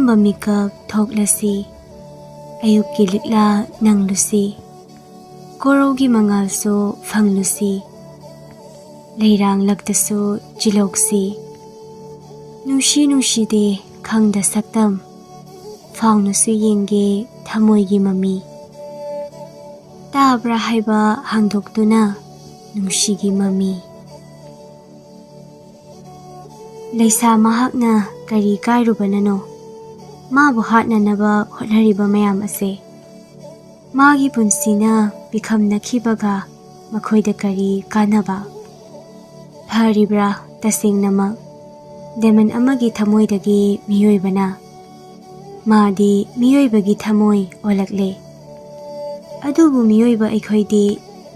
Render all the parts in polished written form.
ꯑꯃꯝꯕ ꯃꯤꯀꯞ ꯊꯣꯛꯂꯁꯤ ꯑꯌꯨꯛꯀꯤ ꯂꯤꯛꯂꯥ ꯅꯪꯂꯨꯁꯤ ꯀꯣꯔꯧꯒꯤ ꯃꯉꯥꯜꯁꯨ ꯐꯪꯂꯨꯁꯤ ꯂꯩꯔꯥꯡꯂꯛꯇꯁꯨ ꯆꯤꯂꯧꯁꯤ ꯅꯨꯡꯁꯤ ꯅꯨꯡꯁꯤꯗꯦ ꯈꯪꯗ ꯁꯛꯇꯝ ꯐꯥꯎꯅꯁꯨ ꯌꯦꯡꯒꯦ ꯊꯃꯣꯏꯒꯤ ꯃꯃꯤ ꯇꯥꯕ꯭ꯔꯥ ꯍꯥꯏꯕ ꯍꯥꯡꯗꯣꯛꯇꯨꯅ ꯅꯨꯡꯁꯤꯒꯤ ꯃꯃꯤ ꯂꯩꯁꯥ ꯃꯍꯥꯛꯅ ꯀꯔꯤ ꯀꯥꯏꯔꯨꯕꯅꯅꯣ 마부 ꯍꯥꯠꯅꯅꯕ ꯍꯣꯠꯅꯔꯤꯕ ꯃꯌꯥꯝ ꯑꯁꯦ 마기 ꯄꯨꯟꯁꯤꯅ ꯄꯤꯈꯝꯅꯈꯤꯕꯒ ꯃꯈꯣꯏꯗ ꯀꯔꯤ ꯀꯥꯟꯅꯕ ꯐꯔꯤꯕ꯭ꯔꯥ ꯇꯁꯦꯡꯅꯃꯛ ꯗꯦꯃꯟ ꯑꯃꯒꯤ ꯊꯃꯣꯏꯗꯒꯤ ꯃꯤꯑꯣꯏꯕꯅ 마디 미요이ꯕꯒꯤ ꯊꯃꯣꯏ ꯑꯣꯜꯂꯛꯂꯦ ꯑꯗꯨꯕꯨ 미요이ꯕ ꯑꯩꯈꯣꯏꯗꯤ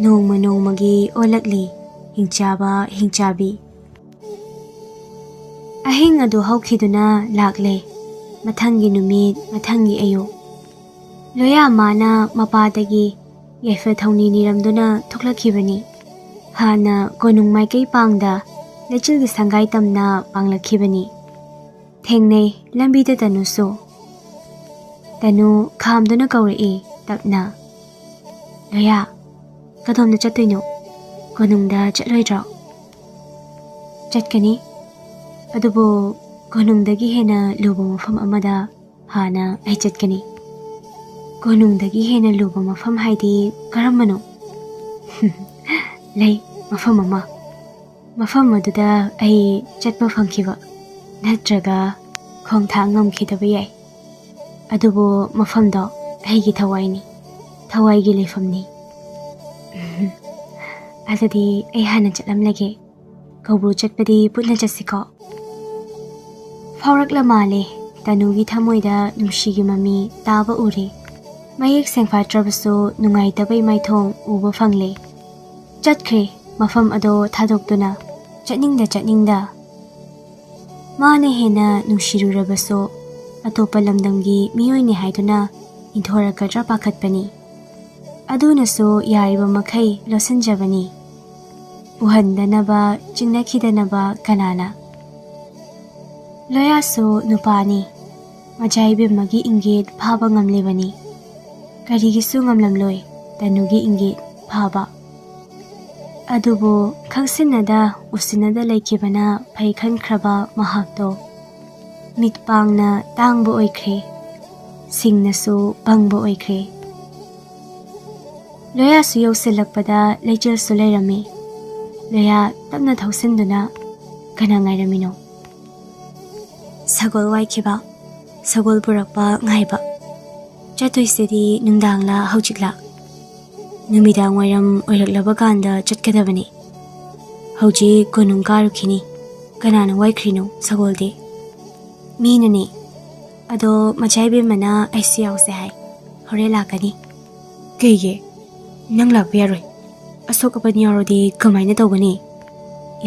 ꯅꯣꯡꯃ ꯅꯣꯡꯃꯒꯤ ꯑꯣꯜꯂꯛꯂꯤ ꯍꯤꯡꯆꯥꯕ ꯍꯤꯡꯆꯥꯕꯤ ꯑꯍꯤꯡ ꯑꯗꯨ ꯍꯧꯈꯤꯗꯨꯅ ꯂꯥꯛꯂꯦ ꯃꯊꯪꯒꯤ ꯅꯨꯃꯤꯠ ꯃꯊꯪꯒꯤ ꯑꯌꯨꯛ ꯂꯣꯌꯥ ꯃꯥꯅ ꯃꯄꯥꯗꯒꯤ ꯌꯥꯏꯐ ꯊꯧꯅꯤ ꯅꯤꯔꯝꯗꯨꯅ ꯊꯣꯛꯂꯛꯈꯤꯕꯅꯤ ꯍꯥꯟꯅ ꯀꯣꯅꯨꯡ ꯃꯥꯏꯀꯩ ꯄꯥꯡꯗ ꯂꯩꯆꯤꯜꯒꯤ ꯁꯪꯒꯥꯏ ꯇꯝꯅ ꯄꯥꯡꯂꯛꯈꯤꯕꯅꯤ ꯊꯦꯡꯅꯩ ꯂꯝꯕꯤꯗ ꯇꯅꯨꯁꯨ ꯇꯅꯨ ꯈꯥꯝꯗꯨꯅ ꯀꯧꯔꯛꯏ ꯇꯞꯅ ꯂꯣꯌꯥ ꯀꯗꯣꯝꯗ ꯆꯠꯇꯣꯏꯅꯣ ꯀꯣꯅꯨꯡꯗ ꯆꯠꯂꯣꯏꯗ꯭ꯔꯣ ꯆꯠꯀꯅꯤ ꯑꯗꯨꯕꯨ ꯀꯣꯅꯨꯡꯗꯒꯤ ꯍꯦꯟꯅ ꯂꯨꯕ ꯃꯐꯝ ꯑꯃꯗ ꯍꯥꯟꯅ ꯑꯩ ꯆꯠꯀꯅꯤ ꯀꯣꯅꯨꯡꯗꯒꯤ ꯍꯦꯟꯅ ꯂꯨꯕ ꯃꯐꯝ ꯍꯥꯏꯗꯤ ꯀꯔꯝꯕꯅꯣ ꯂꯩ ꯃꯐꯝ ꯑꯃ ꯃꯐꯝ ꯑꯗꯨꯗ ꯑꯩ ꯆꯠꯄ ꯐꯪꯈꯤꯕ ꯅꯠꯇ꯭ꯔꯒ ꯈꯣꯡꯊꯥꯡ ꯉꯝꯈꯤꯗꯕ ꯌꯥꯏ ꯑꯗꯨꯕꯨ ꯃꯐꯝꯗꯣ ꯑꯩꯒꯤ ꯊꯋꯥꯏꯅꯤ ꯊꯋꯥꯏꯒꯤ ꯂꯩꯐꯝꯅꯤ ꯑꯗꯨꯗꯤ ꯑꯩ ꯍꯥꯟꯅ ꯆꯠꯂꯝꯂꯒꯦ ꯀꯧꯕ꯭ꯔꯨ ꯆꯠꯄꯗꯤ ꯄꯨꯟꯅ ꯆꯠꯁꯤꯀꯣ ꯐꯥꯎꯔꯛꯂ ꯃꯥꯜꯂꯦ ꯇꯅꯨꯒꯤ ꯊꯃꯣꯏꯗ ꯅꯨꯡꯁꯤꯒꯤ ꯃꯃꯤ ꯇꯥꯕ ꯎꯔꯦ ꯃꯌꯦꯛ ꯁꯦꯡꯐꯥꯠꯇ꯭ꯔꯕꯁꯨ ꯅꯨꯡꯉꯥꯏꯇꯕꯩ ꯃꯥꯏꯊꯣꯡ ꯎꯕ ꯐꯪꯂꯦ ꯆꯠꯈ꯭ꯔꯦ ꯃꯐꯝ ꯑꯗꯣ ꯊꯥꯗꯣꯛꯇꯨꯅ ꯆꯠꯅꯤꯡꯗ ꯃꯥꯅ ꯍꯦꯟꯅ ꯅꯨꯡꯁꯤꯔꯨꯔꯕꯁꯨ ꯑꯇꯣꯞꯄ ꯂꯝꯗꯝꯒꯤ ꯃꯤꯑꯣꯏꯅꯤ ꯍꯥꯏꯗꯨꯅ ꯏꯟꯊꯣꯔꯛꯀꯗ꯭ꯔꯥ ꯄꯥꯈꯠꯄꯅꯤ ꯑꯗꯨꯅꯁꯨ ꯌꯥꯔꯤꯕ ꯃꯈꯩ ꯂꯣꯠꯁꯤꯟꯖꯕꯅꯤ ꯎꯍꯟꯗꯅꯕ ꯆꯤꯡꯅꯈꯤꯗꯅꯕ ꯀꯅꯥꯅ ꯂꯣꯌꯥꯁꯨ ꯅꯨꯄꯥꯅꯤ ꯃꯖꯥꯏꯕꯦꯝꯃꯒꯤ ꯏꯪꯒꯤꯠ ꯐꯥꯕ ꯉꯝꯂꯤꯕꯅꯤ ꯀꯔꯤꯒꯤꯁꯨ ꯉꯝꯂꯝꯂꯣꯏ ꯇꯅꯨꯒꯤ ꯏꯪꯒꯤꯠ ꯐꯥꯕ ꯑꯗꯨꯕꯨ ꯈꯪꯁꯤꯟꯅꯗ ꯎꯁꯤꯟꯅꯗ ꯂꯩꯈꯤꯕꯅ ꯐꯩ ꯈꯟꯈ꯭ꯔꯕ ꯃꯍꯥꯛꯇꯣ ꯃꯤꯠꯄꯥꯡꯅ ꯇꯥꯡꯕ ꯑꯣꯏꯈ꯭ꯔꯦ ꯁꯤꯡꯅꯁꯨ ꯄꯪꯕ ꯑꯣꯏꯈ꯭ꯔꯦ ꯂꯣꯌꯥꯁꯨ ꯌꯧꯁꯤꯜꯂꯛꯄꯗ ꯂꯩꯆꯤꯜꯁꯨ ꯂꯩꯔꯝꯃꯤ ꯂꯣꯌꯥ ꯇꯞꯅ ꯊꯧꯁꯤꯟꯗꯨꯅ ꯀꯅꯥ ꯉꯥꯏꯔꯝꯃꯤꯅꯣ ꯁꯒꯣꯜ ꯋꯥꯏꯈꯤꯕ ꯁꯒꯣꯜ ꯄꯨꯔꯛꯄ ꯉꯥꯏꯕ ꯆꯠꯇꯣꯏꯁꯤꯗꯤ ꯅꯨꯡꯗꯥꯡꯂ ꯍꯧꯖꯤꯛꯂ ꯅꯨꯃꯤꯗꯥꯡ ꯋꯥꯏꯔꯝ ꯑꯣꯏꯔꯛꯂꯕ ꯀꯥꯟꯗ ꯆꯠꯀꯗꯕꯅꯤ ꯍꯧꯖꯤꯛ ꯀꯣꯅꯨꯡ ꯀꯥꯔꯨꯈꯤꯅꯤ ꯀꯅꯥꯅ ꯋꯥꯏꯈ꯭ꯔꯤꯅꯣ ꯁꯒꯣꯜꯗꯤ ꯃꯤꯅꯅꯤ ꯑꯗꯣ ꯃꯆꯥꯏꯕꯦꯝꯃꯅ ꯑꯩꯁꯨ ꯌꯥꯎꯁꯦ ꯍꯥꯏ ꯍꯣꯔꯦꯟ ꯂꯥꯛꯀꯅꯤ ꯀꯩꯒꯤ ꯅꯪ ꯂꯥꯛꯄ ꯌꯥꯔꯣꯏ ꯑꯁꯣꯛ ꯑꯄꯟ ꯌꯥꯎꯔꯗꯤ ꯀꯃꯥꯏꯅ ꯇꯧꯒꯅꯤ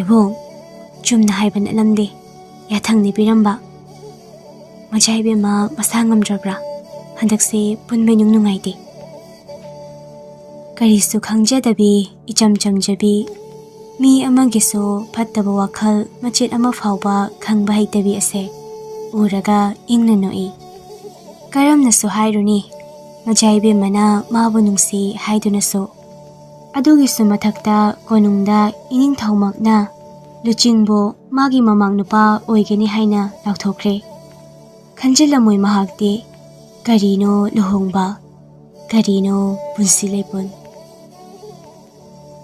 ꯏꯕꯨꯡ ꯆꯨꯝꯅ ꯍꯥꯏꯕ ꯅꯠꯂꯝꯗꯦ ꯌꯥꯊꯪꯅꯤ ꯄꯤꯔꯝꯕ ꯃꯆꯥꯏꯕꯦꯝꯃ ꯃꯁꯥ ꯉꯝꯗ꯭ꯔꯕ꯭ꯔꯥ ꯍꯟꯗꯛꯁꯦ ꯄꯨꯟꯕ ꯅꯨꯡꯉꯥꯏꯇꯦ ꯀꯔꯤꯁꯨ ꯈꯪꯖꯗꯕꯤ ꯏꯆꯝ ꯆꯝꯖꯕꯤ ꯃꯤ ꯑꯃꯒꯤꯁꯨ ꯐꯠꯇꯕ ꯋꯥꯈꯜ ꯃꯆꯦꯠ ꯑꯃ ꯐꯥꯎꯕ ꯈꯪꯕ ꯍꯩꯇꯕꯤ ꯑꯁꯦ ꯎꯔꯒ ꯏꯪꯅ ꯅꯣꯛꯏ ꯀꯔꯝꯅꯁꯨ ꯍꯥꯏꯔꯨꯅꯤ ꯃꯆꯥꯏꯕꯦꯝꯃꯅ 마부 ꯅꯨꯡꯁꯤ ꯍꯥꯏꯗꯨꯅꯁꯨ ꯑꯗꯨꯒꯤꯁꯨ ꯃꯊꯛꯇ ꯀꯣꯅꯨꯡꯗ ꯏꯅꯤꯡꯊꯧꯃꯛꯅ ꯂꯨꯆꯤꯡꯕꯨ 마ꯒꯤ ꯃꯃꯥꯡ ꯅꯨꯄꯥ ꯑꯣꯏꯒꯅꯤ ꯍꯥꯏꯅ ꯂꯥꯎꯊꯣꯛꯈ꯭ꯔꯦ ꯈꯟꯖꯤꯜꯂꯝꯃꯣꯏ ꯃꯍꯥꯛꯇꯤ ꯀꯔꯤꯅꯣ ꯂꯨꯍꯣꯡꯕ ꯀꯔꯤꯅꯣ ꯄꯨꯟꯁꯤ ꯂꯩꯄꯨꯟ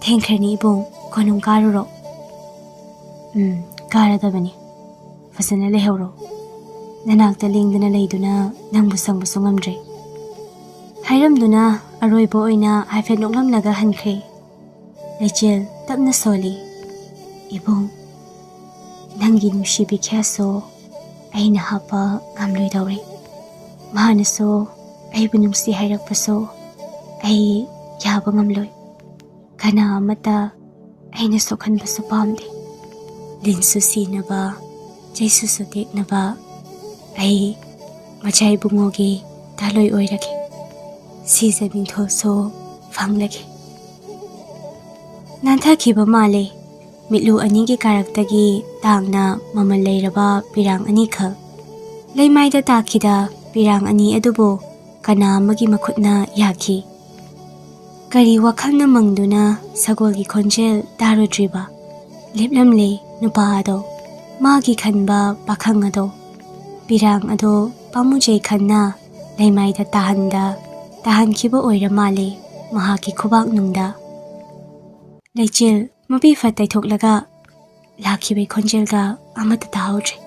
ꯊꯦꯡꯈ꯭ꯔꯅꯤ ꯏꯕꯨꯡ ꯀꯣꯅꯨꯡ ꯀꯥꯔꯨꯔꯣ ꯀꯥꯔꯗꯕꯅꯤ ꯐꯖꯅ ꯂꯩꯍꯧꯔꯣ ꯅꯅꯥꯛꯇ ꯂꯦꯡꯗꯅ ꯂꯩꯗꯨꯅ ꯅꯪꯕꯨ ꯁꯪꯕꯁꯨ ꯉꯝꯗ꯭ꯔꯦ ꯍꯥꯏꯔꯝꯗꯨꯅ ꯑꯔꯣꯏꯕ ꯑꯣꯏꯅ ꯍꯥꯏꯐꯦꯠ ꯅꯣꯛꯂꯝꯂꯒ ꯍꯟꯈ꯭ꯔꯦ ꯂꯩꯆꯤꯜ ꯇꯞꯅ ꯁꯣꯜꯂꯤ ꯏꯕꯨꯡ ꯅꯪꯒꯤ ꯅꯨꯡꯁꯤꯕꯤ ꯈꯌꯥꯁꯨ ꯑꯩꯅ ꯍꯥꯞꯄ ꯉꯝꯂꯣꯏꯗꯧꯔꯦ ꯃꯥꯅꯁꯨ ꯑꯩꯕꯨ ꯅꯨꯡꯁꯤ ꯍꯥꯏꯔꯛꯄꯁꯨ ꯑꯩ ꯌꯥꯕ ꯉꯝꯂꯣꯏ ꯀꯅꯥ ꯑꯃꯠꯇ ꯑꯩꯅ ꯁꯣꯛꯍꯟꯕꯁꯨ ꯄꯥꯝꯗꯦ ꯂꯤꯟꯁꯨ ꯁꯤꯅꯕ ꯆꯩꯁꯨꯁꯨ ꯇꯦꯛꯅꯕ ꯑꯩ ꯃꯆꯥꯏꯕꯨꯡꯉꯣꯒꯤ ꯗꯥꯂꯣꯏ ꯑꯣꯏꯔꯒꯦ ꯁꯤꯖ ꯃꯤꯡꯊꯣꯜꯁꯨ ꯐꯪꯂꯒꯦ ꯅꯥꯟꯊꯈꯤꯕ ꯃꯥꯜꯂꯦ ꯃꯤꯠꯂꯨ ꯑꯅꯤꯒꯤ ꯀꯥꯔꯛꯇꯒꯤ ꯇꯥꯡꯅ ꯃꯃꯜ ꯂꯩꯔꯕ ꯄꯤꯔꯥꯡ ꯑꯅꯤꯈꯛ Leimaida takida pirang ani adubo kana amagi makhutna yaki. Kari wakhalna mangduna sagolgi khonjel darudriba. Leplamle nupa ado magi khanba pakhang ado. Pirang ado pamujay khanna leimaida tahan kiba oira male mahaki khubak nungda. Leichil mabi fatay thoklaga lakibay khonjelga amata tahawdre.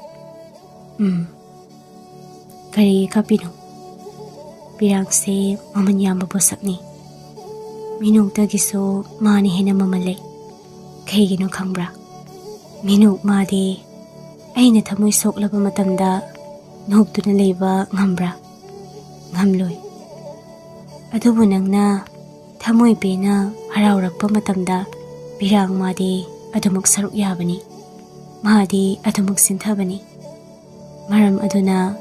Kari kapino. Pirang se mamanyamba posakni. Minuk tagiso mani hena mamalay. Kaygino khangbra. Minuk madi aina thamoy soklaba matamda nokduna leba ngambra. Ngamloy. Adubo nangna thamoy pena harawrakpa matamda pirang madi adumuk saruk yabani. Madi adumuk sinthabani. Maram aduna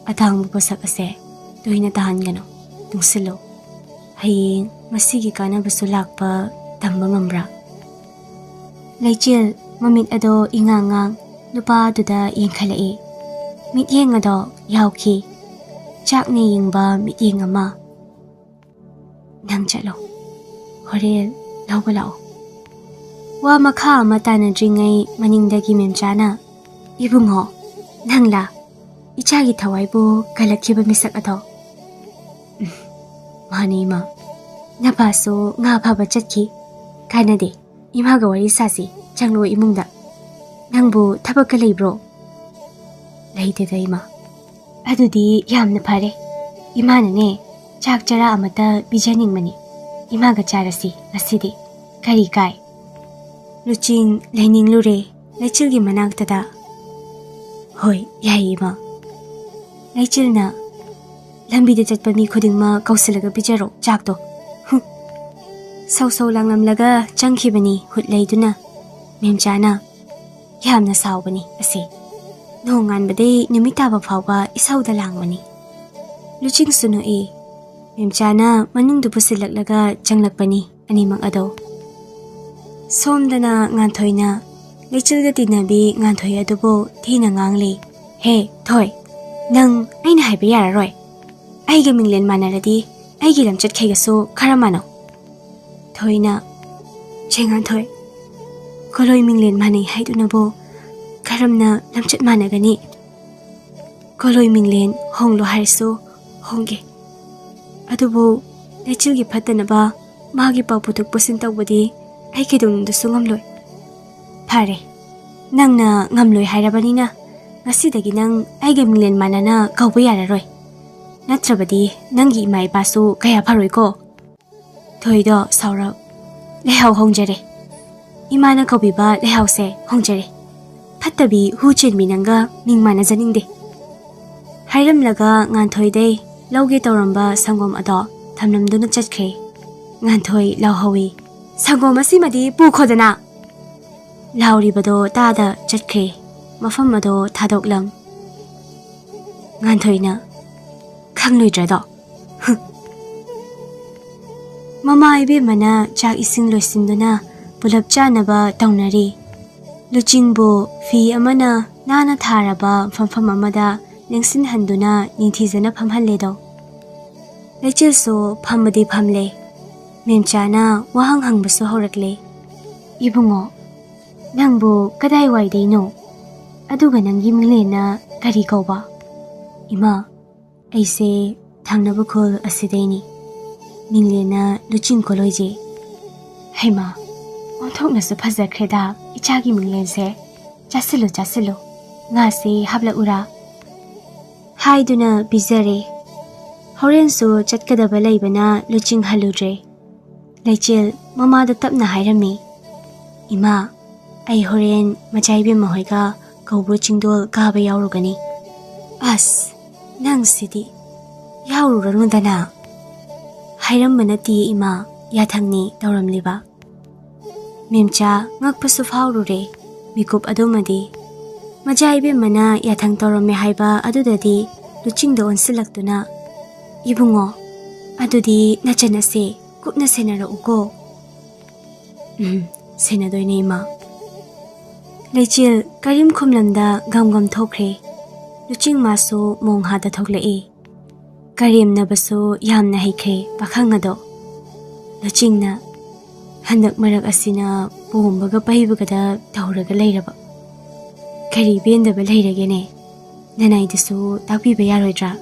atang bupasak ase tuwina tahan gano tungsilo. Haying masigi kanabaso lakpa tamba ngambra. Leichil mamit ado ingangang nupa aduda yingkhalai. Mityeng ado yawki. Chak ni yingba mityeng ama. Nang chalo. Horil lawba lao. Wa makha ama tanadringay maningdagi memchana. Ibungo. Nangla. Ichagi thawaibo kalakhiba misak ado. Mani ma. Napaso nga phaba chatki. Kanade. Imaga wari sasi changlo imungda. Nangbu thabak ka leibro. Leideda ima. Adudi yamna phare. Imana ne chak chara amata bijaning mani. Imaga charasi nasidi. Kari kai. Luching leining lure. Leichilgi managtada. Hoy yai ima. Leichil na lambi de chatpa mi khudingma kausilaga bijaro chakto. Sau langlamlaga changkhibani hutleiduna. Memchana yamna sawbani ase. Nongan bade numitaba phawba isauda langmani. Luching sunu e. Memchana manungdu pusilaklaga changlakpani animang ado. Somdana nganthoyna Leichilga tinabi nganthoy adubo thina ngangli. He thoy. Nang aina haiba yararoy. Aiga minglen manaradi aigi lamchat khaigaso kharamano. Thoyna chengan thoy. Koloi minglen manai haidunabo karamna lamchat managani. Koloi minglen honglo hariso hongge. Adubo Leichilgi phatanaba magi paputuk pusin tawbadi aigi dungdusu ngamloy. Pare, nangna ngamloy hairabanina ngasidagi nang aiga minglen manana kauba yararoy. Natrabadi nangi ima ipasu kaya pharoy ko. Thoido saurab lehaw hongjare. Imana kaubiba lehaw se hongjare. Phattabi hu chenmi nanga mingmana janingde. Hairamlaga nganthoide lauge tawramba sangom ado thamnamduna chatkhe. Nganthoi lawhawi. Sangom asimadi pukhodana. Lauribado tada chatkhe. Mafam ado thadoklam. Nganthoina khangloidrado. Mama ibe mana chak ising loisinduna pulap chanaba taunari. Luchingbo fi amana nana tharaba famfam amada ningsin handuna ningthizana phamhalledo. Leichil so phamadi phamle. Memchana wahang hangbaso horakle. Ibungo nangbo kadai waideino. Aduga nangi minglena kari kauba. Ima aise thangnaba khol asidaini. Minglena luching koloije. Haima onthokna su phazakreda ichagi minglense. Chasilo. Nga se habla ura. Haiduna bizare. Horen su chatkadaba laibana luching haludre. Leichil mama da tapna hairami. Ima ai horen machaibe mahoiga kaubo chingdol kaba yaurugani. As nang sidi yaururunudana. Hairambana ti ima yathangni tawramliba. Memcha ngakpasu faurure mikup adumadi. Majaibe mana yathang tawramme haiba adudadi luchingdo onsilaktuna. Ibungo adudi nachanase kupna senara uko. Senadoine ima. Leichil karim khumlamda gam thokre. Luching masu mong hada thoklai. Karimnabasu yamna haikhre pakhang ado. Luching na handak marak asina bombaga pahibaga da tauraga lairaba. Kari bendaba lairage ne. Nanai dasu takbiba yaroidra.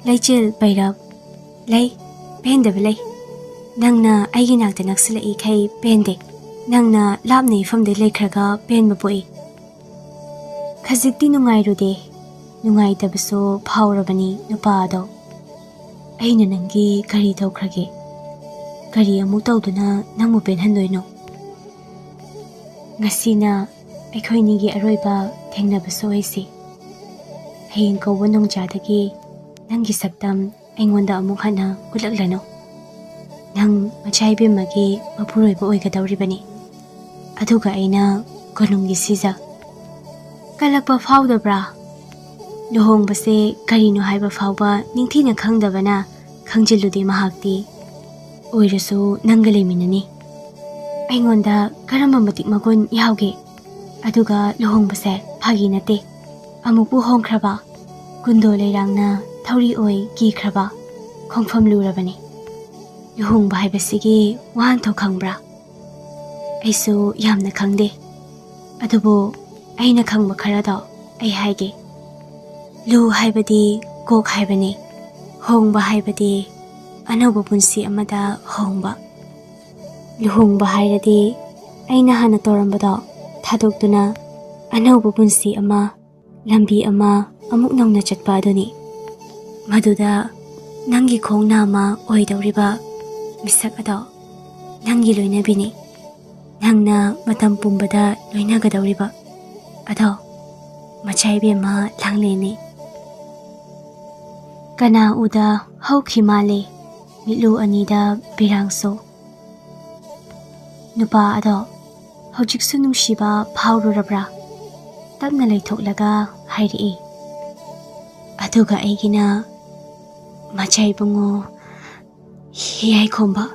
Laichil pairab. Lai bendaba lai. Nangna aigi nakta naksilai khay bende. Nangna labna ifamde laikraga benba boi. Khazikti nungairude. Nungaidabasu phawrabani nupa ado. Aina nangi kari tawkrage. Kari amuk tawduna nangmu benhandoino. Ngasina aikoinigi aroiba thengnabasu aisi. Hayeng kawwa nungjadagi nangi saktam aingonda amuk hana ulaklano. Nang machaibimagi mapuroiba oigadawribani. Aduga aina konungi siza. Kalakpa phawdabra. Luhongbase karino haiba phawba ningthina khangdabana khangjilude mahakti. Oirasu nangaleminani. Aingonda karamba matik magun yauge. Aduga luhongbase phagi nate. Amupu hongkraba. Kundo leirangna thauri oi kikraba. Khongfam lurabani. Luhongba haibasigi wahan tho khangbra. Aisu yamna khangde. Adubu aina khangba kharado ai haige. Lu haibadi kok haibani. Hongba haibadi anauba punsi amada hongba. Luhongba hairadi aina hana torambado thadokduna anauba punsi ama lambi ama amuk nongna chatpa aduni. Maduda nangi khongna ama oidawriba misak ado nangi loinabini. Nangna matam pumbada loinagadawriba. Ado machaibema langleni. Kana uda hauki male milu anida birangso. Nupa ado hojiksu nungshiba phawrurabra. Tapna laithoklaga hairi. Aduga aigina machaibungo hiyai khomba.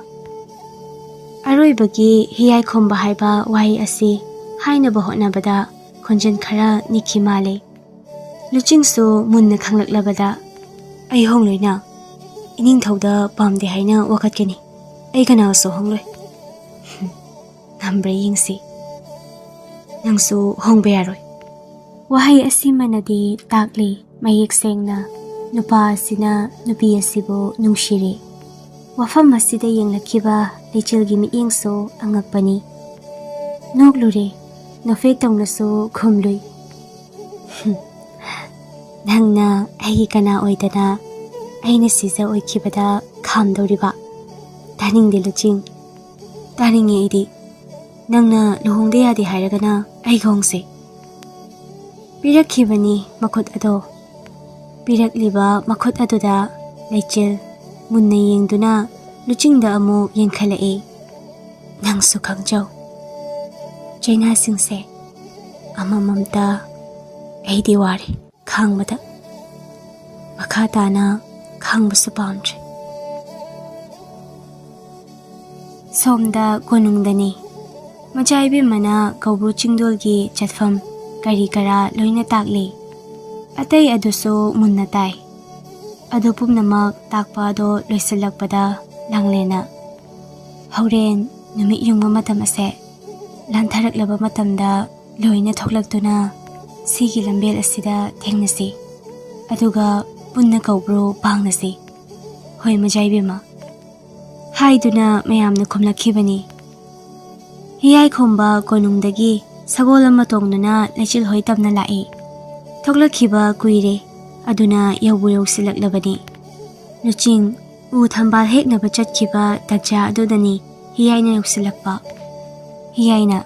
Aroibagi hiyai khomba haiba wai asi hainaba hotnabada khonjen khara nikhi male. Luchingsu munna khanglaklabada ai hongloina. Ining thawda pamde haina wakatkani. Ai kana so hongloi. Nambre yingsi. Nangsu hongbe yaroi. Wahai asimanadi takli mayek sengna nupa asina nupi asibo nungshiri. Wafam asida yenglakiba lechilgi miingso angakpani. Noglure nofek tongnaso khumlui. Nangna aigi kana oidana aina siza oikibada khamdoriba. Taningde luching. Taninge idi. Nangna luhongde yadi hairagana aigongse. Pirakhibani makot ado. Pirakliba makot adoda laichil munna yengduna luchingda amu yengkhalae. Nangsu khangjaw. Jaina singse amamamta aidi wari khangbada. Makhatana khangbasu pamtre. Somda gonungdani. Majaibi mana kaubru chingdolgi chatfam kari kara loina takli. Atay aduso munna tay. Adu pumnamak takpa ado loisalakpada langlena. Hauren numit yung mamatam ase. Lantaraklaba matamda loina thoklaktuna sigi lambel asida thengnasi. Aduga punna kaubro pangnasi. Hoy majaibi ma. Haiduna mayamna khumlakhibani. Hiyai khomba konungdagi sagola matongna lechil hoi tamna lai. Thoklakhiba kuire aduna yawbu silaklabani. Luching u thambal heknaba chatkhiba takja adudani hiyaina yusilakpa. Hiyaina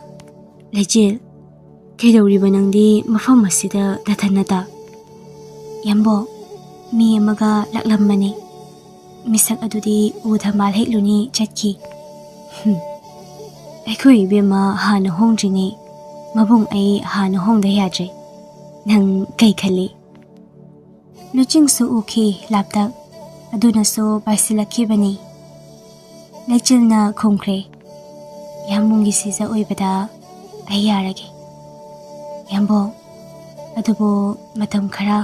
lechil kaidawriba nangdi mafam asida dathanata. Yambo mi amaga laklambani. Misak adudi u thambal hekluni chatki. Aikoi bema hana hongdrini mabung ai hana hongda yadre. Nang kay khali. Luching su uki laptak aduna so baisilakibani. Lechil na khongkre. Yamungi siza oibada ay yarage. Yambo ꯑꯗꯨꯕꯨ ꯃꯇꯝ ꯈꯔ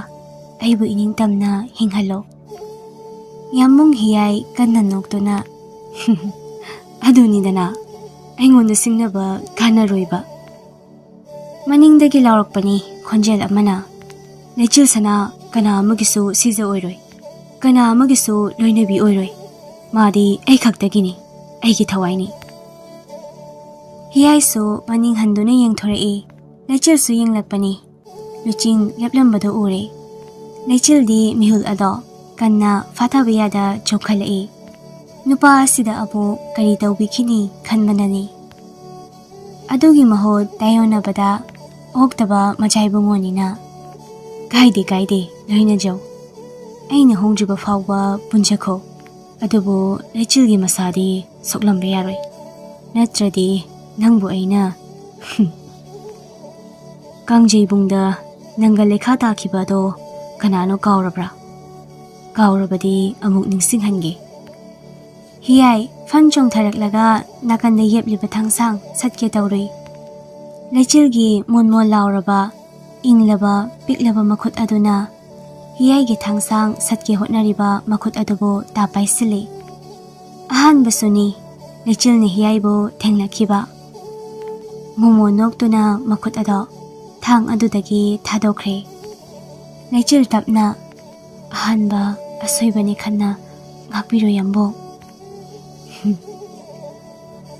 ꯑꯩꯕꯨ ꯏꯅꯤꯡꯇꯝꯅ ꯍꯤꯡꯍꯜꯂꯣ. ꯌꯥꯝꯕꯨꯡ ꯍꯤꯌꯥꯏ ꯀꯟꯅ ꯅꯣꯛꯇꯨꯅ ꯑꯗꯨꯅꯤꯗꯅ ꯑꯩꯉꯣꯟꯗ ꯁꯤꯡꯅꯕ ꯀꯥꯟꯅꯔꯣꯏꯕ. ꯃꯅꯤꯡꯗꯒꯤ ꯂꯥꯎꯔꯛꯄꯅꯤ ꯈꯣꯟꯖꯦꯜ ꯑꯃꯅ. ꯂꯩꯆꯤꯜ ꯁꯅꯥ ꯀꯅꯥ ꯑꯃꯒꯤꯁꯨ ꯁꯤꯖ ꯑꯣꯏꯔꯣꯏ, ꯀꯅꯥ ꯑꯃꯒꯤꯁꯨ ꯂꯣꯏꯅꯕꯤ ꯑꯣꯏꯔꯣꯏ. ꯃꯥꯗꯤ ꯑꯩ ꯈꯛꯇꯒꯤꯅꯤ, ꯑꯩꯒꯤ ꯊꯋꯥꯏꯅꯤ. ꯍꯤꯌꯥꯏꯁꯨ ꯃꯅꯤꯡ ꯍꯟꯗꯨꯅ ꯌꯦꯡꯊꯣꯔꯛꯏ. ꯂꯩꯆꯤꯜꯁꯨ ꯌꯦꯡꯂꯛꯄꯅꯤ. ꯂꯨꯆꯤꯡ ꯂꯦꯞꯂꯝꯕꯗꯨ ꯎꯔꯦ. ꯂꯩꯆꯤꯜꯗꯤ ꯃꯤꯍꯨꯜ ꯑꯗꯣ ꯀꯟꯅ ꯐꯥꯊꯕ ꯌꯥꯗ ꯆꯣꯡꯈꯠꯂꯛꯏ. ꯅꯨꯄꯥ ꯑꯁꯤꯗ ꯑꯃꯨꯛ ꯀꯔꯤ ꯇꯧꯕꯤꯈꯤꯅꯤ ꯈꯟꯕꯅꯅꯤ. ꯑꯗꯨꯒꯤ ꯃꯍꯨꯠ ꯇꯥꯌꯣꯟꯅꯕꯗ ꯑꯣꯛꯇꯕ ꯃꯆꯥꯏꯕꯨꯡꯉꯣꯅꯤꯅ ꯀꯥꯏꯗꯦ ꯂꯣꯏꯅꯖꯧ. ꯑꯩꯅ ꯍꯣꯡꯗ꯭ꯔꯤꯕ ꯐꯥꯎꯕ ꯄꯨꯟꯖꯈꯣ. ꯑꯗꯨꯕꯨ ꯂꯩꯆꯤꯜꯒꯤ ꯃꯁꯥꯗꯤ ꯁꯣꯛꯂꯝꯕ ꯌꯥꯔꯣꯏ. ꯅꯠꯇ꯭ꯔꯗꯤ ꯅꯪꯕꯨ ꯑꯩꯅ ꯀꯥꯡꯖꯩꯕꯨꯡꯗ ꯅꯪꯒ ꯂꯩꯈꯥ ꯇꯥꯈꯤꯕ ꯑꯗꯣ ꯀꯅꯥꯅꯣ ꯀꯥꯎꯔꯕ꯭ꯔꯥ? ꯀꯥꯎꯔꯕꯗꯤ ꯑꯃꯨꯛ ꯅꯤꯡꯁꯤꯡꯍꯟꯒꯦ. ꯍꯤꯌꯥꯏ ꯐꯟ ꯆꯣꯡꯊꯔꯛꯂꯒ ꯅꯥꯀꯟꯗ ꯌꯦꯞꯂꯤꯕ ꯊꯥꯡꯁꯥꯡ ꯁꯠꯀꯦ ꯇꯧꯔꯨꯏ. ꯂꯩꯆꯤꯜꯒꯤ ꯃꯣꯟ ꯂꯥꯎꯔꯕ ꯏꯪꯂꯕ ꯄꯤꯛꯂꯕ ꯃꯈꯨꯠ ꯑꯗꯨꯅ ꯍꯤꯌꯥꯏꯒꯤ ꯊꯥꯡꯁꯥꯡ ꯁꯠꯀꯦ ꯍꯣꯠꯅꯔꯤꯕ ꯃꯈꯨꯠ ꯑꯗꯨꯕꯨ ꯇꯥꯄꯥꯏꯁꯤꯜꯂꯤ. ꯑꯍꯥꯟꯕꯁꯨꯅꯤ ꯂꯩꯆꯤꯜꯅ ꯍꯤꯌꯥꯏꯕꯨ ꯊꯦꯡꯅꯈꯤꯕ. ꯃꯣꯃꯣ ꯅꯣꯛꯇꯨꯅ ꯃꯈꯨꯠ ꯑꯗꯣ ꯊꯥꯡ ꯑꯗꯨꯗꯒꯤ ꯊꯥꯗꯣꯛꯈ꯭ꯔꯦ. ꯂꯩꯆꯤꯜ ꯇꯞꯅ ꯑꯍꯥꯟꯕ ꯑꯁꯣꯏꯕꯅꯤ ꯈꯟꯅ ꯉꯥꯛꯄꯤꯔꯣ ꯌꯥꯝꯕꯣ.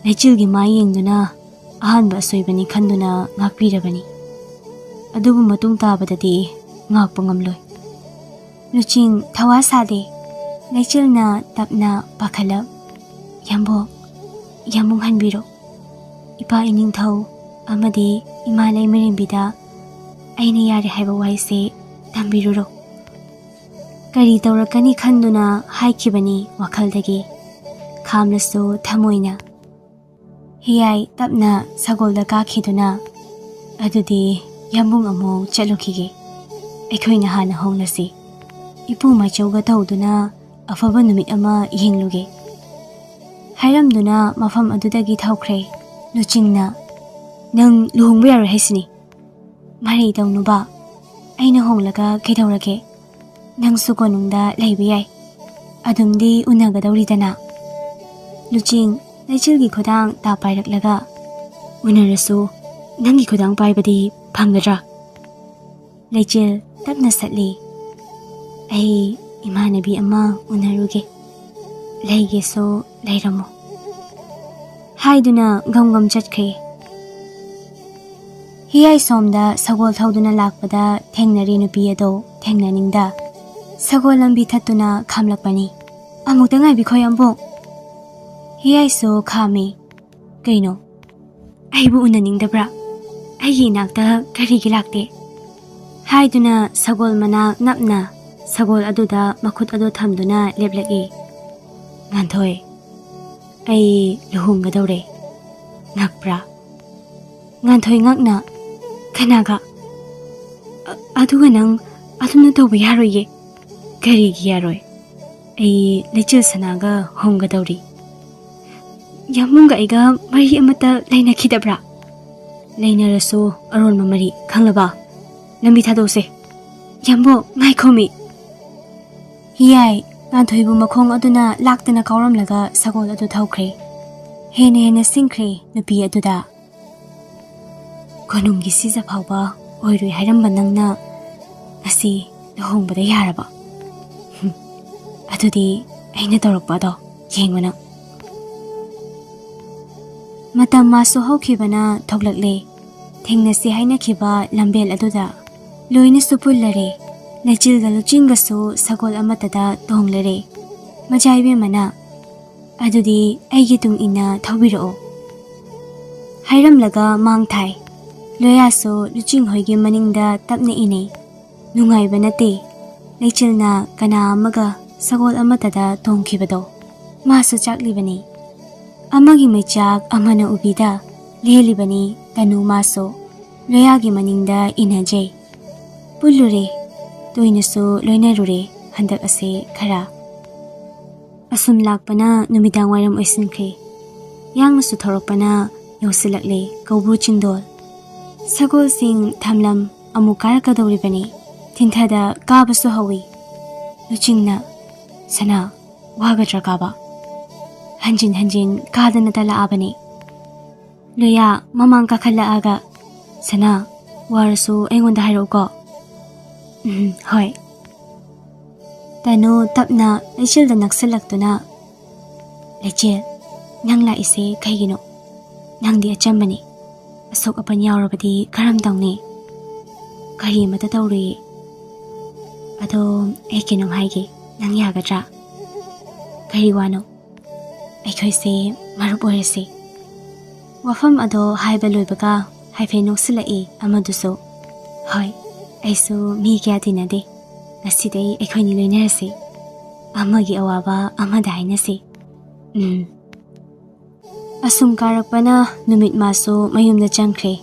ꯂꯩꯆꯤꯜꯒꯤ ꯃꯥꯏ ꯌꯦꯡꯗꯨꯅ ꯑꯍꯥꯟꯕ ꯑꯁꯣꯏꯕꯅꯤ ꯈꯟꯗꯨꯅ ꯉꯥꯛꯄꯤꯔꯕꯅꯤ. ꯑꯗꯨꯕꯨ ꯃꯇꯨꯡ ꯇꯥꯕꯗꯗꯤ ꯉꯥꯛꯄ ꯉꯝꯂꯣꯏ. ꯂꯨꯆꯤꯡ ꯊꯋꯥ ꯁꯥꯗꯦ. ꯂꯩꯆꯤꯜꯅ ꯇꯞꯅ ꯄꯥꯈꯠꯂꯞ ꯌꯥꯝꯕꯣ, ꯌꯥꯝꯕꯨꯡ ꯍꯟꯕꯤꯔꯣ. ꯏꯄꯥ ꯏꯅꯤꯡꯊꯧ ꯑꯃꯗꯤ ꯏꯃꯥ ꯂꯩꯃꯔꯦꯝꯕꯤꯗ ꯑꯩꯅ ꯌꯥꯔꯦ ꯍꯥꯏꯕ ꯋꯥꯍꯩꯁꯦ ꯇꯝꯕꯤꯔꯨꯔꯣ. ꯀꯔꯤ ꯇꯧꯔꯛꯀꯅꯤ ꯈꯟꯗꯨꯅ ꯍꯥꯏꯈꯤꯕꯅꯤ ꯋꯥꯈꯜꯗꯒꯤ, ꯈꯥꯝꯂꯁꯨ ꯊꯃꯣꯏꯅ. ꯍꯤꯌꯥꯏ ꯇꯞꯅ ꯁꯒꯣꯜꯗ ꯀꯥꯈꯤꯗꯨꯅ ꯑꯗꯨꯗꯤ ꯌꯥꯝꯕꯨꯡ ꯑꯃꯨꯛ ꯆꯠꯂꯨꯈꯤꯒꯦ. ꯑꯩꯈꯣꯏꯅ ꯍꯥꯟꯅ ꯍꯣꯡꯂꯁꯤ. ꯏꯄꯨ ꯃꯥꯏꯆꯧꯒ ꯇꯧꯗꯨꯅ ꯑꯐꯕ ꯅꯨꯃꯤꯠ ꯑꯃ ꯌꯦꯡꯂꯨꯒꯦ. ꯍꯥꯏꯔꯝꯗꯨꯅ ꯃꯐꯝ ꯑꯗꯨꯗꯒꯤ ꯊꯧꯈ꯭ꯔꯦ. ꯂꯨꯆꯤꯡꯅ ꯅꯪ ꯂꯨꯍꯣꯡꯕ ꯌꯥꯔꯣꯏ ꯍꯥꯏꯁꯤꯅꯤ. ꯃꯔꯩ ꯇꯧꯅꯨꯕ. ꯑꯩꯅ ꯍꯣꯡꯂꯒ ꯀꯩꯗꯧꯔꯒꯦ? ꯅꯪꯁꯨ ꯀꯣꯅꯨꯡꯗ ꯂꯩꯕ ꯌꯥꯏ. ꯑꯗꯨꯝꯗꯤ ꯎꯅꯒꯗꯧꯔꯤꯗꯅ. ꯂꯨꯆꯤꯡ ꯂꯩꯆꯤꯜꯒꯤ ꯈꯨꯗꯥꯡ ꯇꯥ ꯄꯥꯏꯔꯛꯂꯒ ꯎꯅꯔꯁꯨ ꯅꯪꯒꯤ ꯈꯨꯗꯥꯡ ꯄꯥꯏꯕꯗꯤ ꯐꯪꯒꯗ꯭ꯔꯥ? ꯂꯩꯆꯤꯜ ꯇꯞꯅ ꯁꯠꯂꯤ. ꯑꯩ ꯏꯃꯥꯟꯅꯕꯤ ꯑꯃ ꯎꯅꯔꯨꯒꯦ. ꯂꯩꯒꯦꯁꯨ ꯂꯩꯔꯝꯃꯣ. ꯍꯥꯏꯗꯨꯅ ꯒꯝ ꯆꯠꯈ꯭ꯔꯦ. ꯍꯤꯌꯥꯏ ꯁꯣꯝꯗ ꯁꯒꯣꯜ ꯊꯧꯗꯨꯅ ꯂꯥꯛꯄꯗ ꯊꯦꯡꯅꯔꯤ ꯅꯨꯄꯤ ꯑꯗꯣ ꯊꯦꯡꯅꯅꯤꯡꯗ ꯁꯒꯣꯜ ꯂꯝꯕꯤ ꯊꯠꯇꯨꯅ ꯈꯥꯝꯂꯛꯄꯅꯤ. ꯑꯃꯨꯛꯇ ꯉꯥꯏꯕꯤꯈꯣ ꯌꯥꯝꯕꯣ. ꯍꯤꯌꯥꯏꯁꯨ ꯈꯥꯝꯃꯤ. ꯀꯩꯅꯣ? ꯑꯩꯕꯨ ꯎꯅꯅꯤꯡꯗꯕ꯭ꯔꯥ? ꯑꯩꯒꯤ ꯏꯅꯥꯛꯇ ꯀꯔꯤꯒꯤ ꯂꯥꯛꯇꯦ? ꯍꯥꯏꯗꯨꯅ ꯁꯒꯣꯜ ꯃꯅꯥꯛ ꯅꯞꯅ ꯁꯒꯣꯜ ꯑꯗꯨꯗ ꯃꯈꯨꯠ ꯑꯗꯨ ꯊꯝꯗꯨꯅ ꯂꯦꯞꯂꯛꯏ. ꯉꯥꯟꯊꯣꯏ, ꯑꯩ ꯂꯨꯍꯣꯡꯒꯗꯧꯔꯦ. ꯉꯛꯄ꯭ꯔꯥ? ꯉꯥꯟꯊꯣꯏ ꯉꯛꯅ ꯀꯅꯥꯒ? ꯑꯗꯨꯒ ꯅꯪ ꯑꯗꯨꯝꯅ ꯇꯧꯕ ꯌꯥꯔꯣꯏꯌꯦ. ꯀꯔꯤꯒꯤ ꯌꯥꯔꯣꯏ? ꯑꯩ ꯂꯩꯆꯤꯜ ꯁꯅꯥꯒ ꯍꯣꯡꯒꯗꯧꯔꯤ. ꯌꯥꯝꯕꯨꯡꯒ ꯑꯩꯒ ꯃꯔꯤ ꯑꯃꯠꯇ ꯂꯩꯅꯈꯤꯗꯕ꯭ꯔꯥ? ꯂꯩꯅꯔꯁꯨ ꯑꯔꯣꯟꯕ ꯃꯔꯤ, ꯈꯪꯂꯕ? ꯂꯝꯕꯤ ꯊꯥꯗꯣꯛꯁꯦ. ꯌꯥꯝꯕꯣ ꯉꯥꯏꯈꯣꯃꯤ. ꯍꯤꯌꯥꯏ ꯉꯥꯟꯊꯣꯏꯕꯨ ꯃꯈꯣꯡ ꯑꯗꯨꯅ ꯂꯥꯛꯇꯅ ꯀꯥꯎꯔꯝꯂꯒ ꯁꯒꯣꯜ ꯑꯗꯨ ꯊꯧꯈ꯭ꯔꯦ. ꯍꯦꯟꯅ ꯁꯤꯡꯈ꯭ꯔꯦ ꯅꯨꯄꯤ ꯑꯗꯨꯗ. ꯀꯣꯅꯨꯡꯒꯤ ꯁꯤꯖ ꯐꯥꯎꯕ ꯑꯣꯏꯔꯣꯏ ꯍꯥꯏꯔꯝꯕ ꯅꯪꯅ ꯉꯁꯤ ꯂꯨꯍꯣꯡꯕꯗ ꯌꯥꯔꯕ? ꯑꯗꯨꯗꯤ ꯑꯩꯅ ꯇꯧꯔꯛꯄ ꯑꯗꯣ ꯌꯦꯡꯉꯨ ꯅꯪ. ꯃꯇꯝ ꯃꯥꯁꯨ ꯍꯧꯈꯤꯕꯅ ꯊꯣꯛꯂꯛꯂꯦ. ꯊꯦꯡꯅꯁꯤ ꯍꯥꯏꯅꯈꯤꯕ ꯂꯝꯕꯦꯜ ꯑꯗꯨꯗ ꯂꯣꯏꯅꯁꯨ ꯄꯨꯜꯂꯔꯦ. ꯂꯩꯆꯤꯜꯒ ꯂꯨꯆꯤꯡꯒꯁꯨ ꯁꯒꯣꯜ ꯑꯃꯠꯇꯗ ꯇꯣꯡꯂꯔꯦ. ꯃꯆꯥꯏꯕꯦꯝꯃꯅ ꯑꯗꯨꯗꯤ ꯑꯩꯒꯤ ꯇꯨꯡ ꯏꯟꯅ ꯊꯧꯕꯤꯔꯛꯑꯣ ꯍꯥꯏꯔꯝꯂꯒ ꯃꯥꯡ ꯊꯥꯏ. ꯂꯣꯌꯥꯁꯨ ꯂꯨꯆꯤꯡ ꯍꯣꯏꯒꯤ ꯃꯅꯤꯡꯗ ꯇꯞꯅ ꯏꯅꯩ. ꯅꯨꯡꯉꯥꯏꯕ ꯅꯠꯇꯦ ꯂꯩꯆꯤꯜꯅ ꯀꯅꯥ ꯑꯃꯒ ꯁꯒꯣꯜ ꯑꯃꯠꯇꯗ ꯇꯣꯡꯈꯤꯕꯗꯣ. ꯃꯥꯁꯨ ꯆꯥꯛꯂꯤꯕꯅꯤ. ꯑꯃꯒꯤ ꯃꯩꯆꯥꯛ ꯑꯃꯅ ꯎꯕꯤꯗ ꯂꯦꯜꯂꯤꯕꯅꯤ ꯇꯅꯨ ꯃꯥꯁꯨ. ꯂꯣꯌꯥꯒꯤ ꯃꯅꯤꯡꯗ ꯏꯟꯅꯖꯩ. ꯄꯨꯜꯂꯨꯔꯦ, ꯇꯣꯏꯅꯁꯨ ꯂꯣꯏꯅꯔꯨꯔꯦ ꯍꯟꯗꯛ ꯑꯁꯦ ꯈꯔ. ꯑꯁꯨꯝ ꯂꯥꯛꯄꯅ ꯅꯨꯃꯤꯗꯥꯡ ꯋꯥꯏꯔꯝ ꯑꯣꯏꯁꯤꯟꯈ꯭ꯔꯦ. ꯌꯥꯡꯅꯁꯨ ꯊꯧꯔꯛꯄꯅ ꯌꯧꯁꯤꯜꯂꯛꯂꯦ ꯀꯧꯕ꯭ꯔꯨ ꯆꯤꯡꯗꯣꯜ. ꯁꯒꯣꯜꯁꯤꯡ ꯊꯝꯂꯝ amuk karakadoribani tinthada kabasu hawi luchingna sana wagadra kaba hanjin hanjin kadana tala abani luya mamang kakhala aga sana warasu engonda hairo ko hoi tanu tapna lechil da naksalaktuna lechil nang la ise kaigino nang di achambani asok apan yawrabadi karam tawni kari mata tawri ado ekinong haigi nang yagadra kari wano aikoise marup oirasi wafam ado haiba loibaga haife noksilai amaduso hoi aisu mi kya tinade ngasidai aikoini loinarasi amagi awaba amada hainasi asum karakpana numit maso mayumna changkre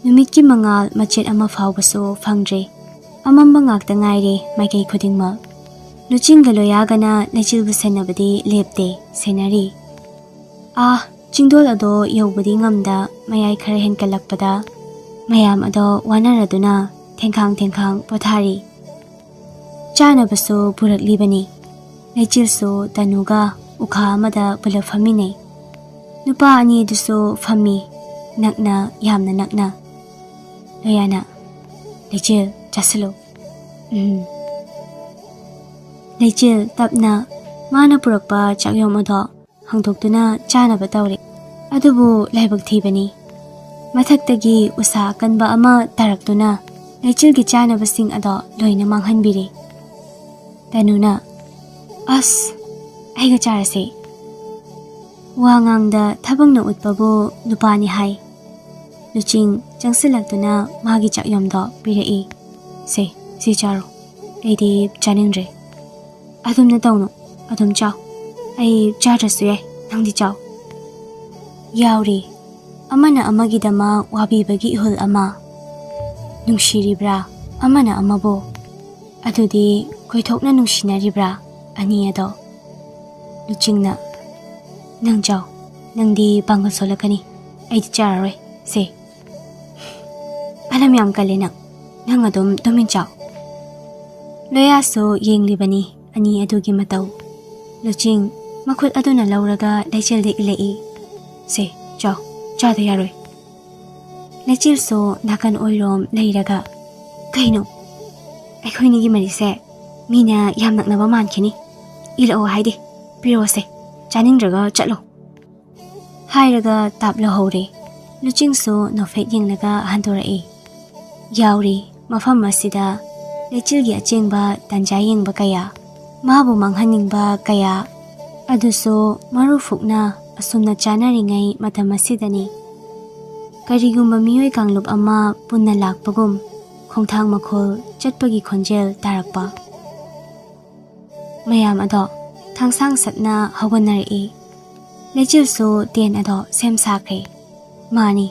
numit ki mangal machet ama fawbaso fangre amamba ngakta ngaire maikei khudingma luchingga loyagana lechilbu senabadi lepte senari chingdol ado yobadi ngamda mayai khare hen kalakpada mayam ado wanaraduna thengkhang pothari chana baso purak libani lechilso tanuga ukha amada pulak famine nupa ani duso fami nakna yamna nakna loyana lechil chaslo lechil tapna mana purakpa chakyom ado hangdoktuna chana batawri adubu laibak thibani mathaktagi usa kanba ama taraktuna lechil gi chana basing ado loina manghanbiri tanuna as aiga charase wangangda thabangna utpabu nupani hai luching changsilaktuna magi chakyomdo pirai si charo eidi chaningre adumna tawno adum chaw ai charasue nangdi chaw yauri amana amagi dama wabi bagi hul ama nungshiribra amana amabo adudi koithokna nungsinaribra ani ado luchingna nang chaw nangdi bangal solakani aidi charare se alam yam kalena nang adum domin chaw loya so yenglibani ani adugi mataw luching makhut aduna lauraga lechil de ilei se chaw chada yaroi lechil so nakan oirom leiraga kaino akhoi ni gi mari se mina yam naknaba mankhini ilo haide piro se chaningdraga chalo hairaga taplo hore luching so no fe yenglaga handora e yauri mafam masida lechil gi achengba tanja yengba kaya mabu manghaningba kaya aduso marufukna asumna chanaringai matamasidani karigumba miyoi kanglup ama punna lakpagum khongthang makhol chatpagi khonjel tarakpa mayam ado thangsang satna hogonari lechil so ten ado sem sakre mani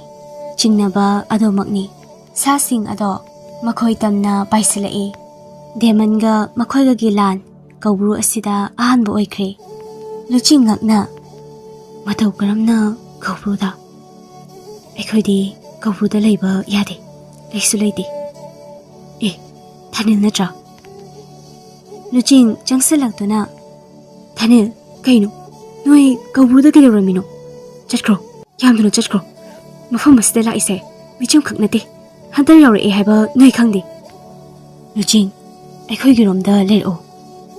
chingnaba ado makni sasing ado makhoi tamna paisilai demanga makhoiga gilan kawru asida ahanbo oikre luching ngakna matau karamna kawruda aikoidi kawruda leiba yade leisu leide thanil natra luching changsilaktuna thanil kaino noi kawruda keleuramino chatkro yamduna chatkro mafam masida laise michum khaknate hantar yaure haiba noi khangdi luching akhoi giromda lero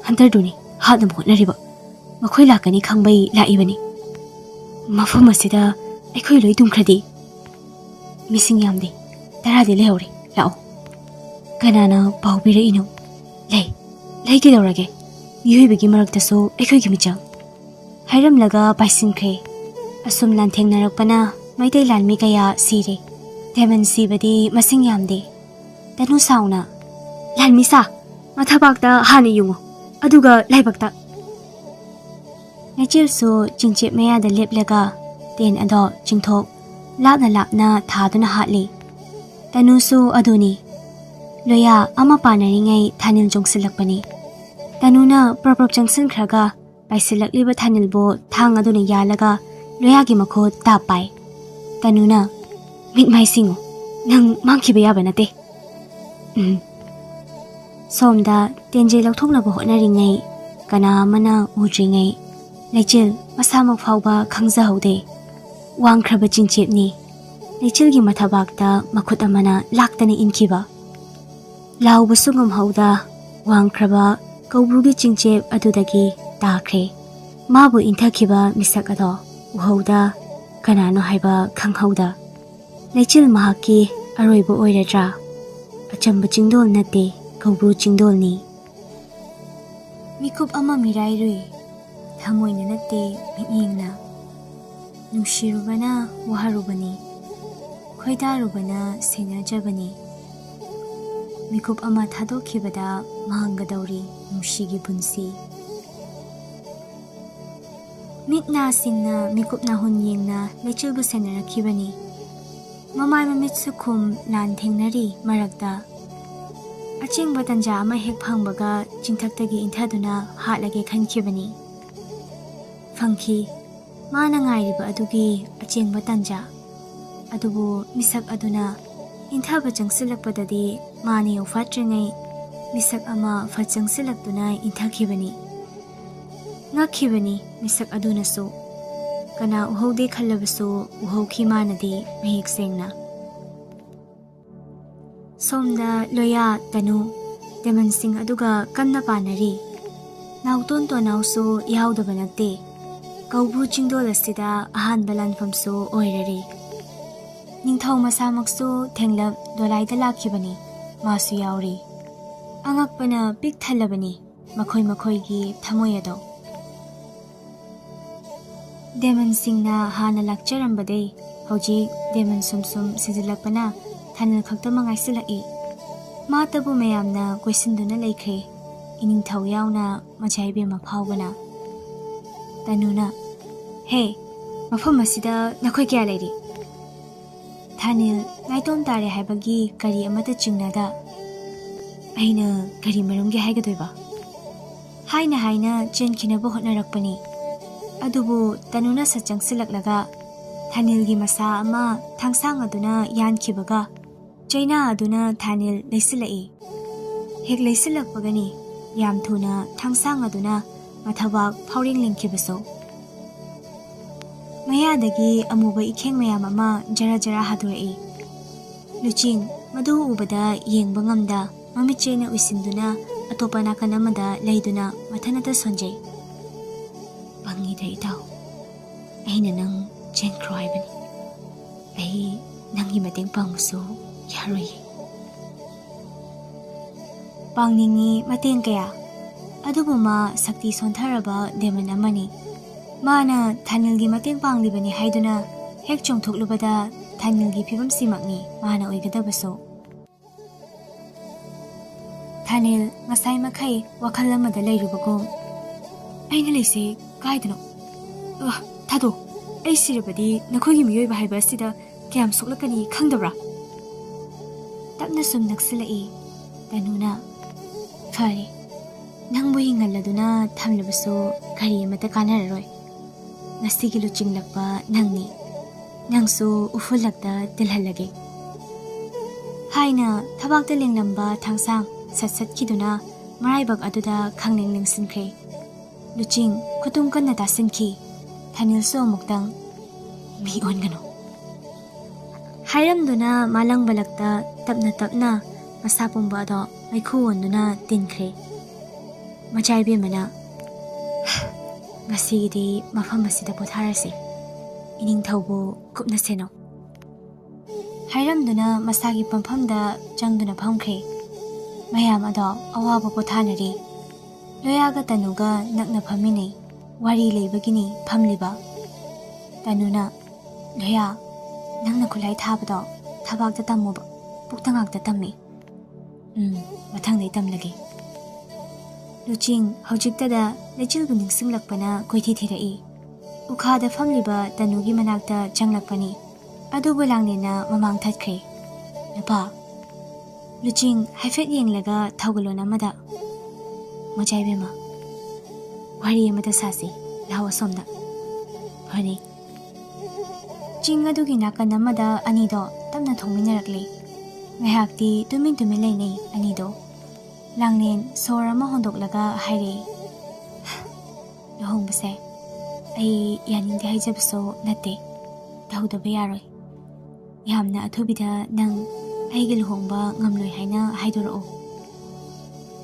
hantar duni hadam hotnariba makhoi lakani khangbai laibani mafam masida akhoi loi dumkhradi missing yamdi taradi lehore lao kanana paubire ino lei ke dorage yuibigi marakta so akhoi gi michang hairam laga paisinkhre asum lan thengnarakpana maitai lanmi kaya sire deman sibadi masing yamde tanu sauna lanmi sa mathabakta hani yungo aduga laibakta lechil so jingchep meya da leplega ten ado jingthok lapna thaduna hatli tanu so aduni loya ama panaringai thanil jongsilakpani tanuna prop jangsin khraga paisilakliba thanilbo thang aduna yalaga loya gi makho tapai tanuna mit mai singo nang mangkhiba yaba nate ꯁꯣꯝꯗ ꯇꯦꯟꯖꯩ ꯂꯧꯊꯣꯛꯅꯕ ꯍꯣꯠꯅꯔꯤꯉꯩ ꯀꯅꯥ ꯑꯃꯅ ꯎꯗ꯭ꯔꯤꯉꯩ ꯂꯩꯆꯤꯜ ꯃꯁꯥꯃꯛ ꯐꯥꯎꯕ ꯈꯪꯖꯍꯧꯗꯦ ꯋꯥꯡꯈ꯭ꯔꯕ ꯆꯤꯡꯆꯦꯞꯅꯤ ꯂꯩꯆꯤꯜꯒꯤ ꯃꯊꯕꯥꯛꯇ ꯃꯈꯨꯠ ꯑꯃꯅ ꯂꯥꯛꯇꯅ ꯏꯟꯈꯤꯕ ꯂꯥꯎꯕꯁꯨ ꯉꯝꯍꯧꯗ ꯋꯥꯡꯈ꯭ꯔꯕ ꯀꯧꯕ꯭ꯔꯨꯒꯤ ꯆꯤꯡꯆꯦꯞ ꯑꯗꯨꯗꯒꯤ ꯇꯥꯈ꯭ꯔꯦ ꯃꯥꯕꯨ ꯏꯟꯊꯈꯤꯕ ꯃꯤꯁꯛ ꯑꯗꯣ ꯎꯍꯧꯗ ꯀꯅꯥꯅꯣ ꯍꯥꯏꯕ ꯈꯪꯍꯧꯗ ꯂꯩꯆꯤꯜ ꯃꯍꯥꯛꯀꯤ ꯑꯔꯣꯏꯕ ꯑꯣꯏꯔꯗ꯭ꯔꯥ ꯑꯆꯝꯕ ꯆꯤꯡꯗꯣꯜ ꯅꯠꯇꯦ ꯀꯧꯕ꯭ꯔꯨ ꯆꯤꯡꯗꯣꯜꯅꯤ ꯃꯤꯀꯨꯞ ꯑꯃ ꯃꯤꯔꯥꯏꯔꯨꯏ ꯊꯃꯣꯏꯅ ꯅꯠꯇꯦ ꯃꯤꯠꯌꯦꯡꯅ ꯅꯨꯡꯁꯤꯔꯨꯕꯅ ꯋꯥꯍꯔꯨꯕꯅꯤ ꯈꯣꯏꯗꯥꯔꯨꯕꯅ ꯁꯦꯟꯅꯖꯕꯅꯤ ꯃꯤꯀꯨꯞ ꯑꯃ ꯊꯥꯗꯣꯛꯈꯤꯕꯗ ꯃꯥꯡꯒꯗꯧꯔꯤ ꯅꯨꯡꯁꯤꯒꯤ ꯄꯨꯟꯁꯤ ꯃꯤꯠ ꯅꯥ ꯁꯤꯡꯅ ꯃꯤꯀꯨꯞ ꯅꯥꯍꯨꯟ ꯌꯦꯡꯅ ꯂꯩꯆꯤꯜꯕꯨ ꯁꯦꯟꯅꯔꯛꯈꯤꯕꯅꯤ ꯃꯃꯥꯏ ꯃꯃꯤꯠꯁꯨ ꯈꯨꯝ ꯂꯥꯟ ꯊꯦꯡꯅꯔꯤ ꯃꯔꯛꯇ ꯑꯆꯦꯡꯕ ꯇꯟꯖꯥ ꯑꯃ ꯍꯦꯛ ꯐꯪꯕꯒ ꯆꯤꯡꯊꯛꯇꯒꯤ ꯏꯟꯊꯗꯨꯅ ꯍꯥꯠꯂꯒꯦ ꯈꯟꯈꯤꯕꯅꯤ ꯐꯪꯈꯤ ꯃꯥꯅ ꯉꯥꯏꯔꯤꯕ ꯑꯗꯨꯒꯤ ꯑꯆꯦꯡꯕ ꯇꯟꯖꯥ ꯑꯗꯨꯕꯨ ꯃꯤꯁꯛ ꯑꯗꯨꯅ ꯏꯟꯊꯕ ꯆꯪꯁꯤꯜꯂꯛꯄꯗꯗꯤ ꯃꯥꯅ ꯌꯧꯐꯥꯠꯇ꯭ꯔꯤꯉꯩ ꯃꯤꯁꯛ ꯑꯃ ꯐꯠ ꯆꯪꯁꯤꯜꯂꯛꯇꯨꯅ ꯏꯟꯊꯈꯤꯕꯅꯤ ꯉꯛꯈꯤꯕꯅꯤ ꯃꯤꯁꯛ ꯑꯗꯨꯅꯁꯨ ꯀꯅꯥ ꯎꯍꯧꯗꯦ ꯈꯜꯂꯕꯁꯨ ꯎꯍꯧꯈꯤ ꯃꯥꯅꯗꯤ ꯃꯌꯦꯛ ꯁꯦꯡꯅ ꯁꯣꯝꯗ ꯂꯣꯌꯥ ꯇꯅꯨ ꯗꯦꯃꯟꯁꯤꯡ ꯑꯗꯨꯒ ꯀꯟꯅ ꯄꯥꯟꯅꯔꯤ ꯅꯥꯎꯇꯣꯟ ꯇꯣꯅꯥꯎꯁꯨ ꯌꯥꯎꯗꯕ ꯅꯠꯇꯦ ꯀꯧꯕ꯭ꯔꯨ ꯆꯤꯡꯗꯣꯜ ꯑꯁꯤꯗ ꯑꯍꯥꯟꯕ ꯂꯥꯟꯐꯝꯁꯨ ꯑꯣꯏꯔꯔꯤ ꯅꯤꯡꯊꯧ ꯃꯁꯥꯃꯛꯁꯨ ꯊꯦꯡꯂꯞ ꯗꯣꯂꯥꯏꯗ ꯂꯥꯛꯈꯤꯕꯅꯤ ꯃꯥꯁꯨ ꯌꯥꯎꯔꯤ ꯑꯉꯛꯄꯅ ꯄꯤꯛ ꯊꯜꯂꯕꯅꯤ ꯃꯈꯣꯏ ꯃꯈꯣꯏꯒꯤ ꯊꯃꯣꯏ ꯑꯗꯣ ꯗꯦꯃꯟꯁꯤꯡꯅ ꯍꯥꯟꯅ ꯂꯥꯛꯆꯔꯝꯕꯗꯩ ꯍꯧꯖꯤꯛ ꯗꯦꯃꯟ ꯁꯨꯝ ꯁꯤꯖꯤꯜꯂꯛꯄꯅ ꯊꯥꯅꯤꯜ ꯈꯛꯇꯃꯛ ꯉꯥꯏꯁꯤꯜꯂꯛꯏ ꯃꯥꯇꯕꯨ ꯃꯌꯥꯝꯅ ꯀꯣꯏꯁꯤꯟꯗꯨꯅ ꯂꯩꯈ꯭ꯔꯦ ꯏꯅꯤꯡꯊꯧ ꯌꯥꯎꯅ ꯃꯆꯥꯏꯕꯦꯝꯃ ꯐꯥꯎꯕꯅ ꯇꯅꯨꯅ ꯍꯦ ꯃꯐꯝ ꯑꯁꯤꯗ ꯅꯈꯣꯏ ꯀꯌꯥ ꯂꯩꯔꯤ ꯊꯥꯅꯤꯜ ꯅꯥꯏꯇꯣꯝ ꯇꯥꯔꯦ ꯍꯥꯏꯕꯒꯤ ꯀꯔꯤ ꯑꯃꯠꯇ ꯆꯤꯡꯅꯗ ꯑꯩꯅ ꯀꯔꯤ ꯃꯔꯝꯒꯤ ꯍꯥꯏꯒꯗꯣꯏꯕ ꯍꯥꯏꯅ ꯆꯦꯟꯈꯤꯅꯕ ꯍꯣꯠꯅꯔꯛꯄꯅꯤ ꯑꯗꯨꯕꯨ ꯇꯅꯨꯅ ꯁꯠ ꯆꯪꯁꯤꯜꯂꯛꯂꯒ ꯊꯥꯅꯤꯜꯒꯤ ꯃꯁꯥ ꯑꯃ ꯊꯥꯡꯁꯥꯡ ꯑꯗꯨꯅ ꯌꯥꯟꯈꯤꯕꯒ ꯆꯩꯅꯥ ꯑꯗꯨꯅ ꯊꯥꯅꯤꯜ ꯂꯩꯁꯤꯜꯂꯛꯏ ꯍꯦꯛ ꯂꯩꯁꯤꯜꯂꯛꯄꯒꯅꯤ ꯌꯥꯝ ꯊꯨꯅ ꯊꯥꯡꯁꯥꯡ ꯑꯗꯨꯅ ꯃꯊꯕꯥꯛ ꯐꯥꯎꯔꯦꯡ ꯂꯦꯡꯈꯤꯕꯁꯨ ꯃꯌꯥꯗꯒꯤ ꯑꯃꯨꯕ ꯏꯈꯦꯡ ꯃꯌꯥꯝ ꯑꯃ ꯖꯔ ꯖꯔ ꯍꯥꯗꯣꯔꯛꯏ ꯂꯨꯆꯤꯡ ꯃꯗꯨ ꯎꯕꯗ ꯌꯦꯡꯕ ꯉꯝꯗ ꯃꯃꯤꯠꯆꯦꯅ ꯎꯏꯁꯤꯟꯗꯨꯅ ꯑꯇꯣꯞꯄ ꯅꯥꯀꯟ ꯑꯃꯗ ꯂꯩꯗꯨꯅ ꯃꯊꯟꯇ ꯁꯣꯟꯖꯩ ꯄꯪꯉꯤꯗ ꯏꯇꯥꯎ ꯑꯩꯅ ꯅꯪ ꯆꯦꯟꯈ꯭ꯔꯣ ꯍꯥꯏꯕꯅꯤ ꯑꯩ ꯅꯪꯒꯤ ꯃꯇꯦꯡ ꯄꯥꯡꯕꯁꯨ ꯌꯥꯔꯣꯏꯌꯦ ꯄꯥꯡꯅꯤꯡꯉꯤ ꯃꯇꯦꯡ ꯀꯌꯥ ꯑꯗꯨꯕꯨ ꯃꯥ ꯁꯛꯇꯤ ꯁꯣꯟꯊꯔꯕ ꯗꯦꯃꯟ ꯑꯃꯅꯤ ꯃꯥꯅ ꯊꯥꯅꯤꯜꯒꯤ ꯃꯇꯦꯡ ꯄꯥꯡꯂꯤꯕꯅꯤ ꯍꯥꯏꯗꯨꯅ ꯍꯦꯛ ꯆꯣꯡꯊꯣꯛꯂꯨꯕꯗ ꯊꯥꯅꯤꯜꯒꯤ ꯐꯤꯕꯝꯁꯤꯃꯛꯅꯤ ꯃꯥꯅ ꯑꯣꯏꯒꯗꯕꯁꯨ ꯊꯥꯅꯤꯜ ꯉꯁꯥꯏ ꯃꯈꯩ ꯋꯥꯈꯜ ꯑꯃꯗ ꯂꯩꯔꯨꯕꯒꯨꯝ ꯑꯩꯅ ꯂꯩꯁꯦ ꯀꯥꯏꯗꯅꯣ ꯊꯥꯗꯣ ꯑꯩ ꯁꯤꯔꯕꯗꯤ ꯅꯈꯣꯏꯒꯤ ꯃꯤꯑꯣꯏꯕ ꯍꯥꯏꯕ ꯑꯁꯤꯗ ꯀꯌꯥꯝ ꯁꯣꯛꯂꯛꯀꯅꯤ ꯈꯪꯗꯕ꯭ꯔꯥ ꯇꯞꯅ ꯁꯨꯝ ꯅꯛꯁꯤꯜꯂꯛꯏ ꯇꯅꯨꯅ ꯐꯔꯦ ꯅꯪꯕꯨ ꯍꯤꯡꯍꯜꯂꯗꯨꯅ ꯊꯝꯂꯕꯁꯨ ꯀꯔꯤ ꯑꯃꯠꯇ ꯀꯥꯟꯅꯔꯔꯣꯏ ꯉꯁꯤꯒꯤ ꯂꯨꯆꯤꯡꯂꯛꯄ ꯅꯪꯅꯤ ꯅꯪꯁꯨ ꯎꯐꯨꯜꯂꯛꯇ ꯇꯤꯜꯍꯜꯂꯒꯦ ꯍꯥꯏꯅ ꯊꯕꯥꯛꯇ ꯂꯦꯡꯂꯝꯕ ꯊꯥꯡꯁꯥꯡ ꯁꯠꯈꯤꯗꯨꯅ ꯃꯔꯥꯏꯕꯛ ꯑꯗꯨꯗ ꯈꯪꯂꯦꯡ ꯂꯦꯡꯁꯤꯟꯈ꯭ꯔꯦ ꯂꯨꯆꯤꯡ ꯈꯨꯇꯨꯝ ꯀꯟꯅ ꯇꯥꯁꯤꯟꯈꯤ ꯊꯥꯅꯤꯜꯁꯨ ꯑꯃꯨꯛꯇꯪ ꯃꯤ ꯑꯣꯟꯒꯅꯨ ꯍꯥꯏꯔꯝꯗꯨꯅ ꯃꯥꯂꯪꯕꯂꯛꯇ ꯇꯞꯅ ꯃꯁꯥ ꯄꯨꯝꯕ ꯑꯗꯣ ꯃꯩꯈꯨ ꯑꯣꯟꯗꯨꯅ ꯇꯤꯟꯈ꯭ꯔꯦ ꯃꯆꯥꯏꯕꯦꯝꯃꯅ ꯉꯁꯤꯒꯤꯗꯤ ꯃꯐꯝ ꯑꯁꯤꯗ ꯄꯣꯊꯥꯔꯁꯤ ꯏꯅꯤꯡꯊꯧꯕꯨ ꯀꯨꯞꯅ ꯁꯦꯟꯅꯧ ꯍꯥꯏꯔꯝꯗꯨꯅ ꯃꯁꯥꯒꯤ ꯄꯝꯐꯝꯗ ꯆꯪꯗꯨꯅ ꯐꯝꯈ꯭ꯔꯦ ꯃꯌꯥꯝ ꯑꯗꯣ ꯑꯋꯥꯕ ꯄꯣꯊꯥꯅꯔꯤ ꯂꯣꯌꯥꯒ ꯇꯅꯨꯒ ꯅꯛꯅ ꯐꯝꯃꯤꯟꯅꯩ ꯋꯥꯔꯤ ꯂꯩꯕꯒꯤꯅꯤ ꯐꯝꯂꯤꯕ ꯇꯅꯨꯅ ꯂꯣꯌꯥ ꯅꯪꯅ ꯈꯨꯠꯂꯥꯏ ꯊꯥꯕꯗꯣ ꯊꯕꯥꯛꯇ ꯇꯝꯃꯨꯕ ꯄꯨꯛꯇ ꯉꯥꯛꯇ ꯇꯝꯃꯤ ꯃꯊꯪꯗꯩ ꯇꯝꯂꯒꯦ ꯂꯨꯆꯤꯡ ꯍꯧꯖꯤꯛꯇꯗ ꯂꯩꯆꯤꯜꯕꯨ ꯅꯤꯡꯁꯤꯡꯂꯛꯄꯅ ꯀꯣꯏꯊꯤ ꯊꯤꯔꯛꯏ ꯎꯈꯥꯗ ꯐꯝꯂꯤꯕ ꯇꯅꯨꯒꯤ ꯃꯅꯥꯛꯇ ꯆꯪꯂꯛꯄꯅꯤ ꯑꯗꯨꯕꯨ ꯂꯥꯡꯂꯦꯟꯅ ꯃꯃꯥꯡ ꯊꯠꯈ꯭ꯔꯦ ꯅꯨꯄꯥ ꯂꯨꯆꯤꯡ ꯍꯥꯏꯐꯦꯠ ꯌꯦꯡꯂꯒ ꯊꯧꯒꯜꯂꯣꯟ ꯑꯃꯗ ꯃꯆꯥꯏꯕꯦꯝꯃ ꯋꯥꯔꯤ ꯑꯃꯗ ꯁꯥꯁꯤ ꯂꯥꯛꯑꯣ ꯑꯁꯣꯝꯗ ꯐꯅꯤ ꯆꯤꯡ ꯑꯗꯨꯒꯤ ꯅꯥꯀꯟ ꯑꯃꯗ ꯑꯅꯤꯗꯣ ꯇꯞꯅ ꯊꯣꯡꯃꯤꯟꯅꯔꯛꯂꯤ Ngayakti tumin lainay anido. Langlin sora ama hondoklaga hayrey. Luhongbase. Ay yaningdi haijabso nate. Tahudaba yaroy. Yamna athubida nang aigi luhongba ngamloy haina haidorao.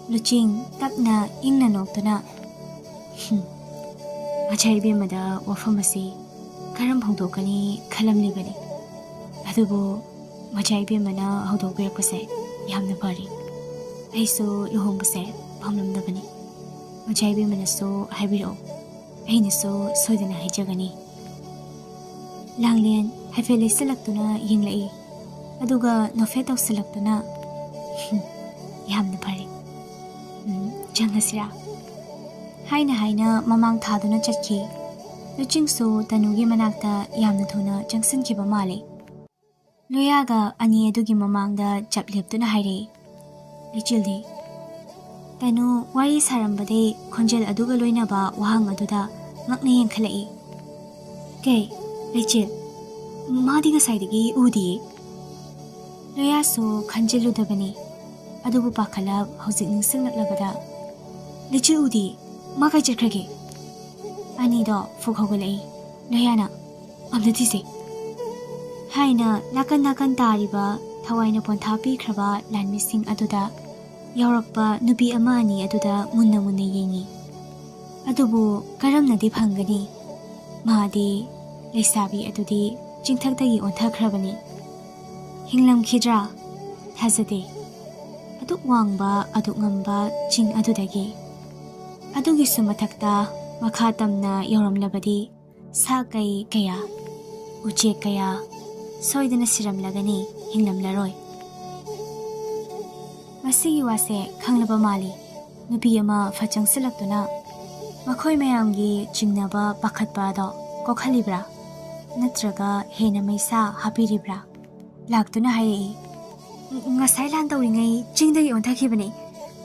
Luching tapna ingna noktuna. Machaybi mada wafamasi karam hongdokani khalamlibani. Adubo Machaybi mana hongdokbirakpase yamna fari. Aisu luhongbase pamlamdabani. Machaybi manasu haibirao. Ainasu soidana haijagani. Langlin haifele silaktuna yinglai. Aduga nofetaw silaktuna. Yamna fari. Jangasira. Haina mamang thaduna chatki. Luchingsu tanugi manakta yamna thuna jangsankiba male. Luyaga ani adugi mamangda chapliptuna haire. Lichildi. Tanu wari sarambade khonjel aduga loinaba wahang aduda ngakna yengkhalai. Kay, Lichil. Madi ngasaydagi udi. Luyasu khanjeludabani. Adubu pakhalab hauzik ningsinglabada. Lichil udi. Makai chakhrage. Ani do fukhogulai. Layana. Amnatise. Haina nakan tariba thawaina ponthapi khraba lanmising aduda yaurakpa nubi ama ani aduda munna yengi. Adubu karamnadi phangani. Madi leisabi adudi jingthakdagi onthakhrabani. Hinglam khidra thazade. Aduk wangba aduk ngamba jing adudagi. Adugi sumathakta makhatamna yauramlabadi sa kaya uche kaya soidana siramlagani hinglamlaroy. Masigi wase khanglaba mali nubi ama phachang silaktuna makhoi mayamgi jingnaba pakhatpa do kokhalibra natraga hena maisa hapiribra laktuna hayi ngasai lan tawringai jingdagi onthakibani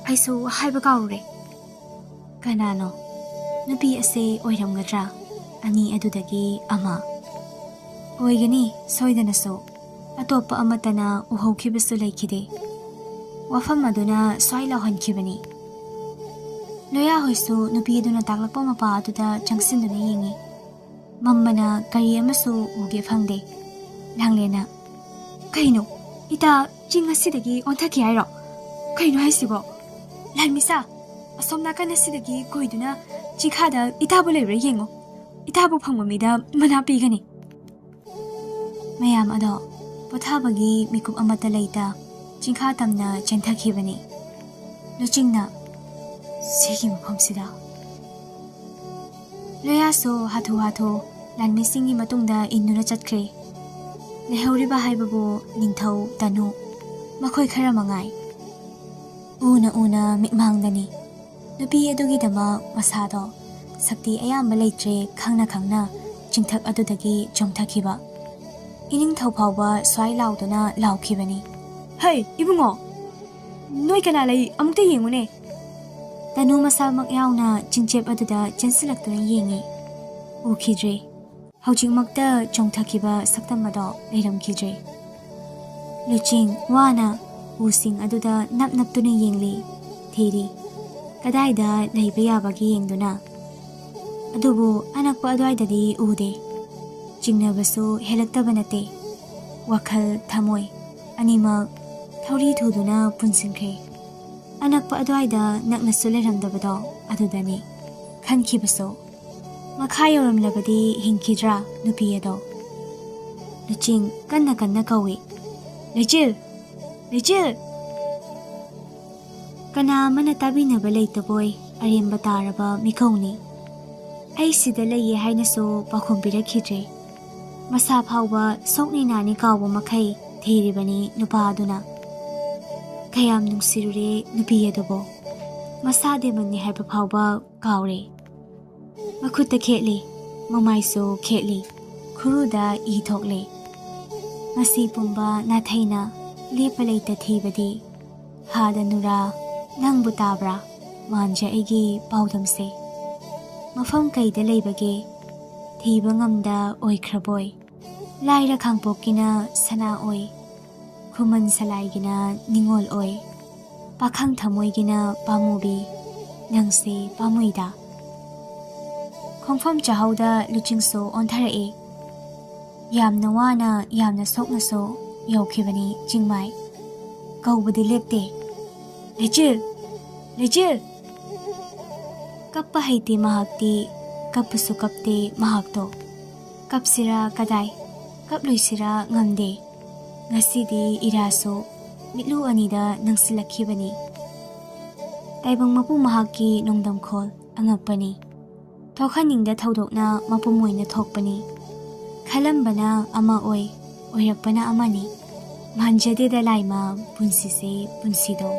aisu haiba kaure. Kanano nubi ase oiramgadra ani adudagi ama. Oigani soidanaso atopa amatana uhaukibasu laikide. Wafam aduna soila honkibani. Loya hoisu nubi aduna taklakpa mapa aduda jangsinduna yengi. Mammana kari amasu uge phangde. Langlena. Kaino, ita jingasidagi onthaki hairo. Kaino haisibo. Lanmisa. Asom nakan asidagi koiduna jikhada itabu leibra yengo. Itabu phangmamida manapigani. Mayam ado pothabagi mikup amata laita jingkha tamna chenthakibani. Luchingna sigi mafamsida. Loyaso hathu lanmisingi matungda innuna chatkre. Lehauriba haibabu ningthau tanu makhoi khara mangai. Una mikmangdani. Nubi adugi dama masado sakti ayamba leitre khangna jingthak adudagi jomthakiba. Ining thau phawba swai lauduna laukibani. Hey, ibungo. Noi kana lay amukta yengune. Tanu masamak yauna jingchep aduda jansilaktuna yengi. Ukhidre. Haujingmakta jomthakiba saktamado leiramkidre. Luching wana using aduda naptuna yengli. Thiri. Kadaida leiba yabagi yengduna. Adubu anakpa adwaidadi ude. Jingnabasu helaktaba nate. Wakhal thamoy animak thauri thuduna punsinkre. Anakpa adwaida naknasu leramdabado adudani. Khankibasu. Makha yoramlabadi hinkidra nupi ado. Luching kanna kawi. Lichil! Kana mana tabinaba leitaboy arimba taraba mikauni. Ay sida laye hainaso pakumbirakhidre. Masa phawba sokni nani kawba makai thiribani nupaduna. Kayam nungsirure nupi adobo. Masa demanni haiba phawba kawre. Makhutta khetli, mamaiso khetli, khuruda thokle. Masi pumba nathaina lepa leita thibadi. Hada nura nangbu tabra manja aigi paudamse. Mafam kaida leibage thiba ngamda oikhraboy. Laira khangpokina sana oi. ꯈꯨꯃꯟ ꯁꯂꯥꯏꯒꯤꯅ ꯅꯤꯡꯉꯣꯜ ꯑꯣꯏ ꯄꯥꯈꯪ ꯊꯃꯣꯏꯒꯤꯅ ꯄꯥꯝꯃꯨꯕꯤ ꯅꯪꯁꯦ ꯄꯥꯝꯃꯨꯏꯗ ꯈꯣꯡꯐꯝ ꯆꯥꯍꯧꯗ ꯂꯨꯆꯤꯡꯁꯨ ꯑꯣꯟꯊꯔꯛꯏ ꯌꯥꯝꯅ ꯋꯥꯅ ꯌꯥꯝꯅ ꯁꯣꯛꯅꯁꯨ ꯌꯧꯈꯤꯕꯅꯤ ꯆꯤꯡꯃꯥꯏ ꯀꯧꯕꯗꯤ ꯂꯦꯞꯇꯦ ꯂꯩꯆꯤꯜ ꯂꯩꯆꯤꯜ ꯀꯞꯄ ꯍꯩꯇꯦ ꯃꯍꯥꯛꯇꯤ ꯀꯞꯄꯁꯨ ꯀꯞꯇꯦ ꯃꯍꯥꯛꯇꯣ ꯀꯞꯁꯤꯔꯥ ꯀꯗꯥꯏ ꯀꯞꯂꯣꯏꯁꯤꯔꯥ ꯉꯝꯗꯦ ꯉꯁꯤꯗꯤ ꯏꯔꯥꯁꯨ ꯃꯤꯠꯂꯨ ꯑꯅꯤꯗ ꯅꯪꯁꯤꯜꯂꯛꯈꯤꯕꯅꯤ ꯇꯥꯏꯕꯪ ꯃꯄꯨ ꯃꯍꯥꯛꯀꯤ ꯅꯣꯡꯗꯝꯈꯣꯜ ꯑꯉꯛꯄꯅꯤ ꯊꯣꯛꯍꯟꯅꯤꯡꯗ ꯊꯧꯗꯣꯛꯅ ꯃꯄꯨꯝ ꯑꯣꯏꯅ ꯊꯣꯛꯄꯅꯤ ꯈꯜꯂꯝꯕꯅ ꯑꯃ ꯑꯣꯏꯔꯛꯄꯅ ꯑꯃꯅꯤ ꯃꯥꯟꯖꯗꯦꯗ ꯂꯥꯏꯃ ꯄꯨꯟꯁꯤꯁꯦ ꯄꯨꯟꯁꯤꯗꯣ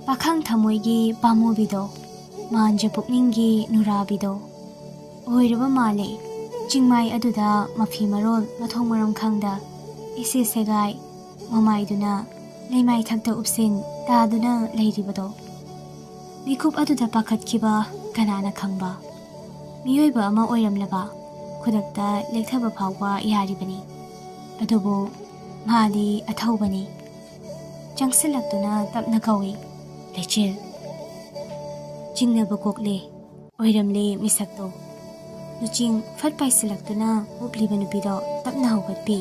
ꯄꯥꯈꯪ ꯊꯃꯣꯏꯒꯤ ꯄꯥꯝꯃꯨꯕꯤꯗꯣ ꯃꯥꯟꯖ ꯄꯨꯛꯅꯤꯡꯒꯤ ꯅꯨꯔꯥꯕꯤꯗꯣ ꯑꯣꯏꯔꯕ ꯃꯥꯜꯂꯦ ꯆꯤꯡꯃꯥꯏ ꯑꯗꯨꯗ ꯃꯐꯤ ꯃꯔꯣꯜ ꯃꯊꯣꯡ ꯃꯔꯝ ꯈꯪꯗ ꯏꯁꯦ ꯁꯦꯒꯥꯏ ꯃꯃꯥꯏꯗꯨꯅ ꯂꯩꯃꯥꯏ ꯊꯛꯇ ꯎꯞꯁꯤꯟ ꯇꯥꯗꯨꯅ ꯂꯩꯔꯤꯕꯗꯣ ꯃꯤꯀꯨꯞ ꯑꯗꯨꯗ ꯄꯥꯈꯠꯈꯤꯕ ꯀꯅꯥꯅ ꯈꯪꯕ ꯃꯤꯑꯣꯏꯕ ꯑꯃ ꯑꯣꯏꯔꯝꯂꯕ ꯈꯨꯗꯛꯇ ꯂꯦꯛꯊꯕ ꯐꯥꯎꯕ ꯌꯥꯔꯤꯕꯅꯤ ꯑꯗꯨꯕꯨ ꯃꯥꯗꯤ ꯑꯊꯧꯕꯅꯤ ꯆꯪꯁꯤꯜꯂꯛꯇꯨꯅ ꯇꯞꯅ ꯀꯧꯏ ꯂꯩꯆꯤꯜ ꯆꯤꯡꯅꯕ ꯀꯣꯛꯂꯦ ꯑꯣꯏꯔꯝꯂꯦ ꯃꯤꯁꯛꯇꯣ ꯂꯨꯆꯤꯡ ꯐꯠ ꯄꯥꯏꯁꯤꯜꯂꯛꯇꯨꯅ ꯎꯞꯂꯤꯕ ꯅꯨꯄꯤꯗꯣ ꯇꯞꯅ ꯍꯧꯒꯠꯄꯤ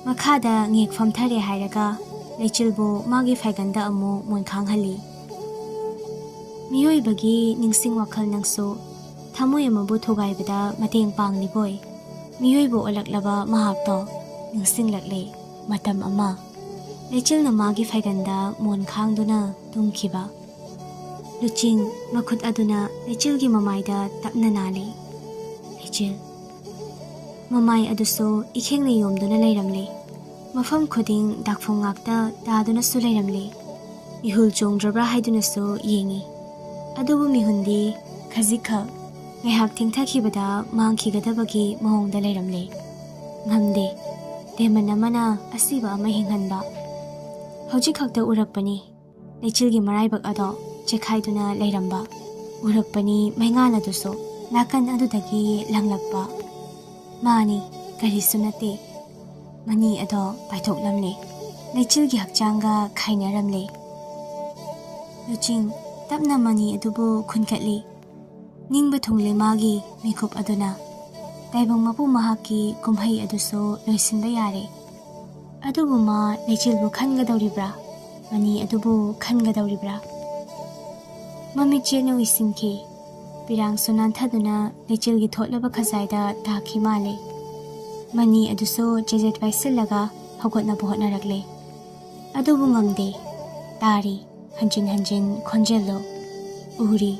ꯃꯈꯥꯗ ꯉꯦꯛ ꯐꯝꯊꯔꯦ ꯍꯥꯏꯔꯒ ꯂꯩꯆꯤꯜꯕꯨ ꯃꯥꯒꯤ ꯐꯩꯒꯟꯗ ꯑꯃꯨꯛ ꯃꯣꯟꯈꯥꯡꯍꯜꯂꯤ ꯃꯤꯑꯣꯏꯕꯒꯤ ꯅꯤꯡꯁꯤꯡ ꯋꯥꯈꯜ ꯅꯪꯁꯨ ꯊꯃꯣꯏ ꯑꯃꯕꯨ ꯊꯨꯒꯥꯏꯕꯗ ꯃꯇꯦꯡ ꯄꯥꯡꯂꯤꯕꯣꯏ ꯃꯤꯑꯣꯏꯕ ꯑꯣꯜꯂꯛꯂꯕ ꯃꯍꯥꯛꯇꯣ ꯅꯤꯡꯁꯤꯡꯂꯛꯂꯦ ꯃꯇꯝ ꯑꯃ ꯂꯩꯆꯤꯜꯅ ꯃꯥꯒꯤ ꯐꯩꯒꯟꯗ ꯃꯣꯟ ꯈꯥꯡꯗꯨꯅ ꯇꯨꯝꯈꯤꯕ ꯂꯨꯆꯤꯡ ꯃꯈꯨꯠ ꯑꯗꯨꯅ ꯂꯩꯆꯤꯜꯒꯤ ꯃꯃꯥꯏꯗ ꯇꯞꯅ ꯅꯥꯜꯂꯤ ꯂꯩꯆꯤꯜ ꯃꯃꯥꯏ ꯑꯗꯨꯁꯨ ꯏꯈꯦꯡꯅ ꯌꯣꯝꯗꯨꯅ ꯂꯩꯔꯝꯂꯦ ꯃꯐꯝ ꯈꯨꯗꯤꯡ ꯗꯥꯛꯐꯝ ꯉꯥꯛꯇ ꯇꯥꯗꯨꯅꯁꯨ ꯂꯩꯔꯝꯂꯦ ꯃꯤꯍꯨꯜ ꯆꯣꯡꯗ꯭ꯔꯕ꯭ꯔꯥ ꯍꯥꯏꯗꯨꯅꯁꯨ ꯌꯦꯡꯉꯤ ꯑꯗꯨꯕꯨ ꯃꯤꯍꯨꯟꯗꯤ ꯈꯖꯤꯛꯈꯛ ꯉꯥꯏꯍꯥꯛ ꯊꯦꯡꯊꯈꯤꯕꯗ ꯃꯥꯡꯈꯤꯒꯗꯕꯒꯤ ꯃꯑꯣꯡꯗ ꯂꯩꯔꯝꯂꯦ ꯉꯝꯗꯦ ꯗꯦꯃꯟ ꯑꯃꯅ ꯑꯁꯤꯕ ꯑꯃ ꯍꯤꯡꯍꯟꯕ ꯍꯧꯖꯤꯛ ꯈꯛꯇ ꯎꯔꯛꯄꯅꯤ ꯂꯩꯆꯤꯜꯒꯤ ꯃꯔꯥꯏꯕꯛ ꯑꯗꯣ ꯆꯦꯈꯥꯏꯗꯨꯅ ꯂꯩꯔꯝꯕ ꯎꯔꯛꯄꯅꯤ ꯃꯩꯉꯥꯟ ꯑꯗꯨꯁꯨ ꯅꯥꯀꯟ ꯑꯗꯨꯗꯒꯤ ꯂꯪꯂꯛꯄ ꯃꯥꯅꯤ ꯀꯔꯤꯁꯨ ꯅꯠꯇꯦ ꯃꯅꯤ ꯑꯗꯣ ꯄꯥꯏꯊꯣꯛꯂꯝꯂꯦ ꯂꯩꯆꯤꯜꯒꯤ ꯍꯛꯆꯥꯡꯒ ꯈꯥꯏꯅꯔꯝꯂꯦ ꯂꯨꯆꯤꯡ ꯇꯞꯅ ꯃꯅꯤ ꯑꯗꯨꯕꯨ ꯈꯨꯟꯀꯠꯂꯤ ꯅꯤꯡꯕ ꯊꯨꯡꯂꯦ ꯃꯥꯒꯤ ꯃꯤꯀꯨꯞ ꯑꯗꯨꯅ ꯇꯥꯏꯕꯪ ꯃꯄꯨ ꯃꯍꯥꯛꯀꯤ ꯀꯨꯝꯍꯩ ꯑꯗꯨꯁꯨ ꯂꯣꯏꯁꯤꯟꯕ ꯌꯥꯔꯦ ꯑꯗꯨꯕꯨ ꯃꯥ ꯂꯩꯆꯤꯜꯕꯨ ꯈꯟꯒꯗꯧꯔꯤꯕ꯭ꯔꯥ ꯃꯅꯤ ꯑꯗꯨꯕꯨ ꯈꯟꯒꯗꯧꯔꯤꯕ꯭ꯔꯥ ꯃꯃꯤꯠ ꯆꯦꯠꯅ ꯎꯏꯁꯤꯟꯈꯤ ꯄꯤꯔꯥꯡꯁꯨ ꯅꯥꯟꯊꯗꯨꯅ ꯂꯩꯆꯤꯜꯒꯤ ꯊꯣꯠꯂꯕ ꯈꯖꯥꯏꯗ ꯇꯥꯈꯤ ꯃꯥꯜꯂꯦ ꯃꯅꯤ ꯑꯗꯨꯁꯨ ꯆꯦꯖꯦꯠ ꯄꯥꯏꯁꯤꯜꯂꯒ ꯍꯧꯒꯠꯅꯕ ꯍꯣꯠꯅꯔꯛꯂꯦ ꯑꯗꯨꯕꯨ ꯉꯝꯗꯦ ꯇꯥꯔꯤ ꯍꯟꯖꯤꯟ ꯍꯟꯖꯤꯟ ꯈꯣꯟꯖꯦꯜꯗꯣ ꯎꯔꯤ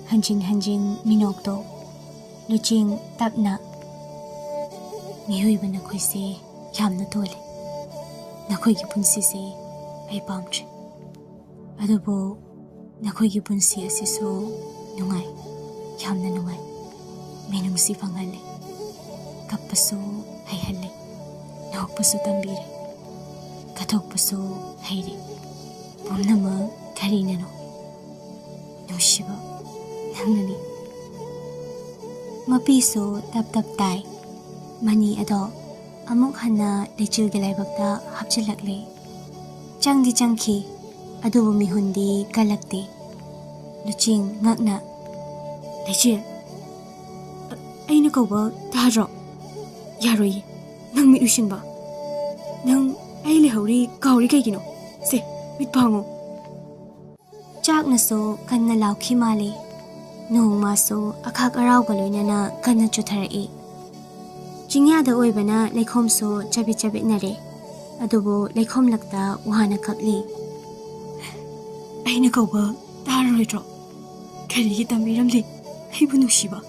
ꯍꯟꯖꯤꯟ ꯍꯟꯖꯤꯟ ꯃꯤꯅꯣꯛꯇꯣ ꯂꯨꯆꯤꯡ ꯇꯞꯅ ꯃꯤꯑꯣꯏꯕ ꯅꯈꯣꯏꯁꯦ ꯌꯥꯝꯅ ꯇꯣꯜꯂꯤ ꯅꯈꯣꯏꯒꯤ ꯄꯨꯟꯁꯤꯁꯦ ꯑꯩ ꯄꯥꯝꯗ꯭ꯔꯦ ꯑꯗꯨꯕꯨ ꯅꯈꯣꯏꯒꯤ ꯄꯨꯟꯁꯤ ꯑꯁꯤꯁꯨ ꯅꯨꯡꯉꯥꯏ ꯌꯥꯝꯅ ꯅꯨꯡꯉꯥꯏ ꯃꯤꯅꯨꯡꯁꯤ ꯐꯪꯍꯜꯂꯦ ꯀꯞꯄꯁꯨ ꯍꯩꯍꯜꯂꯦ ꯅꯣꯛꯄꯁꯨ ꯇꯝꯕꯤꯔꯦ ꯀꯠꯊꯣꯛꯄꯁꯨ ꯍꯩꯔꯦ ꯄꯨꯝꯅꯃꯛ ꯀꯔꯤꯅꯅꯣ ꯅꯨꯡꯁꯤꯕ ꯅꯪꯅꯅꯤ ꯃꯄꯤꯁꯨ ꯇꯞ ꯇꯞ ꯇꯥꯏ ꯃꯅꯤ ꯑꯗꯣ ꯑꯃꯨꯛ ꯍꯟꯅ ꯂꯩꯆꯤꯜꯒꯤ ꯂꯥꯏꯕꯛꯇ ꯍꯥꯞꯆꯤꯜꯂꯛꯂꯦ ꯆꯪꯗꯤ ꯆꯪꯈꯤ ꯑꯗꯨꯕꯨ ꯃꯤꯍꯨꯟꯗꯤ ꯀꯜꯂꯛꯇꯦ ꯂꯨꯆꯤꯡ ꯉꯛꯅ ꯂꯩꯆꯤꯜ ꯑꯩꯅ ꯀꯧꯕ ꯇꯥꯗ꯭ꯔꯣ ꯌꯥꯔꯣꯏꯌꯦ ꯅꯪ ꯃꯤꯠ ꯎꯏꯁꯤꯟꯕ ꯅꯪ ꯑꯩ ꯂꯩꯍꯧꯔꯤ ꯀꯥꯎꯔꯤ ꯀꯩꯒꯤꯅꯣ ꯁꯦ ꯃꯤꯠ ꯄꯥꯡꯉꯣ ꯆꯥꯛꯅꯁꯨ ꯀꯟꯅ ꯂꯥꯎꯈꯤ ꯃꯥꯜꯂꯤ ꯅꯣꯡꯃꯁꯨ ꯑꯈꯥꯛ ꯑꯔꯥꯎꯒ ꯂꯣꯏꯅꯅ ꯀꯟꯅ ꯆꯨꯊꯔꯛꯏ ꯆꯤꯡꯌꯥꯗ ꯑꯣꯏꯕꯅ ꯂꯩꯈꯣꯝꯁꯨ ꯆꯕꯤꯠ ꯆꯕꯤꯠꯅꯔꯦ ꯑꯗꯨꯕꯨ ꯂꯩꯈꯣꯝꯂꯛꯇ ꯋꯥꯅ ꯀꯛꯂꯤ ꯑꯩꯅ ꯀꯧꯕ ꯇꯥꯔꯔꯣꯏꯗ꯭ꯔꯣ ꯀꯔꯤꯒꯤ ꯇꯝꯕꯤꯔꯝꯂꯤ ꯑꯩꯕꯨ ꯅꯨꯡꯁꯤꯕ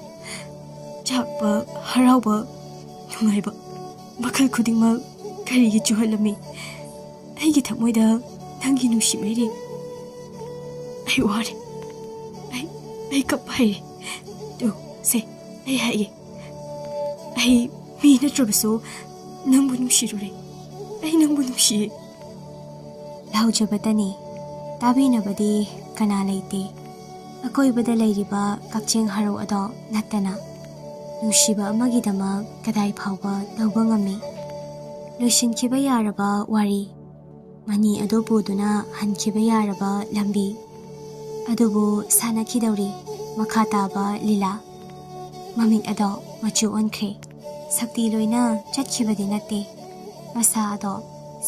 ꯆꯥꯛꯄ ꯍꯔꯥꯎꯕ ꯅꯨꯡꯉꯥꯏꯕ ꯃꯈꯜ ꯈꯨꯗꯤꯡꯃꯛ ꯀꯔꯤꯒꯤ ꯆꯨꯍꯜꯂꯝꯃꯤ ꯑꯩꯒꯤ ꯊꯃꯣꯏꯗ ꯅꯪꯒꯤ ꯅꯨꯡꯁꯤ ꯃꯩꯔꯤ ꯑꯩ ꯋꯥꯔꯦ ꯑꯩ ꯀꯞꯄ ꯍꯩꯔꯦ ꯇꯨ ꯁꯦ ꯑꯩ ꯍꯥꯏꯒꯦ ꯑꯩ ꯃꯤ ꯅꯠꯇ꯭ꯔꯕꯁꯨ ꯅꯪꯕꯨ ꯅꯨꯡꯁꯤꯔꯨꯔꯦ ꯑꯩ ꯅꯪꯕꯨ ꯅꯨꯡꯁꯤꯌꯦ ꯂꯥꯎꯖꯕꯇꯅꯤ ꯇꯥꯕꯤꯅꯕꯗꯤ ꯀꯅꯥ ꯂꯩꯇꯦ ꯑꯀꯣꯏꯕꯗ ꯂꯩꯔꯤꯕ ꯀꯛꯆꯤꯡ ꯍꯔꯧ ꯑꯗꯣ ꯅꯠꯇꯅ ꯅꯨꯡꯁꯤꯕ ꯑꯃꯒꯤꯗꯃꯛ ꯀꯗꯥꯏ ꯐꯥꯎꯕ ꯇꯧꯕ ꯉꯝꯃꯤ ꯂꯣꯏꯁꯤꯟꯈꯤꯕ ꯌꯥꯔꯕ ꯋꯥꯔꯤ ꯃꯅꯤ ꯑꯗꯨ ꯄꯨꯗꯨꯅ ꯍꯟꯈꯤꯕ ꯌꯥꯔꯕ ꯂꯝꯕꯤ ꯑꯗꯨꯕꯨ ꯁꯥꯟꯅꯈꯤꯗꯧꯔꯤ ꯃꯈꯥ ꯇꯥꯕ ꯂꯤꯂꯥ ꯃꯃꯤꯡ ꯑꯗꯣ ꯃꯆꯨ ꯑꯣꯟꯈ꯭ꯔꯦ ꯁꯛꯇꯤ ꯂꯣꯏꯅ ꯆꯠꯈꯤꯕꯗꯤ ꯅꯠꯇꯦ ꯃꯁꯥ ꯑꯗꯣ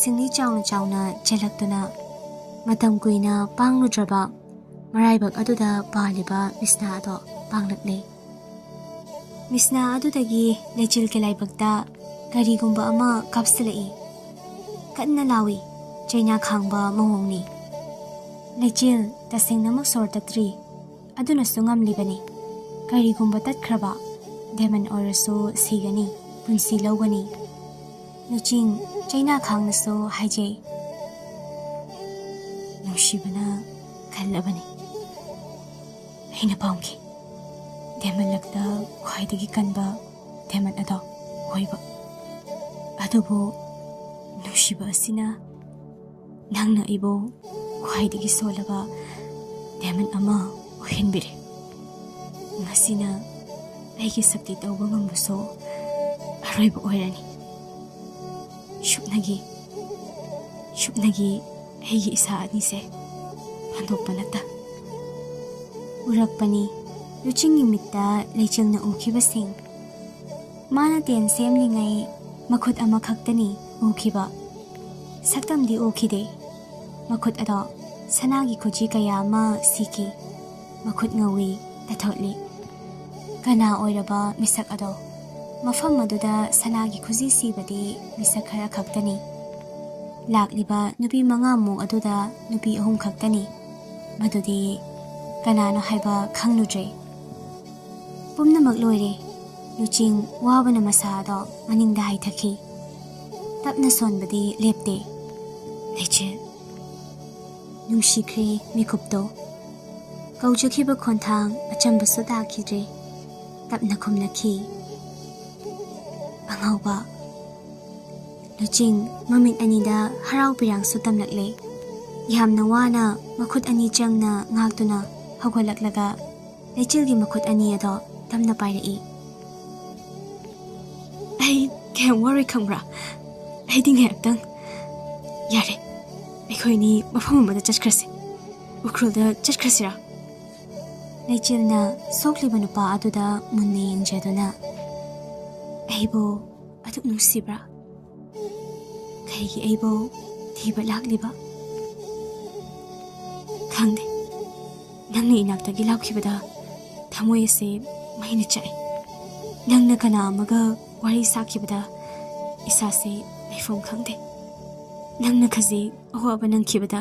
ꯁꯤꯡꯂꯤ ꯆꯥꯎꯅ ꯆꯥꯎꯅ ꯆꯦꯜꯂꯛꯇꯨꯅ ꯃꯇꯝ ꯀꯨꯏꯅ ꯄꯥꯡꯂꯨꯗ꯭ꯔꯕ ꯃꯔꯥꯏꯕꯛ ꯑꯗꯨꯗ ꯄꯥꯜꯂꯤꯕ ꯃꯤꯁꯅꯥ ꯑꯗꯣ ꯄꯥꯡꯂꯛꯂꯦ ꯃꯤꯁꯅꯥ ꯑꯗꯨꯗꯒꯤ ꯂꯩꯆꯤꯜ ꯀꯦꯂꯥꯏꯕꯛꯇ ꯀꯔꯤꯒꯨꯝꯕ ꯑꯃ ꯀꯥꯞꯁꯤꯜꯂꯛꯏ ꯀꯟꯅ ꯂꯥꯎꯏ ꯆꯩꯅꯥ ꯈꯥꯡꯕ ꯃꯑꯣꯡꯅꯤ ꯂꯩꯆꯤꯜ ꯇꯁꯦꯡꯅꯃꯛ ꯁꯣꯔ ꯇꯠꯇ꯭ꯔꯤ ꯑꯗꯨꯅꯁꯨ ꯉꯝꯂꯤꯕꯅꯤ ꯀꯔꯤꯒꯨꯝꯕ ꯇꯠꯈ꯭ꯔꯕ ꯗꯦꯃꯟ ꯑꯣꯏꯔꯁꯨ ꯁꯤꯒꯅꯤ ꯄꯨꯟꯁꯤ ꯂꯧꯒꯅꯤ ꯂꯨꯆꯤꯡ ꯆꯩꯅꯥ ꯈꯥꯡꯅꯁꯨ ꯍꯥꯏꯖꯩ ꯅꯨꯡꯁꯤꯕꯅ ꯈꯜꯂꯕꯅꯤ ꯑꯩꯅ ꯄꯥꯝꯈꯤ ꯗꯦꯃꯟ ꯂꯛꯇ ꯈ꯭ꯋꯥꯏꯗꯒꯤ ꯀꯟꯕ ꯗꯦꯃꯟ ꯑꯗꯣ ꯑꯣꯏꯕ ꯑꯗꯨꯕꯨ ꯅꯨꯡꯁꯤꯕ ꯑꯁꯤꯅ ꯅꯪꯅ ꯑꯩꯕꯨ ꯈ꯭ꯋꯥꯏꯗꯒꯤ ꯁꯣꯜꯂꯕ ꯗꯦꯃꯟ ꯑꯃ ꯑꯣꯏꯍꯟꯕꯤꯔꯦ ꯉꯁꯤꯅ ꯑꯩꯒꯤ ꯁꯛꯇꯤ ꯇꯧꯕ ꯉꯝꯕꯁꯨ ꯑꯔꯣꯏꯕ ꯑꯣꯏꯔꯅꯤ ꯁꯨꯞꯅꯒꯤ ꯑꯩꯒꯤ ꯏꯁꯥ ꯑꯅꯤꯁꯦ ꯍꯟꯗꯣꯛꯄ ꯅꯠꯇ ꯎꯔꯛꯄꯅꯤ ꯂꯨꯆꯤꯡꯒꯤ ꯃꯤꯠꯇ ꯂꯩꯆꯤꯜꯅ ꯎꯈꯤꯕꯁꯤꯡ ꯃꯥꯅ ꯇꯦꯟ ꯁꯦꯝꯂꯤꯉꯩ ꯃꯈꯨꯠ ꯑꯃꯈꯛꯇꯅꯤ ꯎꯈꯤꯕ ꯁꯛꯇꯝꯗꯤ ꯎꯈꯤꯗꯦ ꯃꯈꯨꯠ ꯑꯗꯣ ꯁꯅꯥꯒꯤ ꯈꯨꯖꯤ ꯀꯌꯥ ꯑꯃ ꯁꯤꯈꯤ ꯃꯈꯨꯠ ꯉꯧꯏ ꯇꯊꯣꯠꯂꯤ ꯀꯅꯥ ꯑꯣꯏꯔꯕ ꯃꯤꯁꯛ ꯑꯗꯣ ꯃꯐꯝ ꯑꯗꯨꯗ ꯁꯅꯥꯒꯤ ꯈꯨꯖꯤ ꯁꯤꯕꯗꯤ ꯃꯤꯁꯛ ꯈꯔ ꯈꯛꯇꯅꯤ ꯂꯥꯛꯂꯤꯕ ꯅꯨꯄꯤ 5ꯃꯨꯛ ꯑꯗꯨꯗ ꯅꯨꯄꯤ 3 ꯈꯛꯇꯅꯤ ꯃꯗꯨꯗꯤ ꯀꯅꯥꯅꯣ ꯍꯥꯏꯕ ꯈꯪꯂꯨꯗ꯭ꯔꯦ ꯄꯨꯝꯅꯃꯛ ꯂꯣꯏꯔꯦ ꯂꯨꯆꯤꯡ ꯋꯥꯕꯅ ꯃꯁꯥꯗꯣ ꯃꯅꯤꯡꯗ ꯍꯥꯏꯊꯈꯤ ꯇꯞꯅ ꯁꯣꯟꯕꯗꯤ ꯂꯦꯞꯇꯦ ꯂꯩꯆꯤꯜ ꯅꯨꯡꯁꯤꯈ꯭ꯔꯦ ꯃꯤꯀꯨꯞꯇꯣ ꯀꯧꯖꯈꯤꯕ ꯈꯣꯟꯊꯥꯡ ꯑꯆꯝꯕꯁꯨ ꯇꯥꯈꯤꯗ꯭ꯔꯦ ꯇꯞꯅ ꯈꯨꯝꯂꯛꯈꯤ ꯑꯉꯧꯕ ꯂꯨꯆꯤꯡ ꯃꯃꯤꯠ ꯑꯅꯤꯗ ꯍꯔꯥꯎ ꯄꯤꯔꯥꯡꯁꯨ ꯇꯝꯂꯛꯂꯦ ꯌꯥꯝꯅ ꯋꯥꯅ ꯃꯈꯨꯠ ꯑꯅꯤ ꯆꯪꯅ ꯉꯥꯛꯇꯨꯅ ꯍꯧꯒꯠꯂꯛꯂꯒ ꯂꯩꯆꯤꯜꯒꯤ ꯃꯈꯨꯠ ꯑꯅꯤ ꯑꯗꯣ ꯇꯞꯅ ꯄꯥꯏꯔꯛꯏ ꯑꯩ ꯀꯌꯥꯝ ꯋꯥꯔꯣꯏ ꯈꯪꯕ꯭ꯔꯥ ꯑꯩꯗꯤ ꯉꯥꯏꯍꯥꯛꯇꯪ ꯌꯥꯔꯦ ꯑꯩꯈꯣꯏꯅꯤ ꯃꯐꯝ ꯑꯃꯗ ꯆꯠꯈ꯭ꯔꯁꯤ ꯎꯈ꯭ꯔꯨꯜꯗ ꯆꯠꯈ꯭ꯔꯁꯤꯔꯥ ꯂꯩꯆꯤꯜꯅ ꯁꯣꯛꯂꯤꯕ ꯅꯨꯄꯥ ꯑꯗꯨꯗ ꯃꯨꯟꯅ ꯌꯦꯡꯖꯗꯨꯅ ꯑꯩꯕꯨ ꯑꯗꯨꯛ ꯅꯨꯡꯁꯤꯕ꯭ꯔꯥ ꯀꯩꯒꯤ ꯑꯩꯕꯨ ꯊꯤꯕ ꯂꯥꯛꯂꯤꯕ ꯈꯪꯗꯦ ꯅꯪꯅ ꯏꯅꯥꯛꯇꯒꯤ ꯂꯥꯛꯈꯤꯕꯗ ꯊꯃꯣꯏ ꯑꯁꯦ ꯃꯩꯅ ꯆꯥꯛꯏ ꯅꯪꯅ ꯀꯅꯥ ꯑꯃꯒ ꯋꯥꯔꯤ ꯁꯥꯈꯤꯕꯗ ꯏꯁꯥꯁꯦ ꯂꯩꯐꯝ ꯈꯪꯗꯦ ꯅꯪꯅ ꯈꯖꯤꯛ ꯑꯋꯥꯕ ꯅꯪꯈꯤꯕꯗ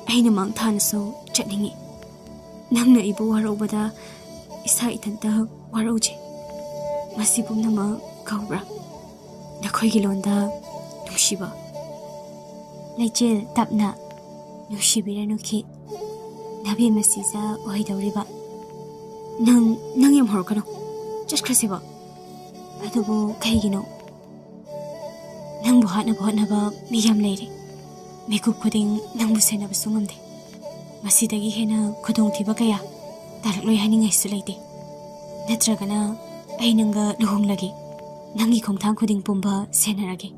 ꯑꯩꯅ ꯃꯥꯡꯊꯥꯅꯁꯨ ꯆꯠꯅꯤꯡꯏ ꯅꯪꯅ ꯑꯩꯕꯨ ꯋꯥꯔꯧꯕꯗ ꯏꯁꯥ ꯏꯊꯟꯇ ꯋꯥꯔꯧꯖꯩ ꯃꯁꯤ ꯄꯨꯝꯅꯃꯛ ꯀꯧꯕ꯭ꯔꯥ ꯅꯈꯣꯏꯒꯤ ꯂꯣꯟꯗ ꯅꯨꯡꯁꯤꯕ ꯂꯩꯆꯤꯜ ꯇꯞꯅ ꯅꯨꯡꯁꯤꯕꯤꯔꯅꯨꯈꯤ ꯅꯕꯦꯝ ꯃꯁꯤꯖ ꯑꯣꯏꯗꯧꯔꯤꯕ ꯅꯪ ꯌꯥꯝ ꯍꯧꯔꯛꯀꯅꯣ ꯆꯠꯈ꯭ꯔꯁꯤꯕ ꯑꯗꯨꯕꯨ ꯀꯩꯒꯤꯅꯣ ꯅꯪꯕꯨ ꯍꯣꯠꯅꯕ ꯃꯤ ꯌꯥꯝ ꯂꯩꯔꯤ ꯃꯤꯀꯨꯞ ꯈꯨꯗꯤꯡ ꯅꯪꯕꯨ ꯁꯦꯟꯅꯕꯁꯨ ꯉꯝꯗꯦ ꯃꯁꯤꯗꯒꯤ ꯍꯦꯟꯅ ꯈꯨꯗꯣꯡꯊꯤꯕ ꯀꯌꯥ ꯇꯥꯔꯛꯂꯣꯏ ꯍꯥꯏꯅꯤꯡꯉꯥꯏꯁꯨ ꯂꯩꯇꯦ ꯅꯠꯇ꯭ꯔꯒꯅ ꯑꯩ ꯅꯪꯒ ꯂꯨꯍꯣꯡꯂꯒꯦ ꯅꯪꯒꯤ ꯈꯣꯡꯊꯥꯡ ꯈꯨꯗꯤꯡ ꯄꯨꯝꯕ ꯁꯦꯟꯅꯔꯒꯦ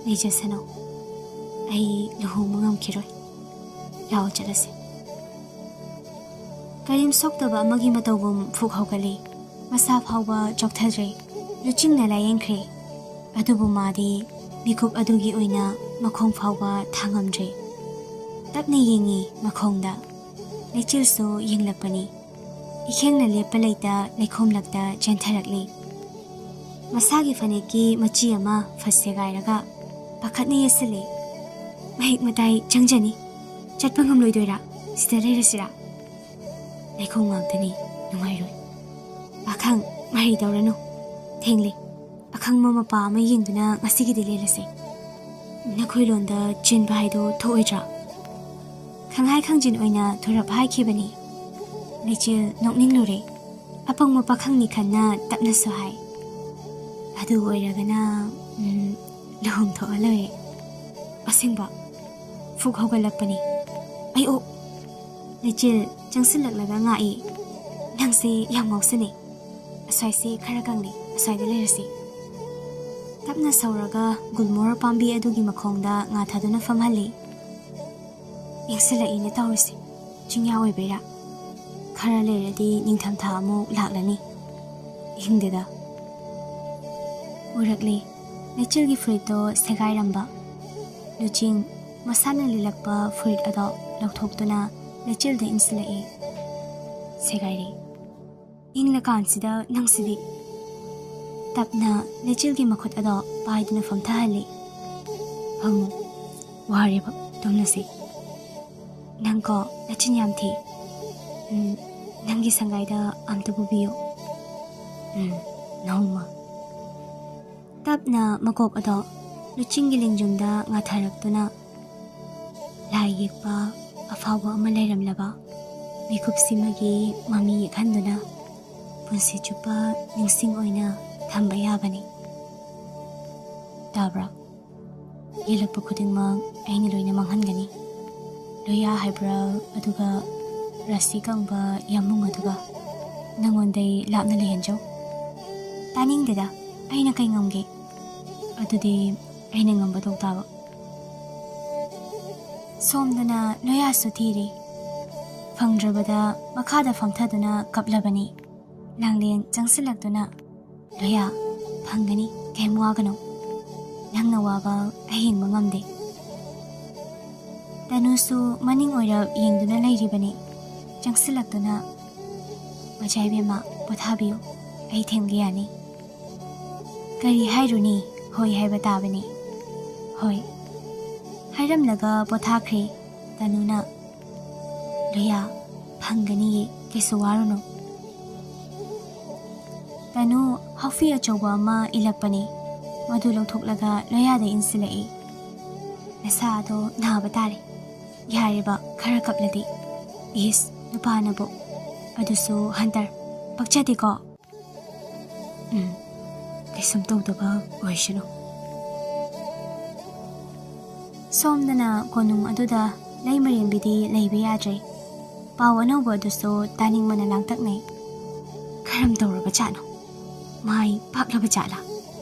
ꯂꯩꯖꯁꯅꯨ ꯑꯩ ꯂꯨꯍꯣꯡꯕ ꯉꯝꯈꯤꯔꯣꯏ ꯂꯥꯛꯑꯣ ꯆꯠꯂꯁꯤ ꯀꯔꯤꯝ ꯁꯣꯛꯇꯕ ꯑꯃꯒꯤ ꯃꯇꯧꯒꯨꯝ ꯐꯨꯛ ꯍꯧꯒꯠꯂꯤ ꯃꯁꯥ ꯐꯥꯎꯕ ꯆꯣꯛꯊꯗ꯭ꯔꯦ ꯂꯨꯆꯤꯡꯅ ꯂꯥꯌꯦꯡꯈ꯭ꯔꯦ ꯑꯗꯨꯕꯨ ꯃꯥꯗꯤ ꯃꯤꯀꯨꯞ ꯑꯗꯨꯒꯤ ꯑꯣꯏꯅ ꯃꯈꯣꯡ ꯐꯥꯎꯕ ꯊꯥꯡꯉꯝꯗ꯭ꯔꯦ ꯇꯞꯅ ꯌꯦꯡꯉꯤ ꯃꯈꯣꯡꯗ ꯂꯩꯆꯤꯜꯁꯨ ꯌꯦꯡꯂꯛꯄꯅꯤ ꯏꯈꯦꯡꯅ ꯂꯦꯞꯄ ꯂꯩꯇ ꯂꯩꯈꯣꯝꯂꯛꯇ ꯆꯦꯟꯊꯔꯛꯂꯤ ꯃꯁꯥꯒꯤ ꯐꯅꯦꯛꯀꯤ ꯃꯆꯤ ꯑꯃ ꯐꯠ ꯁꯦꯒꯥꯏꯔꯒ ꯄꯥꯈꯠꯅ ꯌꯦꯠꯁꯤꯜꯂꯤ ꯃꯍꯤꯛ ꯃꯇꯥꯏ ꯆꯪꯖꯅꯤ ꯆꯠꯄ ꯉꯝꯂꯣꯏꯗꯣꯏꯔꯥ ꯁꯤꯗ ꯂꯩꯔꯁꯤꯔꯥ ꯂꯩꯈꯣꯝ ꯉꯥꯛꯇꯅꯤ ꯅꯨꯡꯉꯥꯏꯔꯣꯏ ꯄꯥꯈꯪ ꯃꯔꯩ ꯇꯧꯔꯅꯨ ꯊꯦꯡꯂꯤ ꯑꯈꯪꯕ ꯃꯄꯥ ꯑꯃ ꯌꯦꯡꯗꯨꯅ ꯉꯁꯤꯒꯤꯗꯤ ꯂꯦꯜꯂꯁꯤ ꯅꯈꯣꯏ ꯂꯣꯟꯗ ꯆꯦꯟꯕ ꯍꯥꯏꯗꯣ ꯊꯣꯛꯑꯣꯏꯗ꯭ꯔꯥ ꯈꯪꯍꯥꯏ ꯈꯪꯖꯤꯟ ꯑꯣꯏꯅ ꯊꯨꯔꯞ ꯍꯥꯏꯈꯤꯕꯅꯤ ꯂꯩꯆꯤꯜ ꯅꯣꯛꯅꯤꯡꯂꯨꯔꯦ ꯑꯄꯪꯕ ꯄꯥꯈꯪꯅꯤ ꯈꯟꯅ ꯇꯞꯅꯁꯨ ꯍꯥꯏ ꯑꯗꯨ ꯑꯣꯏꯔꯒꯅ ꯂꯨꯍꯣꯡꯊꯣꯛꯑ ꯂꯣꯏꯔꯦ ꯑꯁꯦꯡꯕ ꯐꯨꯛ ꯍꯧꯒꯠꯂꯛꯄꯅꯤ ꯑꯩ ꯂꯩꯆꯤꯜ ꯆꯪꯁꯤꯜꯂꯛꯂꯒ ꯉꯥꯛꯏ ꯅꯪꯁꯦ ꯌꯥꯝ ꯉꯥꯎꯁꯟꯅꯩ ꯑꯁ꯭ꯋꯥꯏꯁꯦ ꯈꯔ ꯀꯪꯂꯤ ꯑꯁ꯭ꯋꯥꯏꯗ ꯂꯩꯔꯁꯤ ꯇꯞꯅ ꯁꯧꯔꯒ ꯒꯨꯜꯃꯣꯍꯔ ꯄꯥꯝꯕꯤ ꯑꯗꯨꯒꯤ ꯃꯈꯣꯡꯗ ꯉꯥ ꯊꯥꯗꯨꯅ ꯐꯝꯍꯜꯂꯤ. ꯏꯪꯁꯤꯜꯂꯛꯏꯅꯦ ꯇꯧꯔꯤꯁꯦ. ꯆꯤꯡꯌꯥ ꯑꯣꯏꯕꯩꯔꯥ? ꯈꯔ ꯂꯩꯔꯗꯤ ꯅꯤꯡꯊꯝꯊꯥ ꯑꯃꯨꯛ ꯂꯥꯛꯂꯅꯤ. ꯏꯪꯗꯦꯗ. ꯎꯔꯛꯂꯦ ꯂꯩꯆꯤꯜꯒꯤ ꯐꯨꯔꯤꯠꯇꯣ ꯁꯦꯒꯥꯏꯔꯝꯕ. ꯂꯨꯆꯤꯡ ꯃꯁꯥꯅ ꯂꯤꯂꯛꯄ ꯐꯨꯔꯤꯠ ꯑꯗꯣ ꯂꯧꯊꯣꯛꯇꯨꯅ ꯂꯩꯆꯤꯜꯗ ꯏꯟꯁꯤꯜꯂꯛꯏ. ꯁꯦꯒꯥꯏꯔꯦ. ꯏꯪꯂꯀꯥꯟꯁꯤꯗ ꯅꯪꯁꯤꯗꯤ. ꯇꯞꯅ ꯂꯩꯆꯤꯜꯒꯤ ꯃꯈꯨꯠ ꯑꯗꯣ ꯄꯥꯏꯗꯨꯅ ꯐꯝꯊꯍꯜꯂꯤ. ꯐꯝꯃꯨ. ꯋꯥꯔꯦꯕ ꯇꯨꯝꯂꯁꯤ. ꯅꯪꯀꯣ ꯅꯆꯤꯟ ꯌꯥꯝ ꯊꯤ. ꯅꯪꯒꯤ ꯁꯪꯒꯥꯏꯗ ꯑꯝꯇ ꯄꯨꯕꯤꯌꯨ. ꯅꯣꯡꯃ. ꯇꯞꯅ ꯃꯀꯣꯛ ꯑꯗꯣ ꯂꯨꯆꯤꯡꯒꯤ ꯂꯦꯡꯖꯨꯝꯗ ꯉꯥꯊꯔꯛꯇꯨꯅ ꯂꯥꯏ ꯌꯦꯛꯄ ꯑꯐꯥꯎꯕ ꯑꯃ ꯂꯩꯔꯝꯂꯕ ꯃꯤꯀꯨꯞꯁꯤꯃꯒꯤ ꯃꯃꯤ ꯌꯦꯛꯍꯟꯗꯨꯅ ꯄꯨꯟꯁꯤ ꯆꯨꯞꯄ ꯅꯤꯡꯁꯤꯡ ꯑꯣꯏꯅ ꯊꯝꯕ ꯌꯥꯕꯅꯤ. ꯇꯥꯕ꯭ꯔꯥ? ꯌꯦꯛꯂꯛꯄ ꯈꯨꯗꯤꯡꯃꯛ ꯑꯩꯅ ꯂꯣꯏꯅ ꯃꯥꯡꯍꯟꯒꯅꯤ. ꯂꯣꯌꯥ ꯍꯥꯏꯕ꯭ꯔꯥ ꯑꯗꯨꯒ ꯔꯁꯤ ꯀꯪꯕ ꯌꯥꯃꯨꯡ ꯑꯗꯨꯒ ꯅꯪꯉꯣꯟꯗꯩ ꯂꯥꯞꯅ ꯂꯩꯍꯟꯖꯧ. ꯇꯥꯅꯤꯡꯗꯦꯗ. ꯑꯩꯅ ꯀꯩ ꯉꯝꯒꯦ? ꯑꯗꯨꯗꯤ ꯑꯩꯅ ꯉꯝꯕꯗꯧ ꯇꯥꯕ. ꯁꯣꯝꯗꯅ ꯂꯣꯌꯥꯁꯨ ꯊꯤꯔꯤ. ꯐꯪꯗ꯭ꯔꯕꯗ ꯃꯈꯥꯗ ꯐꯝꯊꯗꯨꯅ ꯀꯞꯂꯕꯅꯤ. ꯂꯥꯡꯂꯦꯟ ꯆꯪꯁꯤꯜꯂꯛꯇꯨꯅ ꯂꯣꯌꯥ ꯐꯪꯒꯅꯤ ꯀꯩꯝ ꯋꯥꯒꯅꯨ. ꯅꯪꯅ ꯋꯥꯕ ꯑꯩ ꯌꯦꯡꯕ ꯉꯝꯗꯦ. ꯇꯅꯨꯁꯨ ꯃꯅꯤꯡ ꯑꯣꯏꯔꯞ ꯌꯦꯡꯗꯨꯅ ꯂꯩꯔꯤꯕꯅꯤ. ꯆꯪꯁꯤꯜꯂꯛꯇꯨꯅ ꯃꯆꯥꯏꯕꯦꯝꯃ ꯄꯣꯊꯥꯕꯤꯌꯨ. ꯑꯩ ꯊꯦꯝꯒꯦ ꯌꯥꯅꯤ. ꯀꯔꯤ ꯍꯥꯏꯔꯨꯅꯤ? ꯍꯣꯏ ꯍꯥꯏꯕ ꯇꯥꯕꯅꯤ. ꯍꯣꯏ ꯍꯥꯏꯔꯝꯂꯒ ꯄꯣꯊꯥꯈ꯭ꯔꯦ. ꯇꯅꯨꯅ ꯂꯣꯌꯥ ꯐꯪꯒꯅꯤꯌꯦ ꯀꯩꯁꯨ ꯋꯥꯔꯨꯅꯨ. ꯇꯅꯨ ꯍꯥꯎꯐꯤ ꯑꯆꯧꯕ ꯑꯃ ꯏꯜꯂꯛꯄꯅꯤ. ꯃꯗꯨ ꯂꯧꯊꯣꯛꯂꯒ ꯂꯣꯌꯥꯗ ꯏꯟꯁꯤꯜꯂꯛꯏ. ꯅꯁꯥꯗꯣ ꯅꯥꯕ ꯇꯥꯔꯦ. ꯌꯥꯔꯦꯕ ꯈꯔ ꯀꯞꯂꯗꯤ. ꯏꯁ ꯅꯨꯄꯥꯅꯕꯨ. ꯑꯗꯨꯁꯨ ꯍꯟꯇꯔ ꯄꯛꯆꯗꯦꯀꯣ. ꯀꯩꯁꯨꯝ ꯇꯧꯗꯕ ꯑꯣꯏꯁꯅꯨ. ꯁꯣꯝꯗꯅ ꯀꯣꯅꯨꯡ ꯑꯗꯨꯗ ꯂꯩ ꯃꯔꯦꯝꯕꯤꯗꯤ ꯂꯩꯕ ꯌꯥꯗ꯭ꯔꯦ. ꯄꯥꯎ ꯑꯅꯧꯕ ꯑꯗꯨꯁꯨ ꯇꯥꯅꯤꯡꯕꯅ ꯂꯥꯡꯇꯛꯅꯩ. ꯀꯔꯝ ꯇꯧꯔꯕ ꯖꯥꯠꯅꯣ? ꯃꯥꯏ ꯄꯥꯛꯂꯕ ꯖꯥꯠꯂꯥ?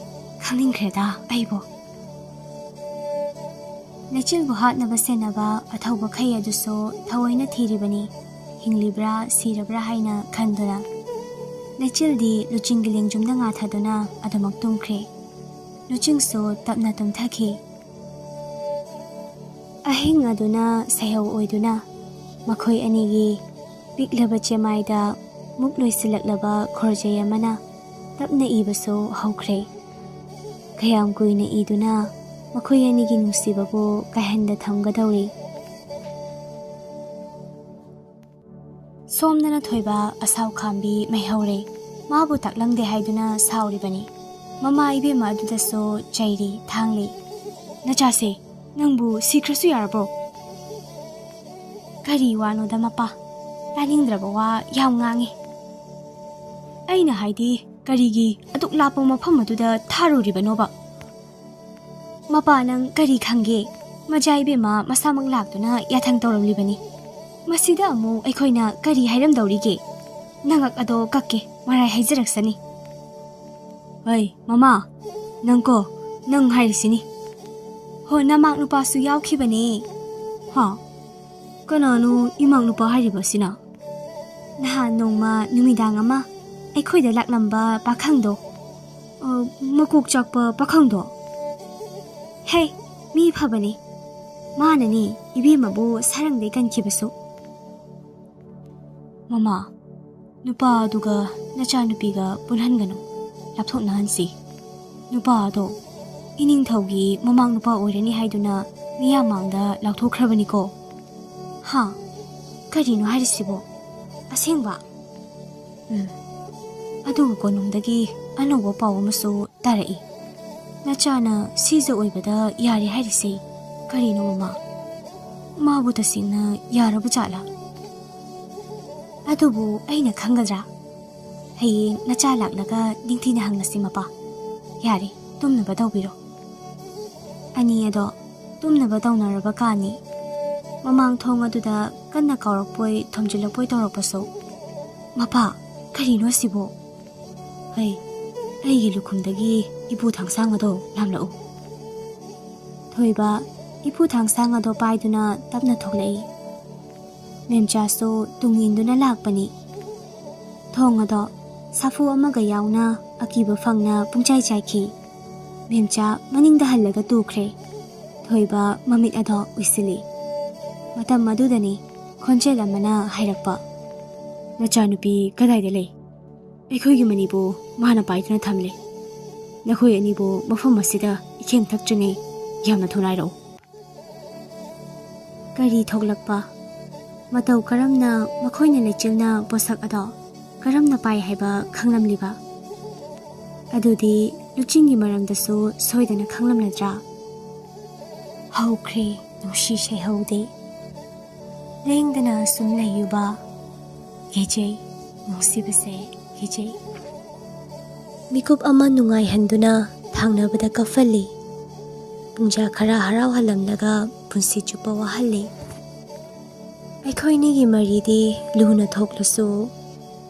ꯈꯪꯅꯤꯡꯈ꯭ꯔꯦꯗ ꯑꯩꯕꯨ. ꯂꯩꯆꯤꯜꯕꯨ ꯍꯥꯠꯅꯕ ꯁꯦꯟꯅꯕ ꯑꯊꯧꯕ ꯈꯩ ꯑꯗꯨꯁꯨ ꯊꯑꯣꯏꯅ ꯊꯤꯔꯤꯕꯅꯤ. ꯍꯤꯡꯂꯤꯕ꯭ꯔꯥ ꯁꯤꯔꯕ꯭ꯔꯥ ꯍꯥꯏꯅ ꯈꯟꯗꯨꯅ. ꯂꯩꯆꯤꯜꯗꯤ ꯂꯨꯆꯤꯡꯒꯤ ꯂꯦꯡꯖꯨꯝꯗ ꯉꯥꯊꯗꯨꯅ ꯑꯗꯨꯃꯛ ꯇꯨꯝꯈ꯭ꯔꯦ. ꯂꯨꯆꯤꯡꯁꯨ ꯇꯞꯅ ꯇꯨꯝꯊꯈꯤ. ꯑꯍꯤꯡ ꯑꯗꯨꯅ ꯁꯩꯍꯧ ꯑꯣꯏꯗꯨꯅ ꯃꯈꯣꯏ ꯑꯅꯤꯒꯤ ꯄꯤꯛꯂꯕ ꯆꯦꯃꯥꯏꯗ ꯃꯨꯛ ꯂꯣꯏꯁꯤꯜꯂꯛꯂꯕ ꯈꯣꯔꯖꯩ ꯑꯃꯅ ꯇꯞꯅ ꯏꯕꯁꯨ ꯍꯧꯈ꯭ꯔꯦ. ꯀꯌꯥꯝ ꯀꯨꯏꯅ ꯏꯗꯨꯅ ꯃꯈꯣꯏ ꯑꯅꯤꯒꯤ ꯅꯨꯡꯁꯤꯕꯕꯨ ꯀꯥꯏꯍꯟꯗ ꯊꯝꯒꯗꯧꯔꯤ. ꯁꯣꯝꯗꯅ ꯊꯣꯏꯕ ꯑꯁꯥꯎ ꯈꯥꯝꯕꯤ ꯃꯩꯍꯧꯔꯦ. ꯃꯥꯕꯨ ꯇꯥꯛꯂꯝꯗꯦ ꯍꯥꯏꯗꯨꯅ ꯁꯥꯎꯔꯤꯕꯅꯤ. ꯃꯃꯥ ꯏꯕꯦꯝꯃ ꯑꯗꯨꯗꯁꯨ ꯆꯩꯔꯤ ꯊꯥꯡꯂꯤ. ꯅꯆꯥꯁꯦ ꯅꯪꯕꯨ ꯁꯤꯈ꯭ꯔꯁꯨ ꯌꯥꯔꯕ꯭ꯔꯣ? ꯀꯔꯤ ꯋꯥꯅꯣꯗ ꯃꯄꯥ? ꯇꯥꯅꯤꯡꯗ꯭ꯔꯕ ꯋꯥ ꯌꯥꯝ ꯉꯥꯡꯉꯤ. ꯑꯩꯅ ꯍꯥꯏꯗꯤ ꯀꯔꯤꯒꯤ ꯑꯗꯨꯛ ꯂꯥꯞꯄ ꯃꯐꯝ ꯑꯗꯨꯗ ꯊꯥꯔꯨꯔꯤꯕꯅꯣꯕ? ꯃꯄꯥ ꯅꯪ ꯀꯔꯤ ꯈꯪꯒꯦ? ꯃꯆꯥ ꯏꯕꯦꯝꯃ ꯃꯁꯥꯃꯛ ꯂꯥꯛꯇꯨꯅ ꯌꯥꯊꯪ ꯇꯧꯔꯝꯂꯤꯕꯅꯤ. ꯃꯁꯤꯗ ꯑꯃꯨꯛ ꯑꯩꯈꯣꯏꯅ ꯀꯔꯤ ꯍꯥꯏꯔꯝꯗꯧꯔꯤꯒꯦ? ꯅꯉꯛ ꯑꯗꯣ ꯀꯛꯀꯦ ꯃꯔꯥꯏ ꯍꯥꯏꯖꯔꯛꯁꯅꯤ. ꯍꯣꯏ ꯃꯃꯥ ꯅꯪꯀꯣ ꯅꯪ ꯍꯥꯏꯔꯤꯁꯤꯅꯤ. ꯍꯣ ꯅꯃꯥꯛ ꯅꯨꯄꯥꯁꯨ ꯌꯥꯎꯈꯤꯕꯅꯦ. ꯍꯥ? ꯀꯅꯥꯅꯣ ꯏꯃꯥꯛ ꯅꯨꯄꯥ ꯍꯥꯏꯔꯤꯕꯁꯤꯅ? ꯅꯍꯥꯟ ꯅꯣꯡꯃ ꯅꯨꯃꯤꯗꯥꯡ ꯑꯃ ꯑꯩꯈꯣꯏꯗ ꯂꯥꯛꯂꯝꯕ ꯄꯥꯈꯪꯗꯣ. ꯃꯀꯣꯛ ꯆꯥꯛꯄ ꯄꯥꯈꯪꯗꯣ? ꯍꯦ ꯃꯤ ꯐꯕꯅꯤ. ꯃꯥꯅꯅꯤ ꯏꯕꯦꯝꯃꯕꯨ ꯁꯔꯪꯗꯩ ꯀꯟꯈꯤꯕꯁꯨ. ꯃꯃꯥ ꯅꯨꯄꯥ ꯑꯗꯨꯒ ꯅꯆꯥꯅꯨꯄꯤꯒ ꯄꯨꯟꯍꯟꯒꯅꯨ. ꯂꯥꯞꯊꯣꯛꯅꯍꯟꯁꯤ. ꯅꯨꯄꯥ ꯑꯗꯣ ꯏꯅꯤꯡꯊꯧꯒꯤ ꯃꯃꯥꯡ ꯅꯨꯄꯥ ꯑꯣꯏꯔꯅꯤ ꯍꯥꯏꯗꯨꯅ ꯃꯤꯌꯥꯝꯃꯥꯡꯗ ꯂꯥꯎꯊꯣꯛꯈ꯭ꯔꯕꯅꯤꯀꯣ. ꯍꯥ? ꯀꯔꯤꯅꯣ ꯍꯥꯏꯔꯤꯁꯤꯕꯣ? ꯑꯁꯦꯡꯕ? ꯑꯗꯨꯒ ꯀꯣꯅꯨꯡꯗꯒꯤ ꯑꯅꯧꯕ ꯄꯥꯎ ꯑꯃꯁꯨ ꯇꯥꯔꯛꯏ. ꯅꯆꯥꯅ ꯁꯤꯖ ꯑꯣꯏꯕꯗ ꯌꯥꯔꯦ ꯍꯥꯏꯔꯤꯁꯤ ꯀꯔꯤꯅꯣ ꯃꯃꯥ? ꯃꯥꯕꯨ ꯇꯁꯦꯡꯅ ꯌꯥꯔꯕ ꯖꯥꯠꯂꯥ? ꯑꯗꯨꯕꯨ ꯑꯩꯅ ꯈꯪꯒꯗ꯭ꯔꯥ? ꯍꯌꯦꯡ ꯅꯆꯥ ꯂꯥꯛꯂꯒ ꯅꯤꯡꯊꯤꯅ ꯍꯪꯂꯁꯤ ꯃꯄꯥ. ꯌꯥꯔꯦ ꯇꯨꯝꯅꯕ ꯇꯧꯕꯤꯔꯣ. ꯑꯅꯤ ꯑꯗꯣ ꯇꯨꯝꯅꯕ ꯇꯧꯅꯔꯕ ꯀꯥꯟꯅꯤ. ꯃꯃꯥꯡ ꯊꯣꯡ ꯑꯗꯨꯗ ꯀꯟꯅ ꯀꯥꯎꯔꯛꯄꯣꯏ ꯊꯣꯝꯖꯤꯜꯂꯛꯄꯣꯏ ꯇꯧꯔꯛꯄꯁꯨ. ꯃꯄꯥ ꯀꯔꯤꯅꯣ ꯁꯤꯕꯣ? ꯍꯩ ꯑꯩꯒꯤ ꯂꯨꯈꯨꯝꯗꯒꯤ ꯏꯄꯨ ꯊꯥꯡꯁꯥꯡ ꯑꯗꯣ ꯂꯥꯝꯂꯛꯎ꯫ ꯊꯣꯏꯕ ꯏꯄꯨ ꯊꯥꯡꯁꯥꯡ ꯑꯗꯣ ꯄꯥꯏꯗꯨꯅ ꯇꯞꯅ ꯊꯣꯛꯂꯛꯏ꯫ ꯃꯦꯝꯆꯥꯁꯨ ꯇꯨꯡ ꯏꯟꯗꯨꯅ ꯂꯥꯛꯄꯅꯤ꯫ ꯊꯣꯡ ꯑꯗꯣ ꯁꯥꯐꯨ ꯑꯃꯒ ꯌꯥꯎꯅ ꯑꯀꯤꯕ ꯐꯪꯅ ꯄꯨꯡꯆꯥꯏ ꯆꯥꯏꯈꯤ꯫ ꯃꯦꯝꯆꯥ ꯃꯅꯤꯡꯗ ꯍꯜꯂꯒ ꯇꯨꯈ꯭ꯔꯦ꯫ ꯊꯣꯏꯕ ꯃꯃꯤꯠ ꯑꯗꯣ ꯎꯏꯁꯤꯜꯂꯤ꯫ ꯃꯇꯝ ꯑꯗꯨꯗꯅꯤ ꯈꯣꯟꯖꯦꯜ ꯑꯃꯅ ꯍꯥꯏꯔꯛꯄ, "ꯅꯆꯥꯅꯨꯄꯤ ꯀꯗꯥꯏꯗ ꯂꯩ? ꯑꯩꯈꯣꯏꯒꯤ ꯃꯅꯤꯕꯨ ꯃꯥꯅ ꯄꯥꯏꯗꯨꯅ ꯊꯝꯂꯦ꯫ ꯅꯈꯣꯏ ꯑꯅꯤꯕꯨ ꯃꯐꯝ ꯑꯁꯤꯗ ꯏꯈꯦꯡ ꯊꯛꯇ꯭ꯔꯤꯉꯩ ꯌꯥꯝꯅ ꯊꯨꯅ ꯍꯥꯏꯔꯛꯎ." ꯀꯔꯤ ꯊꯣꯛꯂꯛꯄ? ꯃꯇꯧ ꯀꯔꯝꯅ ꯃꯈꯣꯏꯅ ꯂꯩꯆꯤꯜꯅ ꯄꯣꯠꯁꯛ ꯑꯗꯣ ꯀꯔꯝꯅ ꯄꯥꯏ ꯍꯥꯏꯕ ꯈꯪꯂꯝꯂꯤꯕ? ꯑꯗꯨꯗꯤ ꯂꯨꯆꯤꯡꯒꯤ ꯃꯔꯝꯗꯁꯨ ꯁꯣꯏꯗꯅ ꯈꯪꯂꯝꯂꯗ꯭ꯔꯥ? ꯍꯧꯈ꯭ꯔꯦ ꯅꯨꯡꯁꯤ ꯁꯩꯍꯧꯗꯤ, ꯂꯦꯡꯗꯅ ꯁꯨꯝ ꯂꯩꯌꯨꯕ, ꯀꯤꯖꯩ ꯅꯨꯡꯁꯤꯕꯁꯦ ꯀꯤꯖꯩ꯫ ꯃꯤꯀꯨꯞ ꯑꯃ ꯅꯨꯡꯉꯥꯏꯍꯟꯗꯨꯅ ꯊꯥꯡꯅꯕꯗ ꯀꯞꯐꯜꯂꯤ꯫ ꯄꯨꯡꯖꯥ ꯈꯔ ꯍꯔꯥꯎꯍꯜꯂꯝꯂꯒ ꯄꯨꯟꯁꯤ ꯆꯨꯞꯄ ꯋꯥꯍꯜꯂꯤ꯫ ꯑꯩꯈꯣꯏꯅꯤꯒꯤ ꯃꯔꯤꯗꯤ ꯂꯨꯅ ꯊꯣꯛꯂꯁꯨ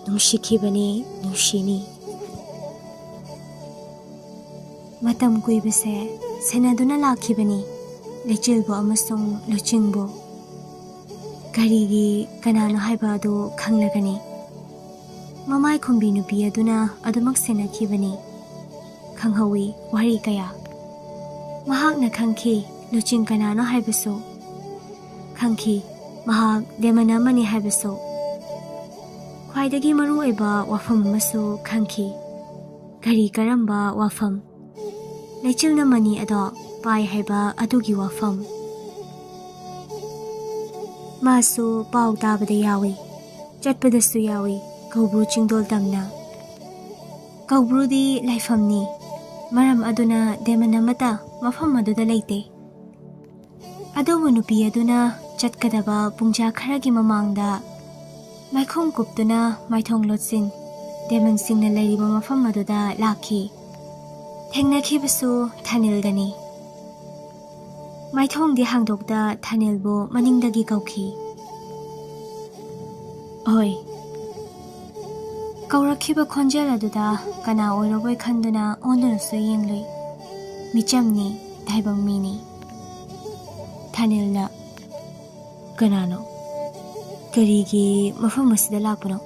ꯅꯨꯡꯁꯤꯈꯤꯕꯅꯤ ꯅꯨꯡꯁꯤꯅꯤ꯫ ꯃꯇꯝ ꯀꯨꯏꯕꯁꯦ ꯁꯦꯟꯅꯗꯨꯅ ꯂꯥꯛꯈꯤꯕꯅꯤ ꯂꯩꯆꯤꯜꯕꯨ ꯑꯃꯁꯨꯡ ꯂꯨꯆꯤꯡꯕꯨ꯫ ꯀꯔꯤꯒꯤ ꯀꯅꯥꯅꯣ ꯍꯥꯏꯕ ꯑꯗꯨ ꯈꯪꯂꯒꯅꯤ꯫ ꯃꯃꯥꯏ ꯈꯨꯝꯕꯤ ꯅꯨꯄꯤ ꯑꯗꯨꯅ ꯑꯗꯨꯃꯛ ꯁꯦꯟꯅꯈꯤꯕꯅꯤ꯫ ꯈꯪꯍꯧꯏ ꯋꯥꯔꯤ ꯀꯌꯥ꯫ ꯃꯍꯥꯛꯅ ꯈꯪꯈꯤ ꯂꯨꯆꯤꯡ ꯀꯅꯥꯅꯣ ꯍꯥꯏꯕꯁꯨ, ꯈꯪꯈꯤ ꯃꯍꯥꯛ ꯗꯦꯃꯟ ꯑꯃꯅꯤ ꯍꯥꯏꯕꯁꯨ꯫ ꯈ꯭ꯋꯥꯏꯗꯒꯤ ꯃꯔꯨꯑꯣꯏꯕ ꯋꯥꯐꯝ ꯑꯃꯁꯨ ꯈꯪꯈꯤ꯫ ꯀꯔꯤ ꯀꯔꯝꯕ ꯋꯥꯐꯝ? ꯂꯩꯆꯤꯜꯅ ꯃꯅꯤ ꯑꯗꯣ ꯄꯥꯏ ꯍꯥꯏꯕ ꯑꯗꯨꯒꯤ ꯋꯥꯐꯝ꯫ ꯃꯥꯁꯨ ꯄꯥꯎ ꯇꯥꯕꯗ ꯌꯥꯎꯏ, ꯆꯠꯄꯗꯁꯨ ꯌꯥꯎꯏ ꯀꯧꯕ꯭ꯔꯨ ꯆꯤꯡꯗꯣꯜ ꯇꯝꯅ꯫ ꯀꯧꯕ꯭ꯔꯨꯗꯤ ꯂꯥꯏꯐꯝꯅꯤ, ꯃꯔꯝ ꯑꯗꯨꯅ ꯗꯦꯃꯟ ꯑꯃꯠꯇ ꯃꯐꯝ ꯑꯗꯨꯗ ꯂꯩꯇꯦ꯫ ꯑꯗꯨꯕꯨ ꯅꯨꯄꯤ ꯑꯗꯨꯅ ꯆꯠꯀꯗꯕ ꯄꯨꯡꯖꯥ ꯈꯔꯒꯤ ꯃꯃꯥꯡꯗ ꯃꯥꯏꯈꯨꯝ ꯀꯨꯞꯇꯨꯅ ꯃꯥꯏꯊꯣꯡ ꯂꯣꯠꯁꯤꯟ ꯗꯦꯃꯟꯁꯤꯡꯅ ꯂꯩꯔꯤꯕ ꯃꯐꯝ ꯑꯗꯨꯗ ꯂꯥꯛꯈꯤ꯫ ꯊꯦꯡꯅꯈꯤꯕꯁꯨ ꯊꯥꯅꯤꯜꯒꯅꯤ꯫ ꯃꯥꯏꯊꯣꯡꯗꯤ ꯍꯥꯡꯗꯣꯛꯇ ꯊꯥꯅꯤꯜꯕꯨ ꯃꯅꯤꯡꯗꯒꯤ ꯀꯧꯈꯤ꯫ "ꯑꯣꯏ!" ꯀꯧꯔꯛꯈꯤꯕ ꯈꯣꯟꯖꯦꯜ ꯑꯗꯨꯗ ꯀꯅꯥ ꯑꯣꯏꯔꯕꯣꯏ ꯈꯟꯗꯨꯅ ꯑꯣꯟꯗꯨꯅꯁꯨ ꯌꯦꯡꯂꯨꯏ꯫ ꯃꯤꯆꯝꯅꯤ, ꯇꯥꯏꯕꯪ ꯃꯤꯅꯤ꯫ ꯊꯥꯅꯤꯜꯅ, "ꯀꯅꯥꯅꯣ? ꯀꯔꯤꯒꯤ ꯃꯐꯝ ꯑꯁꯤꯗ ꯂꯥꯛꯄꯅꯣ?"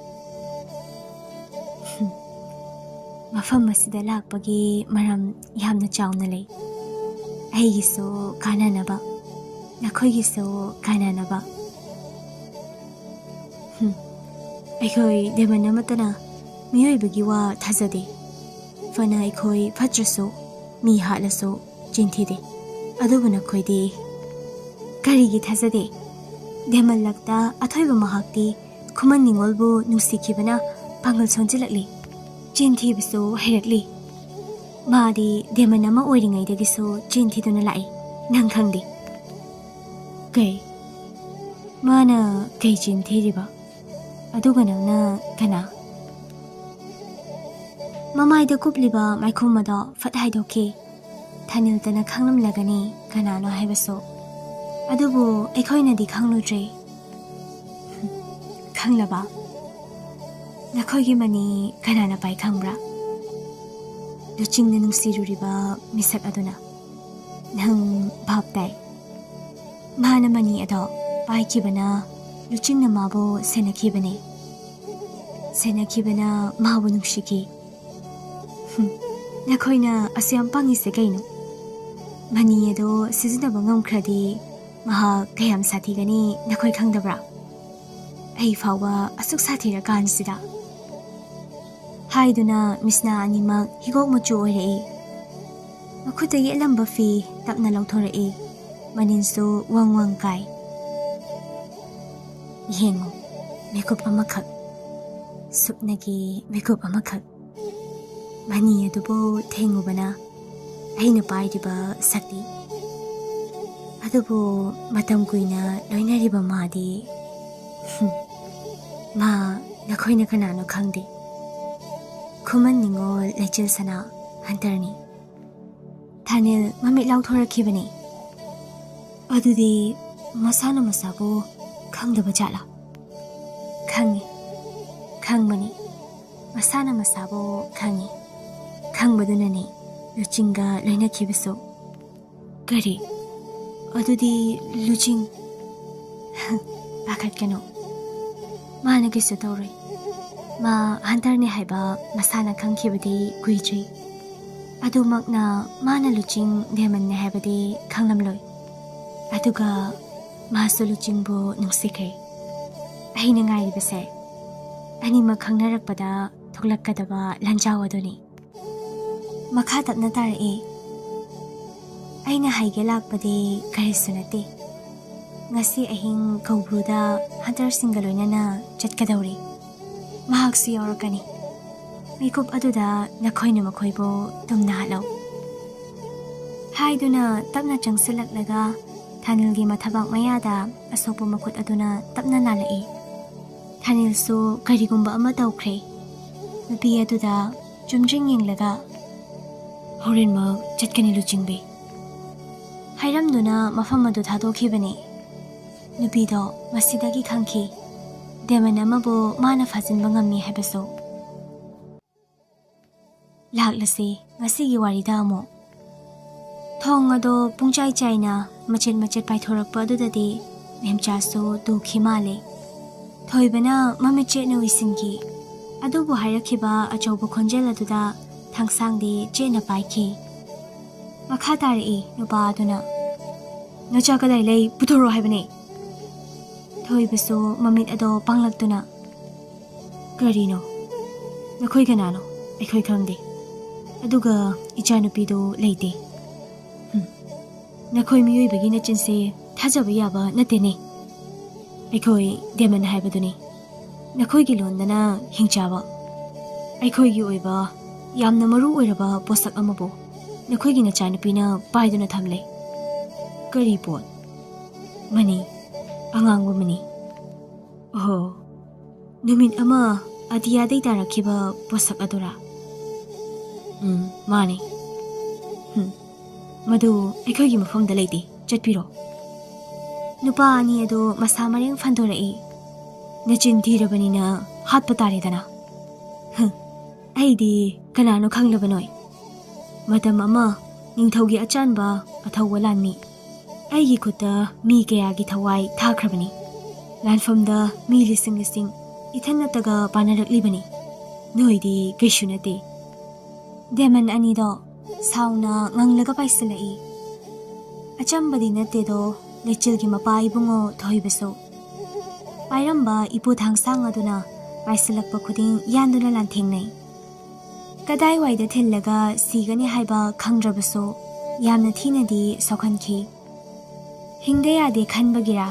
"ꯃꯐꯝ ꯑꯁꯤꯗ ꯂꯥꯛꯄꯒꯤ ꯃꯔꯝ ꯌꯥꯝꯅ ꯆꯥꯎꯅ ꯂꯩ꯫ ꯑꯩꯒꯤꯁꯨ ꯀꯥꯟꯅꯅꯕ, ꯅꯈꯣꯏꯒꯤꯁꯨ ꯀꯥꯟꯅꯅꯕ꯫ ꯑꯩꯈꯣꯏ ꯗꯦꯃꯟ ꯑꯃꯠꯇꯅ ꯃꯤꯑꯣꯏꯕꯒꯤ ꯋꯥ ꯊꯥꯖꯗꯦ꯫ ꯐꯅ ꯑꯩꯈꯣꯏ ꯐꯠꯇ꯭ꯔꯁꯨ, ꯃꯤ ꯍꯥꯠꯂꯁꯨ ꯆꯤꯟꯊꯤꯗꯦ꯫ ꯑꯗꯨꯕꯨ ꯅꯈꯣꯏꯗꯤ ꯀꯔꯤꯒꯤ ꯊꯥꯖꯗꯦ? ꯗꯦꯃꯟ ꯂꯛꯇ ꯑꯊꯣꯏꯕ ꯃꯍꯥꯛꯇꯤ ꯈꯨꯃꯟ ꯅꯤꯉꯣꯜꯕꯨ ꯅꯨꯡꯁꯤꯈꯤꯕꯅ ꯄꯥꯡꯒꯜ ꯁꯣꯟꯖꯤꯜꯂꯛꯂꯤ, ꯆꯤꯟꯊꯤꯕꯁꯨ ꯍꯩꯔꯛꯂꯤ꯫ ꯃꯥꯗꯤ ꯗꯦꯃꯟ ꯑꯃ ꯑꯣꯏꯔꯤꯉꯩꯗꯒꯤꯁꯨ ꯆꯤꯟꯊꯤꯗꯨꯅ ꯂꯥꯛꯏ, ꯅꯪ ꯈꯪꯗꯦ꯫ ꯀꯩ? ꯃꯥꯅ ꯀꯩ ꯆꯤꯟꯊꯤꯔꯤꯕ? ꯑꯗꯨꯒ ꯅꯪꯅ ꯀꯅꯥ? ꯃꯃꯥꯏꯗ ꯀꯨꯞꯂꯤꯕ ꯃꯥꯏꯈꯨꯝ ꯑꯗꯣ ꯐꯠ ꯍꯥꯏꯗꯣꯛꯈꯤ꯫ ꯊꯥꯅꯤꯜꯇꯅ ꯈꯪꯂꯝꯂꯒꯅꯤ ꯀꯅꯥꯅꯣ ꯍꯥꯏꯕꯁꯨ꯫ ꯑꯗꯨꯕꯨ ꯑꯩꯈꯣꯏꯅꯗꯤ ꯈꯪꯂꯨꯗ꯭ꯔꯦ꯫ "ꯈꯪꯂꯕ? ꯅꯈꯣꯏꯒꯤ ꯃꯅꯤ ꯀꯅꯥꯅ ꯄꯥꯏ ꯈꯪꯕ꯭ꯔꯥ? ꯂꯨꯆꯤꯡꯅ ꯅꯨꯡꯁꯤꯔꯨꯔꯤꯕ ꯃꯤꯁꯛ ꯑꯗꯨꯅ꯫ ꯅꯪ ꯚꯥꯞ ꯇꯥꯏ? ꯃꯥꯅ ꯃꯅꯤ ꯑꯗꯣ ꯄꯥꯏꯈꯤꯕꯅ ꯂꯨꯆꯤꯡꯅ ꯃꯥꯕꯨ ꯁꯦꯟꯅꯈꯤꯕꯅꯤ꯫ ꯁꯦꯟꯅꯈꯤꯕꯅ ꯃꯥꯕꯨ ꯅꯨꯡꯁꯤꯈꯤ꯫ ꯅꯈꯣꯏꯅ ꯑꯁꯨꯌꯥꯝ ꯄꯪꯉꯤꯁꯦ ꯀꯩꯅꯣ? ꯃꯅꯤ ꯑꯗꯣ ꯁꯤꯖꯤꯟꯅꯕ ꯉꯝꯈ꯭ꯔꯗꯤ ꯃꯍꯥꯛ ꯀꯌꯥꯝ ꯁꯥꯊꯤꯒꯅꯤ ꯅꯈꯣꯏ ꯈꯪꯗꯕ꯭ꯔꯥ? ꯑꯩ ꯐꯥꯎꯕ ꯑꯁꯨꯛ ꯁꯥꯊꯤꯔꯀꯥꯟꯁꯤꯗ." ꯍꯥꯏꯗꯨꯅ ꯃꯤꯁꯅꯥ ꯑꯅꯤꯃꯛ ꯍꯤꯒꯣꯛ ꯃꯆꯨ ꯑꯣꯏꯔꯛꯏ꯫ ꯃꯈꯨꯠꯇ ꯌꯦꯠꯂꯝꯕ ꯐꯤ ꯇꯞꯅ ꯂꯧꯊꯣꯔꯛꯏ꯫ ꯃꯅꯤꯟꯁꯨ ꯋꯪ ꯋꯪ ꯀꯥꯏ꯫ "ꯌꯦꯡꯉꯨ, ꯃꯤꯀꯨꯞ ꯑꯃꯈꯛ, ꯁꯨꯞꯅꯒꯤ ꯃꯤꯀꯨꯞ ꯑꯃꯈꯛ꯫ ꯃꯅꯤ ꯑꯗꯨꯕꯨ ꯊꯦꯡꯉꯨꯕꯅ ꯑꯩꯅ ꯄꯥꯏꯔꯤꯕ ꯁꯛꯇꯤ꯫ ꯑꯗꯨꯕꯨ ꯃꯇꯝ ꯀꯨꯏꯅ ꯂꯣꯏꯅꯔꯤꯕ ꯃꯥꯗꯤ, ꯃꯥ ꯅꯈꯣꯏꯅ ꯀꯅꯥꯅꯣ ꯈꯪꯗꯦ꯫ ꯈꯨꯃꯟ ꯅꯤꯉꯣꯜ ꯂꯩꯆꯤꯜ ꯁꯅꯥ ꯍꯟꯇꯔꯅꯤ." ꯊꯥꯅꯤꯜ ꯃꯃꯤꯠ ꯂꯥꯎꯊꯣꯔꯛꯈꯤꯕꯅꯤ꯫ "ꯑꯗꯨꯗꯤ ꯃꯁꯥꯅ ꯃꯁꯥꯕꯨ ꯈꯪꯗꯕ ꯖꯥꯠꯂꯥ?" "ꯈꯪꯉꯤ, ꯈꯪꯕꯅꯤ, ꯃꯁꯥꯅ ꯃꯁꯥꯕꯨ ꯈꯪꯉꯤ꯫ ꯈꯪꯕꯗꯨꯅꯅꯤ ꯂꯨꯆꯤꯡꯒ ꯂꯣꯏꯅꯈꯤꯕꯁꯨ ꯀꯔꯤ ꯑꯗꯨꯗꯤ ꯂꯨꯆꯤꯡ ꯄꯥꯈꯠꯀꯅꯨ ꯃꯥꯅ ꯀꯩꯁꯨ ꯇꯧꯔꯣꯏ ꯃꯥ ꯍꯟꯇꯔꯅꯤ ꯍꯥꯏꯕ ꯃꯁꯥꯅ ꯈꯪꯈꯤꯕꯗꯤ ꯀꯨꯏꯗ꯭ꯔꯤ ꯑꯗꯨꯃꯛꯅ ꯃꯥꯅ ꯂꯨꯆꯤꯡ ꯗꯦꯃꯟꯅꯤ ꯍꯥꯏꯕꯗꯤ ꯈꯪꯂꯝꯂꯣꯏ ꯑꯗꯨꯒ ꯃꯥꯁꯨ ꯂꯨꯆꯤꯡꯕꯨ ꯅꯨꯡꯁꯤꯈ꯭ꯔꯦ ꯑꯩꯅ ꯉꯥꯏꯔꯤꯕꯁꯦ ꯑꯅꯤꯃꯛ ꯈꯪꯅꯔꯛꯄꯗ ꯊꯣꯛꯂꯛꯀꯗꯕ ꯂꯥꯟꯖꯥꯎ ꯑꯗꯨꯅꯤ ꯃꯈꯥ ꯇꯞꯅ ꯇꯥꯔꯛꯏ ꯑꯩꯅ ꯍꯥꯏꯒꯦ ꯂꯥꯛꯄꯗꯤ ꯀꯔꯤꯁꯨ ꯅꯠꯇꯦ ngasi ahing kaubruda hunter singalonana chatkadawri mahaksu yaurakani mikop aduda nakhoina makhoibo tumna halo haiduna tapna changsilaklaga thanilgi mathabak mayada asopo makut aduna tapna nalai thanil su karigumba ama tawkhre nupi aduda chumjing yenglaga horen ma chatkani luchingbe hairamduna mafam adu thadokhibani nupido masidagi khangki deman amabo mana fajinba ngammi haibaso laklasi ngasigi warida amo thong ado pungchai chaina machet paithorakpa adudadi memchaso dukhi male thoibana mamiche na wisingi adubu hairakhiba achobu khonjel aduda thangsangdi chena paikhi makha tari nupa aduna nacha kadai lei puthoro haibani thoibaso mamit ado panglaktuna karino nakhoi ganano aikhoi khangde aduga ichanupido leite nakhoi miyoi bagi na chinse thajaba yaba natene aikhoi deman haibaduni nakhoi gi londana hingchaba aikhoi gi oiba yamna maru oiraba posak amabo nakhoi gi na chanupina paiduna thamle kari pot mani angang mani oh numin ama adiya dei tarakhiba posak adura mani madu aikhogi mafamda leite chatpiro nupa ani ado masa mareng phandorai nachin thirabanina hatpa taredana aidi kanano khanglabanoi madam ama ningthaugi achanba athawwalanmi aigi khuta mi kayagi thawai thakhrabani lanfamda mi lising ithanna taga panaraklibani noidi kaishunate deman ani do sauna nganglaga paisalai achambadi nate do lechilgi mapai bungo thoibaso pairamba ipu thangsang aduna paisalakpa khuding yanduna lanthengnai kadai waida thillaga sigani haiba khangrabaso yamna thinadi sokhanki hingde yade khanbagira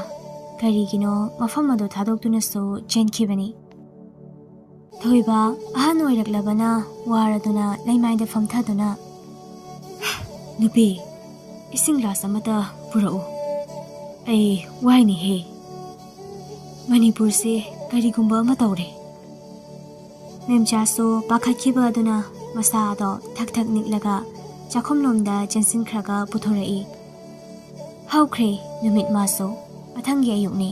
karigino mafam ado thadokduna so chenkibani thoiba ahan oiraklabana waraduna laimaida famthaduna nupi ising glass amata purao ai waini he manipur se karigumba ama tawre memchaso pakhatkiba aduna masa ado thak niklaga chakhomlomda jensin khraga puthorai haukhre numit maso athangi ayukni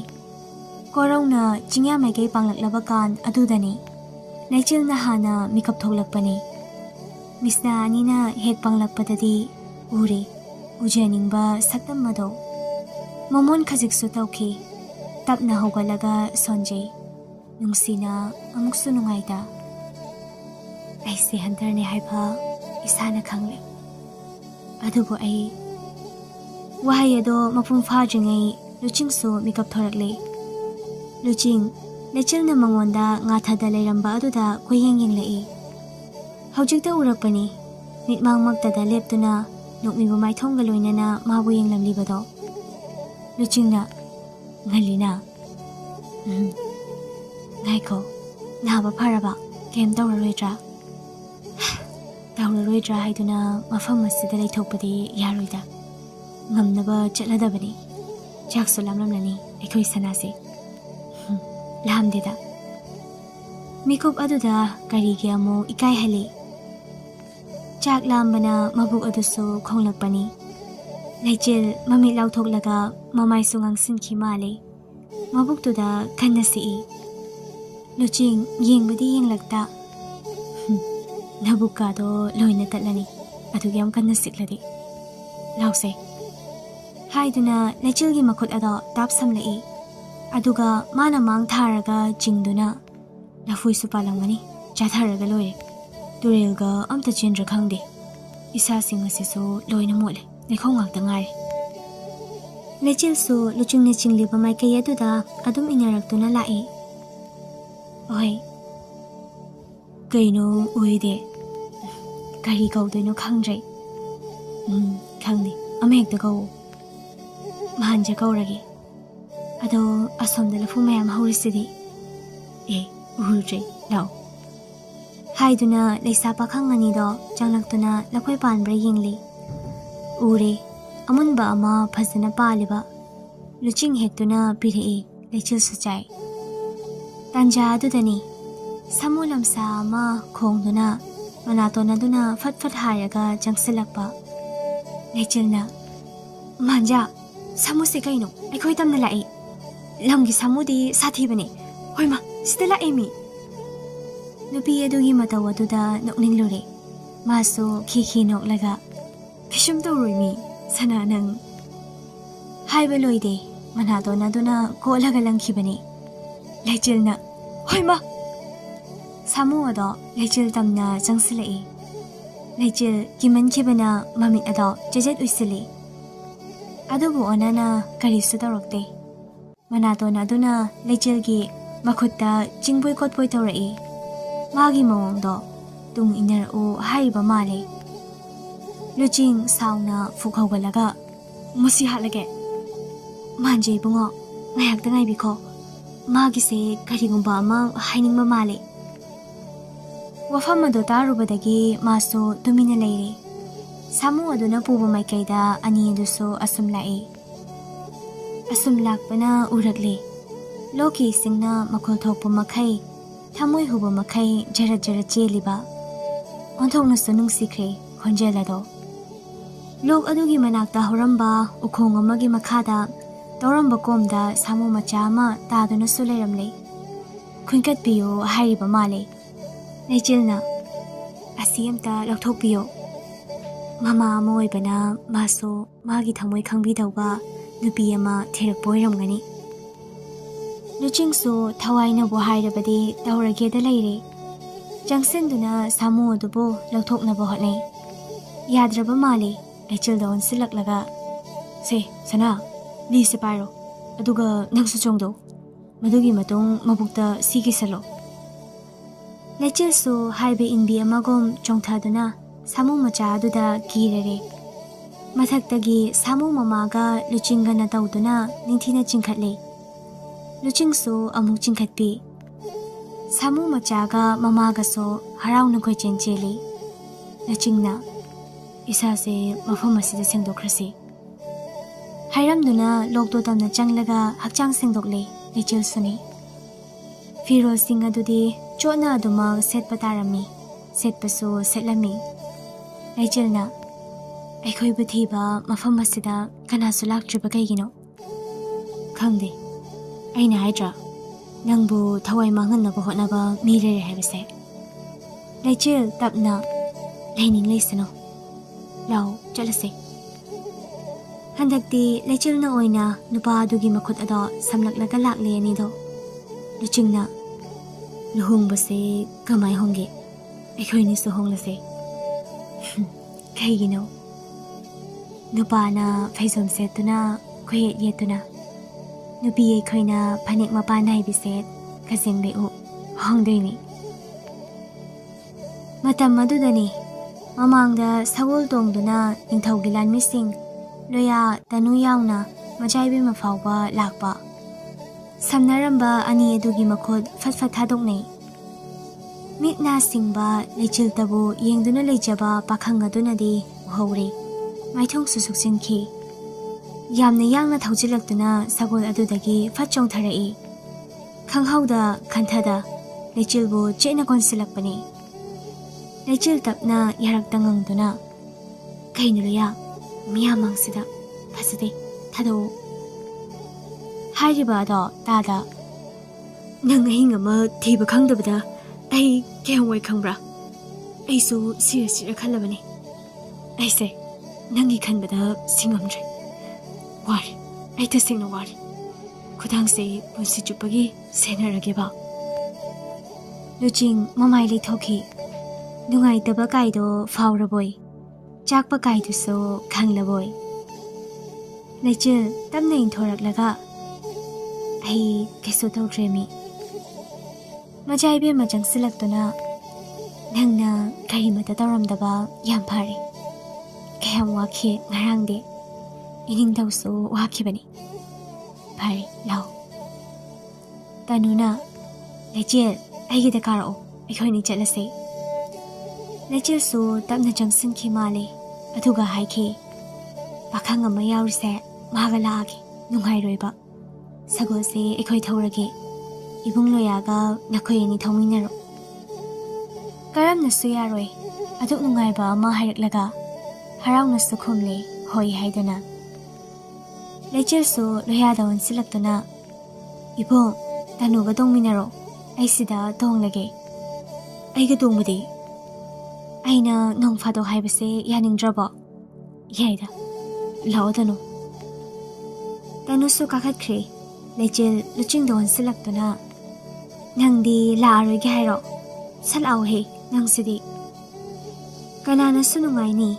korona chingya maigei panglaklaba kan adudani laichilna hana mikap thoklakpani misna anina hek panglakpadadi uri ujaningba saktam mado momon khajiksu tawki tapna hogalaga sonjei nungsina amuksu nungaida aise hantarne haiba isana khangle adubo ai wahai ado mapum phajingai luchingsu mikap thorakle luching lechilna mangonda nga thada leiramba aduda koyeng yenglei haujikta urakpani mitmang magtada leptuna nokmibu maithongga loinana mabu yenglamlibado luchingna ngalina ngaiko naba pharaba kem tawraroidra tawraroidra haiduna mafam asida leithokpadi yaroida ngamnaba chatladabani chaksu lamlamlani aikhoi sanase lamdeda mikop aduda karigi amu ikai hali chak lambana mabuk adusu khonglakpani laichil mami lauthoklaga mamai sungang sinki male mabuk tuda kannasi luching yengbadi yenglakta ꯅꯕꯨꯛꯀꯥꯗꯣ ꯂꯣꯏꯅ ꯇꯠꯂꯅꯤ ꯑꯗꯨꯒ ꯌꯥꯝ ꯀꯟꯅ ꯁꯤꯛꯂꯗꯤ ꯂꯥꯎꯁꯦ ꯍꯥꯏꯗꯨꯅ ꯂꯩꯆꯤꯜꯒꯤ ꯃꯈꯨꯠ ꯑꯗꯣ ꯇꯥꯞꯁꯝꯂꯛꯏ ꯑꯗꯨꯒ ꯃꯥꯅ ꯃꯥꯡ ꯊꯥꯔꯒ ꯆꯤꯡꯗꯨꯅ ꯂꯐꯣꯏꯁꯨ ꯄꯥꯜꯂꯝꯒꯅꯤ ꯆꯥꯊꯔꯒ ꯂꯣꯏꯔꯦ ꯇꯨꯔꯦꯜꯒ ꯑꯝꯇ ꯆꯦꯟꯗ꯭ꯔ ꯈꯪꯗꯦ ꯏꯁꯥꯁꯤꯡ ꯑꯁꯤꯁꯨ ꯂꯣꯏꯅ ꯃꯣꯠꯂꯦ ꯂꯩꯈꯣꯝ ꯉꯥꯛꯇ ꯉꯥꯏꯔꯦ ꯂꯩꯆꯤꯜꯁꯨ ꯂꯨꯆꯤꯡꯅ ꯆꯤꯡꯂꯤꯕ ꯃꯥꯏꯀꯩ ꯑꯗꯨꯗ ꯑꯗꯨꯝ ꯏꯟꯅꯔꯛꯇꯨꯅ ꯂꯥꯛꯏ ꯑꯣꯏ ꯀꯩꯅꯣ ꯎꯏꯗꯦ ꯀꯔꯤ ꯀꯧꯗꯣꯏꯅꯣ ꯈꯪꯗ꯭ꯔꯦ ꯈꯪꯗꯦ ꯑꯃ ꯍꯦꯛꯇ ꯀꯧꯋꯣ ꯃꯍꯥꯟꯖ ꯀꯧꯔꯒꯦ ꯑꯗꯣ ꯑꯁꯣꯝꯗ ꯂꯐꯨ ꯃꯌꯥꯝ ꯍꯧꯔꯤꯁꯤꯗꯤ ꯎꯍꯨꯗ꯭ꯔꯦ ꯂꯥꯛꯑꯣ ꯍꯥꯏꯗꯨꯅ ꯂꯩꯁꯥ ꯄꯥꯈꯪ ꯑꯅꯤꯗꯣ ꯆꯪꯂꯛꯇꯨꯅ ꯂꯐꯣꯏ ꯄꯥꯟꯕ꯭ꯔꯥ ꯌꯦꯡꯂꯤ ꯎꯔꯦ ꯑꯃꯨꯟꯕ ꯑꯃ ꯐꯖꯅ ꯄꯥꯜꯂꯤꯕ ꯂꯨꯆꯤꯡ ꯍꯦꯛꯇꯨꯅ ꯄꯤꯔꯛꯏ ꯂꯩꯆꯤꯜꯁꯨ ꯆꯥꯏ ꯇꯥꯟꯖꯥ ꯑꯗꯨꯗꯅꯤ ꯁꯥꯃꯨ ꯂꯝꯁꯥ ꯑꯃ ꯈꯣꯡꯗꯨꯅ ꯃꯅꯥꯇꯣꯟ ꯑꯗꯨꯅ ꯐꯠ ꯐꯠ ꯍꯥꯏꯔꯒ ꯆꯪꯁꯤꯜꯂꯛꯄ ꯂꯩꯆꯤꯜꯅ ꯃꯥꯟꯖꯥ ꯁꯥꯃꯨꯁꯦ ꯀꯩꯅꯣ ꯑꯩꯈꯣꯏ ꯇꯝꯅ ꯂꯥꯛꯏ ꯂꯝꯒꯤ ꯁꯥꯃꯨꯗꯤ ꯁꯥꯊꯤꯕꯅꯦ ꯍꯣꯏꯃ ꯁꯤꯗ ꯂꯥꯛꯏ ꯃꯤ ꯅꯨꯄꯤ ꯑꯗꯨꯒꯤ ꯃꯇꯧ ꯑꯗꯨꯗ ꯅꯣꯛꯅꯤꯡꯂꯨꯔꯦ ꯃꯥꯁꯨ ꯈꯤ ꯅꯣꯛꯂꯒ ꯀꯩꯁꯨꯝ ꯇꯧꯔꯣꯏ ꯃꯤ ꯁꯅꯥ ꯅꯪ ꯍꯥꯏꯕ ꯂꯣꯏꯗꯦ ꯃꯅꯥꯇꯣꯟ ꯑꯗꯨꯅ ꯀꯣꯠꯂꯒ ꯂꯪꯈꯤꯕꯅꯤ ꯂꯩꯆꯤꯜꯅ ꯍꯣꯏꯃ ꯁꯥꯃꯨ ꯑꯗꯣ ꯂꯩꯆꯤꯜ ꯇꯝꯅ ꯆꯪꯁꯤꯜꯂꯛꯏ ꯂꯩꯆꯤꯜ ꯀꯤꯃꯟꯈꯤꯕꯅ ꯃꯃꯤꯠ ꯑꯗꯣ ꯆꯦꯖꯦꯠ ꯎꯏꯁꯤꯜꯂꯤ ꯑꯗꯨꯕꯨ ꯑꯣꯟꯅꯅ ꯀꯔꯤꯁꯨ ꯇꯧꯔꯛꯇꯦ ꯃꯅꯥꯇꯣꯟ ꯑꯗꯨꯅ ꯂꯩꯆꯤꯜꯒꯤ ꯃꯈꯨꯠꯇ ꯆꯤꯡꯕꯣꯏ ꯀꯣꯠꯄꯣꯏ ꯇꯧꯔꯛꯏ ꯃꯥꯒꯤ ꯃꯑꯣꯡꯗꯣ ꯇꯨꯡ ꯏꯟꯅꯔꯛꯎ ꯍꯥꯏꯔꯤꯕ ꯃꯥꯜꯂꯦ ꯂꯨꯆꯤꯡ ꯁꯥꯎꯅ ꯐꯨꯛ ꯍꯧꯒꯠꯂꯒ ꯃꯨꯁꯤ ꯍꯥꯠꯂꯒꯦ ꯃꯥꯟꯖꯩ ꯏꯕꯨꯡꯉꯣ ꯉꯥꯏꯍꯥꯛꯇ ꯉꯥꯏꯕꯤꯈꯣ ꯃꯥꯒꯤꯁꯦ ꯀꯔꯤꯒꯨꯝꯕ ꯑꯃ ꯍꯥꯏꯅꯤꯡꯕ ꯃꯥꯜꯂꯦ ꯋꯥꯐꯝ ꯑꯗꯨ ꯇꯥꯔꯨꯕꯗꯒꯤ ꯃꯥꯁꯨ ꯇꯨꯃꯤꯟꯅ ꯂꯩꯔꯦ ꯁꯥꯃꯨ ꯑꯗꯨꯅ ꯄꯨꯕ ꯃꯥꯏꯀꯩꯗ ꯑꯅꯤ ꯑꯗꯨꯁꯨ ꯑꯁꯨꯝ ꯂꯥꯛꯏ ꯑꯁꯨꯝ ꯂꯥꯛꯄꯅ ꯎꯔꯛꯂꯦ ꯂꯣꯛꯀꯤ ꯏꯁꯤꯡꯅ ꯃꯈꯣꯜ ꯊꯣꯛꯄ ꯃꯈꯩ ꯊꯃꯣꯏ ꯍꯨꯕ ꯃꯈꯩ ꯖꯔꯠ ꯖꯔꯠ ꯆꯦꯜꯂꯤꯕ ꯑꯣꯟꯊꯣꯛꯅꯁꯨ ꯅꯨꯡꯁꯤꯈ꯭ꯔꯦ ꯈꯣꯟꯖꯦꯜ ꯑꯗꯣ ꯂꯣꯛ ꯑꯗꯨꯒꯤ ꯃꯅꯥꯛꯇ ꯍꯧꯔꯝꯕ ꯎꯈꯣꯡ ꯑꯃꯒꯤ ꯃꯈꯥꯗ ꯇꯧꯔꯝꯕ ꯀꯣꯝꯗ ꯁꯥꯃꯨ ꯃꯆꯥ ꯑꯃ ꯇꯥꯗꯨꯅꯁꯨ ꯂꯩꯔꯝꯂꯦ ꯈꯨꯟꯀꯠꯄꯤꯌꯨ ꯍꯥꯏꯔꯤꯕ ꯃꯥꯜꯂꯦ ꯂꯩꯆꯤꯜꯅ ꯑꯁꯤ ꯑꯝꯇ ꯂꯧꯊꯣꯛꯄꯤꯌꯣ ꯃꯃꯥ ꯑꯃ ꯑꯣꯏꯕꯅ ꯃꯥꯁꯨ ꯃꯥꯒꯤ ꯊꯃꯣꯏ ꯈꯪꯕꯤꯗꯧꯕ ꯅꯨꯄꯤ ꯑꯃ ꯊꯤꯔꯛꯄ ꯑꯣꯏꯔꯝꯒꯅꯤ ꯂꯨꯆꯤꯡꯁꯨ ꯊꯋꯥꯏꯅꯕꯨ ꯍꯥꯏꯔꯕꯗꯤ ꯇꯧꯔꯒꯦꯗ ꯂꯩꯔꯦ ꯆꯪꯁꯤꯟꯗꯨꯅ ꯁꯥꯃꯨ ꯑꯗꯨꯕꯨ ꯂꯧꯊꯣꯛꯅꯕ ꯍꯣꯠꯅꯩ ꯌꯥꯗ꯭ꯔꯕ ꯃꯥꯜꯂꯤ ꯂꯩꯆꯤꯜꯗ ꯑꯣꯟꯁꯤꯜꯂꯛꯂꯒ ꯁꯦ ꯁꯅꯥ ꯂꯤꯁꯦ ꯄꯥꯏꯔꯣ ꯑꯗꯨꯒ ꯅꯪꯁꯨ ꯆꯣꯡꯗꯧ ꯃꯗꯨꯒꯤ ꯃꯇꯨꯡ ꯃꯕꯨꯛꯇ ꯁꯤ ꯀꯤꯁꯜꯂꯣ ꯂꯩꯆꯤꯜꯁꯨ ꯍꯥꯏꯕ ꯏꯟꯕꯤ ꯑꯃꯒꯨꯝ ꯆꯣꯡꯊꯗꯨꯅ ꯁꯥꯃꯨ ꯃꯆꯥ ꯑꯗꯨꯗ ꯀꯤꯔꯔꯦ ꯃꯊꯛꯇꯒꯤ ꯁꯥꯃꯨ ꯃꯃꯥꯒ ꯂꯨꯆꯤꯡꯒꯅ ꯇꯧꯗꯨꯅ ꯅꯤꯡꯊꯤꯅ ꯆꯤꯡꯈꯠꯂꯦ ꯂꯨꯆꯤꯡꯁꯨ ꯑꯃꯨꯛ ꯆꯤꯡꯈꯠꯄꯤ ꯁꯥꯃꯨ ꯃꯆꯥꯒ ꯃꯃꯥꯒꯁꯨ ꯍꯔꯥꯎꯅ ꯀꯣꯏꯆꯦꯟ ꯆꯦꯜꯂꯤ ꯂꯨꯆꯤꯡꯅ ꯏꯁꯥꯁꯦ ꯃꯐꯝ ꯑꯁꯤꯗ ꯁꯦꯡꯗꯣꯛꯈ꯭ꯔꯁꯤ ꯍꯥꯏꯔꯝꯗꯨꯅ ꯂꯣꯛꯇꯣ ꯇꯝꯅ ꯆꯪꯂꯒ ꯍꯛꯆꯥꯡ ꯁꯦꯡꯗꯣꯛꯂꯦ ꯂꯩꯆꯤꯜꯁꯨꯅꯤ ꯐꯤꯔꯣꯜꯁꯤꯡ ꯑꯗꯨꯗꯤ ꯆꯣꯠꯅ ꯑꯗꯨꯃꯛ ꯁꯦꯠꯄ ꯇꯥꯔꯝꯃꯤ ꯁꯦꯠꯄꯁꯨ ꯁꯦꯠꯂꯝꯃꯤ ꯂꯩꯆꯤꯜꯅ ꯑꯩꯈꯣꯏꯕꯨ ꯊꯤꯕ ꯃꯐꯝ ꯑꯁꯤꯗ ꯀꯅꯥꯁꯨ ꯂꯥꯛꯇ꯭ꯔꯤꯕ ꯀꯩꯒꯤꯅꯣ ꯈꯪꯗꯦ ꯑꯩꯅ ꯍꯥꯏꯗ꯭ꯔꯥ ꯅꯪꯕꯨ ꯊꯋꯥꯏ ꯃꯥꯡꯍꯟꯅꯕ ꯍꯣꯠꯅꯕ ꯃꯤ ꯂꯩꯔꯦ ꯍꯥꯏꯕꯁꯦ ꯂꯩꯆꯤꯜ ꯇꯞꯅ ꯂꯩꯅꯤꯡ ꯂꯩꯁꯅꯨ ꯂꯥꯛꯑꯣ ꯆꯠꯂꯁꯦ ꯍꯟꯗꯛꯇꯤ ꯂꯩꯆꯤꯜꯅ ꯑꯣꯏꯅ ꯅꯨꯄꯥ ꯑꯗꯨꯒꯤ ꯃꯈꯨꯠ ꯑꯗꯣ ꯁꯝꯂꯛꯂꯒ ꯂꯥꯛꯂꯦ ꯑꯅꯤꯗꯣ ꯂꯨꯆꯤꯡꯅ ꯂꯨꯍꯣꯡꯕꯁꯦ ꯀꯃꯥꯏ ꯍꯣꯡꯒꯦ ꯑꯩꯈꯣꯏꯅꯤꯁꯨ ꯍꯣꯡꯂꯁꯦ ꯀꯩꯒꯤꯅꯣ ꯅꯨꯄꯥꯅ ꯐꯩꯖꯣꯝ ꯁꯦꯠꯇꯨꯅ ꯈꯨꯌꯦꯠ ꯌꯦꯠꯇꯨꯅ ꯅꯨꯄꯤ ꯑꯩꯈꯣꯏꯅ ꯐꯅꯦꯛ ꯃꯄꯥꯟ ꯅꯥꯏꯕꯤ ꯁꯦꯠ ꯈꯖꯦꯡ ꯂꯩꯎ ꯍꯣꯡꯗꯣꯏꯅꯤ ꯃꯇꯝ ꯑꯗꯨꯗꯅꯤ ꯃꯃꯥꯡꯗ ꯁꯒꯣꯜ ꯇꯣꯡꯗꯨꯅ ꯅꯤꯡꯊꯧꯒꯤ ꯂꯥꯟꯃꯤꯁꯤꯡ ꯂꯣꯌꯥ ꯇꯅꯨ ꯌꯥꯎꯅ ꯃꯆꯥꯏꯕꯦꯝꯃ ꯐꯥꯎꯕ ꯂꯥꯛꯄ ꯁꯝꯅꯔꯝꯕ ꯑꯅꯤ ꯑꯗꯨꯒꯤ ꯃꯈꯨꯠ ꯐꯠ ꯐꯠ ꯊꯥꯗꯣꯛꯅꯩ ꯃꯤꯠ ꯅꯥ ꯁꯤꯡꯕ ꯂꯩꯆꯤꯜꯇꯕꯨ ꯌꯦꯡꯗꯨꯅ ꯂꯩꯖꯕ ꯄꯥꯈꯪ ꯑꯗꯨꯅꯗꯤ ꯎꯍꯧꯔꯦ ꯃꯥꯏꯊꯣꯡꯁꯨ ꯁꯨꯛꯆꯤꯟꯈꯤ ꯌꯥꯝꯅ ꯌꯥꯡꯅ ꯊꯧꯖꯤꯜꯂꯛꯇꯨꯅ ꯁꯒꯣꯜ ꯑꯗꯨꯗꯒꯤ ꯐꯠ ꯆꯣꯡꯊꯔꯛꯏ ꯈꯪꯍꯧꯗ ꯈꯟꯊꯗ ꯂꯩꯆꯤꯜꯕꯨ ꯆꯦꯠꯅ ꯀꯣꯟꯁꯤꯜꯂꯛꯄꯅꯤ ꯂꯩꯆꯤꯜ ꯇꯞꯅ ꯌꯥꯔꯛꯇ ꯉꯪꯗꯨꯅ ꯀꯩꯅꯣ ꯂꯣꯌꯥ ꯃꯤꯌꯥꯝꯃꯥꯡꯁꯤꯗ ꯐꯖꯗꯦ ꯊꯥꯗꯣꯛꯎ ꯍꯥꯏꯔꯤꯕ ꯑꯗꯣ ꯇꯥꯗ ꯅꯪ ꯑꯍꯤꯡ ꯑꯃ ꯊꯤꯕ ꯈꯪꯗꯕꯗ ꯑꯩ ꯀꯌꯥꯝ ꯋꯥꯏ ꯈꯪꯕ꯭ꯔꯥ ꯑꯩꯁꯨ ꯁꯤꯔ ꯈꯜꯂꯕꯅꯤ ꯑꯩꯁꯦ ꯅꯪꯒꯤ ꯈꯟꯕꯗ ꯁꯤꯡꯉꯝꯗ꯭ꯔꯦ ꯋꯥꯔꯦ ꯑꯩ ꯇꯁꯦꯡꯅ ꯋꯥꯔꯦ ꯈꯨꯊꯥꯡꯁꯦ ꯄꯨꯟꯁꯤ ꯆꯨꯞꯄꯒꯤ ꯁꯦꯟꯅꯔꯒꯦꯕ ꯂꯨꯆꯤꯡ ꯃꯃꯥꯏ ꯂꯩꯊꯣꯛꯈꯤ ꯅꯨꯡꯉꯥꯏꯇꯕ ꯀꯥꯏꯗꯣ ꯐꯥꯎꯔꯕꯣꯏ ꯆꯥꯛꯄ ꯀꯥꯏꯗꯨꯁꯨ ꯈꯪꯂꯕꯣꯏ ꯂꯩꯆꯤꯜ ꯇꯞꯅ ꯏꯟꯊꯣꯔꯛꯂꯒ ꯑꯩ ꯀꯩꯁꯨ ꯇꯧꯗ꯭ꯔꯦ ꯃꯤ ꯃꯆꯥ ꯏꯕꯦꯝꯃ ꯆꯪꯁꯤꯜꯂꯛꯇꯨꯅ ꯅꯪꯅ ꯀꯔꯤꯃꯇ ꯇꯧꯔꯝꯗꯕ ꯌꯥꯝ ꯐꯔꯦ ꯀꯌꯥꯝ ꯋꯥꯈꯤ ꯉꯔꯥꯡꯗꯤ ꯏꯅꯤꯡꯊꯧꯁꯨ ꯋꯥꯈꯤꯕꯅꯤ ꯐꯔꯦ ꯂꯥꯎ ꯇꯅꯨꯅ ꯂꯩꯆꯤꯜ ꯑꯩꯒꯤꯗ ꯀꯥꯔꯛꯑꯣ ꯑꯩꯈꯣꯏꯅꯤ ꯆꯠꯂꯁꯤ ꯂꯩꯆꯤꯜꯁꯨ ꯇꯞꯅ ꯆꯪꯁꯤꯟꯈꯤ ꯃꯥꯜꯂꯦ ꯑꯗꯨꯒ ꯍꯥꯏꯈꯤ ꯄꯥꯈꯪ ꯑꯃ ꯌꯥꯎꯔꯤꯁꯦ ꯃꯥꯒ ꯂꯥꯛꯑꯒꯦ ꯅꯨꯡꯉꯥꯏꯔꯣꯏꯕ ꯁꯒꯣꯜꯁꯦ ꯑꯩꯈꯣꯏ ꯊꯧꯔꯒꯦ 이봉 로야가 나코이니 더미나로 까람나스 야로이 아독 농가이바 아마 하릭라가 하라우나스 콤리 호이 하이드나 레첼소 로야다원 실락도나 이봉 다누가 동미나로 아이시다 동라게 아이가 동무디 아이나 농파도 하이버세 야닝드러버 야이다 라오다노 다누스 카카크리 레첼 루칭도원 실락도나 ꯅꯪꯗꯤ ꯂꯥꯛꯑꯔꯣꯏꯒꯦ ꯍꯥꯏꯔꯣ ꯁꯠꯂꯥꯎꯍꯦ ꯅꯪꯁꯤꯗꯤ ꯀꯅꯥꯅꯁꯨ ꯅꯨꯡꯉꯥꯏꯅꯤ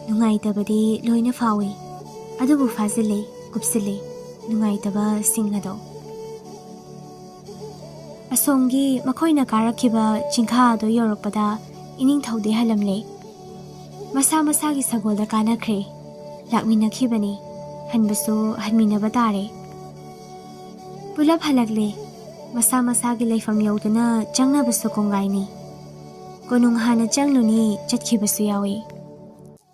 ꯅꯨꯡꯉꯥꯏꯇꯕꯗꯤ ꯂꯣꯏꯅ ꯐꯥꯎꯏ ꯑꯗꯨꯕꯨ ꯐꯥꯖꯤꯜꯂꯤ ꯀꯨꯞꯁꯤꯜꯂꯤ ꯅꯨꯡꯉꯥꯏꯇꯕꯁꯤꯡ ꯑꯗꯣ ꯑꯁꯣꯝꯒꯤ ꯃꯈꯣꯏꯅ ꯀꯥꯔꯛꯈꯤꯕ ꯆꯤꯡꯈꯥ ꯑꯗꯨ ꯌꯧꯔꯛꯄꯗ ꯏꯅꯤꯡꯊꯧꯗꯤ ꯍꯜꯂꯝꯂꯦ ꯃꯁꯥ ꯃꯁꯥꯒꯤ ꯁꯒꯣꯜꯗ ꯀꯥꯅꯈ꯭ꯔꯦ ꯂꯥꯛꯃꯤꯟꯅꯈꯤꯕꯅꯤ ꯍꯟꯕꯁꯨ ꯍꯟꯃꯤꯟꯅꯕ ꯇꯥꯔꯦ ꯄꯨꯂꯞ ꯍꯜꯂꯛꯂꯦ ꯃꯁꯥ ꯃꯁꯥꯒꯤ ꯂꯩꯐꯝ ꯌꯧꯗꯨꯅ ꯆꯪꯅꯕꯁꯨ ꯀꯣꯡꯒꯥꯏꯅꯤ ꯀꯣꯅꯨꯡ ꯍꯥꯟꯅ ꯆꯪꯂꯨꯅꯤ ꯆꯠꯈꯤꯕꯁꯨ ꯌꯥꯎꯏ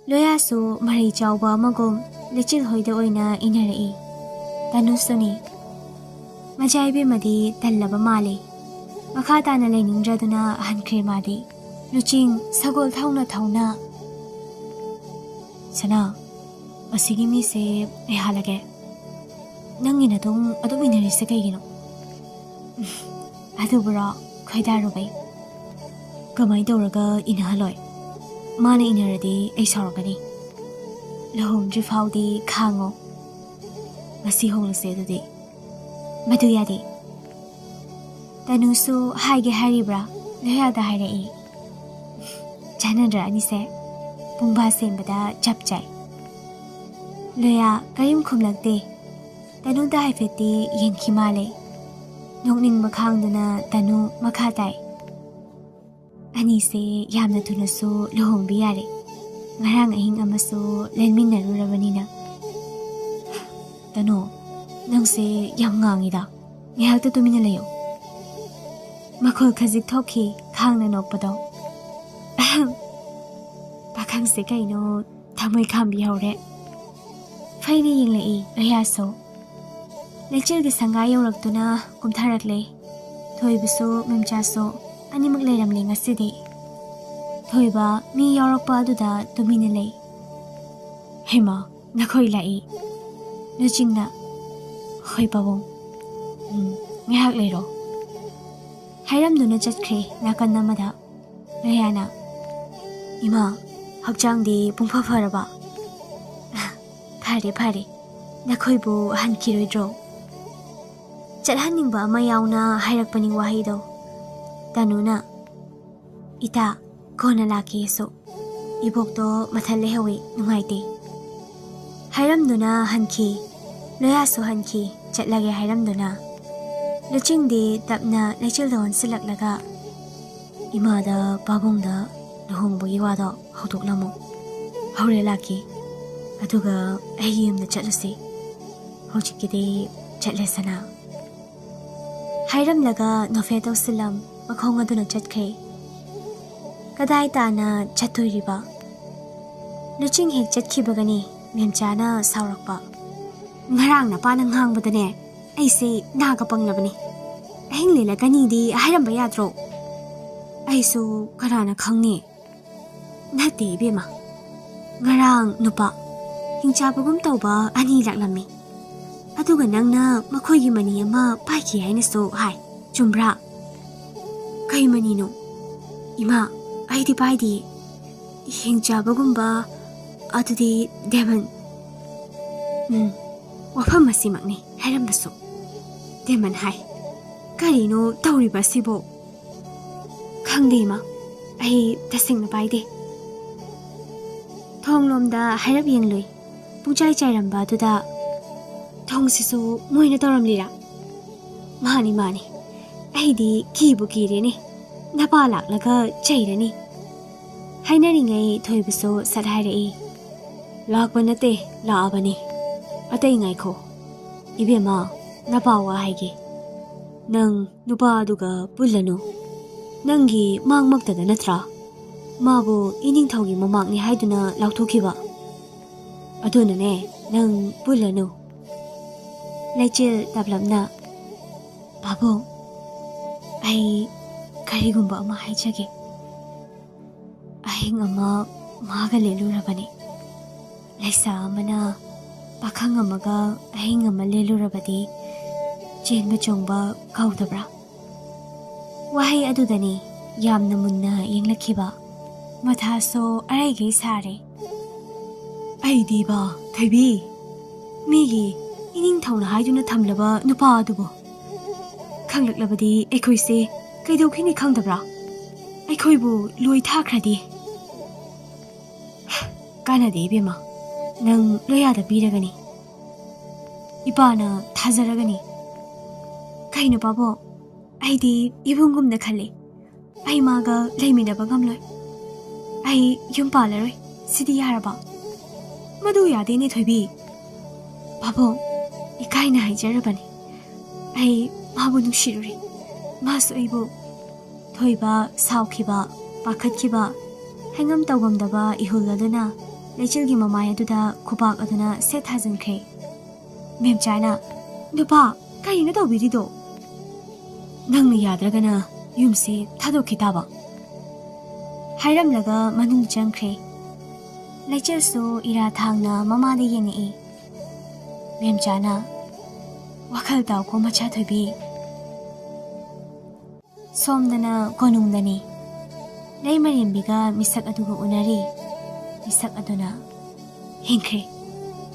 ꯂꯣꯌꯥꯁꯨ ꯃꯔꯩ ꯆꯥꯎꯕ ꯑꯃꯒꯨꯝ ꯂꯩꯆꯤꯜ ꯍꯣꯏꯗ ꯑꯣꯏꯅ ꯏꯟꯅꯔꯛꯏ ꯇꯅꯨꯁꯨꯅꯤ ꯃꯆꯥꯏꯕꯦꯝꯃꯗꯤ ꯇꯜꯂꯕ ꯃꯥꯜꯂꯤ ꯃꯈꯥ ꯇꯥꯅ ꯂꯩꯅꯤꯡꯗ꯭ꯔꯗꯨꯅ ꯍꯟꯈ꯭ꯔꯦ ꯃꯥꯗꯤ ꯂꯨꯆꯤꯡ ꯁꯒꯣꯜ ꯊꯧꯅ ꯊꯧꯅ ꯁꯅꯥ ꯑꯁꯤꯒꯤ ꯃꯤꯁꯦ ꯑꯩ ꯍꯥꯜꯂꯒꯦ ꯅꯪꯒꯤ ꯅꯇꯨꯡ ꯑꯗꯨꯝ ꯏꯟꯅꯔꯤꯁꯦ ꯀꯩꯒꯤꯅꯣ ꯑꯗꯨꯕꯨꯔꯣ ꯈꯣꯏꯗꯥꯔꯨꯕꯩ ꯀꯃꯥꯏ ꯇꯧꯔꯒ ꯏꯟꯅꯍꯜꯂꯣꯏ ꯃꯥꯅ ꯏꯟꯅꯔꯗꯤ ꯑꯩ ꯁꯥꯎꯔꯛꯀꯅꯤ ꯂꯨꯍꯣꯡꯗ꯭ꯔꯤ ꯐꯥꯎꯗꯤ ꯈꯥꯡꯉꯣ ꯉꯁꯤ ꯍꯣꯡꯂꯁꯦ ꯑꯗꯨꯗꯤ ꯃꯗꯨ ꯌꯥꯗꯦ ꯇꯅꯨꯁꯨ ꯍꯥꯏꯒꯦ ꯍꯥꯏꯔꯤꯕ꯭ꯔꯥ ꯂꯣꯌꯥꯗ ꯍꯥꯏꯔꯛꯏ ꯆꯥꯟꯅꯗ꯭ꯔꯥ ꯑꯅꯤꯁꯦ ꯄꯨꯡꯕꯥ ꯁꯦꯝꯕꯗ ꯆꯞ ꯆꯥꯏ ꯂꯣꯌꯥ ꯀꯔꯤꯝ ꯈꯨꯝꯂꯛꯇꯦ ꯇꯅꯨꯗ ꯍꯥꯏꯐꯦꯠꯇꯤ ꯌꯦꯡꯈꯤ ꯃꯥꯜꯂꯦ ꯅꯣꯛꯅꯤꯡꯕ ꯈꯥꯡꯗꯨꯅ ꯇꯅꯨ ꯃꯈꯥ ꯇꯥꯏ ꯑꯅꯤꯁꯦ ꯌꯥꯝꯅ ꯊꯨꯅꯁꯨ ꯂꯨꯍꯣꯡꯕ ꯌꯥꯔꯦ ꯉꯔꯥꯡ ꯑꯍꯤꯡ ꯑꯃꯁꯨ ꯂꯦꯟꯃꯤꯟꯅꯔꯨꯔꯕꯅꯤꯅ ꯇꯅꯨ ꯅꯪꯁꯦ ꯌꯥꯝ ꯉꯥꯡꯉꯤꯗ ꯉꯥꯏꯍꯥꯛꯇ ꯇꯨꯃꯤꯟꯅ ꯂꯩꯌꯣ ꯃꯈꯣꯜ ꯈꯖꯤꯛ ꯊꯣꯛꯈꯤ ꯈꯥꯡꯅ ꯅꯣꯛꯄꯗꯣ ꯄꯥꯈꯪꯁꯦ ꯀꯩꯅꯣ ꯊꯃꯣꯏ ꯈꯥꯝꯕꯤꯍꯧꯔꯦ ꯐꯩꯅ ꯌꯦꯡꯂꯛꯏ ꯂꯣꯌꯥꯁꯨ ꯂꯩꯆꯤꯜꯒꯤ ꯁꯪꯒꯥ ꯌꯧꯔꯛꯇꯨꯅ ꯀꯨꯝꯊꯔꯛꯂꯦ ꯊꯣꯏꯕꯁꯨ ꯃꯦꯝꯆꯥꯁꯨ ꯑꯅꯤꯃꯛ ꯂꯩꯔꯝꯂꯦ ꯉꯁꯤꯗꯤ ꯊꯣꯏꯕ ꯃꯤ ꯌꯥꯎꯔꯛꯄ ꯑꯗꯨꯗ ꯇꯨꯃꯤꯟꯅ ꯂꯩ ꯍꯩꯃꯥ ꯅꯈꯣꯏ ꯂꯥꯛꯏ ꯂꯨꯆꯤꯡꯅ ꯍꯣꯏ ꯄꯥꯕꯨꯡ ꯉꯥꯏꯍꯥꯛ ꯂꯩꯔꯣ ꯍꯥꯏꯔꯝꯗꯨꯅ ꯆꯠꯈ꯭ꯔꯦ ꯅꯥꯀꯟ ꯑꯃꯗ ꯂꯣꯌꯥꯅ ꯏꯃꯥ ꯍꯛꯆꯥꯡꯗꯤ ꯄꯨꯡꯐ ꯐꯔꯕ ꯐꯔꯦ ꯐꯔꯦ ꯅꯈꯣꯏꯕꯨ ꯍꯟꯈꯤꯔꯣꯏꯗ꯭ꯔꯣ ꯆꯠꯍꯟꯅꯤꯡꯕ ꯑꯃ ꯌꯥꯎꯅ ꯍꯥꯏꯔꯛꯄꯅꯤ ꯋꯥꯍꯩꯗꯣ ꯇꯅꯨꯅ ꯏꯇꯥ ꯀꯣꯟꯅ ꯂꯥꯛꯀꯦꯁꯨ ꯏꯕꯣꯛꯇꯣ ꯃꯊꯜ ꯂꯩꯍꯧꯏ ꯅꯨꯡꯉꯥꯏꯇꯦ ꯍꯥꯏꯔꯝꯗꯨꯅ ꯍꯟꯈꯤ ꯂꯣꯌꯥꯁꯨ ꯍꯟꯈꯤ ꯆꯠꯂꯒꯦ ꯍꯥꯏꯔꯝꯗꯨꯅ ꯂꯨꯆꯤꯡꯗꯤ ꯇꯞꯅ ꯂꯩꯆꯤꯜꯗ ꯑꯣꯟꯁꯤꯜꯂꯛꯂꯒ ꯏꯃꯥꯗ ꯄꯥꯕꯨꯡꯗ ꯂꯨꯍꯣꯡꯕꯒꯤ ꯋꯥꯗꯣ ꯍꯧꯗꯣꯛꯂꯝꯃꯨ ꯍꯧꯔꯦꯟ ꯂꯥꯛꯀꯦ ꯑꯗꯨꯒ ꯑꯩꯒꯤ ꯌꯨꯝꯗ ꯆꯠꯂꯨꯁꯤ ꯍꯧꯖꯤꯛꯀꯤꯗꯤ ꯆꯠꯂꯁꯅꯥ ꯍꯥꯏꯔꯝꯂꯒ ꯅꯣꯐꯦ ꯇꯧꯁꯤꯜꯂꯝ ꯃꯈꯣꯡ ꯑꯗꯨꯅ ꯆꯠꯈ꯭ꯔꯦ ꯀꯗꯥꯏ ꯇꯥꯅ ꯆꯠꯇꯣꯏꯔꯤꯕ ꯂꯨꯆꯤꯡ ꯍꯦꯛ ꯆꯠꯈꯤꯕꯒꯅꯤ ꯃꯦꯝꯆꯥꯅ ꯁꯥꯎꯔꯛꯄ ꯉꯔꯥꯡ ꯅꯄꯥꯅ ꯉꯥꯡꯕꯗꯅꯦ ꯑꯩꯁꯦ ꯅꯥꯒ ꯄꯪꯂꯕꯅꯤ ꯑꯍꯤꯡ ꯂꯦꯜꯂꯛꯀꯅꯤꯗꯤ ꯍꯥꯏꯔꯝꯕ ꯌꯥꯗ꯭ꯔꯣ ꯑꯩꯁꯨ ꯀꯅꯥꯅ ꯈꯪꯅꯤ ꯅꯠꯇꯦ ꯏꯕꯦꯝꯃ ꯉꯔꯥꯡ ꯅꯨꯄꯥ ꯍꯤꯡꯆꯥꯕꯒꯨꯝ ꯇꯧꯕ ꯑꯅꯤ ꯂꯥꯛꯂꯝꯃꯤ ꯑꯗꯨꯒ ꯅꯪꯅ ꯃꯈꯣꯏꯒꯤ ꯃꯅꯤ ꯑꯃ ꯄꯥꯏꯈꯤ ꯍꯥꯏꯅꯁꯨ ꯍꯥꯏ ꯆꯨꯝꯕ꯭ꯔꯥ ꯀꯩ ꯃꯅꯤꯅꯣ ꯏꯃꯥ ꯑꯩꯗꯤ ꯄꯥꯏꯗꯤ ꯍꯤꯡꯆꯥꯕꯒꯨꯝꯕ ꯑꯗꯨꯗꯤ ꯗꯦꯃꯟ ꯋꯥꯐꯝ ꯑꯁꯤꯃꯛꯅꯤ ꯍꯥꯏꯔꯝꯕꯁꯨ ꯗꯦꯃꯟ ꯍꯥꯏ ꯀꯔꯤꯅꯣ ꯇꯧꯔꯤꯕ ꯁꯤꯕꯣ ꯈꯪꯗꯦ ꯏꯃꯥ ꯑꯩ ꯇꯁꯦꯡꯅ ꯄꯥꯏꯗꯦ ꯊꯣꯡꯂꯣꯝꯗ ꯍꯥꯏꯔꯞ ꯌꯦꯡꯂꯨꯏ ꯄꯨꯡꯆꯥꯏ ꯆꯥꯏꯔꯝꯕ ꯑꯗꯨꯗ ꯊꯣꯡꯁꯤꯁꯨ ꯃꯣꯏꯅ ꯇꯧꯔꯝꯂꯤꯔꯥ ꯃꯥꯅꯤ ꯃꯥꯅꯤ ꯑꯩꯗꯤ ꯀꯤꯕꯨ ꯀꯤꯔꯦꯅꯦ ꯅꯄꯥ ꯂꯥꯛꯂꯒ ꯆꯩꯔꯅꯤ ꯍꯥꯏꯅꯔꯤꯉꯩ ꯊꯣꯏꯕꯁꯨ ꯁꯠ ꯍꯥꯏꯔꯛꯏ ꯂꯥꯛꯄ ꯅꯠꯇꯦ ꯂꯥꯛꯑꯕꯅꯤ ꯑꯇꯩ ꯉꯥꯏꯈꯣ 이베마 나빠와 하이게 ꯅꯪ 누파 ꯑꯗꯨꯒ ꯄꯨꯜꯂꯅꯨ ꯅꯪꯒꯤ ꯃꯥꯡꯃꯛꯇꯗ ꯅꯠꯇ꯭ꯔꯥ 마부 이닝ꯊꯧꯒꯤ ꯃꯃꯥꯛꯅꯤ ꯍꯥꯏꯗꯨꯅ ꯂꯥꯎꯊꯣꯛꯈꯤꯕ ꯑꯗꯨꯅꯅꯦ ꯅꯪ ꯄꯨꯜꯂꯅꯨ ꯂꯩꯆꯤꯜ ꯇꯞꯂꯞꯅ ꯄꯥꯕꯨꯡ ꯑꯩ ꯀꯔꯤꯒꯨꯝꯕ ꯑꯃ ꯍꯥꯏꯖꯒꯦ ꯑꯍꯤꯡ ꯑꯃ ꯃꯥꯒ ꯂꯦꯜꯂꯨꯔꯕꯅꯤ ꯂꯩꯁꯥ ꯑꯃꯅ ꯄꯥꯈꯪ ꯑꯃꯒ ꯑꯍꯤꯡ ꯑꯃ ꯂꯦꯜꯂꯨꯔꯕꯗꯤ ꯆꯦꯟꯕ ꯆꯣꯡꯕ ꯀꯧꯗꯕ꯭ꯔꯥ ꯋꯥꯍꯩ ꯑꯗꯨꯗꯅꯤ ꯌꯥꯝꯅ ꯃꯨꯟꯅ ꯌꯦꯡꯂꯛꯈꯤꯕ ꯃꯊꯥꯁꯨ ꯑꯔꯩꯒꯩ ꯁꯥꯔꯦ ꯑꯩꯗꯤꯕ ꯊꯣꯏꯕꯤ ꯃꯤꯒꯤ 이닝ꯊꯧꯅ ꯍꯥꯏꯗꯨꯅ ꯊꯝꯂꯕ ꯅꯨꯄꯥ ꯑꯗꯨꯕꯨ ꯈꯪꯂꯛꯂꯕꯗꯤ ꯑꯩꯈꯣꯏꯁꯦ ꯀꯩꯗꯧꯈꯤꯅꯤ ꯈꯪꯗꯕ꯭ꯔꯥ ꯑꯩꯈꯣꯏꯕꯨ ꯂꯣꯏ ꯊꯥꯈ꯭ꯔꯗꯤ ꯀꯥꯟꯅꯗꯦ 이베마 ꯅꯪ ꯂꯣꯌꯥꯗ ꯄꯤꯔꯒꯅꯤ ꯏꯄꯥꯅ ꯊꯥꯖꯔꯒꯅꯤ ꯀꯩꯅꯣ ꯄꯥꯕꯣ ꯑꯩꯗꯤ 이bunꯒꯨꯝꯅ ꯈꯜꯂꯤ ꯑꯩ ꯃꯥꯒ ꯂꯩꯃꯤꯟꯅꯕ ꯉꯝꯂꯣꯏ ꯑꯩ ꯌꯨꯝ ꯄꯥꯜꯂꯔꯣꯏ ꯁꯤꯗꯤ ꯌꯥꯔꯕ ꯃꯗꯨ ꯌꯥꯗꯦꯅꯦ ꯊꯣꯏꯕꯤ ꯄꯥꯕꯣ 이카ꯏꯅ ꯍꯥꯏꯖꯔꯕꯅꯤ ꯑꯩ ꯃꯥꯕꯨ ꯅꯨꯡꯁꯤꯔꯨꯔꯦ ꯃꯥꯁꯨ ꯑꯩꯕꯨ ꯊꯣꯏꯕ ꯁꯥꯎꯈꯤꯕ ꯄꯥꯈꯠꯈꯤꯕ ꯍꯩꯉꯝ ꯇꯧꯉꯝꯗꯕ 이ಹುꯜ ꯑꯗꯨꯅ ꯂꯩꯆꯤꯜꯒꯤ ꯃꯃꯥꯏ ꯑꯗꯨꯗ ꯈꯨꯄꯥꯛ ꯑꯗꯨꯅ ꯁꯦꯠ ꯊꯥꯖꯤꯟꯈ꯭ꯔꯦ ꯃꯦꯝꯆꯥꯅ ꯅꯨꯄꯥ ꯀꯔꯤꯅꯣ ꯇꯧꯕꯤꯔꯤꯗꯣ ꯅꯪꯅ ꯌꯥꯗ꯭ꯔꯒꯅ ꯌꯨꯝꯁꯦ ꯊꯥꯗꯣꯛꯈꯤ ꯇꯥꯕ ꯍꯥꯏꯔꯝꯂꯒ ꯃꯅꯨꯡ ꯆꯪꯈ꯭ꯔꯦ ꯂꯩꯆꯤꯜꯁꯨ ꯏꯔꯥ ꯊꯥꯡꯅ ꯃꯃꯥꯗ ꯌꯦꯡꯉꯛꯏ ꯃꯦꯝꯆꯥꯅ ꯋꯥꯈꯜ ꯇꯥꯎꯀꯣ ꯃꯆꯥ ꯊꯣꯏꯕꯤ ꯁꯣꯝꯗꯅ ꯀꯣꯅꯨꯡꯗꯅꯤ ꯂꯩꯃꯔꯦꯝꯕꯤꯒ ꯃꯤꯁꯛ ꯑꯗꯨꯒ ꯎꯅꯔꯤ ꯃꯤꯁꯛ ꯑꯗꯨꯅ ꯍꯤꯡꯈ꯭ꯔꯦ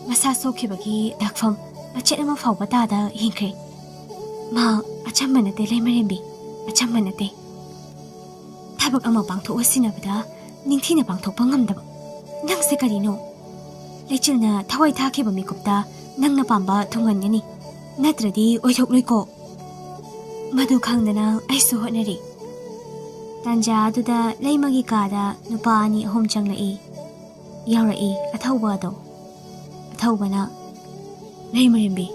ꯃꯁꯥ ꯁꯣꯛꯈꯤꯕꯒꯤ ꯗꯥꯛꯐꯝ ꯃꯆꯦꯠ ꯑꯃ ꯐꯥꯎꯕ ꯇꯥꯗ ꯍꯤꯡꯈ꯭ꯔꯦ ꯃꯥ ꯑꯆꯝꯕ ꯅꯠꯇꯦ ꯂꯩꯃꯔꯦꯝꯕꯤ ꯑꯆꯝꯕ ꯅꯠꯇꯦ ꯊꯕꯛ ꯑꯃ ꯄꯥꯡꯊꯣꯛꯑ ꯁꯤꯟꯅꯕꯗ ꯅꯤꯡꯊꯤꯅ ꯄꯥꯡꯊꯣꯛꯄ ꯉꯝꯗꯕ ꯅꯪꯁꯦ ꯀꯔꯤꯅꯣ ꯂꯩꯆꯤꯜꯅ ꯊꯋꯥꯏ ꯊꯥꯈꯤꯕ ꯃꯤꯀꯨꯞꯇ ꯅꯪꯅ ꯄꯥꯝꯕ ꯊꯨꯡꯍꯟꯒꯅꯤ ꯅꯠꯇ꯭ꯔꯗꯤ ꯑꯣꯏꯊꯣꯛꯂꯣꯏꯀꯣ ꯃꯗꯨ ꯈꯪꯗꯅ ꯑꯩꯁꯨ ꯍꯣꯠꯅꯔꯤ ꯇꯥꯟꯖꯥ ꯑꯗꯨꯗ ꯂꯩꯃꯒꯤ ꯀꯥꯗ ꯅꯨꯄꯥ ꯑꯅꯤ ꯑꯍꯨꯝ ꯆꯪꯂꯛꯏ ꯌꯥꯎꯔꯛꯏ ꯑꯊꯧꯕ ꯑꯗꯣ ꯑꯊꯧꯕꯅ ꯂꯩꯃꯔꯦꯝꯕꯤ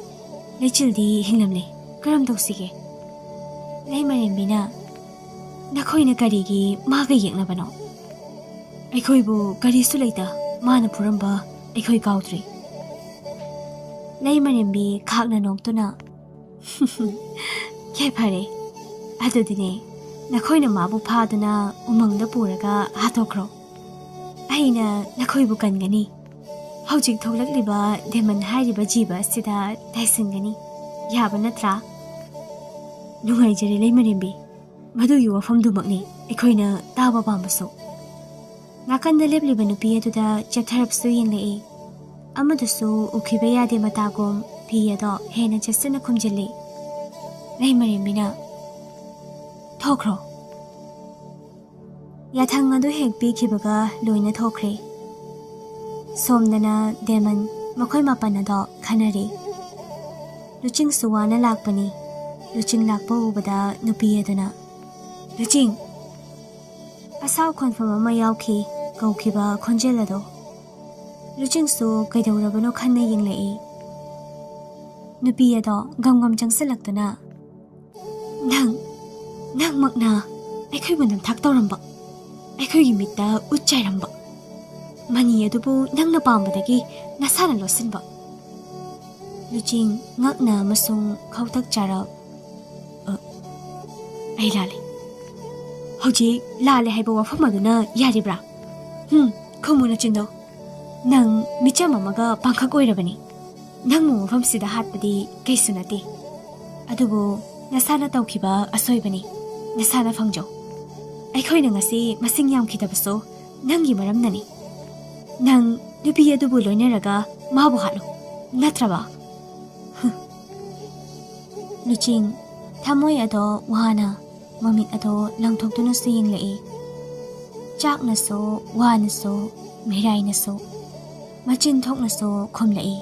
ꯂꯩꯆꯤꯜꯗꯤ ꯍꯤꯡꯂꯝꯂꯦ ꯀꯔꯝ ꯇꯧꯁꯤꯒꯦ ꯂꯩꯃꯔꯦꯝꯕꯤꯅ ꯅꯈꯣꯏꯅ ꯀꯔꯤꯒꯤ ꯃꯥꯒ ꯌꯦꯛꯅꯕꯅꯣ ꯑꯩꯈꯣꯏꯕꯨ ꯀꯔꯤꯁꯨ ꯂꯩꯇ ꯃꯥꯅ ꯐꯨꯔꯝꯕ ꯑꯩꯈꯣꯏ ꯀꯥꯎꯗ꯭ꯔꯤ ꯂꯩꯃꯔꯦꯝꯕꯤ ꯈꯥꯛꯅ ꯅꯣꯛꯇꯨꯅ ꯌꯥꯏꯐꯔꯦ ꯑꯗꯨꯗꯤꯅꯦ ꯅꯈꯣꯏꯅ ꯃꯥꯕꯨ ꯐꯥꯗꯨꯅ ꯎꯃꯪꯗ ꯄꯨꯔꯒ ꯍꯥꯠꯇꯣꯛꯈ꯭ꯔꯣ ꯑꯩꯅ ꯅꯈꯣꯏꯕꯨ ꯀꯟꯒꯅꯤ ꯍꯧꯖꯤꯛ ꯊꯣꯛꯂꯛꯂꯤꯕ ꯗꯦꯃꯟ ꯍꯥꯏꯔꯤꯕ ꯖꯤꯕ ꯑꯁꯤꯗ ꯇꯥꯏꯁꯤꯟꯒꯅꯤ ꯌꯥꯕ ꯅꯠꯇ꯭ꯔꯥ ꯅꯨꯡꯉꯥꯏꯖꯔꯦ ꯂꯩꯃꯔꯦꯝꯕꯤ ꯃꯗꯨꯒꯤ ꯋꯥꯐꯝꯗꯨꯃꯛꯅꯤ ꯑꯩꯈꯣꯏꯅ ꯇꯥꯕ ꯄꯥꯝꯕꯁꯨ ꯅꯥꯀꯟꯗ ꯂꯦꯞꯂꯤꯕ ꯅꯨꯄꯤ ꯑꯗꯨꯗ ꯆꯦꯞꯊꯔꯞꯁꯨ ꯌꯦꯡꯂꯛꯏ ꯑꯃꯗꯨꯁꯨ ꯎꯈꯤꯕ ꯌꯥꯗꯦ ꯃꯇꯥꯒꯨꯝ ꯐꯤ ꯑꯗꯣ ꯍꯦꯟꯅ ꯆꯦꯠꯁꯤꯟꯅ ꯈꯨꯝꯖꯤꯜꯂꯤ ꯂꯩꯃꯔꯦꯝꯕꯤꯅ ꯊꯣꯛꯈ꯭ꯔꯣ ꯌꯥꯊꯪ ꯑꯗꯨ ꯍꯦꯛ ꯄꯤꯈꯤꯕꯒ ꯂꯣꯏꯅ ꯊꯣꯛꯈ꯭ꯔꯦ ꯁꯣꯝꯗꯅ ꯗꯦꯃꯟ ꯃꯈꯣꯏ ꯃꯥꯄꯟ ꯑꯗꯣ ꯈꯟꯅꯔꯤ ꯂꯨꯆꯤꯡꯁꯨ ꯋꯥꯅ ꯂꯥꯛꯄꯅꯤ ꯂꯨꯆꯤꯡ ꯂꯥꯛꯄ ꯎꯕꯗ ꯅꯨꯄꯤ ꯑꯗꯨꯅ ꯂꯨꯆꯤꯡ ꯑꯁꯥꯎ ꯈꯣꯟꯐꯝ ꯑꯃ ꯌꯥꯎꯈꯤ ꯀꯧꯈꯤꯕ ꯈꯣꯟꯖꯦꯜ ꯑꯗꯣ ꯂꯨꯆꯤꯡꯁꯨ ꯀꯩꯗꯧꯔꯕꯅꯣ ꯈꯟꯅ ꯌꯦꯡꯂꯛꯏ ꯅꯨꯄꯤ ꯑꯗꯣ ꯒꯝꯒꯝ ꯆꯪꯁꯤꯜꯂꯛꯇꯨꯅ ꯅꯪꯃꯛꯅ ꯑꯩꯈꯣꯏꯕꯨ ꯅꯝꯊꯥꯛ ꯇꯧꯔꯝꯕ ꯑꯩꯈꯣꯏꯒꯤ ꯃꯤꯠꯇ ꯎꯠ ꯆꯥꯏꯔꯝꯕ ꯃꯅꯤ ꯑꯗꯨꯕꯨ ꯅꯪꯅ ꯄꯥꯝꯕꯗꯒꯤ ꯅꯁꯥꯅ ꯂꯣꯠꯁꯤꯟꯕ ꯂꯨꯆꯤꯡ ꯉꯛꯅ ꯑꯃꯁꯨꯡ ꯈꯧꯇꯛ ꯆꯥꯔꯞ ꯑꯩ ꯂꯥꯜꯂꯦ ꯍꯧꯖꯤꯛ ꯂꯥꯜꯂꯦ ꯍꯥꯏꯕ ꯋꯥꯐꯝ ꯑꯗꯨꯅ ꯌꯥꯔꯤꯕ꯭ꯔꯥ ꯈꯨꯝꯃꯨ ꯅꯆꯤꯟꯗꯣ ꯅꯪ ꯃꯤꯆꯝ ꯑꯃꯒ ꯄꯥꯡꯈꯛ ꯑꯣꯏꯔꯕꯅꯤ ꯅꯪꯕꯨ ꯃꯐꯝꯁꯤꯗ ꯍꯥꯠꯄꯗꯤ ꯀꯩꯁꯨ ꯅꯠꯇꯦ ꯑꯗꯨꯕꯨ ꯅꯁꯥꯅ ꯇꯧꯈꯤꯕ ꯑꯁꯣꯏꯕꯅꯤ ꯅꯁꯥꯅ ꯐꯪꯖꯧ ꯑꯩꯈꯣꯏꯅ ꯉꯁꯤ ꯃꯁꯤꯡ ꯌꯥꯝꯈꯤꯗꯕꯁꯨ ꯅꯪꯒꯤ ꯃꯔꯝꯅꯅꯤ ꯅꯪ ꯅꯨꯄꯤ ꯑꯗꯨꯕꯨ ꯂꯣꯏꯅꯔꯒ ꯃꯥꯕꯨ ꯍꯥꯠꯂꯨ ꯅꯠꯇ꯭ꯔꯕ ꯂꯨꯆꯤꯡ ꯊꯃꯣꯏ ꯑꯗꯣ ꯋꯥꯅ ꯃꯃꯤꯠ ꯑꯗꯣ ꯂꯪꯊꯣꯛꯇꯨꯅꯁꯨ ꯌꯦꯡꯂꯛꯏ ꯆꯥꯛꯅꯁꯨ ꯋꯥꯅꯁꯨ ꯃꯤꯔꯥꯏꯅꯁꯨ ꯃꯆꯤꯟ ꯊꯣꯛꯅꯁꯨ ꯈꯨꯝꯂꯛꯏ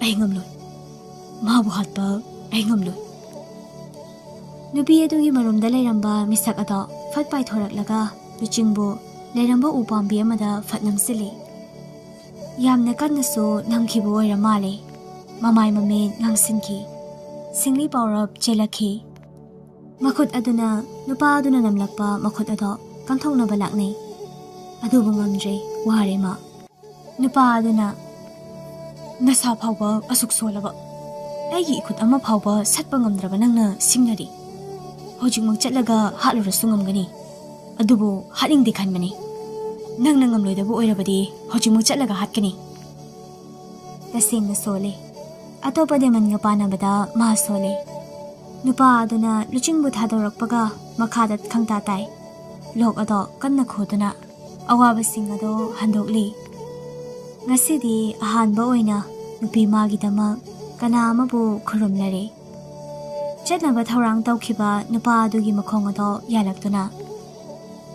ꯑꯩ ꯉꯝꯂꯣꯏ ꯃꯥꯕꯨ ꯍꯥꯠꯄ ꯑꯩ ꯉꯝꯂꯣꯏ ꯅꯨꯄꯤ ꯑꯗꯨꯒꯤ ꯃꯔꯨꯝꯗ ꯂꯩꯔꯝꯕ ꯃꯤꯁꯛ ꯑꯗꯣ ꯐꯠ ꯄꯥꯏꯊꯣꯔꯛꯂꯒ ꯂꯨꯆꯤꯡꯕꯨ ꯂꯩꯔꯝꯕ ꯎꯄꯥꯝꯕꯤ ꯑꯃꯗ ꯐꯠ ꯅꯝꯁꯤꯜꯂꯤ ꯌꯥꯝꯅ ꯀꯟꯅꯁꯨ ꯅꯝꯈꯤꯕ ꯑꯣꯏꯔ ꯃꯥꯜꯂꯦ ꯃꯃꯥꯏ ꯃꯃꯤꯠ ꯉꯥꯡꯁꯤꯟꯈꯤ ꯁꯤꯡꯂꯤ ꯄꯥꯎꯔꯞ ꯆꯦꯜꯂꯛꯈꯤ ꯃꯈꯨꯠ ꯑꯗꯨꯅ ꯅꯨꯄꯥ ꯑꯗꯨꯅ ꯅꯝꯂꯛꯄ ꯃꯈꯨꯠ ꯑꯗꯣ ꯀꯟꯊꯣꯛꯅꯕ ꯂꯥꯛꯅꯩ ꯑꯗꯨꯕꯨ ꯉꯝꯗ꯭ꯔꯦ ꯋꯥꯔꯦ ꯃꯥ ꯅꯨꯄꯥ ꯑꯗꯨꯅ ꯅꯁꯥ ꯐꯥꯎꯕ ꯑꯁꯨꯛ ꯁꯣꯜꯂꯕ ꯑꯩꯒꯤ 이ꯈꯨꯠ ꯑꯃ ꯐꯥꯎꯕ ꯁꯠꯄ ꯉꯝꯗ꯭ꯔꯕ ꯅꯪꯅ ꯁꯤꯡꯅꯔꯤ ꯍꯧꯖꯤꯛꯃꯛ ꯆꯠꯂꯒ ꯍꯥꯠꯂꯨꯔꯁꯨ ꯉꯝꯒꯅꯤ ꯑꯗꯨꯕꯨ ꯍꯥꯠꯅꯤꯡꯗꯦ ꯈꯟꯕꯅꯤ ꯅꯪꯅ ꯉꯝꯂꯣꯏꯗꯕ ꯑꯣꯏꯔꯕꯗꯤ ꯍꯧꯖꯤꯛꯃꯛ ꯆꯠꯂꯒ ꯍꯥꯠꯀꯅꯤ ꯇꯁꯦꯡꯅ ꯁꯣꯜꯂꯦ ꯑꯇꯣꯞꯄ ꯗꯦꯃꯟꯒ ꯄꯥꯟꯅꯕꯗ ꯃꯥ ꯁꯣꯜꯂꯦ ꯅꯨꯄꯥ ꯑꯗꯨꯅ ꯂꯨꯆꯤꯡꯕꯨ ꯊꯥꯗꯣꯔꯛꯄꯒ ꯃꯈꯥꯗ ꯈꯪꯇꯥ ꯇꯥꯏ ꯂꯣꯛ ꯑꯗꯣ ꯀꯟꯅ ꯈꯣꯗꯨꯅ ꯑꯋꯥꯕꯁꯤꯡ ꯑꯗꯣ ꯍꯟꯗꯣꯛꯂꯤ ꯉꯁꯤꯗꯤ ꯑꯍꯥꯟꯕ ꯑꯣꯏꯅ ꯅꯨꯄꯤ ꯃꯥꯒꯤꯗꯃꯛ ꯀꯅꯥ ꯑꯃꯕꯨ ꯈꯨꯔꯨꯝꯂꯔꯦ ꯆꯠꯅꯕ ꯊꯧꯔꯥꯡ ꯇꯧꯈꯤꯕ ꯅꯨꯄꯥ ꯑꯗꯨꯒꯤ ꯃꯈꯣꯡ ꯑꯗꯣ ꯌꯥꯜꯂꯛꯇꯨꯅ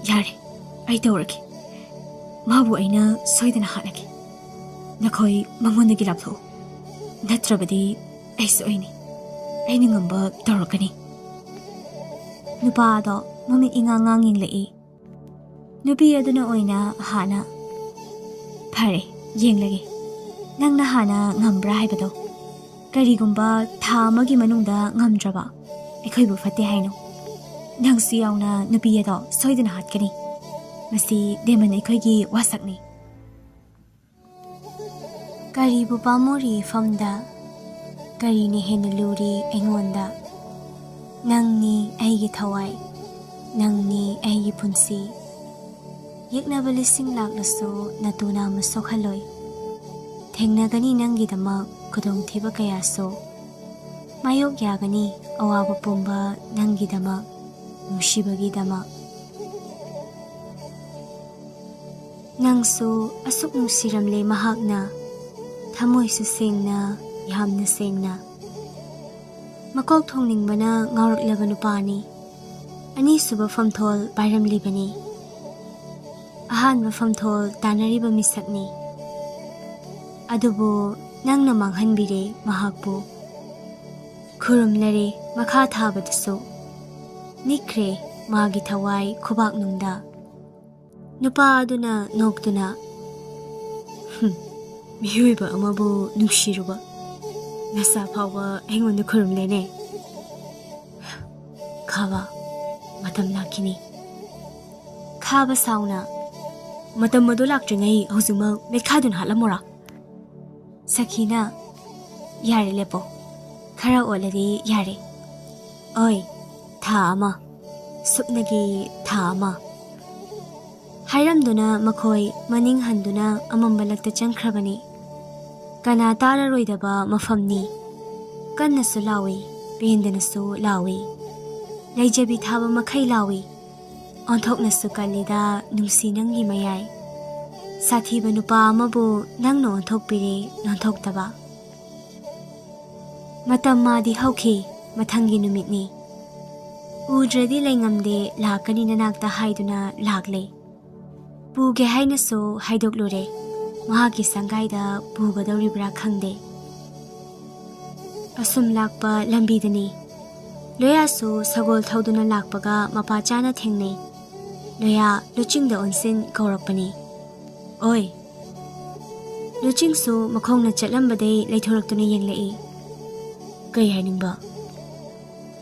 ꯌꯥꯔꯦ ꯑꯩ ꯇꯧꯔꯒꯦ ꯃꯥꯕꯨ ꯑꯩꯅ ꯁꯣꯏꯗꯅ ꯍꯥꯠꯂꯒꯦ ꯅꯈꯣꯏ ꯃꯉꯣꯟꯗꯒꯤ ꯂꯥꯞꯊꯣꯛꯎ ꯅꯠꯇ꯭ꯔꯕꯗꯤ ꯑꯩꯁꯨ ꯑꯩꯅ ꯉꯝꯕ ꯇꯧꯔꯛꯀꯅꯤ ꯅꯨꯄꯥ ꯑꯗꯣ ꯃꯃꯤꯠ ꯏꯉꯥꯡ ꯌꯦꯡꯂꯛꯏ ꯅꯨꯄꯤ ꯑꯗꯨꯅ ꯑꯣꯏꯅ ꯍꯥꯟꯅ ꯐꯔꯦ ꯌꯦꯡꯂꯒꯦ ꯅꯪꯅ ꯍꯥꯟꯅ ꯉꯝꯕ꯭ꯔꯥ ꯍꯥꯏꯕꯗꯣ ꯀꯔꯤꯒꯨꯝꯕ ꯊꯥ ꯑꯃꯒꯤ ꯃꯅꯨꯡꯗ ꯉꯝꯗ꯭ꯔꯕ ꯑꯩꯈꯣꯏꯕꯨ ꯐꯠꯇꯦ ꯍꯥꯏꯅꯣ ꯅꯪꯁꯨ ꯌꯥꯎꯅ ꯅꯨꯄꯤ ꯑꯗꯣ ꯁꯣꯏꯗꯅ ꯍꯥꯠꯀꯅꯤ ꯃꯁꯤ ꯗꯦꯃꯟ ꯑꯩꯈꯣꯏꯒꯤ ꯋꯥꯁꯛꯅꯤ ꯀꯔꯤꯕꯨ ꯄꯥꯝꯃꯨꯔꯤ ꯐꯝꯗ ꯀꯔꯤꯅ ꯍꯦꯟꯅ ꯂꯨꯔꯤ ꯑꯩꯉꯣꯟꯗ ꯅꯪꯅꯤ ꯑꯩꯒꯤ ꯊꯋꯥꯏ ꯅꯪꯅꯤ ꯑꯩꯒꯤ ꯄꯨꯟꯁꯤ ꯌꯦꯛꯅꯕ ꯂꯤꯁꯤꯡ ꯂꯥꯛꯂꯁꯨ ꯅꯇꯨꯅ ꯑꯃ ꯁꯣꯛꯍꯜꯂꯣꯏ ꯊꯦꯡꯅꯒꯅꯤ ꯅꯪꯒꯤꯗꯃꯛ ꯈꯨꯗꯣꯡꯊꯤꯕ ꯀꯌꯥꯁꯨ ꯃꯥꯌꯣꯛ ꯌꯥꯒꯅꯤ ꯑꯋꯥꯕ ꯄꯨꯝꯕ ꯅꯪꯒꯤꯗꯃꯛ ꯅꯨꯡꯁꯤꯕꯒꯤꯗꯃꯛ ꯅꯪꯁꯨ ꯑꯁꯨꯛ ꯅꯨꯡꯁꯤꯔꯝꯂꯦ ꯃꯍꯥꯛꯅ ꯊꯃꯣꯏꯁꯨ ꯁꯦꯡꯅ ꯌꯥꯝꯅ ꯁꯦꯡꯅ ꯃꯀꯣꯛ ꯊꯣꯡꯅꯤꯡꯕꯅ ꯉꯥꯎꯔꯛꯂꯕ ꯅꯨꯄꯥꯅꯤ ꯑꯅꯤꯁꯨꯕ ꯐꯝꯊꯣꯜ ꯄꯥꯏꯔꯝꯂꯤꯕꯅꯤ ꯑꯍꯥꯟꯕ ꯐꯝꯊꯣꯜ ꯇꯥꯟꯅꯔꯤꯕ ꯃꯤꯁꯛꯅꯤ ꯑꯗꯨꯕꯨ ꯅꯪꯅ ꯃꯥꯡꯍꯟꯕꯤꯔꯦ ꯃꯍꯥꯛꯄꯨ ꯈꯨꯔꯨꯝꯂꯔꯦ ꯃꯈꯥ ꯊꯥꯕꯗꯁꯨ ꯅꯤꯛꯈ꯭ꯔꯦ ꯃꯥꯒꯤ ꯊꯋꯥꯏ ꯈꯨꯕꯥꯛꯅꯨꯡꯗ ꯅꯨꯄꯥ ꯑꯗꯨꯅ ꯅꯣꯛꯇꯨꯅ ꯃꯤꯑꯣꯏꯕ ꯑꯃꯕꯨ ꯅꯨꯡꯁꯤꯔꯨꯕ ꯅꯁꯥ ꯐꯥꯎꯕ ꯑꯩꯉꯣꯟꯗ ꯈꯨꯔꯨꯝꯂꯦꯅꯦ ꯈꯥꯕ ꯃꯇꯝ ꯂꯥꯛꯈꯤꯅꯤ ꯈꯥꯕ ꯁꯥꯎꯅ ꯃꯇꯝ ꯑꯗꯨ ꯂꯥꯛꯇ꯭ꯔꯤꯉꯩ ꯍꯧꯖꯤꯛꯃꯛ ꯃꯦꯠꯈꯥꯗꯨꯅ ꯍꯥꯠꯂꯝꯃꯣꯔꯥ ꯁꯈꯤꯅ ꯌꯥꯔꯦ ꯂꯦꯞꯄꯣ ꯈꯔ ꯑꯣꯜꯂꯗꯤ ꯌꯥꯔꯦ ꯑꯣꯏ ꯊꯥ ꯑꯃ ꯁꯨꯞꯅꯒꯤ ꯊꯥ ꯑꯃ ꯍꯥꯏꯔꯝꯗꯨꯅ ꯃꯈꯣꯏ ꯃꯅꯤꯡ ꯍꯟꯗꯨꯅ ꯑꯃꯝꯕ ꯂꯛꯇ ꯆꯪꯈ꯭ꯔꯕꯅꯤ ꯀꯅꯥ ꯇꯥꯔꯔꯣꯏꯗꯕ ꯃꯐꯝꯅꯤ ꯀꯟꯅꯁꯨ ꯂꯥꯎꯏ ꯄꯦꯟꯗꯅꯁꯨ ꯂꯥꯎꯏ ꯂꯩꯖꯕꯤ ꯊꯥꯕ ꯃꯈꯩ ꯂꯥꯎꯏ ꯑꯣꯟꯊꯣꯛꯅꯁꯨ ꯀꯜꯂꯤꯗ ꯅꯨꯡꯁꯤ ꯅꯪꯒꯤ ꯃꯌꯥꯏ ꯁꯥꯊꯤꯕ ꯅꯨꯄꯥ ꯑꯃꯕꯨ ꯅꯪꯅ ꯑꯣꯟꯊꯣꯛꯄꯤꯔꯦ ꯅꯣꯟꯊꯣꯛꯇꯕ ꯃꯇꯝ ꯃꯥꯗꯤ ꯍꯧꯈꯤ ꯃꯊꯪꯒꯤ ꯅꯨꯃꯤꯠꯅꯤ ꯎꯗ꯭ꯔꯗꯤ ꯂꯩꯉꯝꯗꯦ ꯂꯥꯛꯀꯅꯤ ꯅꯅꯥꯛꯇ ꯍꯥꯏꯗꯨꯅ ꯂꯥꯛꯂꯦ ꯄꯨꯒꯦ ꯍꯥꯏꯅꯁꯨ ꯍꯥꯏꯗꯣꯛꯂꯨꯔꯦ ꯃꯍꯥꯛꯀꯤ ꯁꯪꯒꯥꯏꯗ ꯄꯨꯒꯗꯧꯔꯤꯕ꯭ꯔꯥ ꯈꯪꯗꯦ ꯑꯁꯨꯝ ꯂꯥꯛꯄ ꯂꯝꯕꯤꯗꯅꯤ ꯂꯣꯌꯥꯁꯨ ꯁꯒꯣꯜ ꯊꯧꯗꯨꯅ ꯂꯥꯛꯄꯒ ꯃꯄꯥ ꯆꯥꯅ ꯊꯦꯡꯅꯩ ꯂꯣꯌꯥ ꯂꯨꯆꯤꯡꯗ ꯑꯣꯟꯁꯤꯟ ꯀꯧꯔꯛꯄꯅꯤ ꯑꯣꯏ ꯂꯨꯆꯤꯡꯁꯨ ꯃꯈꯣꯡꯅ ꯆꯠꯂꯝꯕꯗꯩ ꯂꯩꯊꯣꯔꯛꯇꯨꯅ ꯌꯦꯡꯂꯛꯏ ꯀꯩ ꯍꯥꯏꯅꯤꯡꯕ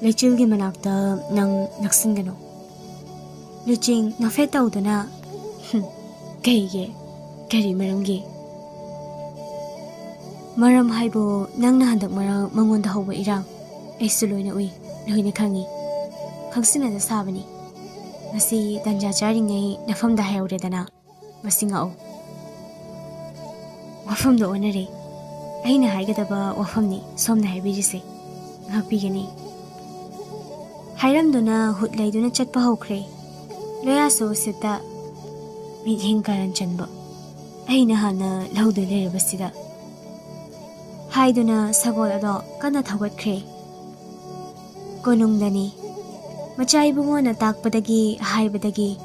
ꯂꯩꯆꯤꯜꯒꯤ ꯃꯅꯥꯛꯇ ꯅꯪ ꯅꯛꯁꯤꯟꯒꯅꯨ ꯂꯨꯆꯤꯡ ꯅꯣꯐꯦꯠ ꯇꯧꯗꯨꯅ ꯀꯩꯒꯤ ꯀꯔꯤ ꯃꯔꯝꯒꯤ ꯃꯔꯝ ꯍꯥꯏꯕꯨ ꯅꯪꯅ ꯍꯟꯗꯛ ꯃꯔꯛ ꯃꯉꯣꯟꯗ ꯍꯧꯕ ꯏꯔꯥꯡ ꯑꯩꯁꯨ ꯂꯣꯏꯅ ꯎꯏ ꯂꯣꯏꯅ ꯈꯪꯉꯤ ꯈꯪꯁꯤꯟꯅꯗ ꯁꯥꯕꯅꯤ ꯉꯁꯤ ꯇꯟꯖꯥ ꯆꯥꯔꯤꯉꯩ ꯅꯐꯝꯗ ꯍꯥꯏꯍꯧꯔꯦꯗꯅ ꯃꯁꯤ ꯉꯥꯛꯎ ꯋꯥꯐꯝꯗ ꯑꯣꯟꯅꯔꯦ ꯑꯩꯅ ꯍꯥꯏꯒꯗꯕ ꯋꯥꯐꯝꯅꯤ ꯁꯣꯝꯅ ꯍꯥꯏꯕꯤꯔꯤꯁꯦ ꯉꯥꯛꯄꯤꯒꯅꯤ ꯍꯥꯏꯔꯝꯗꯨꯅ ꯍꯨꯠ ꯂꯩꯗꯨꯅ ꯆꯠꯄ ꯍꯧꯈ꯭ꯔꯦ Loyasu sita midhing karan chanba. Aina hana laudu lerabasida. Haiduna sagol ado kana thawatkhre. Konungdani Machay bungo na takpadagi haibadagi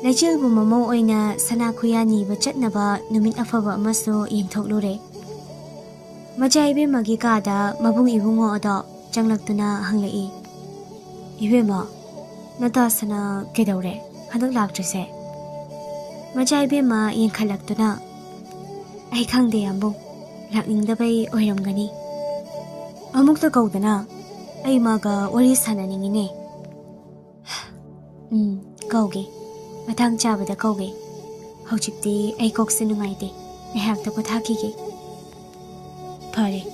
Lechil bu mamo oina sana khuyani bachat na ba numit afaba amaso yimthoklure Machay be magi kada mabung ibungo ado changlaktuna hanglai Ibema nata sana kedaure hadak laktrise Machay be ma yengkhalaktuna ai khangde yambu lakningdabai oiramgani Amukta kaudana ai maga wari sananingine Kauge Matang chabada kauge Hauchikti ay kokse nungaite Nahakta ko thakige Pare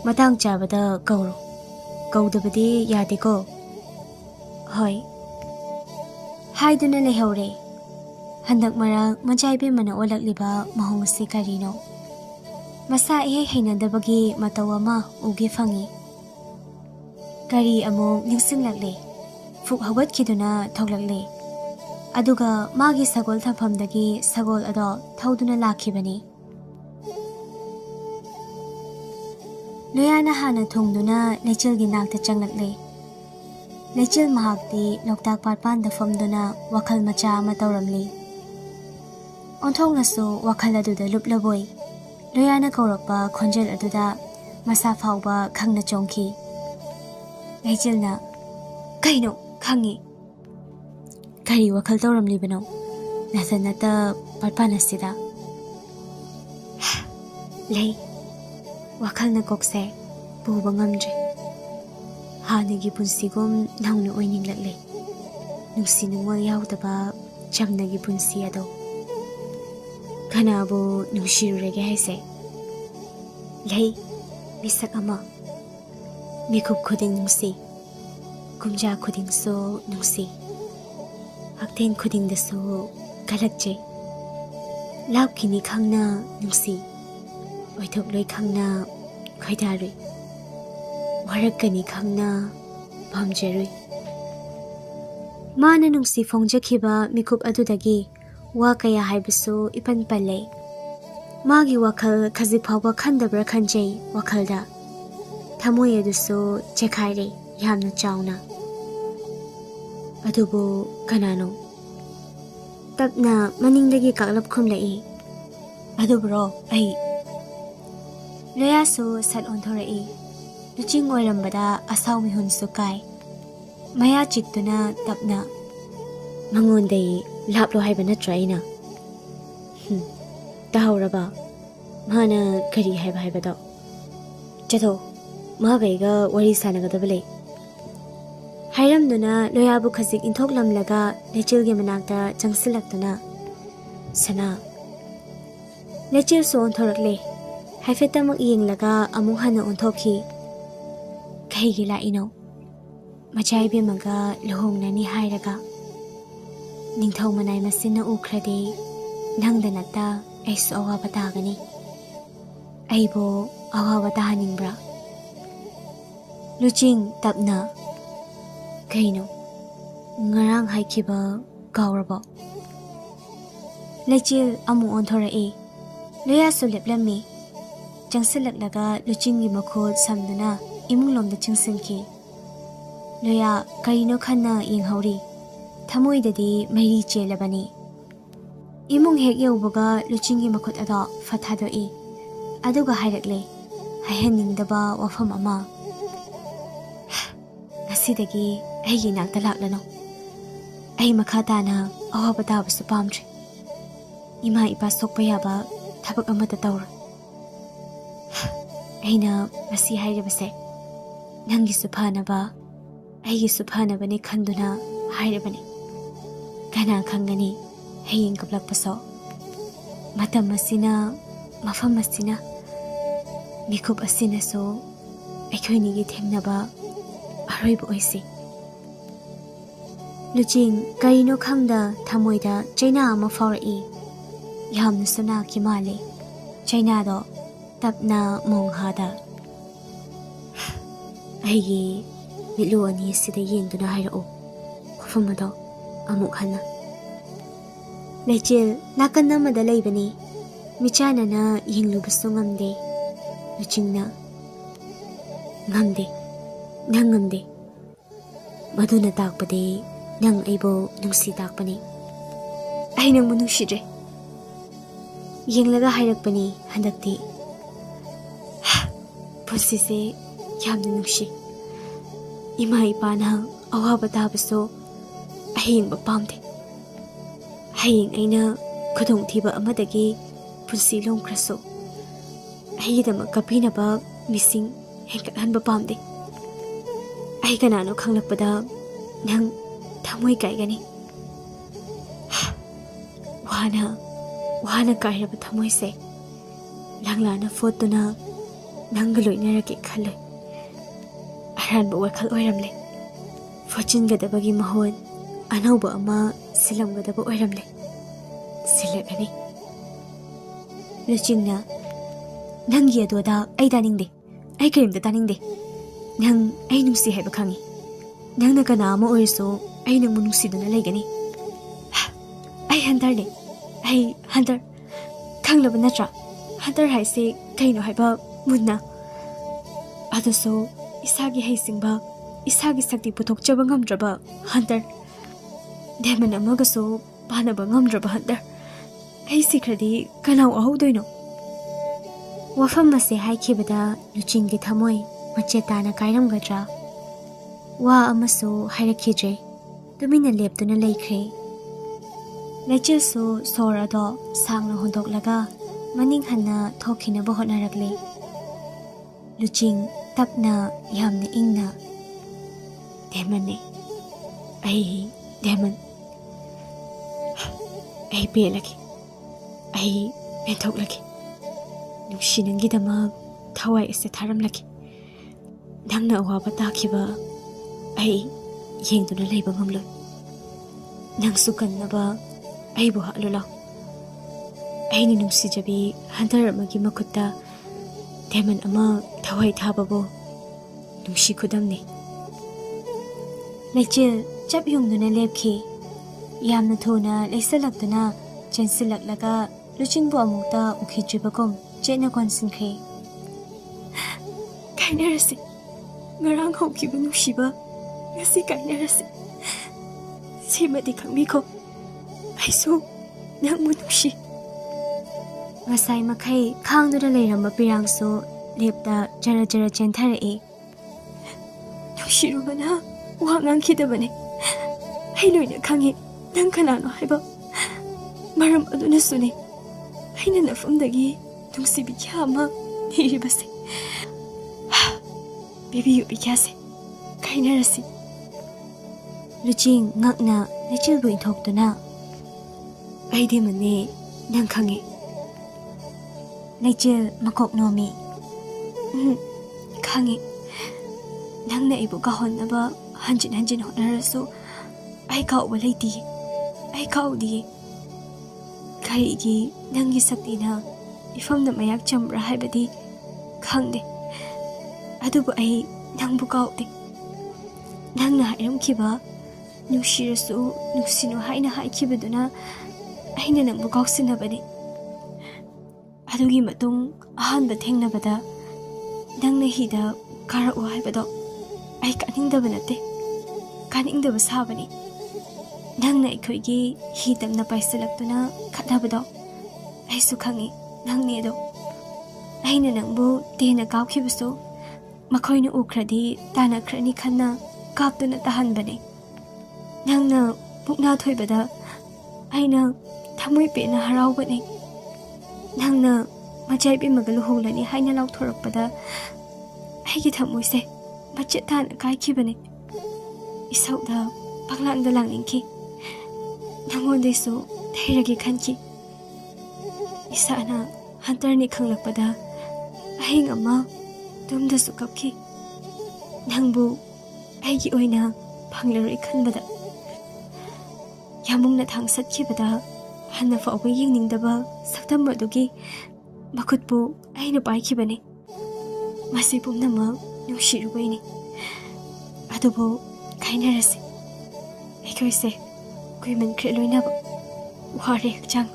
Matang chabada kauro Kaudabadi yade ko Hoy Haiduna lehaure Handak marang Majaybe mana olak liba Mahongsi karino Masa ihe hinandabagi matawama Ugi fangi Kari among ningsinglakle Fuk hawat kiduna thoglakle Aduga magi sagol thampham-dagi sagol ado thauduna lakhibani Loyana hana thongduna lechilgi nakta changlakle Lechil mahakti loktak parpanda famduna wakhal macha ama tawramli Onthongnasu wakhal aduda luplaboi Loyana kaurakpa khonjel aduda masa phawba khangna chongki Lechilna Kaino Khangi Kari wakal tawramli bano Nathanata parpanasida Lay Wakal na kokse Buba ngamdre Hanagi punsigom Naungna oining latle Nungsi nungwal yaudaba Chamnagi punsi ado Kanabo nungsirurege haise Lay Misak ama Mikup kuding nungsi Kumja kuding so nungsi Hakten kuding da so kalakje Lap kini khangna nungsi Oithok loy khangna khoidari Warakani khangna pamjerui Mana nungsi phongjakhiba mikup adudagi wa kaya haibasu ipan pale Magi wakal khazik phawba khandabra khanjei wakalda Thamoy adusu chekhaire Yamna chawna Adubo kanano Tapna maningdagi kaklap khumlai Adubro ay Loyasu sat onthorai Luching oirambada asaw mihun sukai Maya chiktuna tapna Mangonday laplo haiba natra ina Tahawraba Mana kari haiba haiba daw Chato Magayga wari sanagadabale Hairamduna loyabu khazik inthoklamlaga lechilgi manakta changsilaktuna Sana Lechil so onthorakle Haifetamak iyenglaga amung hana onthokhi Kahigi laino Machaybe maga luhongnani hairaga Ningthaw manay masina ukhrade Nangdanata aisu awaba tagani Aibo awaba tahaningbra Luching tapna Kaino Ngarang haikiba Gauraba Lechil amu onthorai Loyasu leplami Changsilaklaga Luchinggi makhod samduna Imung lomda chingsinki Loya karino khanna yenghauri Thamoy dadi mairi chelabani Imung hek yawbaga Luchinggi makhod ado fathadoi Aduga hairakle Haihaningdaba wafam ama Nasidagi Aigi nakta laklano Ay makatana awaba tabasu pamdre Ima ipa sokpa yaba Thabak amata tawra Aina masi hairabase Nangi suphanaba Aigi suphanaba ni khanduna hairabani Kana khangani Haying kaplakpaso Matam masina Mafam masina Mikup asina so Aikoynigi thengnaba Aroiba oisi Luching karino khangda thamoyda China ama faurai Yamna suna kimali China do tapna monghada Aigi mitlu ani sida yengduna hairao Khufamado amuk hana Lechil nakan amada leibani. Michana na yinglubasong ngamde. Luching na. Ngamde. Nang ngamde. Maduna takpade nang aibo nungsi takpani. Ay nang munungsidre. Yinglaga hayrakpani handakti. Punsise yamna nungsi. Ima ipa na awaba tabaso ahing bapamde. Haying aina kudong tiba amadagi punsi longkraso. Ahidama kapinaba missing hengkathan bapamde. Ay kanano kanglakpada nang tamoy kaigani. Wahana kairaba tamoy se. Langlana photo na nanggaloy naraki khaloy. Aran ba wakal oiramle. Fortune gadabagi mahon anawba ama silam gadaba oiramle. Silagani. Luching na nanggi adoda ay daningde. Ay karimda daningde. Nang ay nungsi haiba khangi. Nang nakana ama oiriso ay nang munungsi duna laygani. Ay handar ne. Ay handar. Khanglaba natra. Handar haise kaino haiba munna. Adoso isagi haisingba isagi sakti puthokchaba ngamdraba handar. Demon amagaso panaba ngamdraba handar. Ay sikradi kanaw ahawdoino. Wafam mase haikibada Luchinggi thamoy machetana kairamgadra. Wa amaso hairakidre. Tumina leptuna laikre. Lechil so sorado sangna hondoklaga maning hanna thokhinaba hotnarakle. Luching tapna yamna ingna. Demon ay demon. Ay belaki. Ay bentoklaki. Nungsi nanggidamag thawai ase tharamlaki. Nangna awaba takiba ay yengduna layba ngamloy. Nang sukan na ba ay buha lulaw. Ay ninungsi jabi handar magi makutta demon ama thawai thababo nungsi kudamne. Lechil chap yungduna lepki. Yamna thona laisalakduna chensilaklaga Luching bu amukta ukhijibakom chena konsinkhe. Kainarasi. Ngarang hawkiba nungsiba. Ngasi kainarasi. Simadi khangbiko. Aisu nang munungsi. Ngasai makai khangdura leiramba pirangso lepta jara jara chentharae. Nungshirubana wa ngangkhidabane. Ai loina khangi nang kanano haiba. Maram aduna sune. Aina nafamdagi nungsibi kyama hiribase. Bibi yubi kyase. Kainarasi. Luching ngakna Lechil bu inthokduna. Aide mane nang khangi. Lechil makok nomi. Khangi. Nangna ibu kahonnaba hanjin hotnarasu. Ai kauba leiti. Ai kaudi. Kaigi nangi saktina ifamna mayak chamra haibadi khangde. Adubu ai nangbu kaude. Nangna hairamkiba nushirasu nusino haina haikibaduna aina nangbu kauksinabani. Adugi matung ahanba thengnabada nangna hida karau haibado ai kaningdaba nate. Kaningdaba sabani. Nangna ikoigi hidamna paisalaktuna khatnabado aisu khangi nangni do. Aina nangbu tena kaukhibasu makoina ukradi tana khrani khanna kaptuna tahanbane. Nangna pukna thoibada aina thamoi pena haraubane. Nangna majaibi magalu holani haina lauthorakpada aigi thamoise machet tana kaikhibane. Isauda paglangda langingki. Nangondesu thairagi khanki. Isana hantarni khanglakpada ahing ama tumdasu kapki. Nangbu aigi oina phanglaroi khanbada. Yamungna thangsatkhibada hanna fawba yengningdaba saktam adugi makutbu aina paikhibane. Masi pumnamak nungsirubaini. Adubu kainarasi. Aikoise kuiman kre loinaba. ware chang.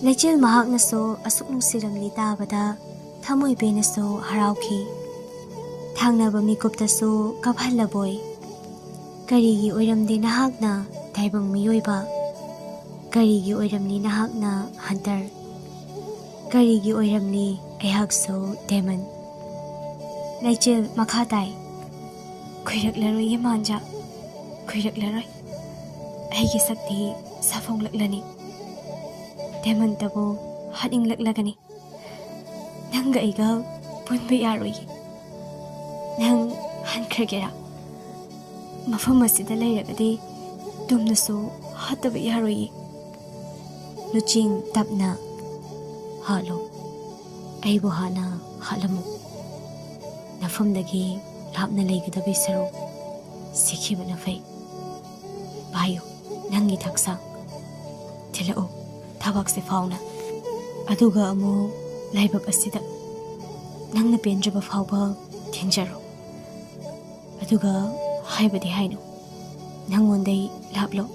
Lechil mahak na so asuk nusiram li tabada thamoi be na so harauki. Thangna ba mikop ta so kaphalla boy. Kari gi oiram de nahak na taibang miyoi ba. Kari gi oiram ni nahak na hunter. Kari gi oiram ni ayhak so demon. Lechil makhatai. Kuirak laroi ye manja. Kuirak laroi. Aigi sakti safong laklani. Demon tabo hating laklagani. Nanga iga punba yaroi. Nang hankragera. Mafam asida lairagadi tumna so hataba yaroi. Luching tapna halo. Aibo hana halamu. Nafamdagi lapna laigadabi saro. Sikhiba na fay. Bayo nangi taksang. Tilao tabak si fauna. Aduga amo laibab asida. Nang napendraba fawba tinjaro. Aduga haibadi haino. Nangonday lablo.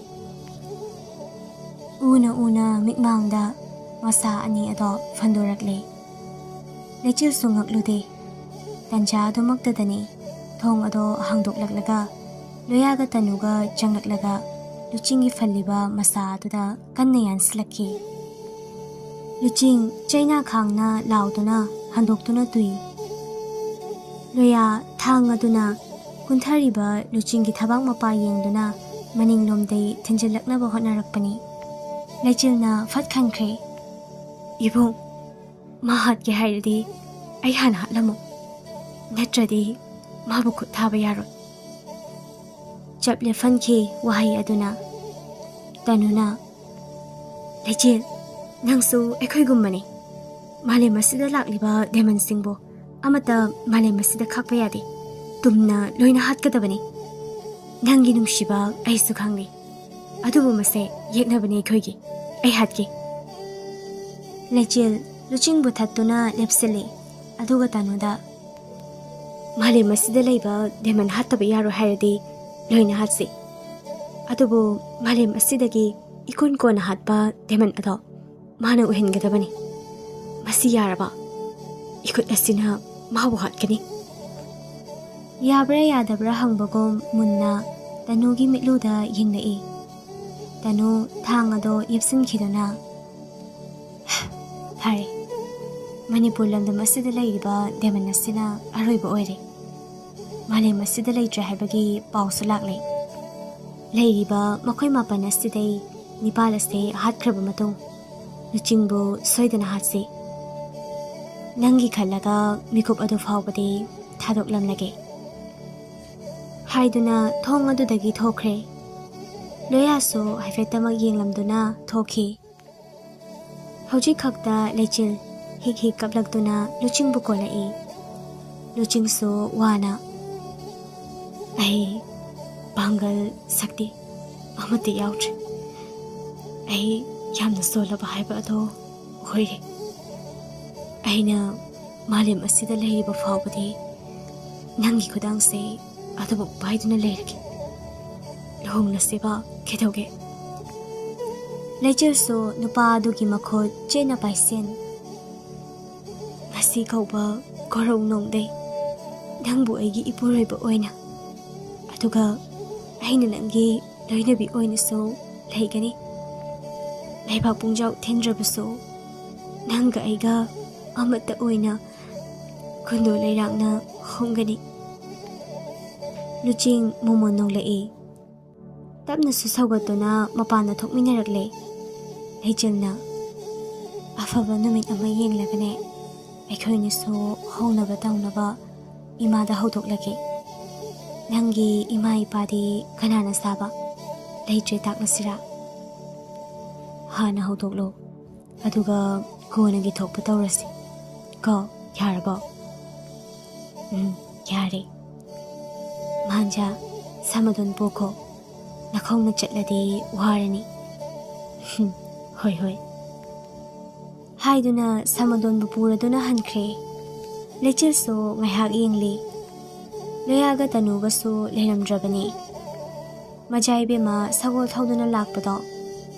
Una mikmangda masa ani ado fandorakle. Lechil sungaklude. Tanja dumakdadani. Thong ado hangdoklaglaga. Loyaga tanuga janglaklaga. Luching ifaliba masa aduda kannayan slaki. Luching China khangna lauduna handoktuna tui. Loya thang aduna kunthariba luching ki thabang mapa yengduna maning lomdai thinjilaknaba hotnarakpani. Lechilna fat khankre. Ibung mahat ge hairdi ai han hatlamu. Natradi mabu khut thaba yaroi. Chaple fanki wahai aduna tanuna Lechil nangsu ekhoi gummani male masida lakliba demon singbo amata male masida khakpa yadi tumna loina hatkadabani nangi nungsiba aisu khangni adubu mase yeknabani khoigi ai hatki Lechil luching bu thattuna lepsili aduga tanuda male masida leiba demon hattaba yaro hairadi loina hatsi adubu malem asidagi ikun ko na hatpa deman ado mana uhin gadabani masi yaraba ikut asina mabu hatkani yabra yadabra hangbagom munna tanugi mitluda yingnai tanu thang ado yipsin khidona thare manipur landam asida laiba deman asina aroiba oire malem asida laitra haibagi pawsu laklai Lairiba makoy mapan asiday nipal ase hatkraba matung luchingbo soydana hatsi nangi khalaga mikop adu fawbadi thadoklam lage haiduna thong adudagi thokre loya so haifetama yenglamduna thokhi hauji khakta lechil hik kaplagduna luchingbo kolai luching so wana ai Bangal sakti amati yautre ai yamna solaba haiba ado hoire aina malem asida leiba fawbadi nangi khudang se adabu baiduna leirki lohongna seba kedoge Lechil so nupa adugi makhot chena paisen ngasi kauba korong nongdei nangbu aigi ipuroiba oina aduga aina nangi loinabi oina so leigani leiba pungjau thendraba so nanga aiga amata oina kundo leirangna hongani luching momon nonglei tapna su saugatuna mapana thokminarakle Lechilna afaba numit ama yenglagane aikhoini so hongnaba tawnaba imada haudoklage Nangi ima ipadi kanana saba leitre taknasira hana haudoklo aduga konagi thokpa tawrasi ko yarabo yare manja samadon poko nakhongna chatladi warani hoi haiduna samadon bupuraduna hankre Lechil so ngaihak yengli Loyaga tanuga so leiramdrabani Majai bema sagol thauduna lakpado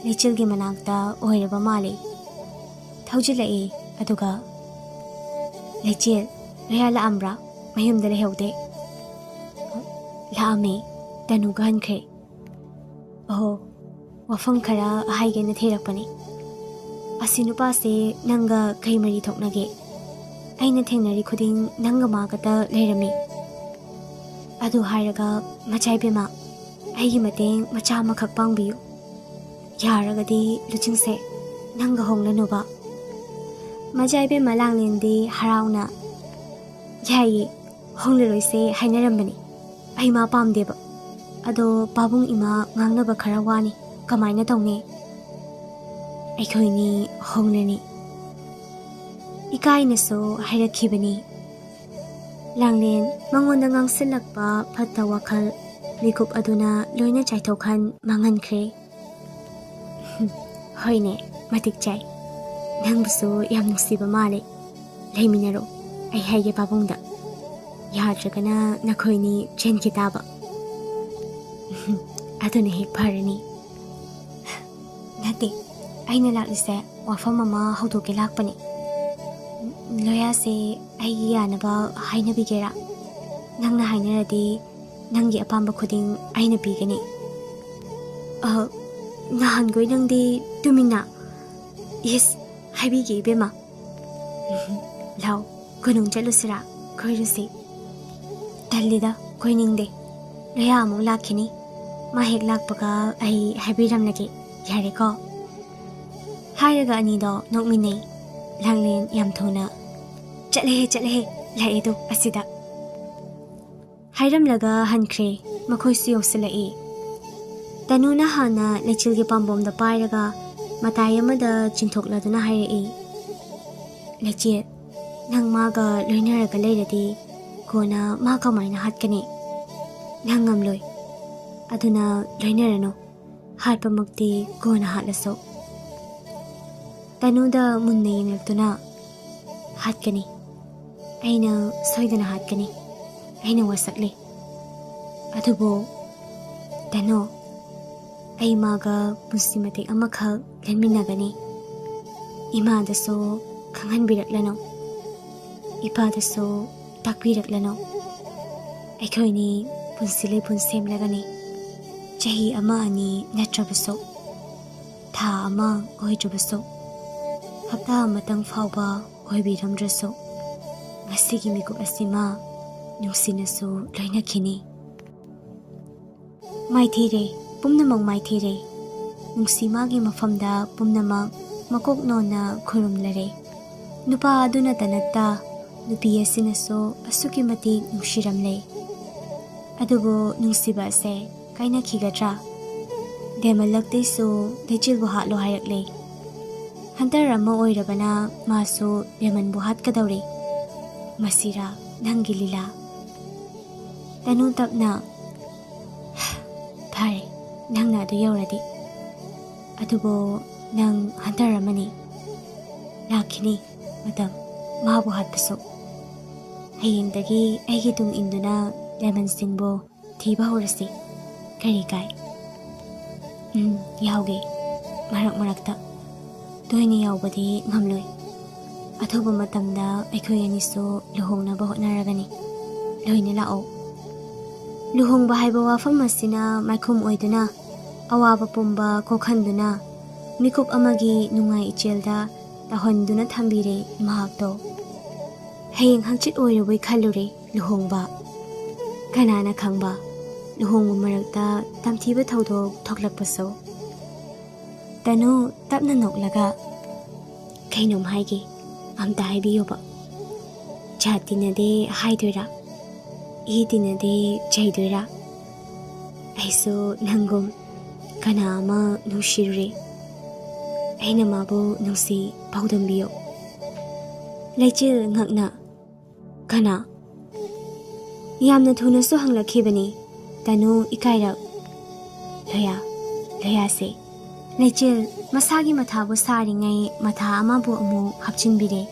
ꯂꯩꯆꯤꯜꯒꯤ ꯃꯅꯥꯛꯇ ꯑꯣꯏꯔꯕ ꯃꯥꯜꯂꯤ ꯊꯧꯖꯤꯜꯂꯛꯏ ꯑꯗꯨꯒ ꯂꯩꯆꯤꯜ ꯂꯣꯌꯥ ꯂꯥꯛꯑꯝꯕ꯭ꯔꯥ ꯃꯌꯨꯝꯗ ꯂꯩꯍꯧꯗꯦ ꯂꯥꯛꯑꯝꯃꯤ ꯇꯅꯨꯒ ꯍꯟꯈ꯭ꯔꯦ ꯑꯣ ꯋꯥꯐꯝ ꯈꯔ ꯍꯥꯏꯒꯦꯅ ꯊꯤꯔꯛꯄꯅꯤ ꯑꯁꯤ ꯅꯨꯄꯥꯁꯦ ꯅꯪꯒ ꯀꯩ ꯃꯔꯤ ꯊꯣꯛꯅꯒꯦ ꯑꯩꯅ ꯊꯦꯡꯅꯔꯤ ꯈꯨꯗꯤꯡ ꯅꯪꯒ ꯃꯥꯒꯇ ꯂꯩꯔꯝꯃꯤ ꯑꯗꯨ ꯍꯥꯏꯔꯒ ꯃꯆꯥꯏꯕꯦꯝꯃ ꯑꯩꯒꯤ ꯃꯇꯦꯡ ꯃꯆꯥ ꯑꯃꯈꯛ ꯄꯥꯡꯕꯤꯌꯨ ꯌꯥꯔꯒꯗꯤ ꯂꯨꯆꯤꯡꯁꯦ ꯅꯪꯒ ꯍꯣꯡꯂꯅꯨꯕ ꯃꯆꯥꯏꯕꯦꯝꯃ ꯂꯥꯡꯂꯦꯟꯗꯤ ꯍꯔꯥꯎꯅ ꯌꯥꯏꯌꯦ ꯍꯣꯡꯂꯔꯣꯏꯁꯦ ꯍꯥꯏꯅꯔꯝꯕꯅꯤ ꯑꯩ ꯃꯥ ꯄꯥꯝꯗꯦꯕ ꯑꯗꯣ ꯄꯥꯕꯨꯡ ꯏꯃꯥ ꯉꯥꯡꯅꯕ ꯈꯔ ꯋꯥꯅꯤ ꯀꯃꯥꯏꯅ ꯇꯧꯅꯤ ꯑꯩꯈꯣꯏꯅꯤ ꯍꯣꯡꯂꯅꯤ ꯏꯀꯥꯏꯅꯁꯨ ꯍꯥꯏꯔꯛꯈꯤꯕꯅꯤ ꯂꯥꯡꯂꯦꯟ ꯃꯉꯣꯟꯗ ꯉꯥꯡꯁꯤꯜꯂꯛꯄ ꯐꯠꯇ ꯋꯥꯈꯜ ꯃꯤꯀꯨꯞ ꯑꯗꯨꯅ ꯂꯣꯏꯅ ꯆꯥꯏꯊꯣꯛꯍꯟ ꯃꯥꯡꯍꯟꯈ꯭ꯔꯦ ꯍꯣꯏꯅꯦ ꯃꯇꯤꯛ ꯆꯥꯏ ꯅꯪꯕꯨꯁꯨ ꯌꯥꯝ ꯅꯨꯡꯁꯤꯕ ꯃꯥꯜꯂꯦ ꯂꯩꯃꯤꯟꯅꯔꯣ ꯑꯩ ꯍꯥꯏꯒꯦ ꯄꯥꯕꯨꯡꯗ ꯌꯥꯗ꯭ꯔꯒꯅ ꯅꯈꯣꯏꯅꯤ ꯆꯦꯟꯈꯤ ꯇꯥꯕ ꯑꯗꯨꯅ ꯍꯦꯛ ꯐꯔꯅꯤ ꯅꯠꯇꯦ ꯑꯩꯅ ꯂꯥꯛꯂꯤꯁꯦ ꯋꯥꯐꯝ ꯑꯃ ꯍꯧꯗꯣꯛꯀꯦ ꯂꯥꯛꯄꯅꯤ ꯂꯣꯌꯥꯁꯦ ꯑꯩꯒꯤ ꯌꯥꯅꯕ ꯍꯥꯏꯅꯕꯤꯒꯦꯔꯥ ꯅꯪꯅ ꯍꯥꯏꯅꯔꯗꯤ ꯅꯪꯒꯤ ꯑꯄꯥꯝꯕ ꯈꯨꯗꯤꯡ ꯑꯩꯅ ꯄꯤꯒꯅꯤ ꯅꯍꯥꯟꯈꯣꯏ ꯅꯪꯗꯤ ꯇꯨꯃꯤꯟꯅ ꯏꯁ ꯍꯥꯏꯕꯤꯒꯦ ꯏꯕꯦꯝꯃ ꯂꯥꯎ ꯀꯣꯅꯨꯡ ꯆꯠꯂꯨꯁꯤꯔꯥ ꯀꯣꯏꯔꯨꯁꯤ ꯇꯜꯂꯤꯗ ꯀꯣꯏꯅꯤꯡꯗꯦ ꯂꯣꯌꯥ ꯑꯃꯨꯛ ꯂꯥꯛꯈꯤꯅꯤ ꯃꯥ ꯍꯦꯛ ꯂꯥꯛꯄꯒ ꯑꯩ ꯍꯥꯏꯕꯤꯔꯝꯂꯒꯦ ꯌꯥꯔꯦꯀꯣ ꯍꯥꯏꯔꯒ ꯑꯅꯤꯗꯣ ꯅꯣꯛꯃꯤꯟꯅꯩ ꯂꯥꯡꯂꯦꯟ ꯌꯥꯝ ꯊꯨꯅ ꯆꯠꯂꯦꯍꯦ ꯂꯥꯛꯑꯦꯗꯣ ꯑꯁꯤꯗ ꯍꯥꯏꯔꯝꯂꯒ ꯍꯟꯈ꯭ꯔꯦ ꯃꯈꯣꯏꯁꯨ ꯌꯧꯁꯤꯜꯂꯛꯏ ꯇꯅꯨꯅ ꯍꯥꯟꯅ ꯂꯩꯆꯤꯜꯒꯤ ꯄꯥꯝꯕꯣꯝꯗ ꯄꯥꯏꯔꯒ ꯃꯇꯥꯏ ꯑꯃꯗ ꯆꯤꯡꯊꯣꯛꯂꯗꯨꯅ ꯍꯥꯏꯔꯛꯏ ꯂꯩꯆꯤꯜ ꯅꯪ ꯃꯥꯒ ꯂꯣꯏꯅꯔꯒ ꯂꯩꯔꯗꯤ ꯀꯣꯟꯅ ꯃꯥ ꯀꯃꯥꯏꯅ ꯍꯥꯠꯀꯅꯤ ꯅꯪ ꯉꯝꯂꯣꯏ ꯑꯗꯨꯅ ꯂꯣꯏꯅꯔꯅꯨ ꯍꯥꯠꯄꯃꯛꯇꯤ ꯀꯣꯟꯅ ꯍꯥꯠꯂꯁꯨ ꯇꯅꯨꯗ ꯃꯨꯟꯅ ꯌꯦꯡꯂꯛꯇꯨꯅ ꯍꯥꯠꯀꯅꯤ ꯑꯩꯅ ꯁꯣꯏꯗꯅ ꯍꯥꯠꯀꯅꯤ ꯑꯩꯅ ꯋꯥꯁꯛꯂꯤ ꯑꯗꯨꯕꯨ ꯇꯅꯨ ꯑꯩ ꯃꯥꯒ ꯄꯨꯟꯁꯤ ꯃꯇꯦꯛ ꯑꯃꯈꯛ ꯂꯦꯟꯃꯤꯟꯅꯒꯅꯤ ꯏꯃꯥꯗꯁꯨ ꯈꯪꯍꯟꯕꯤꯔꯛꯂꯅꯨ ꯏꯄꯥꯗꯁꯨ ꯇꯥꯛꯄꯤꯔꯛꯂꯅꯨ ꯑꯩꯈꯣꯏꯅꯤ ꯄꯨꯟꯁꯤ ꯂꯩꯄꯨꯟ ꯁꯦꯝꯂꯒꯅꯤ ꯆꯍꯤ ꯑꯃ ꯑꯅꯤ ꯅꯠꯇ꯭ꯔꯕꯁꯨ ꯊꯥ ꯑꯃ ꯑꯣꯏꯗ꯭ꯔꯕꯁꯨ ꯍꯞꯇꯥ ꯑꯃꯇꯪ ꯐꯥꯎꯕ ꯑꯣꯏꯕꯤꯔꯝꯗ꯭ꯔꯁꯨ ꯉꯁꯤꯒꯤ ꯃꯤꯀꯨꯞ ꯑꯁꯤꯃ ꯅꯨꯡꯁꯤꯅꯁꯨ ꯂꯣꯏꯅꯈꯤꯅꯤ ꯃꯥꯏꯊꯤꯔꯦ ꯄꯨꯝꯅꯃꯛ ꯃꯥꯏꯊꯤꯔꯦ ꯅꯨꯡꯁꯤ ꯃꯥꯒꯤ ꯃꯐꯝꯗ ꯄꯨꯝꯅꯃꯛ ꯃꯀꯣꯛ ꯅꯣꯟꯅ ꯈꯨꯔꯨꯝꯂꯔꯦ ꯅꯨꯄꯥ ꯑꯗꯨꯅꯇ ꯅꯠꯇ ꯅꯨꯄꯤ ꯑꯁꯤꯅꯁꯨ ꯑꯁꯨꯛꯀꯤ ꯃꯇꯤꯛ ꯅꯨꯡꯁꯤꯔꯝꯂꯦ ꯑꯗꯨꯕꯨ ꯅꯨꯡꯁꯤꯕ ꯑꯁꯦ ꯀꯥꯏꯅꯈꯤꯒꯗ꯭ꯔꯥ ꯗꯦꯃꯜꯂꯛꯇꯩꯁꯨ ꯂꯩꯆꯤꯜꯕꯨ ꯍꯥꯠꯂꯣ ꯍꯥꯏꯔꯛꯂꯦ ꯍꯟꯇꯔ ꯑꯃ ꯑꯣꯏꯔꯕꯅ ꯃꯥꯁꯨ ꯗꯦꯃꯟꯕꯨ ꯍꯥꯠꯀꯗꯧꯔꯦ ꯃꯁꯤꯔꯥ ꯅꯪꯒꯤ ꯂꯤꯂꯥ ꯇꯅꯨ ꯇꯞꯅ ꯐꯔꯦ ꯅꯪꯅ ꯑꯗꯨ ꯌꯧꯔꯗꯤ ꯑꯗꯨꯕꯨ ꯅꯪ ꯍꯟꯇꯔ ꯑꯃꯅꯤ ꯂꯥꯛꯈꯤꯅꯤ ꯃꯇꯝ ꯃꯥꯕꯨ ꯍꯥꯠꯄꯁꯨ ꯍꯌꯦꯡꯗꯒꯤ ꯑꯩꯒꯤ ꯇꯨꯡ ꯏꯟꯗꯨꯅ ꯗꯦꯃꯟꯁꯤꯡꯕꯨ ꯊꯤꯕ ꯍꯧꯔꯁꯤ ꯀꯔꯤ ꯀꯥꯏ ꯌꯥꯎꯒꯦ ꯃꯔꯛꯇ ꯇꯣꯏꯅ ꯌꯥꯎꯕꯗꯤ ꯉꯝꯂꯣꯏ ꯑꯊꯨꯕ ꯃꯇꯝꯗ ꯑꯩꯈꯣꯏ ꯑꯅꯤꯁꯨ ꯂꯨꯍꯣꯡꯅꯕ ꯍꯣꯠꯅꯔꯒꯅꯤ ꯂꯣꯏꯅ ꯂꯥꯛꯑꯣ ꯂꯨꯍꯣꯡꯕ ꯍꯥꯏꯕ ꯋꯥꯐꯝ ꯑꯁꯤꯅ ꯃꯥꯏꯈꯨꯝ ꯑꯣꯏꯗꯨꯅ ꯑꯋꯥꯕ ꯄꯨꯝꯕ ꯀꯣꯛꯍꯟꯗꯨꯅ ꯃꯤꯀꯨꯞ ꯑꯃꯒꯤ ꯅꯨꯡꯉꯥꯏ ꯏꯆꯦꯜꯗ ꯇꯧꯍꯟꯗꯨꯅ ꯊꯝꯕꯤꯔꯦ ꯃꯍꯥꯛꯇꯣ ꯍꯌꯦꯡ ꯍꯪꯆꯤꯠ ꯑꯣꯏꯔꯨꯕꯩ ꯈꯜꯂꯨꯔꯦ ꯂꯨꯍꯣꯡꯕ ꯀꯅꯥꯅ ꯈꯪꯕ ꯂꯨꯍꯣꯡꯕ ꯃꯔꯛꯇ ꯇꯝꯊꯤꯕ ꯊꯧꯗꯣꯛ ꯊꯣꯛꯂꯛꯄꯁꯨ ꯇꯅꯨ ꯇꯞꯅ ꯅꯣꯛꯂꯒ ꯀꯩꯅꯣꯝ ꯍꯥꯏꯒꯦ ꯑꯝꯇ ꯍꯥꯏꯕꯤꯌꯨꯕ ꯖꯥꯠ ꯇꯤꯟꯅꯗꯦ ꯍꯥꯏꯗꯣꯏꯔꯥ ꯏ ꯇꯤꯟꯅꯗꯦ ꯆꯩꯗꯣꯏꯔꯥ ꯑꯩꯁꯨ ꯅꯪꯒꯨꯝ ꯀꯅꯥ ꯑꯃ ꯅꯨꯡꯁꯤꯔꯨꯔꯦ ꯑꯩꯅ ꯃꯥꯕꯨ ꯅꯨꯡꯁꯤ ꯄꯥꯎꯗꯝꯕꯤꯌꯨ ꯂꯩꯆꯤꯜ ꯉꯛꯅ ꯀꯅꯥ ꯌꯥꯝꯅ ꯊꯨꯅꯁꯨ ꯍꯪꯂꯛꯈꯤꯕꯅꯤ ꯇꯅꯨ ꯏꯀꯥꯏꯔꯛ ꯂꯣꯌꯥꯁꯦ ꯂꯩꯆꯤꯜ ꯃꯁꯥꯒꯤ ꯃꯊꯥꯕꯨ ꯁꯥꯔꯤꯉꯩ ꯃꯊꯥ ꯑꯃꯕꯨ ꯑꯃꯨꯛ ꯍꯥꯞꯆꯤꯟꯕꯤꯔꯦ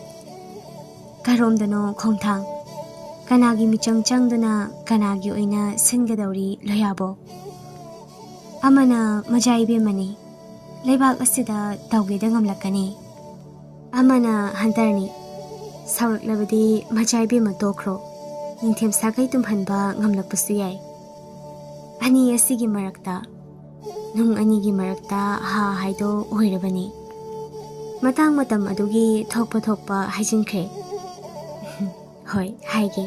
ꯀꯔꯣꯝꯗꯅꯣ ꯈꯣꯡꯊꯥꯡ ꯀꯅꯥꯒꯤ ꯃꯤꯆꯪ ꯆꯪꯗꯨꯅ ꯀꯅꯥꯒꯤ ꯑꯣꯏꯅ ꯁꯤꯟꯒꯗꯧꯔꯤ ꯂꯣꯌꯥꯕꯣ ꯑꯃꯅ ꯃꯖꯥ ꯏꯕꯦꯝꯃꯅꯤ Leibak asida tawgida ngamlakani. Amana hantarni. Sauraklabadi machaibi matokro. Ningthem sakai tumhanba ngamlakpusu yai. Ani asigi marakta. Nung anigi marakta ha haido oirabani. Matang matam adugi thokpa haijinkre. Hoi, haige.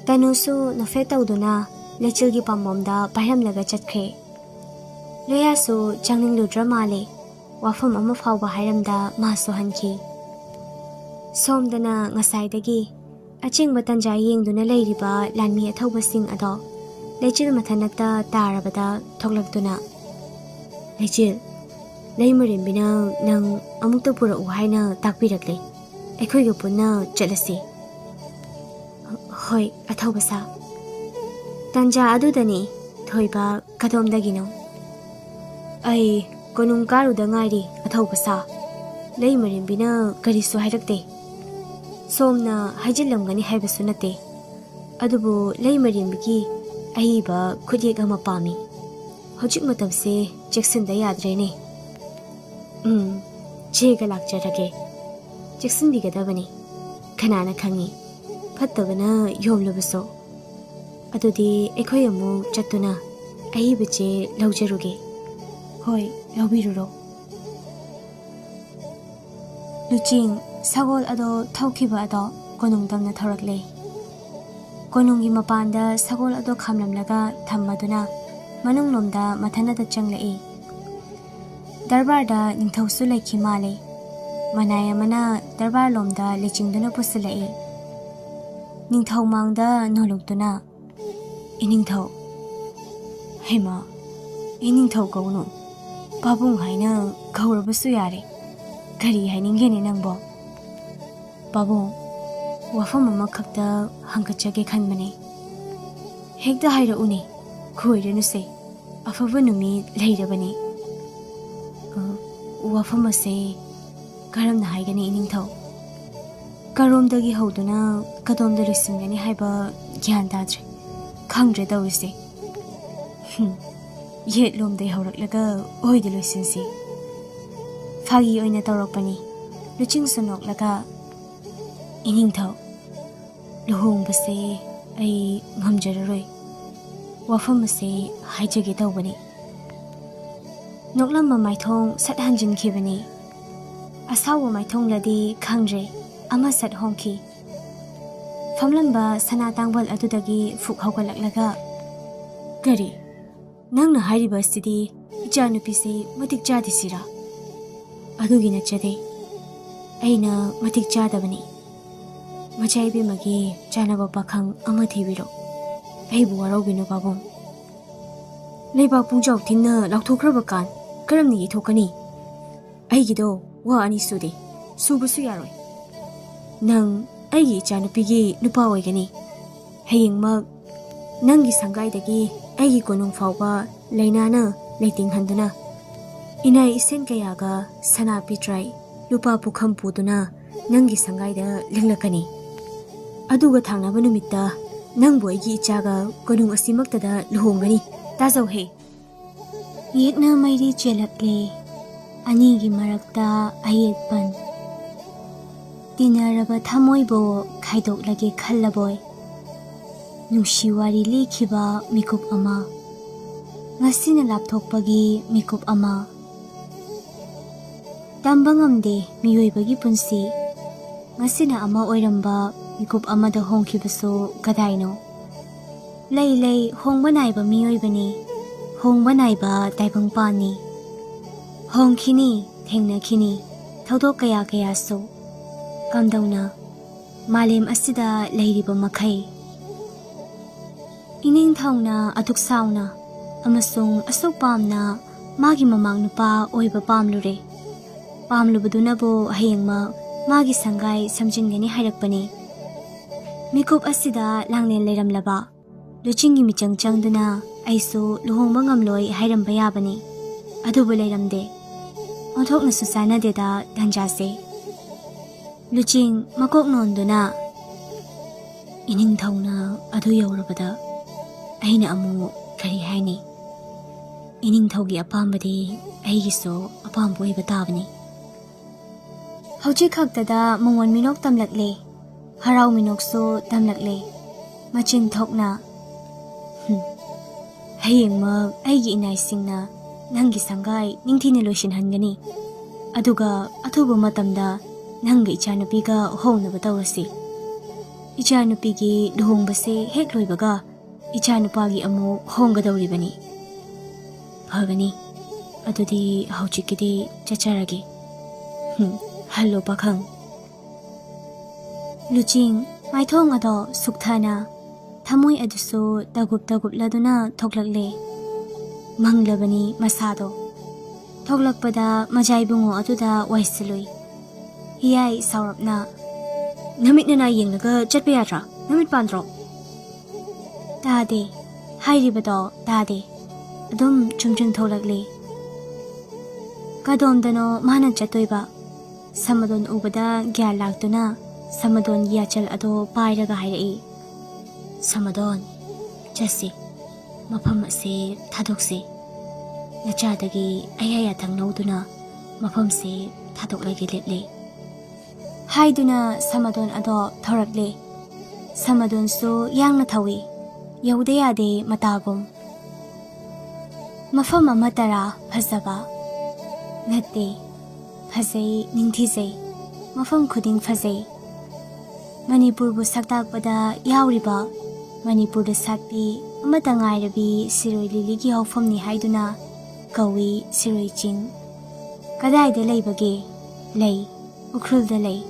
Tanusu nofe tawduna lechilgi pamomda pairamlaga chatkre. Loyasu changning drama le. Wafam ama fawba hairamda maso hanki. Somdana ngasaidagi aching batanja yengduna leiriba lanmi athawba sing ado lechil mathanata tarabada thoklakduna lechil leimarimbina nang amukta pura uhaina takpirakle aikhoiga punna chalasi hoi athawba sa tanja adudani thoiba kadomdagino ai konung karuda ngairi athawba sa leimarimbina karisu hairakte Somna hajilamgani haibasu nate adubu leimarimbiki ahiba khudiyek ama pami hojik matamse jackson da yadrene chega lakjarage jackson bigadabani kanana khangi phattabana yomlubuso adudi ekhoi amu chatuna ahiba che lawjaruge hoi lawbiruro Luching sagol ado thaukiba ado konung damna thorakle konungi mapanda sagol ado khamlamlaga thammaduna manunglomda mathanada changlei darbarda ningthausu lekhi male manaya mana darbar lomda lechingduna pusilei ningthau mangda nolokduna iningthau hema iningthau kauno babung haina gaurabasu yare kari hainingene nangbo Babu, wafam ama khakta hangkachage khanbane. Hekda haira uni, khoirenu se, afava numi leirabane. Wafam ase, karamna haigani iningthau. Karomdagi hauduna, kadomda lusimgani haiba gyan dadre. Khangdre dawise. Yet lomday hauraklaga oida lusinsi. Fagi oina tawrakpani, luching sunoklaga Iningthau luhongbase ai ngamjararoi wafam ase haijage tawbani noklamba maithong sat hanjin khibani asawa maithong ladi khangre ama sat hongki famlamba sana tangbal adudagi fuk hawgalaklaga gari nangna hairiba sidi ichanupi se matik chadisira adugina chade aina matik chadabani Machaibi magi chanaba pakhang ama thibiro aibu warobinu babong leiba pungjau thinna laukthokraba kan karamni ithokani aigido wa ani sude subusu yaroi nang aigi chanupigi nupa oigani heyingma nangi sangaidagi aigi konung fawba leinana leiting handuna inai isen kayaga sana pitrai lupa pukham puduna nangi sangaida linglakani aduga thangnaba numitta nangbo aigi ichaga konung asimaktada luhongani tazau he yekna mairi chelakle anigi marakta ayetpan tinaraba thamoibo khaidoklage khallaboy nungsiwari likhiba mikup ama ngasina lapthokpagi mikup ama tambangamde miyoibagi punsi ngasina ama oiramba mikup amada hongkibaso kadaino lei hongba naiba miyoibani hongba naiba taibangpani hongkhini thengnakhini thodok kaya so kamdauna malem asida leiriba makhai ining thauna atuk sauna amasung asok pamna magi mamang nupa oiba pamlure pamlubaduna bo hayengma magi sangai samjingani hairakpani mikup asida langlen leiramlaba luchingi michangchangduna aisu luhongba ngamloi hairamba yabani adubu leiramde onthokna susana deda danjase luching makok nonduna ining thauna adu yaurabada aina amu kari haini ꯏꯅꯤꯡꯊꯧꯒꯤ ꯑꯄꯥꯝꯕꯗꯤ ꯑꯩꯒꯤꯁꯨ ꯑꯄꯥꯝꯕ ꯑꯣꯏꯕ ꯇꯥꯕꯅꯤ꯫ ꯍꯧꯖꯤꯛ ꯈꯛꯇꯗ ꯃꯉꯣꯟ ꯃꯤꯅꯣꯛ ꯇꯝꯂꯛꯂꯦ, ꯍꯔꯥꯎ ꯃꯤꯅꯣꯛꯁꯨ ꯇꯝꯂꯛꯂꯦ, ꯃꯆꯤꯟ ꯊꯣꯛꯅ ꯍꯌꯦꯡꯃꯛ ꯑꯩꯒꯤ ꯏꯅꯥꯏꯁꯤꯡꯅ ꯅꯪꯒꯤ ꯁꯪꯒꯥꯏ ꯅꯤꯡꯊꯤꯅ ꯂꯣꯏꯁꯤꯟꯍꯟꯒꯅꯤ, ꯑꯗꯨꯒ ꯑꯊꯨꯕ ꯃꯇꯝꯗ ꯅꯪꯒ ꯏꯆꯥꯅꯨꯄꯤꯒ ꯍꯣꯡꯅꯕ ꯇꯧꯔꯁꯤ꯫ ꯏꯆꯥꯅꯨꯄꯤꯒꯤ ꯂꯨꯍꯣꯡꯕꯁꯦ ꯍꯦꯛ ꯂꯣꯏꯕꯒ ꯏꯆꯥꯅꯨꯄꯥꯒꯤ ꯑꯃꯨꯛ ꯍꯣꯡꯒꯗꯧꯔꯤꯕꯅꯤ꯫ ꯐꯒꯅꯤ, ꯑꯗꯨꯗꯤ ꯍꯧꯖꯤꯛꯀꯤꯗꯤ ꯆꯠꯆꯔꯒꯦ꯫ ꯍꯜꯂꯣ ꯄꯥꯈꯪ꯫ ꯂꯨꯆꯤꯡ ꯃꯥꯏꯊꯣꯡ ꯑꯗꯣ ꯁꯨꯛꯊꯅ, ꯊꯃꯣꯏ ꯑꯗꯨꯁꯨ ꯇꯒꯨꯞ ꯇꯒꯨꯞꯂꯗꯨꯅ ꯊꯣꯛꯂꯛꯂꯦ꯫ ꯃꯪꯂꯕꯅꯤ ꯃꯁꯥꯗꯣ꯫ ꯊꯣꯛꯂꯛꯄꯗ ꯃꯖꯥꯏꯕꯨꯡꯉꯣ ꯑꯗꯨꯗ ꯋꯥꯏꯁꯤꯜꯂꯨꯏ꯫ ꯍꯤꯌꯥꯏ ꯁꯥꯎꯔꯞꯅ, ꯅꯃꯤꯠ ꯅꯅꯥ ꯌꯦꯡꯂꯒ ꯆꯠꯄ ꯌꯥꯗ꯭ꯔꯥ? ꯅꯃꯤꯠ ꯄꯥꯟꯗ꯭ꯔꯣ? ꯇꯥꯗꯦ, ꯍꯥꯏꯔꯤꯕꯗꯣ ꯇꯥꯗꯦ, ꯑꯗꯨꯝ ꯆꯨꯝ ꯊꯣꯛꯂꯛꯂꯦ꯫ ꯀꯗꯣꯝꯗꯅꯣ ꯃꯥꯅ ꯆꯠꯇꯣꯏꯕ? ꯁꯃꯗꯣꯟ ꯎꯕꯗ ꯒ꯭ꯌꯥꯟ ꯂꯥꯛꯇꯨꯅ ꯁꯃꯗꯣꯟꯒꯤ ꯌꯥꯆꯜ ꯑꯗꯣ ꯄꯥꯏꯔꯒ ꯍꯥꯏꯔꯛꯏ, ꯁꯃꯗꯣꯟ, ꯆꯠꯁꯤ, ꯃꯐꯝ ꯑꯁꯤ ꯊꯥꯗꯣꯛꯁꯤ꯫ ꯅꯆꯥꯗꯒꯤ ꯑꯌꯥ ꯌꯥꯊꯪ ꯂꯧꯗꯨꯅ ꯃꯐꯝꯁꯤ ꯊꯥꯗꯣꯛꯂꯒꯦ ꯂꯦꯞꯂꯦ꯫ ꯍꯥꯏꯗꯨꯅ ꯁꯃꯗꯣꯟ ꯑꯗꯣ ꯊꯧꯔꯛꯂꯦ꯫ ꯁꯃꯗꯣꯟꯁꯨ ꯌꯥꯡꯅ ꯊꯧꯏ, ꯌꯧꯗ ꯌꯥꯗꯦ ꯃꯇꯥꯒꯨꯝ꯫ ꯃꯐꯝ ꯑꯃꯠꯇꯔꯥ ꯐꯖꯕ? ꯅꯠꯇꯦ, ꯐꯖꯩ, ꯅꯤꯡꯊꯤꯖꯩ, ꯃꯐꯝ ꯈꯨꯗꯤꯡ ꯐꯖꯩ꯫ ꯃꯅꯤꯄꯨꯔꯕꯨ ꯁꯛꯇꯥꯛꯄꯗ ꯌꯥꯎꯔꯤꯕ, ꯃꯅꯤꯄꯨꯔꯗ ꯁꯥꯠꯄꯤ ꯑꯃꯠꯇ ꯉꯥꯏꯔꯕꯤ ꯁꯤꯔꯣꯏ ꯂꯤꯂꯤꯒꯤ ꯍꯧꯐꯝꯅꯤ ꯍꯥꯏꯗꯨꯅ ꯀꯧꯏ ꯁꯤꯔꯣꯏ ꯆꯤꯡ꯫ ꯀꯗꯥꯏꯗ ꯂꯩꯕꯒꯦ? ꯂꯩ, ꯎꯈ꯭ꯔꯨꯜꯗ ꯂꯩ꯫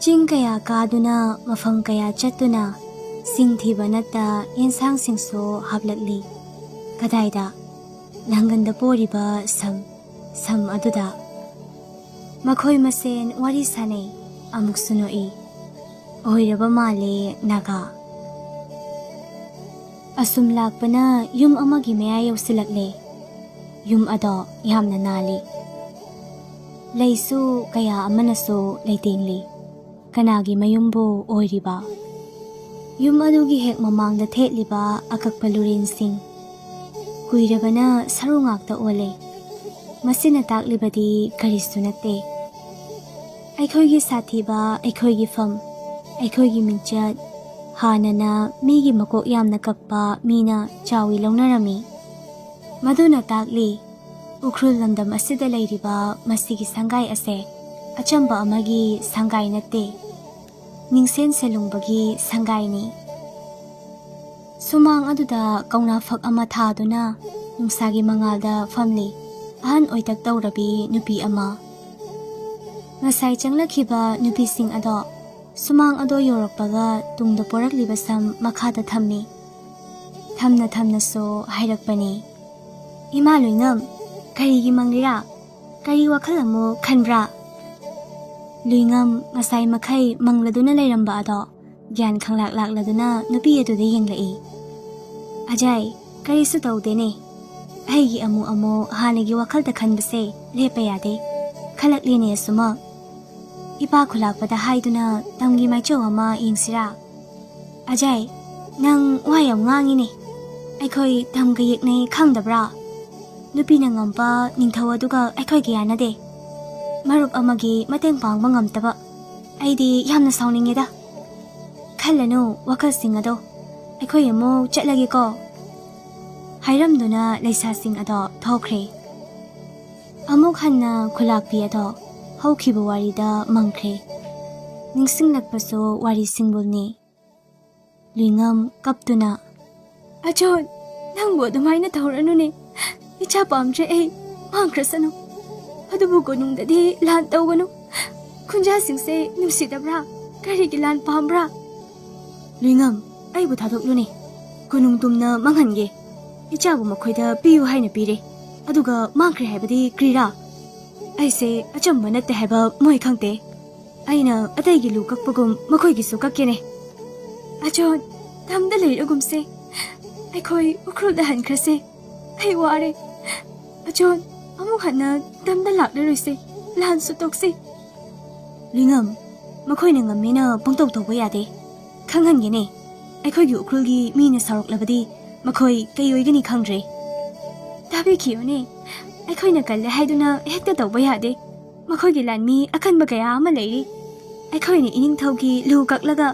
ꯆꯤꯡ ꯀꯌꯥ ꯀꯥꯗꯨꯅ, ꯃꯐꯝ ꯀꯌా ꯆꯠꯇꯨꯅ, ꯁꯤꯡ ꯊꯤꯕ ꯅꯠꯇ ꯌꯦꯟꯁꯥꯡꯁꯤꯡꯁꯨ ꯍꯥꯞꯂꯛꯂꯤ꯫ ꯀꯗꯥꯏꯗ? ꯅꯪꯒꯟꯗ ꯄꯣꯔꯤꯕ ꯁꯝ ꯑꯗꯨꯗ꯫ ꯃꯈꯣꯏ ꯃꯁꯦꯟ ꯋꯥꯔꯤ ꯁꯥꯅꯩ, ꯑꯃꯨꯛꯁꯨ ꯅꯣꯛꯏ꯫ ꯑꯣꯏꯔꯕ ꯃꯥꯜꯂꯦ ꯅꯥꯒꯥ꯫ ꯑꯁꯨꯝ ꯂꯥꯛꯄꯅ ꯌꯨꯝ ꯑꯃꯒꯤ ꯃꯌꯥ ꯌꯧꯁꯤꯜꯂꯛꯂꯦ꯫ ꯌꯨꯝ ꯑꯗꯣ ꯌꯥꯝꯅ ꯅꯥꯜꯂꯤ꯫ ꯂꯩꯁꯨ ꯀꯌꯥ ꯑꯃꯅꯁꯨ ꯂꯩꯇꯦꯡꯂꯤ꯫ ꯀꯅꯥꯒꯤ ꯃꯌꯨꯝꯕꯨ ꯑꯣꯏꯔꯤꯕ? ꯌꯨꯝ ꯑꯗꯨꯒꯤ ꯍꯦꯛ ꯃꯃꯥꯡꯗ ꯊꯦꯠꯂꯤꯕ ꯑꯀꯛꯄ ꯂꯨꯔꯦꯟꯁꯤꯡ, ꯀꯨꯏꯔꯕꯅ ꯁꯔꯨ ꯉꯥꯛꯇ ꯑꯣꯜꯂꯦ꯫ ꯃꯁꯤꯅ ꯇꯥꯛꯂꯤꯕꯗꯤ ꯀꯔꯤꯁꯨ ꯅꯠꯇꯦ, ꯑꯩꯈꯣꯏꯒꯤ ꯁꯥꯊꯤꯕ, ꯑꯩꯈꯣꯏꯒꯤ ꯐꯝ, ꯑꯩꯈꯣꯏꯒꯤ ꯃꯤꯡꯆꯠ ꯍꯥꯟꯅꯅ ꯃꯤꯒꯤ ꯃꯀꯣꯛ ꯌꯥꯝꯅ ꯀꯛꯄ ꯃꯤꯅ ꯆꯥꯎꯏ ꯂꯧꯅꯔꯝꯃꯤ꯫ ꯃꯗꯨꯅ ꯇꯥꯛꯂꯤ ꯎꯈ꯭ꯔꯨꯜ ꯂꯝꯗꯝ ꯑꯁꯤꯗ ꯂꯩꯔꯤꯕ ꯃꯁꯤꯒꯤ ꯁꯪꯒꯥꯏ ꯑꯁꯦ ꯑꯆꯝꯕ ꯑꯃꯒꯤ ꯁꯪꯒꯥꯏ ꯅꯠꯇꯦ, ꯅꯤꯡꯁꯦꯟ ꯁꯦꯂꯨꯡꯕꯒꯤ ꯁꯪꯒꯥꯏꯅꯤ꯫ ꯁꯨꯃꯥꯡ ꯑꯗꯨꯗ ꯀꯧꯅꯥ ꯐꯛ ꯑꯃ ꯊꯥꯗꯨꯅ ꯅꯨꯡꯁꯥꯒꯤ ꯃꯉꯥꯜꯗ ꯐꯝꯂꯤ ꯑꯍꯟ ꯑꯣꯏꯇꯛ ꯇꯧꯔꯕꯤ ꯅꯨꯄꯤ ꯑꯃ꯫ ꯉꯁꯥꯏ ꯆꯪꯂꯛꯈꯤꯕ ꯅꯨꯄꯤꯁꯤꯡ ꯑꯗꯣ ꯁꯨꯃꯥꯡ ꯑꯗꯣ ꯌꯧꯔꯛꯄꯒ ꯇꯨꯡꯗ ꯄꯣꯔꯛꯂꯤꯕ ꯁꯝ ꯃꯈꯥꯗ ꯊꯝꯃꯤ꯫ ꯊꯝꯅ ꯊꯝꯅꯁꯨ ꯍꯥꯏꯔꯛꯄꯅꯤ, ꯏꯃꯥ ꯂꯨꯏꯉꯝ, ꯀꯔꯤꯒꯤ ꯃꯪꯂꯤꯔꯥ? ꯀꯔꯤ ꯋꯥꯈꯜ ꯑꯃꯨꯛ ꯈꯟꯕ꯭ꯔꯥ? ꯂꯨꯏꯉꯝ ꯉꯁꯥꯏ ꯃꯈꯩ ꯃꯪꯂꯗꯨꯅ ꯂꯩꯔꯝꯕ ꯑꯗꯣ ꯒ꯭ꯌꯥꯟ ꯈꯪꯂꯥꯛ ꯂꯥꯛꯂꯗꯨꯅ ꯅꯨꯄꯤ ꯑꯗꯨꯗ ꯌꯦꯡꯂꯛꯏ꯫ ꯑꯖꯥꯏ, ꯀꯔꯤꯁꯨ ꯇꯧꯗꯦꯅꯦ, ꯑꯩꯒꯤ ꯑꯃꯨꯛ ꯍꯥꯟꯅꯒꯤ ꯋꯥꯈꯜꯗ ꯈꯟꯕꯁꯦ ꯂꯦꯞꯄ ꯌꯥꯗꯦ, ꯈꯜꯂꯛꯂꯤꯅꯦ ꯑꯁꯨꯃꯛ꯫ ꯏꯄꯥ ꯈꯨꯂꯥꯛꯄꯗ ꯍꯥꯏꯗꯨꯅ ꯇꯝꯒꯤ ꯃꯥꯏꯆꯧ ꯑꯃ ꯌꯦꯡꯁꯤꯔꯥ? ꯑꯖꯥꯏ, ꯅꯪ ꯋꯥ ꯌꯥꯝ ꯉꯥꯡꯉꯤꯅꯦ, ꯑꯩꯈꯣꯏ ꯇꯝꯒ ꯌꯦꯛꯅꯩ ꯈꯪꯗꯕ꯭ꯔꯥ? ꯅꯨꯄꯤꯅ ꯉꯝꯕ ꯅꯤꯡꯊꯧ ꯑꯗꯨꯒ ꯑꯩꯈꯣꯏꯒ ꯌꯥꯅꯗꯦ, ꯃꯔꯨꯞ ꯑꯃꯒꯤ ꯃꯇꯦꯡ ꯄꯥꯡꯕ ꯉꯝꯗꯕ ꯑꯩꯗꯤ ꯌꯥꯝꯅ ꯁꯥꯎꯅꯤꯡꯉꯦꯗ꯫ ꯈꯜꯂꯅꯨ ꯋꯥꯈꯜꯁꯤꯡ ꯑꯗꯣ, ꯑꯩꯈꯣꯏ ꯑꯃꯨꯛ ꯆꯠꯂꯒꯦꯀꯣ꯫ ꯍꯥꯏꯔꯝꯗꯨꯅ ꯂꯩꯁꯥꯁꯤꯡ ꯑꯗꯣ ꯊꯣꯛꯈ꯭ꯔꯦ꯫ ꯑꯃꯨꯛ ꯍꯟꯅ ꯈꯨꯂꯥꯛꯄꯤ ꯑꯗꯣ ꯍꯧꯈꯤꯕ ꯋꯥꯔꯤꯗ ꯃꯪꯈ꯭ꯔꯦ꯫ ꯅꯤꯡꯁꯤꯡꯂꯛꯄꯁꯨ ꯋꯥꯔꯤ ꯁꯤꯡꯕꯨꯜꯅꯤ꯫ ꯂꯨꯏꯉꯝ ꯀꯞꯇꯨꯅ, ꯑꯆꯣꯟ, ꯅꯪꯕꯨ ꯑꯗꯨꯃꯥꯏꯅ ꯇꯧꯔꯅꯨꯅꯦ, ꯏꯆꯥ ꯄꯥꯝꯗ꯭ꯔꯦ ꯑꯩ, ꯃꯥꯡꯈ꯭ꯔꯁꯅꯨ꯫ ꯑꯗꯨꯕꯨ ꯀꯣꯅꯨꯡꯗꯗꯤ ꯂꯥꯟ ꯇꯧꯒꯅꯨ, ꯈꯨꯟꯖꯥꯁꯤꯡꯁꯦ ꯅꯨꯡꯁꯤꯗꯕ꯭ꯔꯥ? ꯀꯔꯤꯒꯤ ꯂꯥꯟ ꯄꯥꯝꯕ꯭ꯔꯥ? ꯂꯨꯏꯉꯝ, ꯑꯩꯕꯨ ꯊꯥꯗꯣꯛꯂꯨꯅꯦ, ꯀꯣꯅꯨꯡ ꯇꯨꯝꯅ ꯃꯥꯡꯍꯟꯒꯦ꯫ ꯏꯆꯥꯕꯨ ꯃꯈꯣꯏꯗ ꯄꯤꯌꯨ ꯍꯥꯏꯅ ꯄꯤꯔꯦ, ꯑꯗꯨꯒ ꯃꯥꯡꯈ꯭ꯔꯦ ꯍꯥꯏꯕꯗꯤ ꯀ꯭ꯔꯤꯔꯥ? ꯑꯩꯁꯦ ꯑꯆꯝꯕ ꯅꯠꯇꯦ ꯍꯥꯏꯕ ꯃꯣꯏ ꯈꯪꯗꯦ, ꯑꯩꯅ ꯑꯇꯩꯒꯤ ꯂꯨ ꯀꯛꯄꯒꯨꯝ ꯃꯈꯣꯏꯒꯤꯁꯨ ꯀꯛꯀꯦꯅꯦ꯫ ꯑꯆꯣꯟ, ꯇꯝꯗ ꯂꯩꯔꯒꯨꯝꯁꯦ, ꯑꯩꯈꯣꯏ ꯎꯈ꯭ꯔꯨꯜꯗ ꯍꯟꯈ꯭ꯔꯁꯦ, ꯑꯩ ꯋꯥꯔꯦ꯫ ꯑꯆꯣꯟ, ꯑꯃꯨꯛ ꯍꯟꯅ ꯇꯝꯗ ꯂꯥꯛꯂꯔꯣꯏꯁꯦ, ꯂꯥꯟꯁꯨ ꯇꯣꯛꯁꯤ꯫ ꯂꯨꯏꯉꯝ, ꯃꯈꯣꯏꯅ ꯉꯝꯃꯦꯅ ꯄꯪꯇꯧ ꯇꯧꯕ ꯌꯥꯗꯦ, ꯈꯪꯍꯟꯒꯦꯅꯦ꯫ ꯑꯩꯈꯣꯏꯒꯤ ꯎꯈ꯭ꯔꯨꯜꯒꯤ ꯃꯤꯅ ꯁꯥꯎꯔꯛꯂꯕꯗꯤ ꯃꯈꯣꯏ ꯀꯩ ꯑꯣꯏꯒꯅꯤ ꯈꯪꯗ꯭ꯔꯦ꯫ ꯇꯥꯕꯤꯈꯤꯌꯨꯅꯦ ꯑꯩꯈꯣꯏꯅ ꯀꯜꯂꯦ ꯍꯥꯏꯗꯨꯅ ꯍꯦꯛꯇ ꯇꯧꯕ ꯌꯥꯗꯦ ꯃꯈꯣꯏꯒꯤ ꯂꯥꯟꯃꯤ ꯑꯀꯟꯕ ꯀꯌꯥ ꯑꯃ ꯂꯩꯔꯤ ꯑꯩꯈꯣꯏꯅ ꯏꯅꯤꯡꯊꯧꯒꯤ ꯂꯨ ꯀꯛꯂꯒ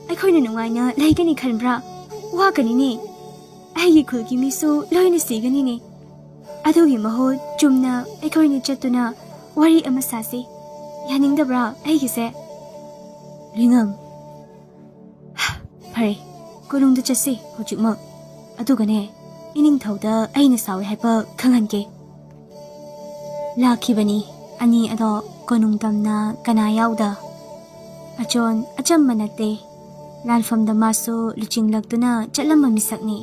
ꯑꯩꯈꯣꯏꯅ ꯅꯨꯡꯉꯥꯏꯅ ꯂꯩꯒꯅꯤ ꯈꯟꯕ꯭ꯔꯥ ꯋꯥꯒꯅꯤꯅꯦ ꯑꯩꯒꯤ ꯈꯨꯜꯒꯤ ꯃꯤꯁꯨ ꯂꯣꯏꯅ ꯁꯤꯒꯅꯤꯅꯦ ꯑꯗꯨꯒꯤ ꯃꯍꯨꯠ ꯆꯨꯝꯅ ꯑꯩꯈꯣꯏꯅ ꯆꯠꯇꯨꯅ ꯋꯥꯔꯤ ꯑꯃ ꯁꯥꯁꯤ ꯌꯥꯅꯤꯡꯗꯕ꯭ꯔꯥ ꯑꯩꯒꯤꯁꯦ ꯂꯤꯉꯝ ꯐꯔꯦ ꯀꯣꯅꯨꯡꯗ ꯆꯠꯁꯤ ꯍꯧꯖꯤꯛꯃꯛ ꯑꯗꯨꯒꯅꯦ ꯏꯅꯤꯡꯊꯧꯗ ꯑꯩꯅ ꯁꯥꯎꯏ ꯍꯥꯏꯕ ꯈꯪꯍꯟꯒꯦ ꯂꯥꯛꯈꯤꯕꯅꯤ ꯑꯅꯤ ꯑꯗꯣ ꯀꯣꯅꯨꯡ ꯇꯝꯅ ꯀꯅꯥ ꯌꯥꯎꯗ ꯑꯆꯣꯟ ꯑꯆꯝꯕ ꯅꯠꯇꯦ ꯂꯥꯟꯐꯝꯗ ꯃꯥꯁꯨ ꯂꯨꯆꯤꯡꯂꯛꯇꯨꯅ ꯆꯠꯂꯝꯕ ꯃꯤꯁꯛꯅꯤ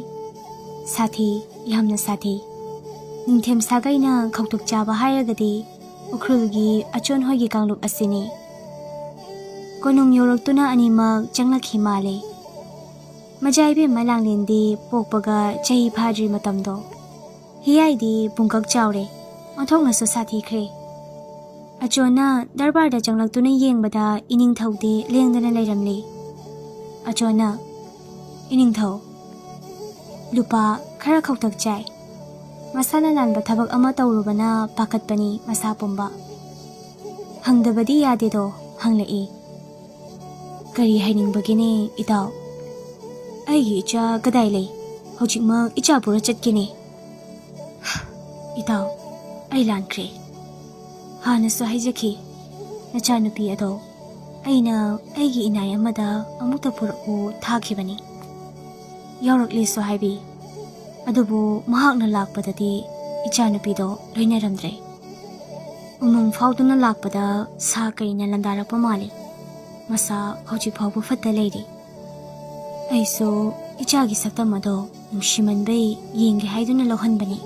ꯁꯥꯊꯤ ꯌꯥꯝꯅ ꯁꯥꯊꯤ ꯅꯤꯡꯊꯦꯝ ꯁꯥꯒꯩꯅ ꯈꯧꯇꯛ ꯆꯥꯕ ꯍꯥꯏꯔꯒꯗꯤ ꯎꯈ꯭ꯔꯨꯜꯒꯤ ꯑꯆꯣꯟ ꯍꯣꯏꯒꯤ ꯀꯥꯡꯂꯨꯞ ꯑꯁꯤꯅꯤ ꯀꯣꯅꯨꯡ ꯌꯧꯔꯛꯇꯨꯅ ꯑꯅꯤꯃꯛ ꯆꯪꯂꯛꯈꯤ ꯃꯥꯜꯂꯤ ꯃꯖꯥꯏꯕꯦꯝꯃ ꯂꯥꯡꯂꯦꯟꯗꯤ ꯄꯣꯛꯄꯒ ꯆꯍꯤ ꯐꯥꯗ꯭ꯔꯤ ꯃꯇꯝꯗꯣ ꯍꯤꯌꯥꯏꯗꯤ ꯄꯨꯡꯀꯛ ꯆꯥꯎꯔꯦ ꯑꯣꯟꯊꯣꯛꯅꯁꯨ ꯁꯥꯊꯤꯈ꯭ꯔꯦ ꯑꯆꯣꯟꯅ ꯗꯔꯕꯥꯔꯗ ꯆꯪꯂꯛꯇꯨꯅ ꯌꯦꯡꯕꯗ ꯏꯅꯤꯡꯊꯧꯗꯤ ꯂꯦꯡꯗꯅ ꯂꯩꯔꯝꯂꯤ ꯑꯆꯣꯟꯅ ꯏꯅꯤꯡꯊꯧ ꯂꯨꯄꯥ ꯈꯔ ꯈꯧꯇꯛ ꯆꯥꯏ ꯃꯁꯥꯅ ꯂꯥꯟꯕ ꯊꯕꯛ ꯑꯃ ꯇꯧꯔꯨꯕꯅ ꯄꯥꯈꯠꯄꯅꯤ ꯃꯁꯥ ꯄꯨꯝꯕ ꯍꯪꯗꯕꯗꯤ ꯌꯥꯗꯦꯗꯣ ꯍꯪꯂꯛꯏ ꯀꯔꯤ ꯍꯥꯏꯅꯤꯡꯕꯒꯤꯅꯦ ꯏꯇꯥꯎ ꯑꯩꯒꯤ ꯏꯆꯥ ꯀꯗꯥꯏ ꯂꯩ ꯍꯧꯖꯤꯛꯃꯛ ꯏꯆꯥ ꯄꯨꯔ ꯆꯠꯀꯅꯤ ꯏꯇꯥꯎ ꯑꯩ ꯂꯥꯟꯈ꯭ꯔꯦ ꯍꯥꯟꯅꯁꯨ ꯍꯥꯏꯖꯈꯤ ꯅꯆꯥꯅꯨꯄꯤ ꯑꯗꯣ ꯑꯩꯅ ꯑꯩꯒꯤ ꯏꯅꯥꯏ ꯑꯃꯗ ꯑꯃꯨꯛꯇ ꯄꯨꯔꯛꯎ ꯊꯥꯈꯤꯕꯅꯤ ꯌꯥꯎꯔꯛꯂꯦꯁꯨ ꯍꯥꯏꯕꯤ ꯑꯗꯨꯕꯨ ꯃꯍꯥꯛꯅ ꯂꯥꯛꯄꯗꯗꯤ ꯏꯆꯥꯅꯨꯄꯤꯗꯣ ꯂꯣꯏꯅꯔꯝꯗ꯭ꯔꯦ ꯎꯃꯪ ꯐꯥꯎꯗꯨꯅ ꯂꯥꯛꯄꯗ ꯁꯥ ꯀꯩꯅ ꯂꯟꯗꯥꯔꯛꯄ ꯃꯥꯜꯂꯤ ꯃꯁꯥ ꯍꯧꯖꯤꯛ ꯐꯥꯎꯕ ꯐꯠꯇ ꯂꯩꯔꯤ ꯑꯩꯁꯨ ꯏꯆꯥꯒꯤ ꯁꯛꯇꯝ ꯑꯗꯣ ꯅꯨꯡꯁꯤꯃꯟꯕꯩ ꯌꯦꯡꯒꯦ ꯍꯥꯏꯗꯨꯅ ꯂꯧꯍꯟꯕꯅꯤ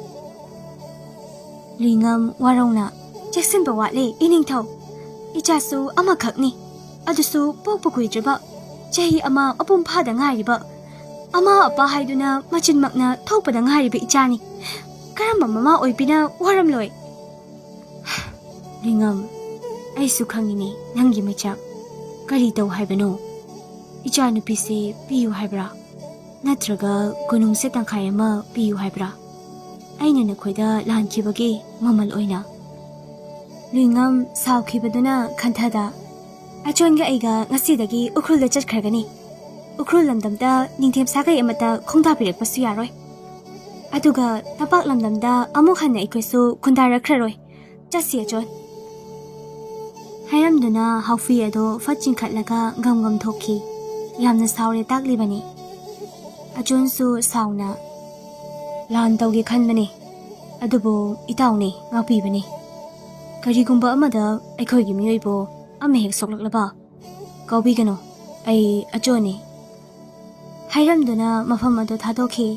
ꯂꯤꯉꯝ ꯋꯥꯔꯧꯅ ꯆꯦꯛꯁꯤꯟꯕ ꯋꯥꯠꯂꯦ ꯏꯅꯤꯡꯊꯧ ꯏꯆꯥꯁꯨ ꯑꯃꯈꯛꯅꯤ ꯑꯗꯨꯁꯨ ꯄꯣꯛꯄ ꯀꯨꯏꯗ꯭ꯔꯤꯕ ꯆꯍꯤ ꯑꯃ ꯃꯄꯨꯡ ꯐꯥꯗ ꯉꯥꯏꯔꯤꯕ ꯑꯃꯥ ꯑꯄꯥ ꯍꯥꯏꯗꯨꯅ ꯃꯆꯤꯟꯃꯛꯅ ꯊꯣꯛꯄꯗ ꯉꯥꯏꯔꯤꯕ ꯏꯆꯥꯅꯤ ꯀꯔꯝꯕ ꯃꯃꯥ ꯑꯣꯏꯕꯤꯅ ꯋꯥꯔꯝꯂꯣꯏ ꯂꯤꯉꯝ ꯑꯩꯁꯨ ꯈꯪꯉꯤꯅꯤ ꯅꯪꯒꯤ ꯃꯩꯆꯥꯛ ꯀꯔꯤ ꯇꯧ ꯍꯥꯏꯕꯅꯣ ꯏꯆꯥꯅꯨꯄꯤꯁꯦ ꯄꯤꯌꯨ ꯍꯥꯏꯕ꯭ꯔꯥ ꯅꯠꯇ꯭ꯔꯒ ꯀꯣꯅꯨꯡꯁꯦ ꯇꯪꯈꯥꯏ ꯑꯃ ꯄꯤꯌꯨ ꯍꯥꯏꯕ꯭ꯔꯥ ꯑꯩꯅ ꯅꯈꯣꯏꯗ ꯂꯥꯟꯈꯤꯕꯒꯤ ꯃꯃꯜ ꯑꯣꯏꯅ ꯂꯤꯉꯝ ꯁꯥꯎꯈꯤꯕꯗꯨꯅ ꯈꯟꯊꯗ ꯑꯆꯣꯟꯒ ꯑꯩꯒ ꯉꯁꯤꯗꯒꯤ ꯎꯈ꯭ꯔꯨꯜꯗ ꯆꯠꯈ꯭ꯔꯒꯅꯤ ꯎꯈ꯭ꯔꯨꯜ ꯂꯝꯗꯝꯗ ꯅꯤꯡꯊꯦꯝ ꯁꯥꯒꯩ ꯑꯃꯠꯇ ꯈꯣꯡꯗꯥꯕꯤꯔꯛꯄꯁꯨ ꯌꯥꯔꯣꯏ ꯑꯗꯨꯒ ꯇꯝꯄꯥꯛ ꯂꯝꯗꯝꯗ ꯑꯃꯨꯛ ꯍꯟꯅ ꯑꯩꯈꯣꯏꯁꯨ ꯈꯨꯟꯗꯥꯔꯛꯈ꯭ꯔꯔꯣꯏ ꯆꯠꯁꯤ ꯑꯆꯣꯟ ꯍꯥꯏꯔꯝꯗꯨꯅ ꯍꯥꯎꯐꯤ ꯑꯗꯣ ꯐꯠ ꯆꯤꯡꯈꯠꯂꯒ ꯒꯝ ꯊꯣꯛꯈꯤ ꯌꯥꯝꯅ ꯁꯥꯎꯔꯦ ꯇꯥꯛꯂꯤꯕꯅꯤ ꯑꯆꯣꯟꯁꯨ ꯁꯥꯎꯅ ꯂꯥꯟ ꯇꯧꯒꯦ ꯈꯟꯕꯅꯤ ꯑꯗꯨꯕꯨ ꯏꯇꯥꯎꯅꯤ ꯉꯥꯛꯄꯤꯕꯅꯤ ꯀꯔꯤꯒꯨꯝꯕ ꯑꯃꯗ ꯑꯩꯈꯣꯏꯒꯤ ꯃꯤꯑꯣꯏꯕꯨ ꯑꯃ ꯍꯦꯛ ꯁꯣꯛꯂꯛꯂꯕ ꯀꯥꯎꯕꯤꯒꯅꯨ ꯑꯩ ꯑꯆꯣꯟꯅꯤ ꯍꯥꯏꯔꯝꯗꯨꯅ ꯃꯐꯝ ꯑꯗꯨ ꯊꯥꯗꯣꯛꯈꯤ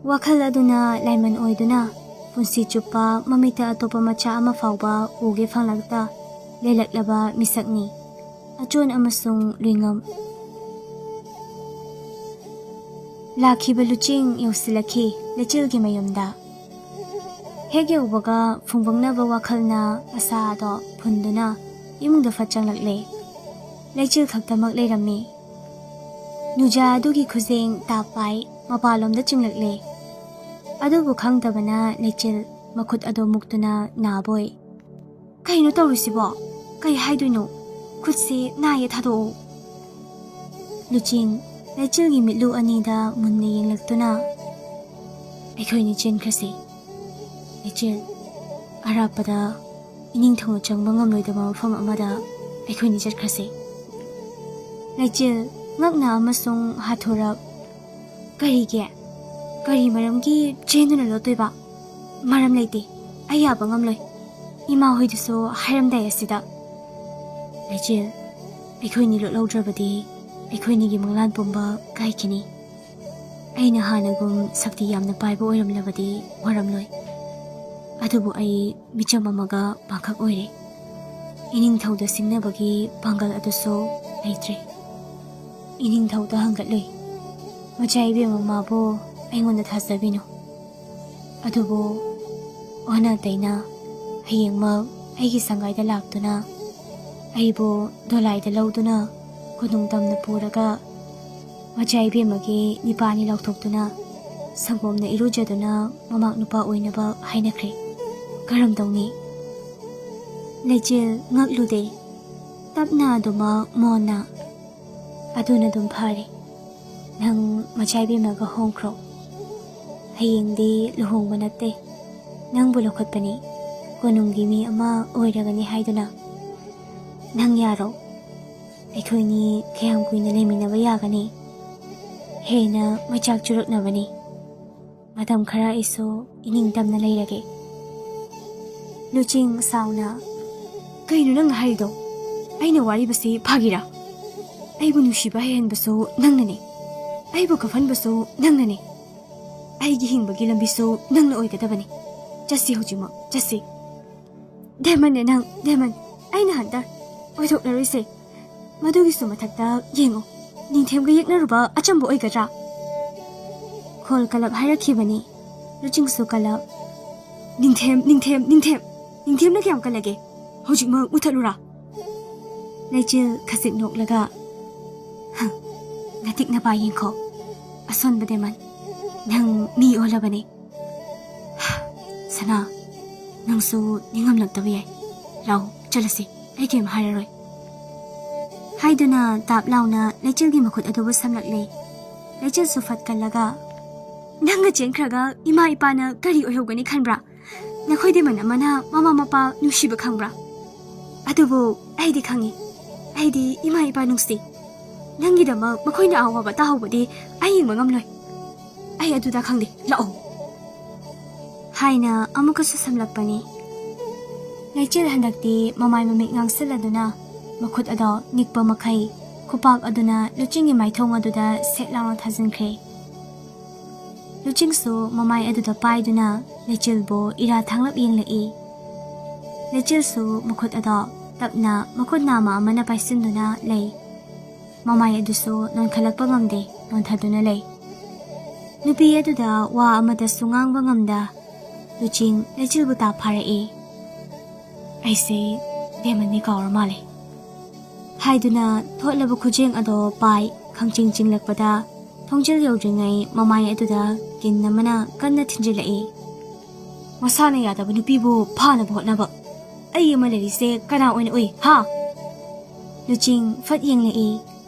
ꯋꯥꯈꯜ ꯑꯗꯨꯅ ꯂꯥꯏꯃꯟ ꯑꯣꯏꯗꯨꯅ ꯄꯨꯟꯁꯤ ꯆꯨꯞꯄ ꯃꯃꯤꯠꯇ ꯑꯇꯣꯞꯄ ꯃꯆꯥ ꯑꯃ ꯐꯥꯎꯕ ꯎꯒꯦ ꯐꯪꯂꯛꯇ ꯂꯩꯂꯛꯂꯕ ꯃꯤꯁꯛꯅꯤ ꯑꯆꯣꯟ ꯑꯃꯁꯨꯡ ꯂꯤꯉꯝ ꯂꯥꯛꯈꯤꯕ ꯂꯨꯆꯤꯡ ꯌꯧꯁꯤꯜꯂꯛꯈꯤ ꯂꯩꯆꯤꯜꯒꯤ ꯃꯌꯨꯝꯗ ꯍꯦꯛ ꯌꯧꯕꯒ ꯐꯨꯡꯕꯪꯅꯕ ꯋꯥꯈꯜꯅ ꯑꯁꯥ ꯑꯗꯣ ꯐꯨꯟꯗꯨꯅ ꯏꯃꯨꯡꯗ ꯐꯠ ꯆꯪꯂꯛꯂꯦ ꯂꯩꯆꯤꯜ ꯈꯛꯇꯃꯛ ꯂꯩꯔꯝꯃꯤ ꯅꯨꯖꯥ ꯑꯗꯨꯒꯤ ꯈꯨꯖꯦꯡ ꯇꯥꯞꯄꯥꯏ ꯃꯄꯥꯟꯂꯣꯝꯗ ꯆꯤꯡꯂꯛꯂꯦ ꯑꯗꯨꯕꯨ ꯈꯪꯗꯕꯅ ꯂꯩꯆꯤꯜ ꯃꯈꯨꯠ ꯑꯗꯣ ꯃꯨꯛꯇꯨꯅ ꯅꯥꯕꯣꯏ ꯀꯩꯅꯣ ꯇꯧꯔꯤꯁꯤꯕꯣ ꯀꯩ ꯍꯥꯏꯗꯣꯏꯅꯣ ꯈꯨꯠꯁꯦ ꯅꯥꯌꯦ ꯊꯥꯗꯣꯛꯎ ꯂꯨꯆꯤꯡ ꯂꯩꯆꯤꯜꯒꯤ ꯃꯤꯠꯂꯨ ꯑꯅꯤꯗ ꯃꯨꯟꯅ ꯌꯦꯡꯂꯛꯇꯨꯅ ꯑꯩꯈꯣꯏꯅꯤ ꯆꯦꯟꯈ꯭ꯔꯁꯤ ꯂꯩꯆꯤꯜ ꯑꯔꯥꯞꯄꯗ ꯏꯅꯤꯡꯊꯧꯅ ꯆꯪꯕ ꯉꯝꯂꯣꯏꯗꯕ ꯃꯐꯝ ꯑꯃꯗ ꯑꯩꯈꯣꯏꯅꯤ ꯆꯠꯈ꯭ꯔꯁꯤ ꯂꯩꯆꯤꯜ ꯉꯛꯅ ꯑꯃꯁꯨꯡ ꯍꯥꯊꯨꯔꯛ ꯀꯔꯤ ꯃꯔꯝꯒꯤ ꯆꯦꯟꯗꯨꯅ ꯂꯣꯠꯇꯣꯏꯕ ꯃꯔꯝ ꯂꯩꯇꯦ ꯑꯩ ꯌꯥꯕ ꯉꯝꯂꯣꯏ ꯏꯃꯥ ꯍꯣꯏꯗꯨꯁꯨ ꯍꯥꯏꯔꯝꯗꯥꯏ ꯑꯁꯤꯗ ꯂꯩꯆꯤꯜ ꯑꯩꯈꯣꯏꯅꯤ ꯂꯣꯠꯍꯧꯗ꯭ꯔꯕꯗꯤ ꯑꯩꯈꯣꯏꯅꯤꯒꯤ ꯃꯪꯂꯥꯟ ꯄꯨꯝꯕ ꯀꯥꯏꯈꯤꯅꯤ ꯑꯩꯅ ꯍꯥꯟꯅꯒꯨꯝ ꯁꯛꯇꯤ ꯌꯥꯝꯅ ꯄꯥꯏꯕ ꯑꯣꯏꯔꯝꯂꯕꯗꯤ ꯋꯥꯔꯝꯂꯣꯏ ꯑꯗꯨꯕꯨ ꯑꯩ ꯃꯤꯆꯝ ꯑꯃꯒ ꯄꯥꯡꯈꯛ ꯑꯣꯏꯔꯦ ꯏꯅꯤꯡꯊꯧꯗ ꯁꯤꯡꯅꯕꯒꯤ ꯄꯥꯡꯒꯜ ꯑꯗꯨꯁꯨ ꯂꯩꯇ꯭ꯔꯦ ꯏꯅꯤꯡꯊꯧꯗ ꯍꯪꯒꯠꯂꯨꯏ ꯃꯆꯥ ꯏꯕꯦꯝ ꯃꯃꯥꯕꯨ ꯑꯩꯉꯣꯟꯗ ꯊꯥꯖꯕꯤꯅꯨ ꯑꯗꯨꯕꯨ ꯑꯣꯟꯅ ꯇꯩꯅ ꯍꯌꯦꯡꯃꯛ ꯑꯩꯒꯤ ꯁꯪꯒꯥꯏꯗ ꯂꯥꯛꯇꯨꯅ ꯑꯩꯕꯨ ꯗꯣꯂꯥꯏꯗ ꯂꯧꯗꯨꯅ ꯀꯣꯅꯨꯡ ꯇꯝꯅ ꯄꯨꯔꯒ ꯃꯆꯥ ꯏꯕꯦꯝꯃꯒꯤ ꯅꯤꯄꯥꯅꯤ ꯂꯧꯊꯣꯛꯇꯨꯅ ꯁꯪꯒꯣꯝꯅ ꯏꯔꯨꯖꯗꯨꯅ ꯃꯃꯥꯛ ꯅꯨꯄꯥ ꯑꯣꯏꯅꯕ ꯍꯥꯏꯅꯈ꯭ꯔꯦ꯫ ꯀꯔꯝ ꯇꯧꯅꯤ? ꯂꯩꯆꯤꯜ ꯉꯛꯂꯨꯗꯦ꯫ ꯇꯞꯅ ꯑꯗꯨꯃꯛ ꯃꯣꯟꯅ, ꯑꯗꯨꯅ ꯑꯗꯨꯝ ꯐꯔꯦ꯫ ꯅꯪ ꯃꯆꯥꯏꯕꯦꯝꯃꯒ ꯍꯣꯡꯈ꯭ꯔꯣ꯫ ꯍꯌꯦꯡꯗꯤ ꯂꯨꯍꯣꯡꯕ ꯅꯠꯇꯦ, ꯅꯪꯕꯨ ꯂꯧꯈꯠꯄꯅꯤ, ꯀꯣꯅꯨꯡꯒꯤ ꯃꯤ ꯑꯃ ꯑꯣꯏꯔꯒꯅꯤ ꯍꯥꯏꯗꯨꯅ꯫ ꯅꯪ ꯌꯥꯔꯣ? ꯑꯩꯈꯣꯏꯅꯤ ꯀꯌꯥꯝ ꯀꯨꯏꯅ ꯂꯩꯃꯤꯟꯅꯕ ꯌꯥꯒꯅꯤ? ꯍꯦꯟꯅ ꯃꯩꯆꯥꯛ ꯆꯨꯔꯛꯅꯕꯅꯤ꯫ ꯃꯇꯝ ꯈꯔ ꯑꯩꯁꯨ ꯏꯅꯤꯡꯇꯝꯅ ꯂꯩꯔꯒꯦ꯫ ꯂꯨꯆꯤꯡ ꯁꯥꯎꯅ, ꯀꯩꯅꯣ ꯅꯪꯅ ꯍꯥꯏꯔꯤꯗꯣ? ꯑꯩꯅ ꯋꯥꯔꯤꯕꯁꯤ ꯐꯥꯒꯤꯔꯥ? ꯑꯩꯕꯨ ꯅꯨꯡꯁꯤꯕ ꯍꯩꯍꯟꯕꯁꯨ ꯅꯪꯅꯅꯤ, ꯑꯩꯕꯨ ꯀꯞꯍꯟꯕꯁꯨ ꯅꯪꯅꯅꯤ, ꯑꯩꯒꯤ ꯍꯤꯡꯕꯒꯤ ꯂꯝꯕꯤꯁꯨ ꯅꯪꯅ ꯑꯣꯏꯒꯗꯕꯅꯤ꯫ ꯆꯠꯁꯤ ꯍꯧꯖꯤꯛꯃꯛ, ꯆꯠꯁꯤ꯫ ꯗꯦꯃꯟꯅꯦ ꯅꯪ, ꯗꯦꯃꯟ꯫ ꯑꯩꯅ ꯍꯟꯇꯔ ꯑꯣꯏꯊꯣꯛꯂꯔꯣꯏꯁꯦ꯫ ꯃꯗꯨꯒꯤꯁꯨ ꯃꯊꯛꯇ ꯌꯦꯡꯉꯣ, ꯅꯤꯡꯊꯦꯝꯒ ꯌꯦꯛꯅꯔꯨꯕ ꯑꯆꯝꯕ ꯑꯣꯏꯒꯗ꯭ꯔꯥ? ꯈꯣꯜ ꯀꯂꯞ ꯍꯥꯏꯔꯛꯈꯤꯕꯅꯤ꯫ ꯂꯨꯆꯤꯡꯁꯨ ꯀꯂꯞ, ꯅꯤꯡꯊꯦꯝꯅ ꯀꯌꯥꯝ ꯀꯜꯂꯒꯦ? ꯍꯧꯖꯤꯛꯃꯛ ꯃꯨꯊꯠꯂꯨꯔꯥ? ꯂꯩꯆꯤꯜ ꯈꯖꯤꯛ ꯅꯣꯛꯂꯒ, ꯅꯇꯤꯛ ꯅꯄꯥ ꯌꯦꯡꯈꯣ, ꯑꯁꯣꯟꯕ ꯗꯦꯃꯟ, ꯅꯪ ꯃꯤ ꯑꯣꯜꯂꯕꯅꯤ꯫ ꯁꯅꯥ, ꯅꯪꯁꯨ ꯅꯤꯡꯉꯝꯂꯛꯇꯕ ꯌꯥꯏ꯫ ꯂꯥꯎ ꯆꯠꯂꯁꯤ, ꯑꯩ ꯀꯩꯝ ꯍꯥꯏꯔꯔꯣꯏ ꯍꯥꯏꯗꯨꯅ ꯇꯥꯞ ꯂꯥꯎꯅ ꯂꯩꯆꯤꯜꯒꯤ ꯃꯈꯨꯠ ꯑꯗꯨꯕꯨ ꯁꯝꯂꯛꯂꯦ꯫ ꯂꯩꯆꯤꯜꯁꯨ ꯐꯠꯀꯜꯂꯒ, ꯅꯪꯅ ꯆꯦꯟꯈ꯭ꯔꯒ ꯏꯃꯥ ꯏꯄꯥꯅ ꯀꯔꯤ ꯑꯣꯏꯍꯧꯒꯅꯤ ꯈꯟꯕ꯭ꯔꯥ? ꯅꯈꯣꯏ ꯗꯦꯃꯟ ꯑꯃꯅ ꯃꯃꯥ ꯃꯄꯥ ꯅꯨꯡꯁꯤꯕ ꯈꯪꯕ꯭ꯔꯥ? ꯑꯗꯨꯕꯨ ꯑꯩꯗꯤ ꯈꯪꯉꯤ, ꯑꯩꯗꯤ ꯏꯃꯥ ꯏꯄꯥ ꯅꯨꯡꯁꯤ꯫ ꯅꯪꯒꯤꯗꯃꯛ ꯃꯈꯣꯏꯅ ꯑꯋꯥꯕ ꯇꯥꯍꯧꯕꯗꯤ ꯑꯩ ꯌꯦꯡꯕ ꯉꯝꯂꯣꯏ꯫ ꯑꯩ ꯑꯗꯨꯗ ꯈꯪꯗꯦ, ꯂꯥꯛꯑꯣ ꯍꯥꯏꯅ ꯑꯃꯨꯛꯀꯁꯨ ꯁꯝꯂꯛꯄꯅꯤ꯫ ꯂꯩꯆꯤꯜ ꯍꯟꯗꯛꯇꯤ ꯃꯃꯥꯏ ꯃꯃꯤꯠ ꯉꯥꯡꯁꯤꯜꯂꯗꯨꯅ ꯃꯈꯨꯠ ꯑꯗꯣ ꯅꯤꯛꯄ ꯃꯈꯩ ꯈꯨꯄꯥꯛ ꯑꯗꯨꯅ ꯂꯨꯆꯤꯡꯒꯤ ꯃꯥꯏꯊꯣꯡ ꯑꯗꯨꯗ ꯁꯦꯠ ꯂꯥꯎꯅ ꯊꯥꯖꯤꯟꯈ꯭ꯔꯦ꯫ ꯂꯨꯆꯤꯡꯁꯨ ꯃꯃꯥꯏ ꯑꯗꯨꯗ ꯄꯥꯏꯗꯨꯅ ꯂꯩꯆꯤꯜꯕꯨ ꯏꯔꯥ ꯊꯥꯡꯂꯞ ꯌꯦꯡꯂꯛꯏ꯫ ꯂꯩꯆꯤꯜꯁꯨ ꯃꯈꯨꯠ ꯑꯗꯣ ꯇꯞꯅ ꯃꯈꯨꯠ ꯅꯥꯝꯃ ꯑꯃꯅ ꯄꯥꯏꯁꯤꯟꯗꯨꯅ ꯂꯩ꯫ ꯃꯃꯥꯏ ꯑꯗꯨꯁꯨ ꯅꯣꯟꯈꯠꯂꯛꯄ ꯉꯝꯗꯦ, ꯅꯣꯟꯊꯗꯨꯅ ꯂꯩ꯫ ꯅꯨꯄꯤ ꯑꯗꯨꯗ ꯋꯥ ꯑꯃꯇꯁꯨ ꯉꯥꯡꯕ ꯉꯝꯗ ꯂꯨꯆꯤꯡ ꯂꯩꯆꯤꯜꯕꯨ ꯇꯥꯞ ꯐꯥꯔꯛꯏ꯫ ꯑꯩꯁꯦ ꯗꯦꯃꯟꯅꯤ ꯀꯥꯎꯔ ꯃꯥꯜꯂꯦ ꯍꯥꯏꯗꯨꯅ ꯊꯣꯠꯂꯕ ꯈꯨꯖꯦꯡ ꯑꯗꯣ ꯄꯥꯏ ꯈꯪꯆꯤꯡ ꯆꯤꯡꯂꯛꯄꯗ ꯊꯣꯡꯖꯤꯜ ꯌꯧꯗ꯭ꯔꯤꯉꯩ ꯃꯃꯥꯏ ꯑꯗꯨꯗ ꯀꯤꯟ ꯑꯃꯅ ꯀꯟꯅ ꯊꯤꯟꯖꯤꯜꯂꯛꯏ꯫ ꯃꯁꯥꯅ ꯌꯥꯗꯕ ꯅꯨꯄꯤꯕꯨ ꯐꯥꯅꯕ ꯍꯣꯠꯅꯕ ꯑꯩ ꯑꯃ ꯂꯩꯔꯤꯁꯦ ꯀꯅꯥ ꯑꯣꯏꯅ ꯎꯏ ꯍꯥ? ꯂꯨꯆꯤꯡ ꯐꯠ ꯌꯦꯡꯂꯛꯏ꯫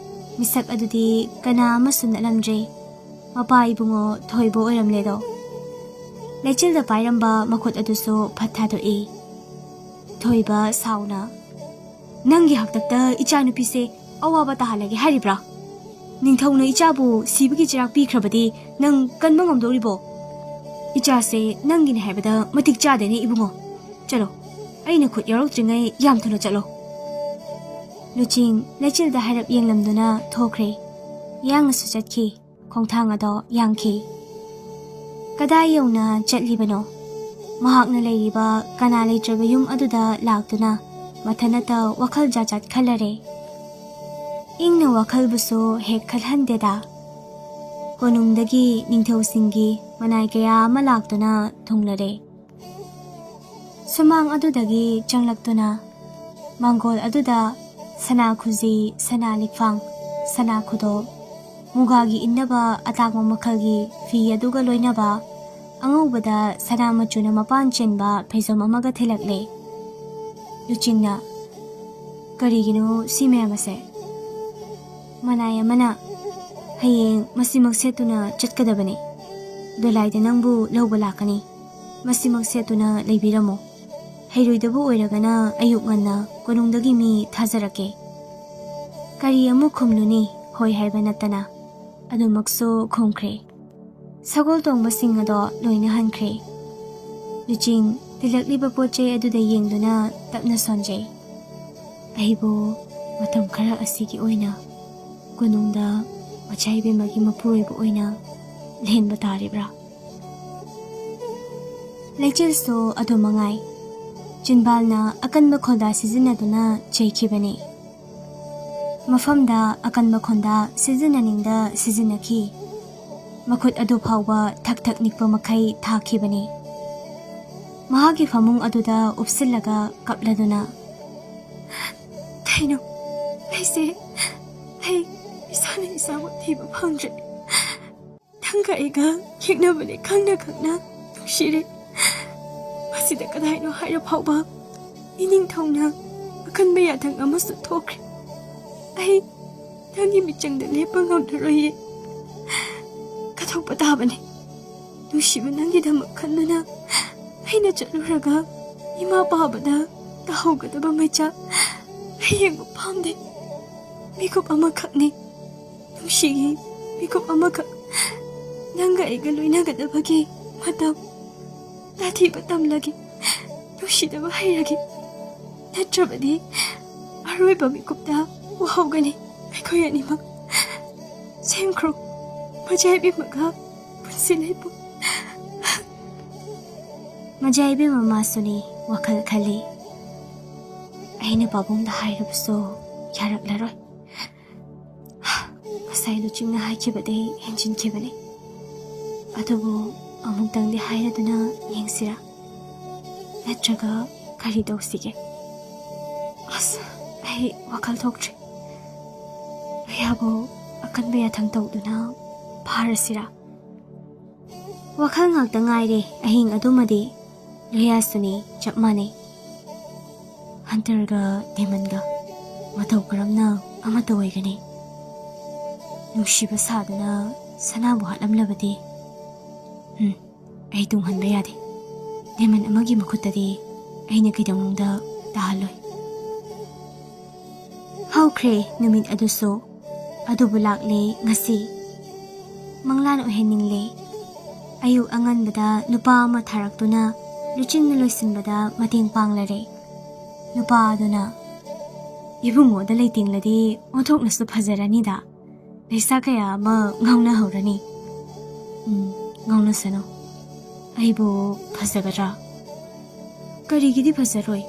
ꯃꯤꯁꯛ ꯑꯗꯨꯗꯤ ꯀꯅꯥ ꯑꯃꯁꯨ ꯅꯠꯂꯝꯗ꯭ꯔꯦ, ꯃꯄꯥ ꯏꯕꯨꯡꯉꯣ ꯊꯣꯏꯕ ꯑꯣꯏꯔꯝꯂꯦꯗꯣ꯫ ꯂꯩꯆꯤꯜꯗ ꯄꯥꯏꯔꯝꯕ ꯃꯈꯨꯠ ꯑꯗꯨꯁꯨ ꯐꯠ ꯊꯥꯗꯣꯛꯏ꯫ ꯊꯣꯏꯕ ꯁꯥꯎꯅ, ꯅꯪꯒꯤ ꯍꯥꯛꯇꯛꯇ ꯏꯆꯥꯅꯨꯄꯤꯁꯦ ꯑꯋꯥꯕ ꯇꯥꯍꯜꯂꯒꯦ ꯍꯥꯏꯔꯤꯕ꯭ꯔꯥ? ꯅꯤꯡꯊꯧꯅ ꯏꯆꯥꯕꯨ ꯁꯤꯕꯒꯤ ꯆꯩꯔꯥꯛ ꯄꯤꯈ꯭ꯔꯕꯗꯤ ꯅꯪ ꯀꯟꯕ ꯉꯝꯗꯧꯔꯤꯕꯣ? ꯏꯆꯥꯁꯦ ꯅꯪꯒꯤꯅꯦ ꯍꯥꯏꯕꯗ ꯃꯇꯤꯛ ꯆꯥꯗꯦꯅꯦ ꯏꯕꯨꯡꯉꯣ꯫ ꯆꯠꯂꯣ, ꯑꯩꯅ ꯈꯨꯠ ꯌꯥꯎꯔꯛꯇ꯭ꯔꯤꯉꯩ ꯌꯥꯝ ꯊꯨꯅ ꯆꯠꯂꯣ꯫ ꯂꯨꯆꯤꯡ ꯂꯩꯆꯤꯜꯗ ꯍꯥꯏꯔꯞ ꯌꯦꯡꯂꯝꯗꯨꯅ ꯊꯣꯛꯈ꯭ꯔꯦ꯫ ꯌꯥꯡꯅꯁꯨ ꯆꯠꯈꯤ, ꯈꯣꯡꯊꯥꯡ ꯑꯗꯣ ꯌꯥꯡꯈꯤ꯫ ꯀꯗꯥꯏ ꯌꯧꯅ ꯆꯠꯂꯤꯕꯅꯣ? ꯃꯍꯥꯛꯅ ꯂꯩꯔꯤꯕ ꯀꯅꯥ ꯂꯩꯇ꯭ꯔꯕ ꯌꯨꯝ ꯑꯗꯨꯗ ꯂꯥꯛꯇꯨꯅ ꯃꯊꯟꯇ ꯋꯥꯈꯜ ꯖꯥꯠ ꯖꯥꯠ ꯈꯜꯂꯔꯦ꯫ ꯏꯪꯅ ꯋꯥꯈꯜꯕꯨꯁꯨ ꯍꯦꯛ ꯈꯜꯍꯟꯗꯦꯗ꯫ ꯀꯣꯅꯨꯡꯗꯒꯤ ꯅꯤꯡꯊꯧꯁꯤꯡꯒꯤ ꯃꯅꯥꯏ ꯀꯌꯥ ꯑꯃ ꯂꯥꯛꯇꯨꯅ ꯊꯨꯡꯂꯔꯦ꯫ ꯁꯨꯃꯥꯡ ꯑꯗꯨꯗꯒꯤ ꯆꯪꯂꯛꯇꯨꯅ ꯃꯥꯡꯒꯣꯜ ꯑꯗꯨꯗ ꯁꯅꯥ ꯈꯨꯖꯤ, ꯁꯅꯥ ꯂꯤꯛꯐꯥꯡ, ꯁꯅꯥ ꯈꯨꯗꯣꯞ, ꯃꯨꯒꯥꯒꯤ ꯏꯟꯅꯕ ꯑꯇꯥꯡꯕ ꯃꯈꯜꯒꯤ ꯐꯤ ꯑꯗꯨꯒ ꯂꯣꯏꯅꯕ ꯑꯉꯧꯕꯗ ꯁꯅꯥ ꯃꯆꯨꯅ ꯃꯄꯥꯟ ꯆꯦꯟꯕ ꯐꯩꯖꯣꯝ ꯑꯃꯒ ꯊꯤꯜꯂꯛꯂꯦ꯫ ꯂꯨꯆꯤꯡꯅ, ꯀꯔꯤꯒꯤꯅꯣ ꯁꯤ ꯃꯌꯥꯝ ꯑꯁꯦ? ꯃꯅꯥꯏ ꯑꯃꯅ, ꯍꯌꯦꯡ ꯃꯁꯤꯃꯛ ꯁꯦꯠꯇꯨꯅ ꯆꯠꯀꯗꯕꯅꯤ, ꯗꯣꯂꯥꯏꯗ ꯅꯪꯕꯨ ꯂꯧꯕ ꯂꯥꯛꯀꯅꯤ, ꯃꯁꯤꯃꯛ ꯁꯦꯠꯇꯨꯅ ꯂꯩꯕꯤꯔꯝꯃꯣ꯫ ꯍꯩꯔꯣꯏꯗꯕꯨ ꯑꯣꯏꯔꯒꯅ ꯑꯌꯨꯛ ꯉꯟꯅ ꯀꯣꯅꯨꯡꯗꯒꯤ ꯃꯤ ꯊꯥꯖꯔꯛꯀꯦ꯫ ꯀꯔꯤ ꯑꯃꯨꯛ ꯈꯨꯝꯂꯨꯅꯤ ꯍꯣꯏ ꯍꯥꯏꯕ ꯅꯠꯇꯅ꯫ ꯑꯗꯨꯃꯛꯁꯨ ꯈꯨꯝꯈ꯭ꯔꯦ꯫ ꯁꯒꯣꯜ ꯇꯣꯡꯕꯁꯤꯡ ꯑꯗꯣ ꯂꯣꯏꯅ ꯍꯟꯈ꯭ꯔꯦ꯫ ꯂꯨꯆꯤꯡ ꯊꯤꯜꯂꯛꯂꯤꯕ ꯄꯣꯠ ꯆꯩ ꯑꯗꯨꯗ ꯌꯦꯡꯗꯨꯅ ꯇꯞꯅ ꯁꯣꯟꯖꯩ꯫ ꯑꯩꯕꯨ ꯃꯇꯝ ꯈꯔ ꯑꯁꯤꯒꯤ ꯑꯣꯏꯅ ꯀꯣꯅꯨꯡꯗ ꯃꯆꯥꯏꯕꯦꯝꯃꯒꯤ ꯃꯄꯨꯔꯣꯏꯕ ꯑꯣꯏꯅ ꯂꯦꯟꯕ ꯇꯥꯔꯤꯕ꯭ꯔꯥ? ꯂꯩꯆꯤꯜꯁꯨ ꯑꯗꯨ ꯃꯉꯥꯏ, ꯆꯤꯟꯕꯥꯜꯅ ꯑꯀꯟꯕ ꯈꯣꯟꯗꯥ ꯁꯤꯖꯤꯟꯅꯗꯨꯅ ꯆꯩꯈꯤꯕꯅꯤ꯫ ꯃꯐꯝꯗ ꯑꯀꯟꯕ ꯈꯣꯟꯗꯥ ꯁꯤꯖꯤꯟꯅꯅꯤꯡꯗ ꯁꯤꯖꯤꯟꯅꯈꯤ꯫ ꯃꯈꯨꯠ ꯑꯗꯨ ꯐꯥꯎꯕ ꯊꯛ ꯊꯛ ꯅꯤꯛꯄ ꯃꯈꯩ ꯊꯥꯈꯤꯕꯅꯤ꯫ ꯃꯍꯥꯛꯀꯤ ꯐꯃꯨꯡ ꯑꯗꯨꯗ ꯎꯞꯁꯤꯜꯂꯒ ꯀꯞꯂꯗꯨꯅ, ꯀꯩꯅꯣ ꯑꯩ ꯏꯁꯥꯅ ꯏꯁꯥꯕꯨ ꯊꯤꯕ ꯐꯪꯗ꯭ꯔꯦ, ꯅꯪꯒ ꯑꯩꯒ ꯌꯦꯛꯅꯕꯅꯤ ꯈꯪꯅ ꯈꯪꯅ ꯅꯨꯡꯁꯤꯔꯦ ꯃꯁꯤꯗ ꯀꯗꯥꯏꯅꯣ ꯍꯥꯏꯔ ꯐꯥꯎꯕ ꯏꯅꯤꯡꯊꯧꯅ ꯑꯀꯟꯕ ꯌꯥꯊꯪ ꯑꯃꯁꯨ ꯊꯣꯛꯈ꯭ꯔꯦ ꯑꯩ ꯅꯪꯒꯤ ꯃꯤꯆꯪꯗ ꯂꯦꯞꯄ ꯉꯝꯂꯔꯣꯏꯌꯦ ꯀꯠꯊꯣꯛꯄ ꯇꯥꯕꯅꯤ ꯅꯨꯡꯁꯤꯕ ꯅꯪꯒꯤꯗꯃꯛ ꯈꯟꯗꯨꯅ ꯑꯩꯅ ꯆꯠꯂꯨꯔꯒ ꯏꯃꯥ ꯄꯥꯕꯗ ꯇꯥꯍꯧꯒꯗꯕ ꯃꯩꯆꯥꯛ ꯑꯩ ꯌꯦꯡꯕ ꯄꯥꯝꯗꯦ ꯃꯤꯀꯨꯞ ꯑꯃꯈꯛꯅꯤ ꯅꯨꯡꯁꯤꯒꯤ ꯃꯤꯀꯨꯞ ꯑꯃꯈꯛ ꯅꯪꯒ ꯑꯩꯒ ꯂꯣꯏꯅꯒꯗꯕꯒꯤ ꯃꯇꯝ ꯇꯥꯊꯤꯕ ꯇꯝꯂꯒꯦ ꯅꯨꯡꯁꯤꯗꯕ ꯍꯩꯔꯒꯦ ꯅꯠꯇ꯭ꯔꯕꯗꯤ ꯑꯔꯣꯏꯕ ꯃꯤꯀꯨꯞꯇ ꯎꯍꯧꯒꯅꯤ ꯑꯩꯈꯣꯏ ꯑꯅꯤꯃꯛ ꯁꯦꯝꯈ꯭ꯔꯣ ꯃꯖꯥꯏꯕꯦꯝꯃꯒ ꯄꯨꯟꯁꯤ ꯂꯩꯄꯨ ꯃꯖꯥꯏꯕꯦꯝꯃ ꯃꯥꯁꯨꯅꯤ ꯋꯥꯈꯜ ꯈꯜꯂꯤ ꯑꯩꯅ ꯄꯥꯕꯨꯡꯗ ꯍꯥꯏꯔꯕꯁꯨ ꯌꯥꯔꯛꯂꯔꯣꯏ ꯉꯁꯥꯏ ꯂꯨꯆꯤꯡꯅ ꯍꯥꯏꯈꯤꯕꯗꯩ ꯍꯦꯟꯖꯤꯟꯈꯤꯕꯅꯤ ꯑꯗꯨꯕꯨ ꯑꯃꯨꯛꯇꯪꯗꯤ ꯍꯥꯏꯔꯗꯨꯅ ꯌꯦꯡꯁꯤꯔꯥ ꯅꯠꯇ꯭ꯔꯒ ꯀꯔꯤ ꯇꯧꯁꯤꯒꯦ ꯑꯁ ꯑꯩ ꯋꯥꯈꯜ ꯊꯣꯛꯇ꯭ꯔꯤ ꯔꯤꯌꯥꯕꯨ ꯑꯀꯟꯕ ꯌꯥꯊꯪ ꯇꯧꯗꯨꯅ ꯐꯥꯔꯁꯤꯔꯥ ꯋꯥꯈꯜ ꯉꯥꯛꯇ ꯉꯥꯏꯔꯦ ꯑꯍꯤꯡ ꯑꯗꯨꯃꯗꯤ ꯔꯤꯌꯥꯁꯨꯅꯤ ꯆꯞ ꯃꯥꯟꯅꯩ ꯍꯟꯇꯔꯒ ꯗꯦꯃꯟꯒ ꯃꯇꯧ ꯀꯔꯝꯅ ꯑꯃꯠꯇ ꯑꯣꯏꯒꯅꯤ ꯅꯨꯡꯁꯤꯕ ꯁꯥꯗꯨꯅ ꯁꯅꯥꯕꯨ ꯍꯥꯠꯂꯝꯂꯕꯗꯤ ꯑꯩ ꯇꯨꯡꯍꯟꯕ ꯌꯥꯗꯦ ꯗꯦꯃꯟ ꯑꯃꯒꯤ ꯃꯈꯨꯠꯇꯗꯤ ꯑꯩꯅ ꯀꯩꯗꯧꯅꯨꯡꯗ ꯇꯥꯍꯜꯂꯣꯏ ꯍꯧꯈ꯭ꯔꯦ ꯅꯨꯃꯤꯠ ꯑꯗꯨꯁꯨ ꯑꯗꯨꯕꯨ ꯂꯥꯛꯂꯦ ꯉꯁꯤ ꯃꯪꯂꯥꯟ ꯑꯣꯏꯍꯟꯅꯤꯡꯂꯦ ꯑꯌꯨꯛ ꯑꯉꯟꯕꯗ ꯅꯨꯄꯥ ꯑꯃ ꯊꯥꯔꯛꯇꯨꯅ ꯂꯨꯆꯤꯡꯅ ꯂꯣꯏꯁꯤꯟꯕꯗ ꯃꯇꯦꯡ ꯄꯥꯡꯂꯔꯦ ꯅꯨꯄꯥ ꯑꯗꯨꯅ ꯏꯕꯨꯡꯉꯣꯗ ꯂꯩꯇꯦꯡꯂꯗꯤ ꯑꯣꯟꯊꯣꯛꯅꯁꯨ ꯐꯖꯔꯅꯤꯗ ꯂꯩꯁꯥ ꯀꯌꯥ ꯑꯃ ꯉꯥꯎꯅꯍꯧꯔꯅꯤ ꯉꯥꯎꯅꯁꯅꯨ ꯑꯩꯕꯨ ꯐꯖꯒꯗ꯭ꯔꯥ ꯀꯔꯤꯒꯤꯗꯤ ꯐꯖꯔꯣꯏ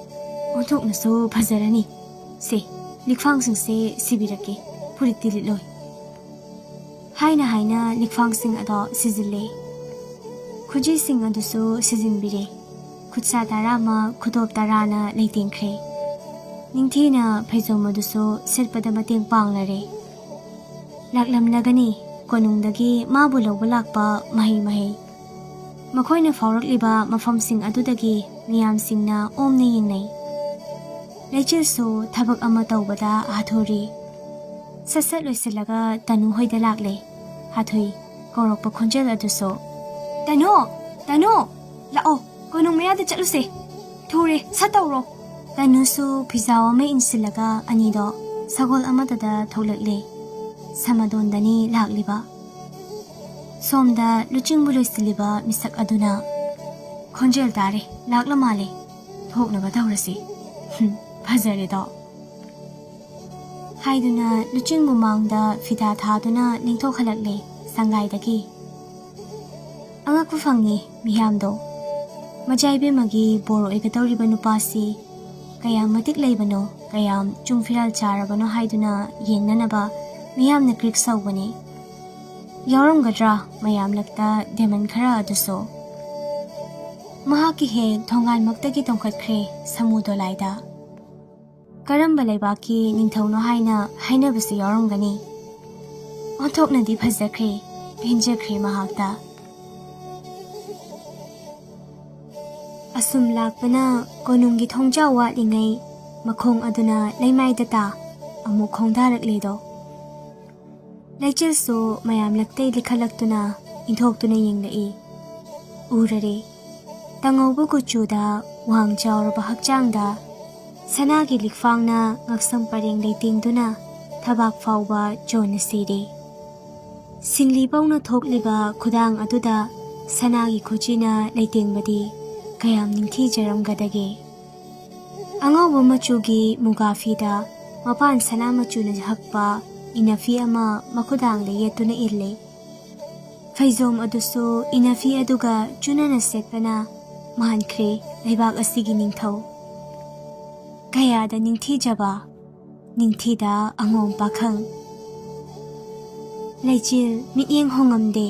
ꯑꯣꯟꯊꯣꯛꯅꯁꯨ ꯐꯖꯔꯅꯤ ꯁꯦ ꯂꯤꯛꯐꯥꯡꯁꯤꯡꯁꯦ ꯁꯤꯕꯤꯔꯛꯀꯦ ꯐꯨꯔꯤꯠꯇꯤ ꯂꯤꯠꯂꯣꯏ ꯍꯥꯏꯅ ꯍꯥꯏꯅ ꯂꯤꯛꯐꯥꯡꯁꯤꯡ ꯑꯗꯣ ꯁꯤꯖꯤꯜꯂꯦ ꯈꯨꯖꯤꯁꯤꯡ ꯑꯗꯨꯁꯨ ꯁꯤꯖꯤꯟꯕꯤꯔꯦ ꯈꯨꯠꯁꯥ 10 ꯈꯨꯗꯣꯞ 10ꯅ ꯂꯩꯇꯦꯡꯈ꯭ꯔꯦ ꯅꯤꯡꯊꯤꯅ ꯐꯩꯖꯣꯝ ꯑꯗꯨꯁꯨ ꯁꯦꯠꯄꯗ ꯃꯇꯦꯡ ꯄꯥꯡꯂꯔꯦ ꯂꯥꯛꯂꯝꯂꯒꯅꯤ ꯀꯣꯅꯨꯡꯗꯒꯤ ꯃꯥꯕꯨ ꯂꯧꯕ ꯂꯥꯛꯄ ꯃꯍꯩ ꯃꯈꯣꯏꯅ ꯐꯥꯎꯔꯛꯂꯤꯕ ꯃꯐꯝꯁꯤꯡ ꯑꯗꯨꯗꯒꯤ ꯃꯤꯌꯥꯝꯁꯤꯡꯅ ꯑꯣꯝꯅ ꯌꯦꯡꯅꯩ ꯂꯩꯆꯤꯜꯁꯨ ꯊꯕꯛ ꯑꯃ ꯇꯧꯕꯗ ꯍꯥꯊꯨꯔꯤ ꯁꯠ ꯂꯣꯏꯁꯤꯜꯂꯒ ꯇꯅꯨ ꯍꯣꯏꯗ ꯂꯥꯛꯂꯦ ꯍꯥꯊꯨꯏ ꯀꯧꯔꯛꯄ ꯈꯣꯟꯖꯦꯜ ꯑꯗꯨꯁꯨ ꯇꯅꯨ ꯂꯥꯛꯑꯣ ꯀꯣꯅꯨꯡ ꯃꯌꯥꯗ ꯆꯠꯂꯨꯁꯦ ꯊꯨꯔꯦ ꯁꯠ ꯇꯧꯔꯣ ꯇꯅꯨꯁꯨ ꯐꯤꯖꯥꯎ ꯑꯃ ꯏꯟꯁꯤꯜꯂꯒ ꯑꯅꯤꯗꯣ ꯁꯒꯣꯜ ꯑꯃꯗ ꯊꯣꯛꯂꯛꯂꯦ ꯁꯃꯗꯣꯟꯗꯅꯤ ꯂꯥꯛꯂꯤꯕ ꯁꯣꯝꯗ ꯂꯨꯆꯤꯡꯕꯨ ꯂꯣꯏꯁꯤꯜꯂꯤꯕ ꯃꯤꯁꯛ ꯑꯗꯨꯅ ꯈꯣꯟꯖꯦꯜ ꯇꯥꯔꯦ ꯂꯥꯛꯂ ꯃꯥꯜꯂꯦ ꯊꯣꯛꯅꯕ ꯇꯧꯔꯁꯤ ꯐꯖꯔꯦꯗꯣ ꯍꯥꯏꯗꯨꯅ ꯂꯨꯆꯤꯡꯕꯨ ꯃꯥꯡꯗ ꯐꯤꯗꯥ ꯊꯥꯗꯨꯅ ꯅꯤꯡꯊꯣꯛꯍꯜꯂꯛꯂꯦ ꯁꯪꯒꯥꯏꯗꯒꯤ ꯑꯉꯛꯄ ꯐꯪꯉꯤ ꯃꯤꯌꯥꯝꯗꯣ ꯃꯖꯥꯏꯕꯦꯝꯃꯒꯤ ꯕꯣꯔ ꯑꯣꯏꯒꯗꯧꯔꯤꯕ ꯅꯨꯄꯥꯁꯤ ꯀꯌꯥꯝ ꯃꯇꯤꯛ ꯂꯩꯕꯅꯣ ꯀꯌꯥꯝ ꯆꯨꯡꯐꯤꯔꯥꯜ ꯆꯥꯔꯕꯅꯣ ꯍꯥꯏꯗꯨꯅ ꯌꯦꯡꯅꯅꯕ ꯃꯤꯌꯥꯝꯅ ꯀ꯭ꯔꯤꯛ ꯁꯧꯕꯅꯤ ꯌꯥꯎꯔꯝꯒꯗ꯭ꯔꯥ ꯃꯌꯥꯝꯂꯛꯇ ꯗꯦꯃꯟ ꯈꯔ ꯑꯗꯨꯁꯨ ꯃꯍꯥꯛꯀꯤ ꯍꯦꯛ ꯊꯣꯡꯒꯥꯟꯃꯛꯇꯒꯤ ꯇꯣꯡꯈꯠꯈ꯭ꯔꯦ ꯁꯃꯨ ꯗꯣꯂꯥꯏꯗ ꯀꯔꯝꯕ ꯂꯩꯕꯥꯛꯀꯤ ꯅꯤꯡꯊꯧꯅꯣ ꯍꯥꯏꯅ ꯍꯥꯏꯅꯕꯁꯨ ꯌꯥꯎꯔꯝꯒꯅꯤ ꯑꯣꯟꯊꯣꯛꯅꯗꯤ ꯐꯖꯈ꯭ꯔꯦ ꯄꯦꯟꯖꯈ꯭ꯔꯦ ꯃꯍꯥꯛꯇ ꯑꯁꯨꯝ ꯂꯥꯛꯄꯅ ꯀꯣꯅꯨꯡꯒꯤ ꯊꯣꯡꯖꯥꯎ ꯋꯥꯠꯂꯤꯉꯩ ꯃꯈꯣꯡ ꯑꯗꯨꯅ ꯂꯩꯃꯥꯏꯗ ꯇꯥ ꯑꯃꯨꯛ ꯈꯣꯡꯗꯥꯔꯛꯂꯦꯗꯣ ꯂꯩꯆꯤꯜꯁꯨ ꯃꯌꯥꯝꯂꯛꯇꯩ ꯂꯤꯈꯠꯂꯛꯇꯨꯅ ꯏꯟꯊꯣꯛꯇꯨꯅ ꯌꯦꯡꯂꯛꯏ ꯎꯔꯔꯦ ꯇꯉꯧꯕ ꯀꯨꯆꯨꯗ ꯋꯥꯡ ꯆꯥꯎꯔꯕ ꯍꯛꯆꯥꯡꯗ ꯁꯅꯥꯒꯤ ꯂꯤꯛꯐꯥꯡꯅ ꯉꯛꯁꯝ ꯄꯔꯦꯡ ꯂꯩꯇꯦꯡꯗꯨꯅ ꯊꯕꯥꯛ ꯐꯥꯎꯕ ꯆꯣꯟꯅ ꯁꯤꯔꯦ ꯁꯤꯡꯂꯤ ꯄꯧꯅ ꯊꯣꯛꯂꯤꯕ ꯈꯨꯗꯥꯡ ꯑꯗꯨꯗ ꯁꯅꯥꯒꯤ ꯈꯨꯖꯤꯅ ꯂꯩꯇꯦꯡꯕꯗꯤ ꯀꯌꯥꯝ ꯅꯤꯡꯊꯤꯖꯔꯝꯒꯗꯒꯦ ꯑꯉꯧꯕ ꯃꯆꯨꯒꯤ ꯃꯨꯒꯥ ꯐꯤꯗ ꯃꯄꯥꯟ ꯁꯅꯥ ꯃꯆꯨꯅ ꯍꯛꯄ ꯏꯅꯐꯤ ꯑꯃ ꯃꯈꯨꯗꯥꯡꯗ ꯌꯦꯠꯇꯨꯅ ꯏꯜꯂꯦ ꯐꯩꯖꯣꯝ ꯑꯗꯨꯁꯨ ꯏꯅꯐꯤ ꯑꯗꯨꯒ ꯆꯨꯅꯅ ꯁꯦꯠꯄꯅ ꯃꯥꯟꯈ꯭ꯔꯦ ꯂꯩꯕꯥꯛ ꯑꯁꯤꯒꯤ ꯅꯤꯡꯊꯧ ꯀꯌꯥꯗ ꯅꯤꯡꯊꯤꯖꯕ ꯅꯤꯡꯊꯤꯗ ꯑꯉꯣꯝ ꯄꯥꯈꯪ ꯂꯩꯆꯤꯜ ꯃꯤꯠꯌꯦꯡ ꯍꯣꯡꯉꯝꯗꯦ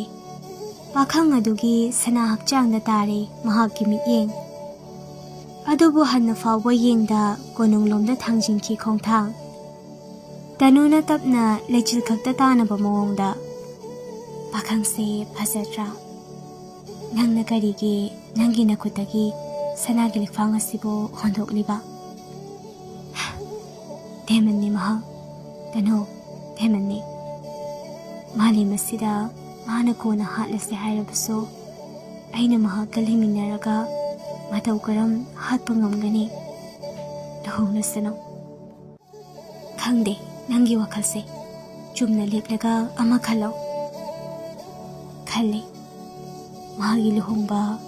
ꯄꯥꯈꯪ ꯑꯗꯨꯒꯤ ꯁꯅꯥ ꯍꯛꯆꯥꯡꯗ ꯇꯥꯔꯦ ꯃꯍꯥꯛꯀꯤ ꯃꯤꯠꯌꯦꯡ ꯑꯗꯨꯕꯨ ꯍꯟꯅ ꯐꯥꯎꯕ ꯌꯦꯡꯗ ꯀꯣꯅꯨꯡꯂꯣꯝꯗ ꯊꯥꯡꯖꯤꯟꯈꯤ ꯈꯣꯡꯊꯥꯡ ꯇꯅꯨꯅ ꯇꯞꯅ ꯂꯩꯆꯤꯜ ꯈꯛꯇ ꯇꯥꯅꯕ ꯃꯑꯣꯡꯗ Pakhangse phajatra. Nangna karigi nangi nakhutagi sanagi lifang asibo hondokliba. Demanni maha. Kano demanni. Mali masida mana kona hatlase hairabaso. Aina maha kaliminaraga matau karam hatpa ngamgani. Lahongnasano. Khangde nangi wakhalse. Chumna leplaga ama khalo. Khale. Mahagi luhongba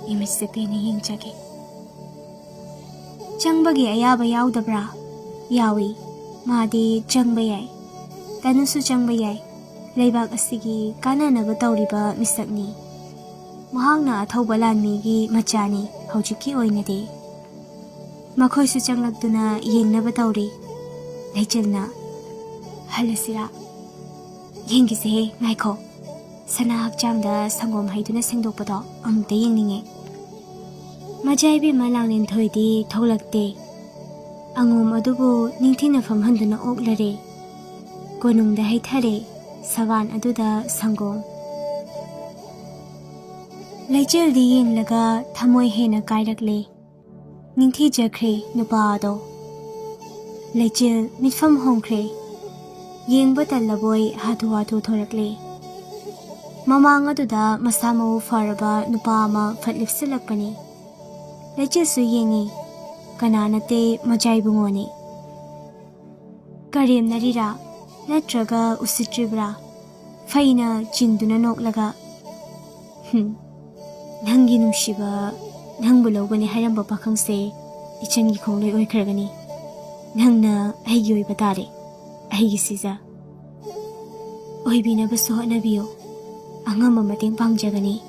image peni yengchage. Changbagi ayaba yaudabra. Yawi. Madi changba yai. Tanusu changba yai. Leibak asigi kananaba tawriba misakni. Mahangna athauba lanmigi machani hojiki oinade. Makhoisu changlakduna yengnaba tawri. Leichilna. Halasira. Yengise ngaiko. Sana hakjangda sangom haiduna sengdokpado amta yengninge. Majaibi malanglen thoidi tholakte. Angom adubu ningthina famhanduna oklare. Konungda haithare sawan aduda sangom. Leichildi yenglaga thamoi hena kairakle. Ningthi jakre nupado. Leichil mitfam hongkre. Yengba talaboi hatu hatu thorakle. Mamang aduda masamo faraba nupa ama fatlipsilakpani. Leichil su yengi. Kananate majaibungoni. Karim narira. Natraga usitribra. Faina jinduna noklaga. Nangi nungshiba. Nangbu lawgani haramba pakhangse. Ichangi kongloi oikragani. Nangna aigi oibatare. Aigi siza. Oibina baso nabiyo. Angama mating pangjagani.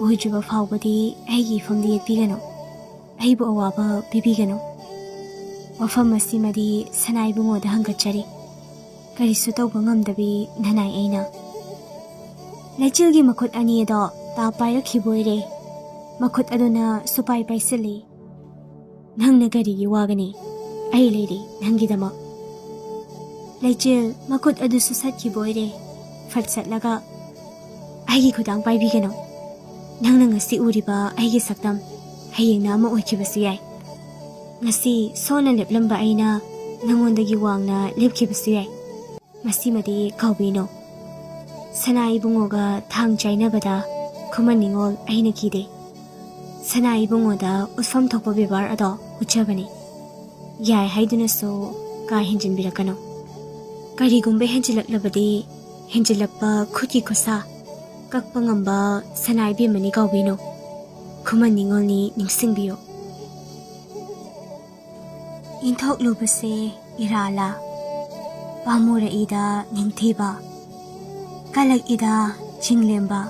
Oijuba fawbadi aigi famdi yetpigano. Aibu awaba bibigano. Wafam masimadi sanai bungoda hangachari. Karisu tawba ngamdabi nanay aina. Leichilgi makut ani ado tapay rakhiboire. Makut aduna supay paisili. Nangna garigi wagani. Ay lady nangidama. Leichil makut adu susat kiboire. Fatsat laga. Aigi kudang paibigano. Nangna ngasi uriba aigi saktam. Hayeng na ama oikibasu yay. Ngasi sona leplamba aina nangondagi wangna lepkibasu yay. Masimadi kaubino. Sanai bungoga thang chainabada kumaningol aina kide. Sanai bungoda utfam thokpa bibar ado uchabani. Yay haiduna so ka hinjin birakano. Karigumbe henjilaklabadi henjilakpa khuki khosa kakpa ngamba sanai bimani kaubino. Kumaningolni ningsingbiyo. Inthok lubase irala. Pamura ida ningthiba. Kalag ida jinglemba.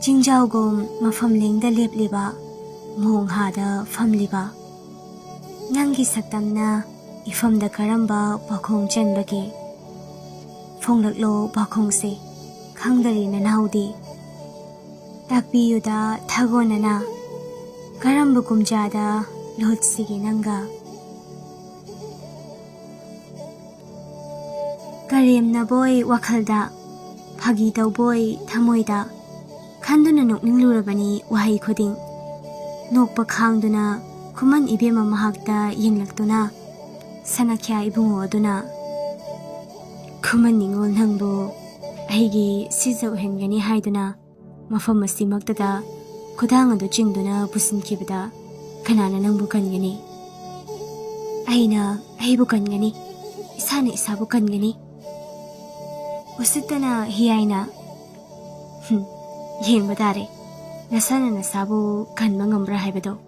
Jingjawgom mafamlingda lepliba. Monghada famliba. Nangi saktamna ifamda karamba bakhong chenbagi. Fonglaklo bakhongse khangdari nanawdi. Takbiyuda thagonana. Karamba kumjada lotsigi nanga. Karim na boy wakhalda. Phagi daw boy thamoida. Khanduna nokning lurabani wahay khuding. Nokpa khangduna kuman ibema mahakda yenglaktuna. Sanakya ibungo aduna. Kuman ningol nangbo. Aigi sizaw hengani haiduna. Mafam asimaktada kudang ado jingduna pusinkibada kanana nang bukan gani. Aina ay bukan gani. Isana isa bukan gani. Usitana hiyaina. Yeng badare. Nasana nasabu kan mangambra haibado.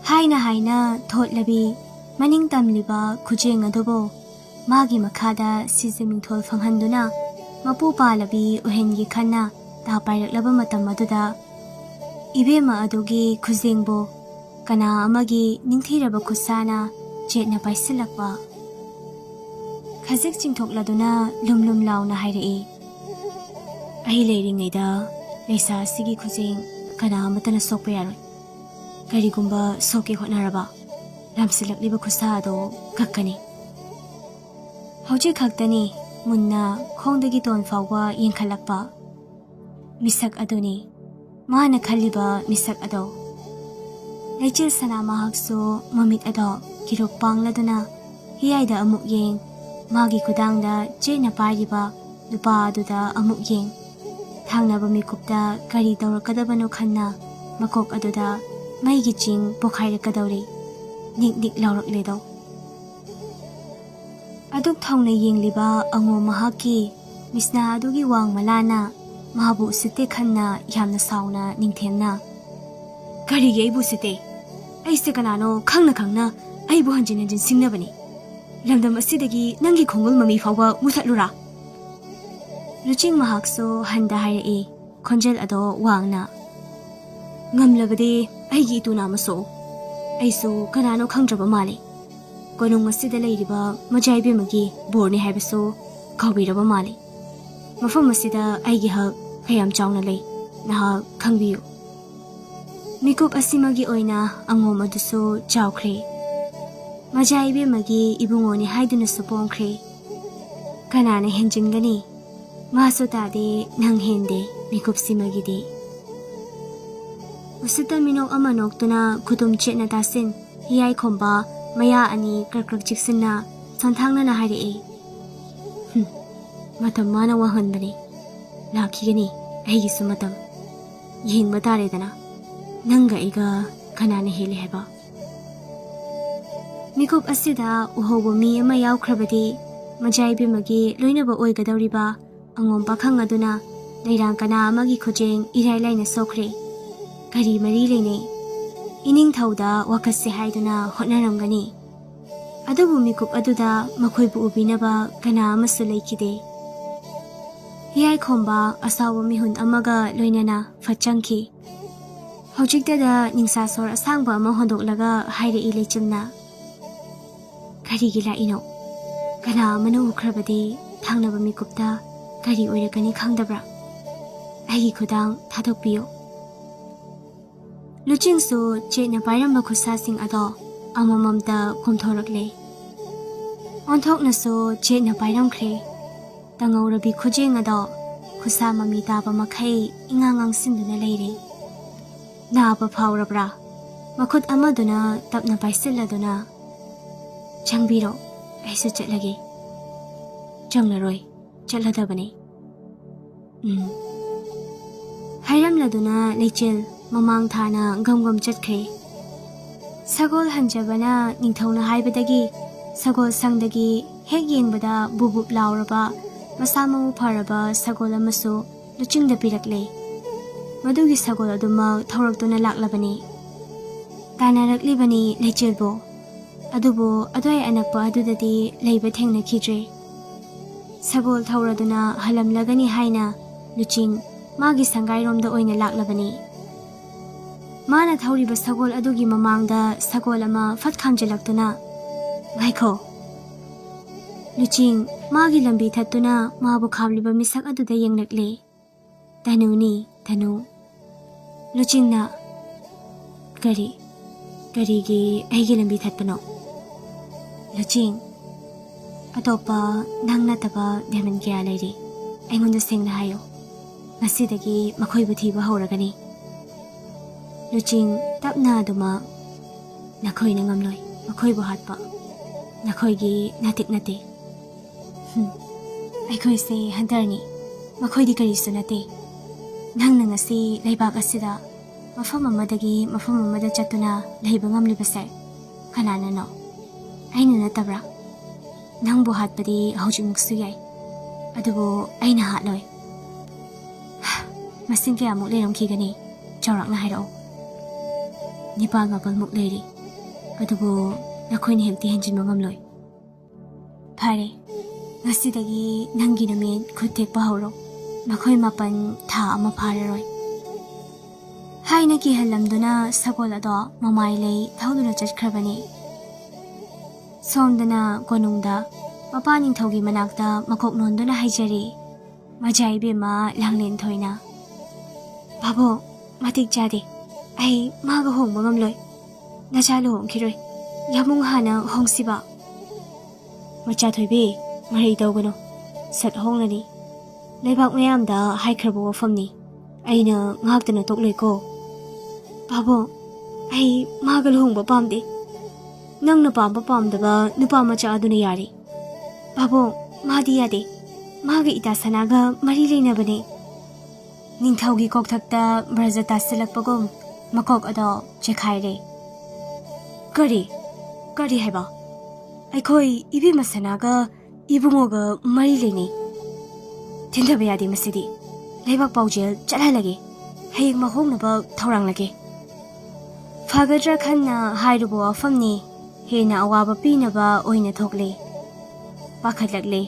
Haina thot labi maning tamliba kujeng adobo magi makada sizamin thol fanghanduna mapu palabi uhengi khana tapailaklaba matam aduda ibema adugi khuzengbo kana amagi ningthiraba khusana chetna paisilakwa khajik chingthokladuna lumlum launa hairei ai leiringeida leisa sigi khuzeng kana amatana sokpa yaroi karigumba soke hotnaraba lamsilakliba khusa ado kakkani hojik khaktani ꯃꯨꯟꯅ ꯈꯣꯡꯗꯒꯤ tone ꯐꯥꯎꯕ ꯌꯦꯡꯈꯠꯂꯛꯄ ꯃꯤꯁꯛ ꯑꯗꯨꯅꯤ ꯃꯥꯅ ꯈꯜꯂꯤꯕ ꯃꯤꯁꯛ ꯑꯗꯣ ꯂꯩꯆꯤꯜ ꯁꯅꯥ ꯃꯍꯥꯛꯁꯨ ꯃꯃꯤꯠ ꯑꯗꯣ ꯀꯤꯔꯨꯛ ꯄꯥꯡꯂꯗꯨꯅ ꯍꯤꯌꯥꯏꯗ ꯑꯃꯨꯛ ꯌꯦꯡ ꯃꯥꯒꯤ ꯈꯨꯗꯥꯡꯗ ꯆꯦꯠꯅ ꯄꯥꯏꯔꯤꯕ ꯅꯨꯄꯥ ꯑꯗꯨꯗ ꯑꯃꯨꯛ ꯌꯦꯡ ꯊꯥꯡꯅꯕ ꯃꯤꯀꯨꯞꯇ ꯀꯔꯤ ꯇꯧꯔꯛꯀꯗꯕꯅꯣ ꯈꯟꯅ ꯃꯀꯣꯛ ꯑꯗꯨꯗ ꯃꯩꯒꯤ ꯆꯤꯡ ꯄꯣꯈꯥꯏꯔꯛꯀꯗꯧꯔꯤ ꯅꯤꯛ ꯅꯤꯛ ꯂꯥꯎꯔꯛꯂꯦꯗꯣ ꯑꯗꯨꯛ ꯊꯧꯅ ꯌꯦꯡꯂꯤꯕ ꯑꯉꯣꯝ ꯃꯍꯥꯛꯀꯤ ꯃꯤꯁꯅꯥ ꯑꯗꯨꯒꯤ ꯋꯥꯡꯃꯂꯥꯅ ꯃꯍꯥꯛꯕꯨ ꯎꯁꯤꯠꯇꯦ ꯈꯟꯅ ꯌꯥꯝꯅ ꯁꯥꯎꯅ ꯅꯤꯡꯊꯦꯝꯅ ꯀꯔꯤꯒꯤ ꯑꯩꯕꯨ ꯎꯁꯤꯠꯇꯦ ꯑꯩꯁꯦ ꯀꯅꯥꯅꯣ ꯈꯪꯅ ꯈꯪꯅ ꯑꯩꯕꯨ ꯍꯟꯖꯤꯟ ꯍꯟꯖꯤꯟ ꯁꯤꯡꯅꯕꯅꯤ ꯂꯝꯗꯝ ꯑꯁꯤꯗꯒꯤ ꯅꯪꯒꯤ ꯈꯣꯡꯒꯨꯜ ꯃꯃꯤ ꯐꯥꯎꯕ ꯃꯨꯊꯠꯂꯨꯔꯥ ꯂꯨꯆꯤꯡ ꯃꯍꯥꯛꯁꯨ ꯍꯟꯗ ꯍꯥꯏꯔꯛꯏ ꯈꯣꯟꯖꯦꯜ ꯑꯗꯣ ꯋꯥꯡꯅ ꯉꯝꯂꯕꯗꯤ ꯑꯩꯒꯤ ꯏꯇꯨ ꯅꯥꯃꯁꯨ ꯑꯩꯁꯨ ꯀꯅꯥꯅꯣ ꯈꯪꯗ꯭ꯔꯕ ꯃꯥꯜꯂꯤ ꯀꯣꯅꯨꯡ ꯑꯁꯤꯗ ꯂꯩꯔꯤꯕ ꯃꯖꯥꯏꯕꯦꯝꯃꯒꯤ ꯕꯣꯔꯅꯤ ꯍꯥꯏꯕꯁꯨ ꯀꯥꯎꯕꯤꯔꯕ ꯃꯥꯜꯂꯤ ꯃꯐꯝ ꯑꯁꯤꯗ ꯑꯩꯒꯤ ꯍꯛ ꯀꯌꯥꯝ ꯆꯥꯎꯅ ꯂꯩ ꯅꯍꯥꯛ ꯈꯪꯕꯤꯌꯨ ꯃꯤꯀꯨꯞ ꯑꯁꯤꯃꯒꯤ ꯑꯣꯏꯅ ꯑꯉꯣꯝ ꯑꯗꯨꯁꯨ ꯆꯥꯎꯈ꯭ꯔꯦ ꯃꯖꯥꯏꯕꯦꯝꯃꯒꯤ ꯏꯕꯨꯡꯉꯣꯅꯤ ꯍꯥꯏꯗꯨꯅꯁꯨ ꯄꯣꯡꯈ꯭ꯔꯦ ꯀꯅꯥꯅ ꯍꯦꯟꯖꯤꯟꯒꯅꯤ ꯃꯥꯁꯨ ꯇꯥꯗꯦ ꯅꯪ ꯍꯦꯟꯗꯦ ꯃꯤꯀꯨꯞꯁꯤꯃꯒꯤꯗꯤ ꯎꯁꯤꯠꯇ ꯃꯤꯅꯣꯛ ꯑꯃ ꯅꯣꯛꯇꯨꯅ ꯈꯨꯗꯨꯝ ꯆꯦꯠꯅ ꯇꯥꯁꯤꯟ ꯍꯤꯌꯥꯏ ꯈꯣꯝꯕ ꯃꯌꯥ ꯑꯅꯤ ꯀ꯭ꯔꯛ ꯀ꯭ꯔꯛ ꯆꯤꯛꯁꯤꯟꯅ ꯁꯣꯟꯊꯥꯡꯅꯅ ꯍꯥꯏꯔꯛꯏ ꯃꯇꯝ ꯃꯥꯅ ꯋꯥꯍꯟꯕꯅꯤ ꯂꯥꯛꯈꯤꯒꯅꯤ ꯑꯩꯒꯤꯁꯨ ꯃꯇꯝ ꯌꯦꯡꯕ ꯇꯥꯔꯦꯗꯅ ꯅꯪꯒ ꯑꯩꯒ ꯀꯅꯥꯅ ꯍꯦꯜꯂꯤ ꯍꯥꯏꯕ ꯃꯤꯀꯨꯞ ꯑꯁꯤꯗ ꯎꯍꯧꯕ ꯃꯤ ꯑꯃ ꯌꯥꯎꯈ꯭ꯔꯕꯗꯤ ꯃꯖꯥꯏꯕꯦꯝꯃꯒꯤ ꯂꯣꯏꯅꯕ ꯑꯣꯏꯒꯗꯧꯔꯤꯕ ꯑꯉꯣꯝ ꯄꯥꯈꯪ ꯑꯗꯨꯅ ꯂꯩꯔꯥꯡ ꯀꯅꯥ ꯑꯃꯒꯤ ꯈꯨꯖꯦꯡ ꯏꯔꯥꯏ ꯂꯥꯏꯅ ꯁꯣꯛꯈ꯭ꯔꯦ ꯀꯔꯤ ꯃꯔꯤ ꯂꯩꯅꯩ ꯏꯅꯤꯡꯊꯧꯗ ꯋꯥꯀꯠꯁꯦ ꯍꯥꯏꯗꯨꯅ ꯍꯣꯠꯅꯔꯝꯒꯅꯤ ꯑꯗꯨꯕꯨ ꯃꯤꯀꯨꯞ ꯑꯗꯨꯗ ꯃꯈꯣꯏꯕꯨ ꯎꯕꯤꯅꯕ ꯀꯅꯥ ꯑꯃꯁꯨ ꯂꯩꯈꯤꯗꯦ ꯍꯤꯌꯥꯏ ꯈꯣꯝꯕ ꯑꯁꯥꯎꯕ ꯃꯤꯍꯨꯟ ꯑꯃꯒ ꯂꯣꯏꯅꯅ ꯐꯠ ꯆꯪꯈꯤ ꯍꯧꯖꯤꯛꯇꯗ ꯅꯤꯡꯁꯥ ꯁꯣꯔ ꯑꯁꯥꯡꯕ ꯑꯃ ꯍꯣꯟꯗꯣꯛꯂꯒ ꯍꯥꯏꯔꯛꯏ ꯂꯩꯆꯤꯜꯅ ꯀꯔꯤꯒꯤ ꯂꯥꯛꯏꯅꯣ ꯀꯅꯥ ꯑꯃꯅ ꯎꯈ꯭ꯔꯕꯗꯤ ꯊꯪꯅꯕ ꯃꯤꯀꯨꯞꯇ ꯀꯔꯤ ꯑꯣꯏꯔꯛꯀꯅꯤ ꯈꯪꯗꯕ꯭ꯔꯥ ꯑꯩꯒꯤ ꯈꯨꯗꯥꯡ ꯊꯥꯗꯣꯛꯄꯤꯌꯨ ꯂꯨꯆꯤꯡꯁꯨ ꯆꯦꯠꯅ ꯄꯥꯏꯔꯝꯕ ꯈꯨꯠꯁꯥꯁꯤꯡ ꯑꯗꯣ ꯑꯃꯃꯝꯇ ꯀꯣꯝꯊꯣꯔꯛꯂꯦ ꯑꯣꯟꯊꯣꯛꯅꯁꯨ ꯆꯦꯠꯅ ꯄꯥꯏꯔꯝꯈ꯭ꯔꯦ ꯇꯪꯉꯧꯔꯕꯤ ꯈꯨꯖꯦꯡ ꯑꯗꯣ ꯈꯨꯠꯁꯥ ꯃꯃꯤ ꯇꯥꯕ ꯃꯈꯩ ꯏꯉꯥꯡ ꯉꯥꯡꯁꯤꯟꯗꯨꯅ ꯂꯩꯔꯦ ꯅꯥꯕ ꯐꯥꯎꯔꯕ꯭ꯔꯥ ꯃꯈꯨꯠ ꯑꯃꯗꯨꯅ ꯇꯞꯅ ꯄꯥꯏꯁꯤꯜꯂꯗꯨꯅ ꯆꯪꯕꯤꯔꯣ ꯑꯩꯁꯨ ꯆꯠꯂꯒꯦ ꯆꯪꯂꯔꯣꯏ ꯆꯠꯂꯗꯕꯅꯤ ꯍꯥꯏꯔꯝꯂꯗꯨꯅ ꯂꯩꯆꯤꯜ ꯃꯃꯥꯡ ꯊꯥꯅ ꯒꯝꯒꯝ ꯆꯠꯈ꯭ꯔꯦ ꯁꯒꯣꯜ ꯍꯟꯖꯕꯅ ꯅꯤꯡꯊꯧꯅ ꯍꯥꯏꯕꯗꯒꯤ ꯁꯒꯣꯜ ꯁꯪꯗꯒꯤ ꯍꯦꯛ ꯌꯦꯡꯕꯗ ꯕꯨꯕꯨꯞ ꯂꯥꯎꯔꯕ ꯃꯁꯥ ꯃꯎ ꯐꯔꯕ ꯁꯒꯣꯜ ꯑꯃꯁꯨ ꯂꯨꯆꯤꯡꯗ ꯄꯤꯔꯛꯂꯦ ꯃꯗꯨꯒꯤ ꯁꯒꯣꯜ ꯑꯗꯨꯃꯛ ꯊꯧꯔꯛꯇꯨꯅ ꯂꯥꯛꯂꯕꯅꯤ ꯇꯥꯟꯅꯔꯛꯂꯤꯕꯅꯤ ꯂꯩꯆꯤꯜꯕꯨ ꯑꯗꯨꯕꯨ ꯑꯗꯨꯋꯥꯏ ꯑꯅꯛꯄ ꯑꯗꯨꯗꯗꯤ ꯂꯩꯕ ꯊꯦꯡꯅꯈꯤꯗ꯭ꯔꯦ ꯁꯒꯣꯜ ꯊꯧꯔꯗꯨꯅ ꯍꯜꯂꯝꯂꯒꯅꯤ ꯍꯥꯏꯅ ꯂꯨꯆꯤꯡ ꯃꯥꯒꯤ ꯁꯪꯒꯥꯏꯔꯣꯝꯗ ꯑꯣꯏꯅ ꯂꯥꯛꯂꯕꯅꯤ ꯃꯥꯅ ꯊꯧꯔꯤꯕ ꯁꯒꯣꯜ ꯑꯗꯨꯒꯤ ꯃꯃꯥꯡꯗ ꯁꯒꯣꯜ ꯑꯃ ꯐꯠ ꯈꯥꯝꯖꯤꯜꯂꯛꯇꯨꯅ ꯉꯥꯏꯈꯣ ꯂꯨꯆꯤꯡ ꯃꯥꯒꯤ ꯂꯝꯕꯤ ꯊꯠꯇꯨꯅ ꯃꯥꯕꯨ ꯈꯥꯝꯂꯤꯕ ꯃꯤꯁꯛ ꯑꯗꯨꯗ ꯌꯦꯡꯂꯛꯂꯦ ꯙꯅꯨꯅꯤ ꯙꯅꯨ ꯂꯨꯆꯤꯡꯅ ꯀꯔꯤꯒꯤ ꯑꯩꯒꯤ ꯂꯝꯕꯤ ꯊꯠꯄꯅꯣ ꯂꯨꯆꯤꯡ ꯑꯇꯣꯞꯄ ꯅꯪ ꯅꯠꯇꯕ ꯗꯦꯃꯟ ꯀꯌꯥ ꯂꯩꯔꯤ ꯑꯩꯉꯣꯟꯗ ꯁꯦꯡꯅ ꯍꯥꯏꯌꯨ ꯉꯁꯤꯗꯒꯤ ꯃꯈꯣꯏꯕꯨ ꯊꯤꯕ ꯍꯧꯔꯒꯅꯤ ꯂꯨꯆꯤꯡ ꯇꯞꯅ ꯑꯗꯨꯃꯛ ꯅꯈꯣꯏꯅ ꯉꯝꯂꯣꯏ ꯃꯈꯣꯏꯕꯨ ꯍꯥꯠꯄ ꯅꯈꯣꯏꯒꯤ ꯅꯥꯇꯤꯛ ꯅꯠꯇꯦ ꯑꯩꯈꯣꯏꯁꯦ ꯍꯟꯇꯔꯅꯤ ꯃꯈꯣꯏꯗꯤ ꯀꯔꯤꯁꯨ ꯅꯠꯇꯦ ꯅꯪꯅ ꯉꯁꯤ ꯂꯩꯕꯥꯛ ꯑꯁꯤꯗ ꯃꯐꯝ ꯑꯃꯗꯒꯤ ꯃꯐꯝ ꯑꯃꯗ ꯆꯠꯇꯨꯅ ꯂꯩꯕ ꯉꯝꯂꯤꯕꯁꯦ ꯀꯅꯥꯅꯅꯣ ꯑꯩꯅ ꯅꯠꯇꯕ꯭ꯔꯥ ꯅꯪꯕꯨ ꯍꯥꯠꯄꯗꯤ ꯍꯧꯖꯤꯛꯃꯨꯛꯁꯨ ꯌꯥꯏ ꯑꯗꯨꯕꯨ ꯑꯩꯅ ꯍꯥꯠꯂꯣꯏ ꯃꯁꯤꯡ ꯀꯌꯥꯃꯨꯛ ꯂꯩꯔꯝꯈꯤꯒꯅꯤ ꯆꯥꯎꯔꯥꯛꯅ ꯍꯥꯏꯔꯛꯑꯣ 9-10 ꯂꯩꯔꯤ ꯑꯗꯨꯕꯨ ꯅꯈꯣꯏꯅ ꯍꯦꯛꯇ ꯍꯦꯟꯖꯤꯟꯕ ꯉꯝꯂꯣꯏ ꯐꯔꯦ ꯉꯁꯤꯗꯒꯤ ꯅꯪꯒꯤ ꯅꯨꯃꯤꯠ ꯈꯨꯠ ꯊꯦꯛꯄ ꯍꯧꯔꯣ ꯃꯈꯣꯏ 9 ꯊꯥ ꯑꯃ ꯐꯥꯔꯔꯣꯏ ꯍꯥꯏꯅ ꯀꯤꯍꯜꯂꯝꯗꯨꯅ ꯁꯒꯣꯜ ꯑꯗꯣ ꯃꯃꯥꯏ ꯂꯩ ꯊꯧꯗꯨꯅ ꯆꯠꯈ꯭ꯔꯕꯅꯤ ꯁꯣꯝꯗꯅ ꯀꯣꯅꯨꯡꯗ ꯃꯄꯥ ꯅꯤꯡꯊꯧꯒꯤ ꯃꯅꯥꯛꯇ ꯃꯀꯣꯛ ꯅꯣꯟꯗꯨꯅ ꯍꯥꯏꯖꯔꯤ ꯃꯖꯥꯏꯕꯦꯝꯃ ꯂꯥꯡꯂꯦꯟ ꯊꯣꯏꯅ ꯚꯥꯕꯣꯛ ꯃꯇꯤꯛ ꯆꯥꯗꯦ ꯑꯩ ꯃꯥꯒ ꯍꯣꯡꯕ ꯉꯝꯂꯣꯏ ꯅꯆꯥ ꯂꯨꯍꯣꯡꯈꯤꯔꯣꯏ ꯌꯥꯃꯨꯡ ꯍꯥꯟꯅ ꯍꯣꯡꯁꯤꯕ ꯃꯆꯥ ꯊꯣꯏꯕꯤ ꯃꯔꯩ ꯇꯧꯒꯅꯨ ꯁꯠ ꯍꯣꯡꯂꯅꯤ ꯂꯩꯕꯥꯛ ꯃꯌꯥꯝꯗ ꯍꯥꯏꯈ꯭ꯔꯕ ꯋꯥꯐꯝꯅꯤ ꯑꯩꯅ ꯉꯥꯛꯇꯅ ꯇꯣꯛꯂꯣꯏꯀꯣ ꯄꯥꯕꯨꯡ ꯑꯩ ꯃꯥꯒ ꯂꯨꯍꯣꯡꯕ ꯄꯥꯝꯗꯦ ꯅꯪꯅ ꯄꯥꯝꯕ ꯄꯥꯝꯗꯕ ꯅꯨꯄꯥ ꯃꯆꯥ ꯑꯗꯨꯅ ꯌꯥꯔꯤ ꯄꯥꯕꯨꯡ ꯃꯥꯗꯤ ꯌꯥꯗꯦ ꯃꯥꯒ ꯏꯇꯥ ꯁꯅꯥꯒ ꯃꯔꯤ ꯂꯩꯅꯕꯅꯦ ꯅꯤꯡꯊꯧꯒꯤ ꯀꯣꯛꯊꯛꯇ ꯕ꯭ꯔꯖ ꯇꯥꯁꯤꯜꯂꯛꯄꯒꯨꯝ ꯃꯀꯣꯛ ꯑꯗꯣ ꯆꯦꯈꯥꯏꯔꯦ ꯀꯔꯤ ꯍꯥꯏꯕ ꯑꯩꯈꯣꯏ ꯏꯕꯦꯝꯃ ꯁꯅꯥꯒ ꯏꯕꯨꯡꯉꯣꯒ ꯃꯔꯤ ꯂꯩꯅꯩ ꯊꯤꯟꯊꯕ ꯌꯥꯗꯦ ꯃꯁꯤꯗꯤ ꯂꯩꯕꯥꯛ ꯄꯥꯎꯖꯦꯜ ꯆꯠꯍꯜꯂꯒꯦ ꯍꯌꯦꯡ ꯃꯍꯣꯡꯅꯕ ꯊꯧꯔꯥꯡꯂꯒꯦ ꯐꯒꯗ꯭ꯔꯥ ꯈꯟꯅ ꯍꯥꯏꯔꯨꯕ ꯋꯥꯐꯝꯅꯤ ꯍꯦꯟꯅ ꯑꯋꯥꯕ ꯄꯤꯅꯕ ꯑꯣꯏꯅ ꯊꯣꯛꯂꯦ ꯄꯥꯈꯠꯂꯛꯂꯦ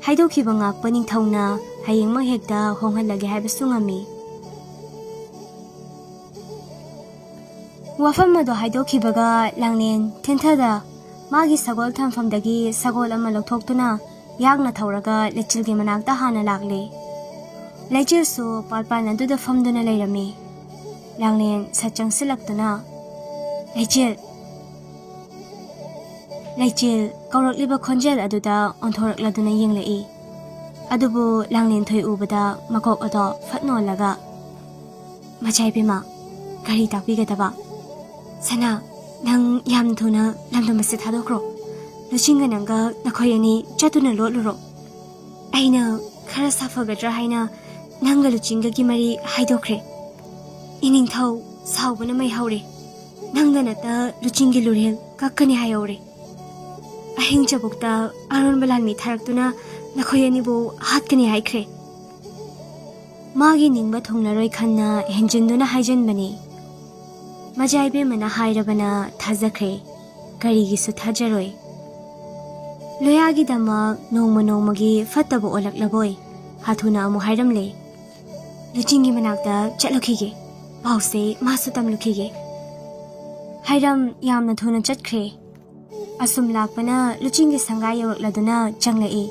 ꯍꯥꯏꯗꯣꯛꯈꯤꯕ ꯉꯥꯛꯄ ꯅꯤꯡꯊꯧꯅ ꯍꯌꯦꯡꯃꯛ ꯍꯦꯛꯇ ꯍꯣꯡꯍꯜꯂꯒꯦ ꯍꯥꯏꯕꯁꯨ ꯉꯝꯃꯤ ꯋꯥꯐꯝ ꯑꯗꯨ ꯍꯥꯏꯗꯣꯛꯈꯤꯕꯒ ꯂꯥꯡꯂꯦꯟ ꯊꯤꯟꯊꯗ ꯃꯥꯒꯤ ꯁꯒꯣꯜ ꯊꯝꯐꯝꯗꯒꯤ ꯁꯒꯣꯜ ꯑꯃ ꯂꯧꯊꯣꯛꯇꯨꯅ ꯌꯥꯡꯅ ꯊꯧꯔꯒ ꯂꯩꯆꯤꯜꯒꯤ ꯃꯅꯥꯛꯇ ꯍꯥꯟꯅ ꯂꯥꯛꯂꯦ ꯂꯩꯆꯤꯜꯁꯨ ꯄꯥꯜꯄꯥꯟ ꯑꯗꯨꯗ ꯐꯝꯗꯨꯅ ꯂꯩꯔꯝꯃꯤ ꯂꯥꯡꯂꯦꯟ ꯁꯠ ꯆꯪꯁꯤꯜꯂꯛꯇꯨꯅ ꯂꯩꯆꯤꯜ ꯀꯧꯔꯛꯂꯤꯕ ꯈꯣꯟꯖꯦꯜ ꯑꯗꯨꯗ ꯑꯣꯟꯊꯣꯔꯛꯂꯗꯨꯅ ꯌꯦꯡꯂꯛꯏ ꯑꯗꯨꯕꯨ ꯂꯥꯡꯂꯦꯟꯊꯣꯏ ꯎꯕꯗ ꯃꯀꯣꯛ ꯑꯗꯣ ꯐꯠ ꯅꯣꯜꯂꯒ ꯃꯆꯥꯏꯕꯦꯝꯃ ꯀꯔꯤ ꯇꯥꯛꯄꯤꯒꯗꯕ ꯁꯅꯥ ꯅꯪ ꯌꯥꯝ ꯊꯨꯅ ꯂꯝꯗꯝ ꯑꯁꯤ ꯊꯥꯗꯣꯛꯈ꯭ꯔꯣ ꯂꯨꯆꯤꯡꯒ ꯅꯪꯒ ꯅꯈꯣꯏ ꯑꯅꯤ ꯆꯠꯇꯨꯅ ꯂꯣꯠꯂꯨꯔꯣ ꯑꯩꯅ ꯈꯔ ꯁꯥꯐꯒꯗ꯭ꯔꯥ ꯍꯥꯏꯅ ꯅꯪꯒ ꯂꯨꯆꯤꯡꯒꯒꯤ ꯃꯔꯤ ꯍꯥꯏꯗꯣꯛꯈ꯭ꯔꯦ ꯏꯅꯤꯡꯊꯧ ꯁꯥꯎꯕꯅ ꯃꯩ ꯍꯧꯔꯦ ꯅꯪꯗ ꯅꯠꯇ ꯂꯨꯆꯤꯡꯒꯤ ꯂꯨꯔꯦꯜ ꯀꯛꯀꯅꯤ ꯍꯥꯏꯍꯧꯔꯦ ꯑꯍꯤꯡ ꯆꯕꯨꯛꯇ ꯑꯔꯣꯟꯕ ꯂꯥꯟꯃꯤ ꯊꯥꯔꯛꯇꯨꯅ ꯅꯈꯣꯏ ꯑꯅꯤꯕꯨ ꯍꯥꯠꯀꯅꯤ ꯍꯥꯏꯈ꯭ꯔꯦ ꯃꯥꯒꯤ ꯅꯤꯡꯕ ꯊꯨꯡꯂꯔꯣꯏ ꯈꯟꯅ ꯍꯦꯟꯖꯤꯟꯗꯨꯅ ꯍꯥꯏꯖꯟꯕꯅꯤ ꯃꯆꯥꯏꯕꯦꯝꯃꯅ ꯍꯥꯏꯔꯕꯅ ꯊꯥꯖꯈ꯭ꯔꯦ ꯀꯔꯤꯒꯤꯁꯨ ꯊꯥꯖꯔꯣꯏ ꯂꯣꯌꯥꯒꯤꯗꯃꯛ ꯅꯣꯡꯃ ꯅꯣꯡꯃꯒꯤ ꯐꯠꯇꯕ ꯑꯣꯜꯂꯛꯂꯕꯣꯏ ꯍꯥꯊꯨꯅ ꯑꯃꯨꯛ ꯍꯥꯏꯔꯝꯂꯦ ꯂꯨꯆꯤꯡꯒꯤ ꯃꯅꯥꯛꯇ ꯆꯠꯂꯨꯈꯤꯒꯦ ꯄꯥꯎꯁꯦ ꯃꯥꯁꯨ ꯇꯝꯂꯨꯈꯤꯒꯦ ꯍꯥꯏꯔꯝ ꯌꯥꯝꯅ ꯊꯨꯅ ꯆꯠꯈ꯭ꯔꯦ ꯑꯁꯨꯝ ꯂꯥꯛꯄꯅ ꯂꯨꯆꯤꯡꯒꯤ ꯁꯪꯒꯥꯏ ꯌꯧꯔꯛꯂꯗꯨꯅ ꯆꯪꯂꯛꯏ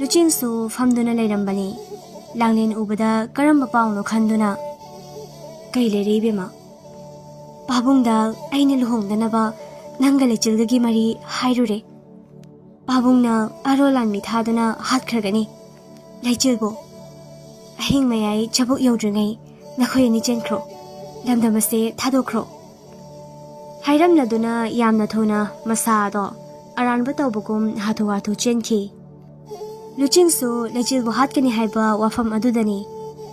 ꯂꯨꯆꯤꯡꯁꯨ ꯐꯝꯗꯨꯅ ꯂꯩꯔꯝꯕꯅꯤ ꯂꯥꯡꯂꯦꯟ ꯎꯕꯗ ꯀꯔꯝꯕ ꯄꯥꯎꯅꯣ ꯈꯟꯗꯨꯅ ꯀꯩ ꯂꯩꯔꯦ ꯏꯕꯦꯝꯃ ꯄꯥꯕꯨꯡꯗ ꯑꯩꯅ ꯂꯨꯍꯣꯡꯗꯅꯕ ꯅꯪꯒ ꯂꯩꯆꯤꯜꯒꯒꯤ ꯃꯔꯤ ꯍꯥꯏꯔꯨꯔꯦ ꯄꯥꯕꯨꯡꯅ ꯑꯔꯣꯜ ꯂꯥꯟꯃꯤ ꯊꯥꯗꯨꯅ ꯍꯥꯠꯈ꯭ꯔꯒꯅꯤ ꯂꯩꯆꯤꯜꯕꯨ ꯑꯍꯤꯡ ꯃꯌꯥꯏ ꯆꯕꯨꯛ ꯌꯧꯗ꯭ꯔꯤꯉꯩ ꯅꯈꯣꯏ ꯑꯅꯤ ꯆꯦꯟꯈ꯭ꯔꯣ ꯂꯝꯗꯝ ꯑꯁꯤ ꯊꯥꯗꯣꯛꯈ꯭ꯔꯣ ꯍꯥꯏꯔꯝꯂꯗꯨꯅ ꯌꯥꯝꯅ ꯊꯨꯅ ꯃꯁꯥ ꯑꯗꯣ ꯑꯔꯥꯟꯕ ꯇꯧꯕꯒꯨꯝ ꯍꯥꯊꯨ ꯍꯥꯊꯨ ꯆꯦꯟꯈꯤ ꯂꯨꯆꯤꯡꯁꯨ ꯂꯩꯆꯤꯜꯕꯨ ꯍꯥꯠꯀꯅꯤ ꯍꯥꯏꯕ ꯋꯥꯐꯝ ꯑꯗꯨꯗꯅꯤ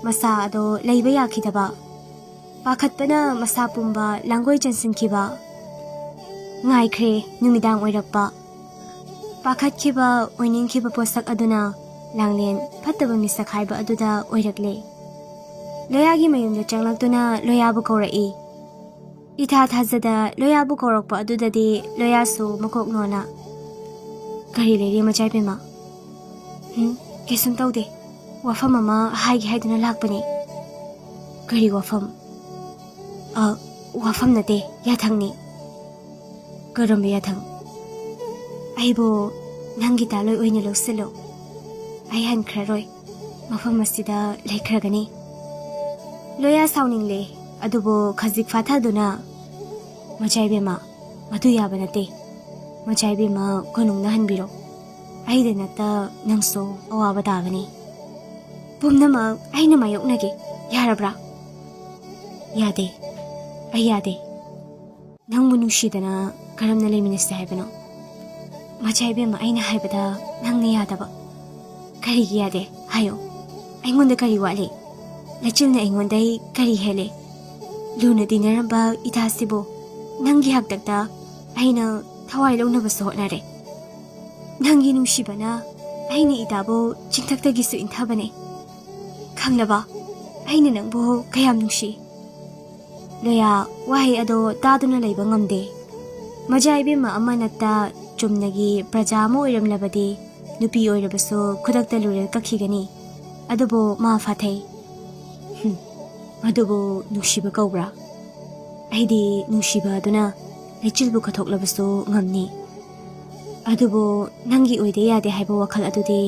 ꯃꯁꯥ ꯑꯗꯣ ꯂꯩꯕ ꯌꯥꯈꯤꯗꯕ ꯄꯥꯈꯠꯄꯅ ꯃꯁꯥ ꯄꯨꯝꯕ ꯂꯥꯡꯒꯣꯏ ꯆꯟꯁꯤꯟꯈꯤꯕ ꯉꯥꯏꯈ꯭ꯔꯦ ꯅꯨꯃꯤꯗꯥꯡ ꯑꯣꯏꯔꯛꯄ ꯄꯥꯈꯠꯈꯤꯕ ꯑꯣꯏꯅꯤꯡꯈꯤꯕ ꯄꯣꯠꯁꯛ ꯑꯗꯨꯅ ꯂꯥꯡꯂꯦꯟ ꯐꯠꯇꯕ ꯃꯤꯁꯛ ꯍꯥꯏꯕ ꯑꯗꯨꯗ ꯑꯣꯏꯔꯛꯂꯦ ꯂꯣꯌꯥꯒꯤ ꯃꯌꯨꯝꯗ ꯆꯪꯂꯛꯇꯨꯅ ꯂꯣꯌꯥꯕꯨ ꯀꯧꯔꯛꯏ ꯏꯊꯥ ꯊꯥꯖꯗ ꯂꯣꯌꯥꯕꯨ ꯀꯧꯔꯛꯄ ꯑꯗꯨꯗꯗꯤ ꯂꯣꯌꯥꯁꯨ ꯃꯀꯣꯛ ꯅꯣꯅ ꯀꯔꯤ ꯂꯩꯔꯦ ꯃꯆꯥꯏꯕꯦꯝꯃ ꯀꯩꯁꯨꯝ ꯇꯧꯗꯦ ꯋꯥꯐꯝ ꯑꯃ ꯍꯥꯏꯒꯦ ꯍꯥꯏꯗꯨꯅ ꯂꯥꯛꯄꯅꯤ ꯀꯔꯤ ꯋꯥꯐꯝ ꯋꯥꯐꯝ ꯅꯠꯇꯦ ꯌꯥꯊꯪꯅꯤ ꯀꯔꯝꯕ ꯌꯥꯊꯪ ꯑꯩꯕꯨ ꯅꯪꯒꯤ ꯇꯥꯂꯣꯏ ꯑꯣꯏꯅ ꯂꯧꯁꯤꯜꯂꯨ ꯑꯩ ꯍꯟꯈ꯭ꯔꯔꯣꯏ ꯃꯐꯝ ꯑꯁꯤꯗ ꯂꯩꯈ꯭ꯔꯒꯅꯤ ꯂꯣꯌꯥ ꯁꯥꯎꯅꯤꯡꯂꯦ ꯑꯗꯨꯕꯨ ꯈꯖꯤꯛ ꯐꯥꯊꯗꯨꯅ ꯃꯆꯥꯏꯕꯦꯝꯃ ꯃꯗꯨ ꯌꯥꯕ ꯅꯠꯇꯦ ꯃꯆꯥꯏꯕꯦꯝꯃ ꯀꯣꯅꯨꯡꯗ ꯍꯟꯕꯤꯔꯣ ꯑꯩꯗ ꯅꯠꯇ ꯅꯪꯁꯨ ꯑꯋꯥꯕ ꯇꯥꯒꯅꯤ ꯄꯨꯝꯅꯃꯛ ꯑꯩꯅ ꯃꯥꯌꯣꯛꯅꯒꯦ ꯌꯥꯔꯕ꯭ꯔꯥ ꯌꯥꯗꯦ ꯑꯩ ꯌꯥꯗꯦ ꯅꯪꯕꯨ ꯅꯨꯡꯁꯤꯗꯅ ꯀꯔꯝꯅ ꯂꯩꯃꯤꯟꯅꯁꯦ ꯍꯥꯏꯕꯅꯣ ꯃꯆꯥꯏꯕꯦꯝꯃ ꯑꯩꯅ ꯍꯥꯏꯕꯗ ꯅꯪꯅ ꯌꯥꯗꯕ ꯀꯔꯤꯒꯤ ꯌꯥꯗꯦ ꯍꯥꯏꯌꯣ ꯑꯩꯉꯣꯟꯗ ꯀꯔꯤ ꯋꯥꯠꯂꯤ ꯂꯩꯆꯤꯜꯅ ꯑꯩꯉꯣꯟꯗꯩ ꯀꯔꯤ ꯍꯦꯜꯂꯦ ꯂꯨꯅ ꯇꯤꯟꯅꯔꯝꯕ ꯏꯇꯥꯁꯤꯕꯨ ꯅꯪꯒꯤ ꯍꯥꯛꯇꯛꯇ ꯑꯩꯅ ꯊꯋꯥꯏ ꯂꯧꯅꯕꯁꯨ ꯍꯣꯠꯅꯔꯦ ꯅꯪꯒꯤ ꯅꯨꯡꯁꯤꯕꯅ ꯑꯩꯅ ꯏꯇꯥꯕꯨ ꯆꯤꯡꯊꯛꯇꯒꯤꯁꯨ ꯏꯟꯊꯕꯅꯦ ꯈꯪꯂꯕ ꯑꯩꯅ ꯅꯪꯕꯨ ꯀꯌꯥꯝ ꯅꯨꯡꯁꯤ ꯂꯣꯌꯥ ꯋꯥꯍꯩ ꯑꯗꯣ ꯇꯥꯗꯨꯅ ꯂꯩꯕ ꯉꯝꯗꯦ ꯃꯆꯥꯏꯕꯦꯝꯃ ꯑꯃ ꯅꯠꯇ ꯆꯨꯝꯅꯒꯤ ꯄ꯭ꯔꯖꯥ ꯑꯃ ꯑꯣꯏꯔꯝꯂꯕꯗꯤ ꯅꯨꯄꯤ ꯑꯣꯏꯔꯕꯁꯨ ꯈꯨꯗꯛꯇ ꯂꯨꯔꯦꯜ ꯀꯛꯈꯤꯒꯅꯤ ꯑꯗꯨꯕꯨ ꯃꯥ ꯐꯥꯊꯩ ꯑꯗꯨꯕꯨ ꯅꯨꯡꯁꯤꯕ ꯀꯧꯕ꯭ꯔꯥ ꯑꯩꯗꯤ ꯅꯨꯡꯁꯤꯕ ꯑꯗꯨꯅ ꯂꯩꯆꯤꯜꯕꯨ ꯀꯠꯊꯣꯛꯂꯕꯁꯨ ꯉꯝꯅꯤ ꯑꯗꯨꯕꯨ ꯅꯪꯒꯤ ꯑꯣꯏꯗ ꯌꯥꯗꯦ ꯍꯥꯏꯕ ꯋꯥꯈꯜ ꯑꯗꯨꯗꯤ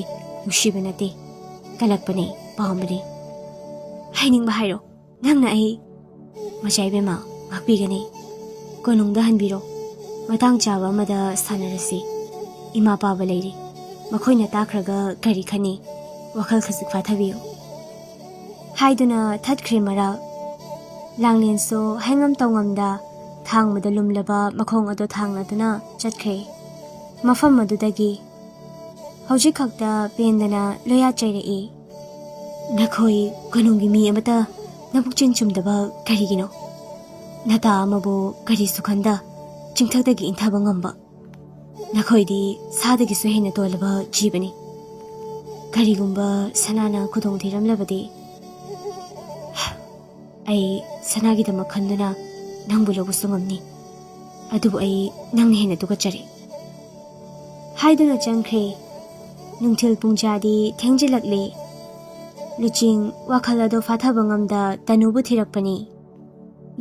ꯅꯨꯡꯁꯤꯕ ꯅꯠꯇꯦ ꯀꯜꯂꯛꯄꯅꯦ ꯄꯥꯝꯕꯅꯦ ꯍꯥꯏꯅꯤꯡꯕ ꯍꯥꯏꯔꯣ ꯅꯪꯅ ꯑꯩ ꯃꯆꯥꯏꯕꯦꯝꯃ ꯉꯥꯛꯄꯤꯒꯅꯤ ꯀꯣꯅꯨꯡꯗ ꯍꯟꯕꯤꯔꯣ ꯃꯇꯥꯡ ꯆꯥꯕ ꯑꯃꯗ ꯁꯥꯟꯅꯔꯁꯤ ꯏꯃꯥ ꯄꯥꯕ ꯂꯩꯔꯤ ꯃꯈꯣꯏꯅ ꯇꯥꯈ꯭ꯔꯒ ꯀꯔꯤ ꯈꯟꯅꯤ ꯋꯥꯈꯜ ꯈꯖꯤꯛ ꯐꯥꯊꯕꯤꯌꯨ ꯍꯥꯏꯗꯨꯅ ꯊꯠꯈ꯭ꯔꯦ ꯃꯔꯥꯜ ꯂꯥꯡꯂꯦꯟꯁꯨ ꯍꯩꯉꯝ ꯇꯧꯉꯝꯗ ꯊꯥꯡꯕꯗ ꯂꯨꯝꯂꯕ ꯃꯈꯣꯡ ꯑꯗꯨ ꯊꯥꯡꯂꯗꯨꯅ ꯆꯠꯈ꯭ꯔꯦ ꯃꯐꯝ ꯑꯗꯨꯗꯒꯤ ꯍꯧꯖꯤꯛ ꯈꯛꯇ ꯄꯦꯟꯗꯅ ꯂꯣꯌꯥ ꯆꯩꯔꯛꯏ ꯅꯈꯣꯏ ꯀꯣꯅꯨꯡꯒꯤ ꯃꯤ ꯑꯃꯇ ꯅꯕꯨꯛꯆꯦꯟ ꯆꯨꯝꯗꯕ ꯀꯔꯤꯒꯤꯅꯣ ꯅꯇꯥ ꯑꯃꯕꯨ ꯀꯔꯤꯁꯨ ꯈꯟꯗ ꯆꯤꯡꯊꯛꯇꯒꯤ ꯏꯟꯊꯕ ꯉꯝꯕ ꯅꯈꯣꯏꯗꯤ ꯁꯥꯗꯒꯤꯁꯨ ꯍꯦꯟꯅ ꯇꯣꯜꯂꯕ ꯖꯤꯕꯅꯤ ꯀꯔꯤꯒꯨꯝꯕ ꯁꯅꯥꯅ ꯈꯨꯗꯣꯡ ꯊꯤꯔꯝꯂꯕꯗꯤ ꯑꯩ ꯁꯅꯥꯒꯤꯗꯃꯛ ꯈꯟꯗꯨꯅ ꯅꯪꯕꯨ ꯂꯧꯕꯁꯨ ꯉꯝꯅꯤ ꯑꯗꯨꯕꯨ ꯑꯩ ꯅꯪꯅ ꯍꯦꯟꯅ ꯇꯨꯀꯠꯆꯔꯦ ꯍꯥꯏꯗꯨꯅ ꯆꯪꯈ꯭ꯔꯦ ꯅꯨꯡꯊꯤꯜ ꯄꯨꯡꯖꯥꯗꯤ ꯊꯦꯡꯖꯤꯜꯂꯛꯂꯦ ꯂꯨꯆꯤꯡ ꯋꯥꯈꯜ ꯑꯗꯨ ꯐꯥꯊꯕ ꯉꯝꯗ ꯇꯅꯨꯕꯨ ꯊꯤꯔꯛꯄꯅꯤ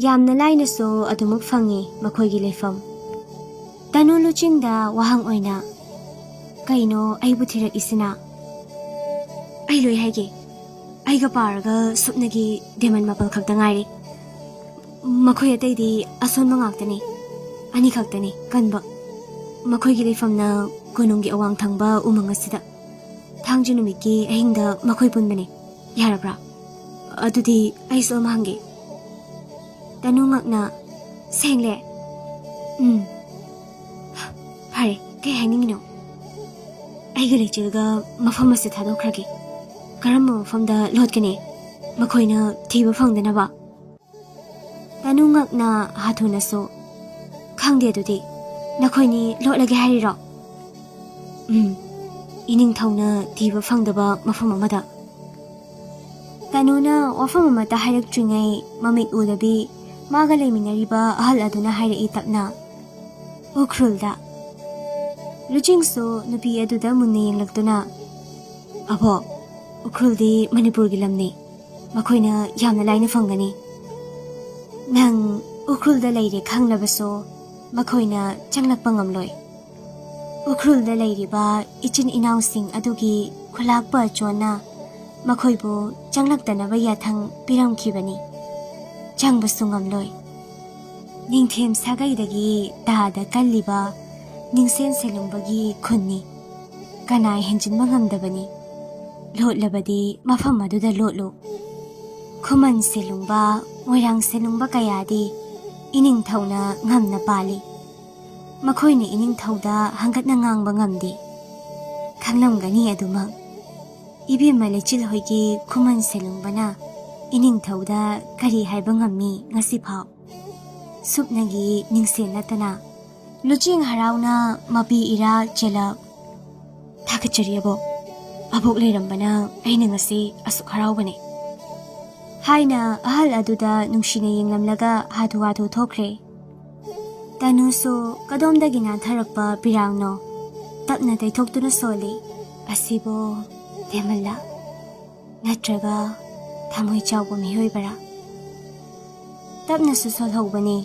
ꯌꯥꯝꯅ ꯂꯥꯏꯅꯁꯨ ꯑꯗꯨꯃꯛ ꯐꯪꯉꯤ ꯃꯈꯣꯏꯒꯤ ꯂꯩꯐꯝ ꯇꯅꯨ ꯂꯨꯆꯤꯡꯗ ꯋꯥꯍꯪ ꯑꯣꯏꯅ ꯀꯩꯅꯣ ꯑꯩꯕꯨ ꯊꯤꯔꯛꯏꯁꯤꯅ ꯑꯩ ꯂꯣꯏ ꯍꯥꯏꯒꯦ ꯑꯩꯒ ꯄꯥꯔꯒ ꯁꯨꯞꯅꯒꯤ ꯗꯦꯃꯟ ꯃꯥꯄꯜ ꯈꯛꯇ ꯉꯥꯏꯔꯤ ꯃꯈꯣꯏ ꯑꯇꯩꯗꯤ ꯑꯁꯣꯟꯕ ꯉꯥꯛꯇꯅꯤ ꯑꯅꯤ ꯈꯛꯇꯅꯤ ꯀꯟꯕ ꯃꯈꯣꯏꯒꯤ ꯂꯩꯐꯝꯅ ꯀꯣꯅꯨꯡꯒꯤ ꯑꯋꯥꯡ ꯊꯪꯕ ꯎꯃꯪ ꯑꯁꯤꯗ ꯊꯥꯡꯖ ꯅꯨꯃꯤꯠꯀꯤ ꯑꯍꯤꯡꯗ ꯃꯈꯣꯏ ꯄꯨꯟꯕꯅꯤ ꯌꯥꯔꯕ꯭ꯔꯥ ꯑꯗꯨꯗꯤ ꯑꯩꯁꯨ ꯑꯃ ꯍꯪꯒꯦ ꯇꯅꯨ ꯉꯛꯅ ꯁꯦꯡꯂꯦ ꯐꯔꯦ ꯀꯩ ꯍꯥꯏꯅꯤꯡꯉꯤꯅꯣ ꯑꯩꯒ ꯂꯩꯆꯤꯜꯒ ꯃꯐꯝ ꯑꯁꯤ ꯊꯥꯗꯣꯛꯈ꯭ꯔꯒꯦ ꯀꯔꯝꯕ ꯃꯐꯝꯗ ꯂꯣꯠꯀꯅꯤ ꯃꯈꯣꯏꯅ ꯊꯤꯕ ꯐꯪꯗꯅꯕ ꯇꯅꯨ ꯉꯛꯅ ꯍꯥꯊꯨꯅꯁꯨ ꯈꯪꯗꯦ ꯑꯗꯨꯗꯤ ꯅꯈꯣꯏꯅꯤ ꯂꯣꯠꯂꯒꯦ ꯍꯥꯏꯔꯤꯔꯣ ꯏꯅꯤꯡꯊꯧꯅ ꯊꯤꯕ ꯐꯪꯗꯕ ꯃꯐꯝ ꯑꯃꯗ ꯇꯅꯨꯅ ꯋꯥꯐꯝ ꯑꯃꯠꯇ ꯍꯥꯏꯔꯛꯇ꯭ꯔꯤꯉꯩ ꯃꯃꯤꯠ ꯎꯗꯕꯤ ꯃꯥꯒ ꯂꯩꯃꯤꯟꯅꯔꯤꯕ ꯑꯍꯜ ꯑꯗꯨꯅ ꯍꯥꯏꯔꯛꯏ ꯇꯞꯅ ꯎꯈ꯭ꯔꯨꯜꯗ ꯂꯨꯆꯤꯡꯁꯨ ꯅꯨꯄꯤ ꯑꯗꯨꯗ ꯃꯨꯟꯅ ꯌꯦꯡꯂꯛꯇꯨꯅ ꯑꯕꯣ ꯎꯈ꯭ꯔꯨꯜꯗꯤ ꯃꯅꯤꯄꯨꯔꯒꯤ ꯂꯝꯅꯤ ꯃꯈꯣꯏꯅ ꯌꯥꯝꯅ ꯂꯥꯏꯅ ꯐꯪꯒꯅꯤ ꯅꯪ ꯎꯈ꯭ꯔꯨꯜꯗ ꯂꯩꯔꯦ ꯈꯪꯂꯕꯁꯨ ꯃꯈꯣꯏꯅ ꯆꯪꯂꯛꯄ ꯉꯝꯂꯣꯏ ꯎꯈ꯭ꯔꯨꯜꯗ ꯂꯩꯔꯤꯕ ꯏꯆꯤꯟ ꯏꯅꯥꯎꯁꯤꯡ ꯑꯗꯨꯒꯤ ꯈꯨꯂꯥꯛꯄ ꯑꯆꯣꯟꯅ ꯃꯈꯣꯏꯕꯨ ꯆꯪꯂꯛꯇꯅꯕ ꯌꯥꯊꯪ ꯄꯤꯔꯝꯈꯤꯕꯅꯤ ꯆꯪꯕꯁꯨ ꯉꯝꯂꯣꯏ ꯅꯤꯡꯊꯦꯝ ꯁꯥꯒꯩꯗꯒꯤ ꯇꯥꯗ ꯀꯜꯂꯤꯕ ꯅꯤꯡꯁꯦꯟ ꯁꯦꯂꯨꯡꯕꯒꯤ ꯈꯨꯟꯅꯤ ꯀꯅꯥ ꯍꯦꯟꯖꯤꯟꯕ ꯉꯝꯗꯕꯅꯤ ꯂꯣꯠꯂꯕꯗꯤ ꯃꯐꯝ ꯑꯗꯨꯗ ꯂꯣꯠꯂꯨ ꯈꯨꯃꯟ ꯁꯦꯂꯨꯡꯕ ꯃꯣꯏꯔꯥꯡ ꯁꯦꯂꯨꯡꯕ ꯀꯌꯥꯗꯤ ꯏꯅꯤꯡꯊꯧꯅ ꯉꯝꯅ ꯄꯥꯜꯂꯤ ꯃꯈꯣꯏꯅ ꯏꯅꯤꯡꯊꯧꯗ ꯍꯪꯒꯠꯅ ꯉꯥꯡꯕ ꯉꯝꯗꯦ ꯈꯪꯂꯝꯒꯅꯤ ꯑꯗꯨꯃꯛ ꯏꯕꯦꯝꯃ ꯂꯩꯆꯤꯜ ꯍꯣꯏꯒꯤ ꯈꯨꯃꯟ ꯁꯦꯂꯨꯡꯕꯅ ꯏꯅꯤꯡꯊꯧꯗ ꯀꯔꯤ ꯍꯥꯏꯕ ꯉꯝꯃꯤ ꯉꯁꯤꯐꯥꯎ ꯁꯨꯞꯅꯒꯤ ꯅꯤꯡꯁꯦꯟ ꯅꯠꯇꯅ ꯂꯨꯆꯤꯡ ꯍꯔꯥꯎꯅ ꯃꯄꯤ ꯏꯔꯥ ꯆꯦꯜꯂꯛ ꯊꯥꯒꯠꯆꯔꯤ ꯑꯕꯣꯛ ꯂꯩꯔꯝꯕꯅ ꯑꯩꯅ ꯉꯁꯤ ꯑꯁꯨꯛ ꯍꯔꯥꯎꯕꯅꯦ ꯍꯥꯏꯅ ꯑꯍꯜ ꯑꯗꯨꯗ ꯅꯨꯡꯁꯤꯅ ꯌꯦꯡꯂꯝꯂꯒ ꯍꯥꯊꯨ ꯍꯥꯊꯨ ꯊꯣꯛꯈ꯭ꯔꯦ ꯇꯅꯨꯁꯨ ꯀꯗꯣꯝꯗꯒꯤ ꯅꯥꯟꯊꯔꯛꯄ ꯄꯤꯔꯥꯡꯅꯣ ꯇꯞꯅ ꯇꯩꯊꯣꯛꯇꯨꯅ ꯁꯣꯜꯂꯤ ꯑꯁꯤꯕꯨ ꯗꯦꯃꯜꯂ ꯅꯠꯇ꯭ꯔꯒ ꯊꯃꯣꯏ ꯆꯥꯎꯕ ꯃꯤꯑꯣꯏꯕꯔꯥ ꯇꯞꯅꯁꯨ ꯁꯣꯜꯍꯧꯕꯅꯤ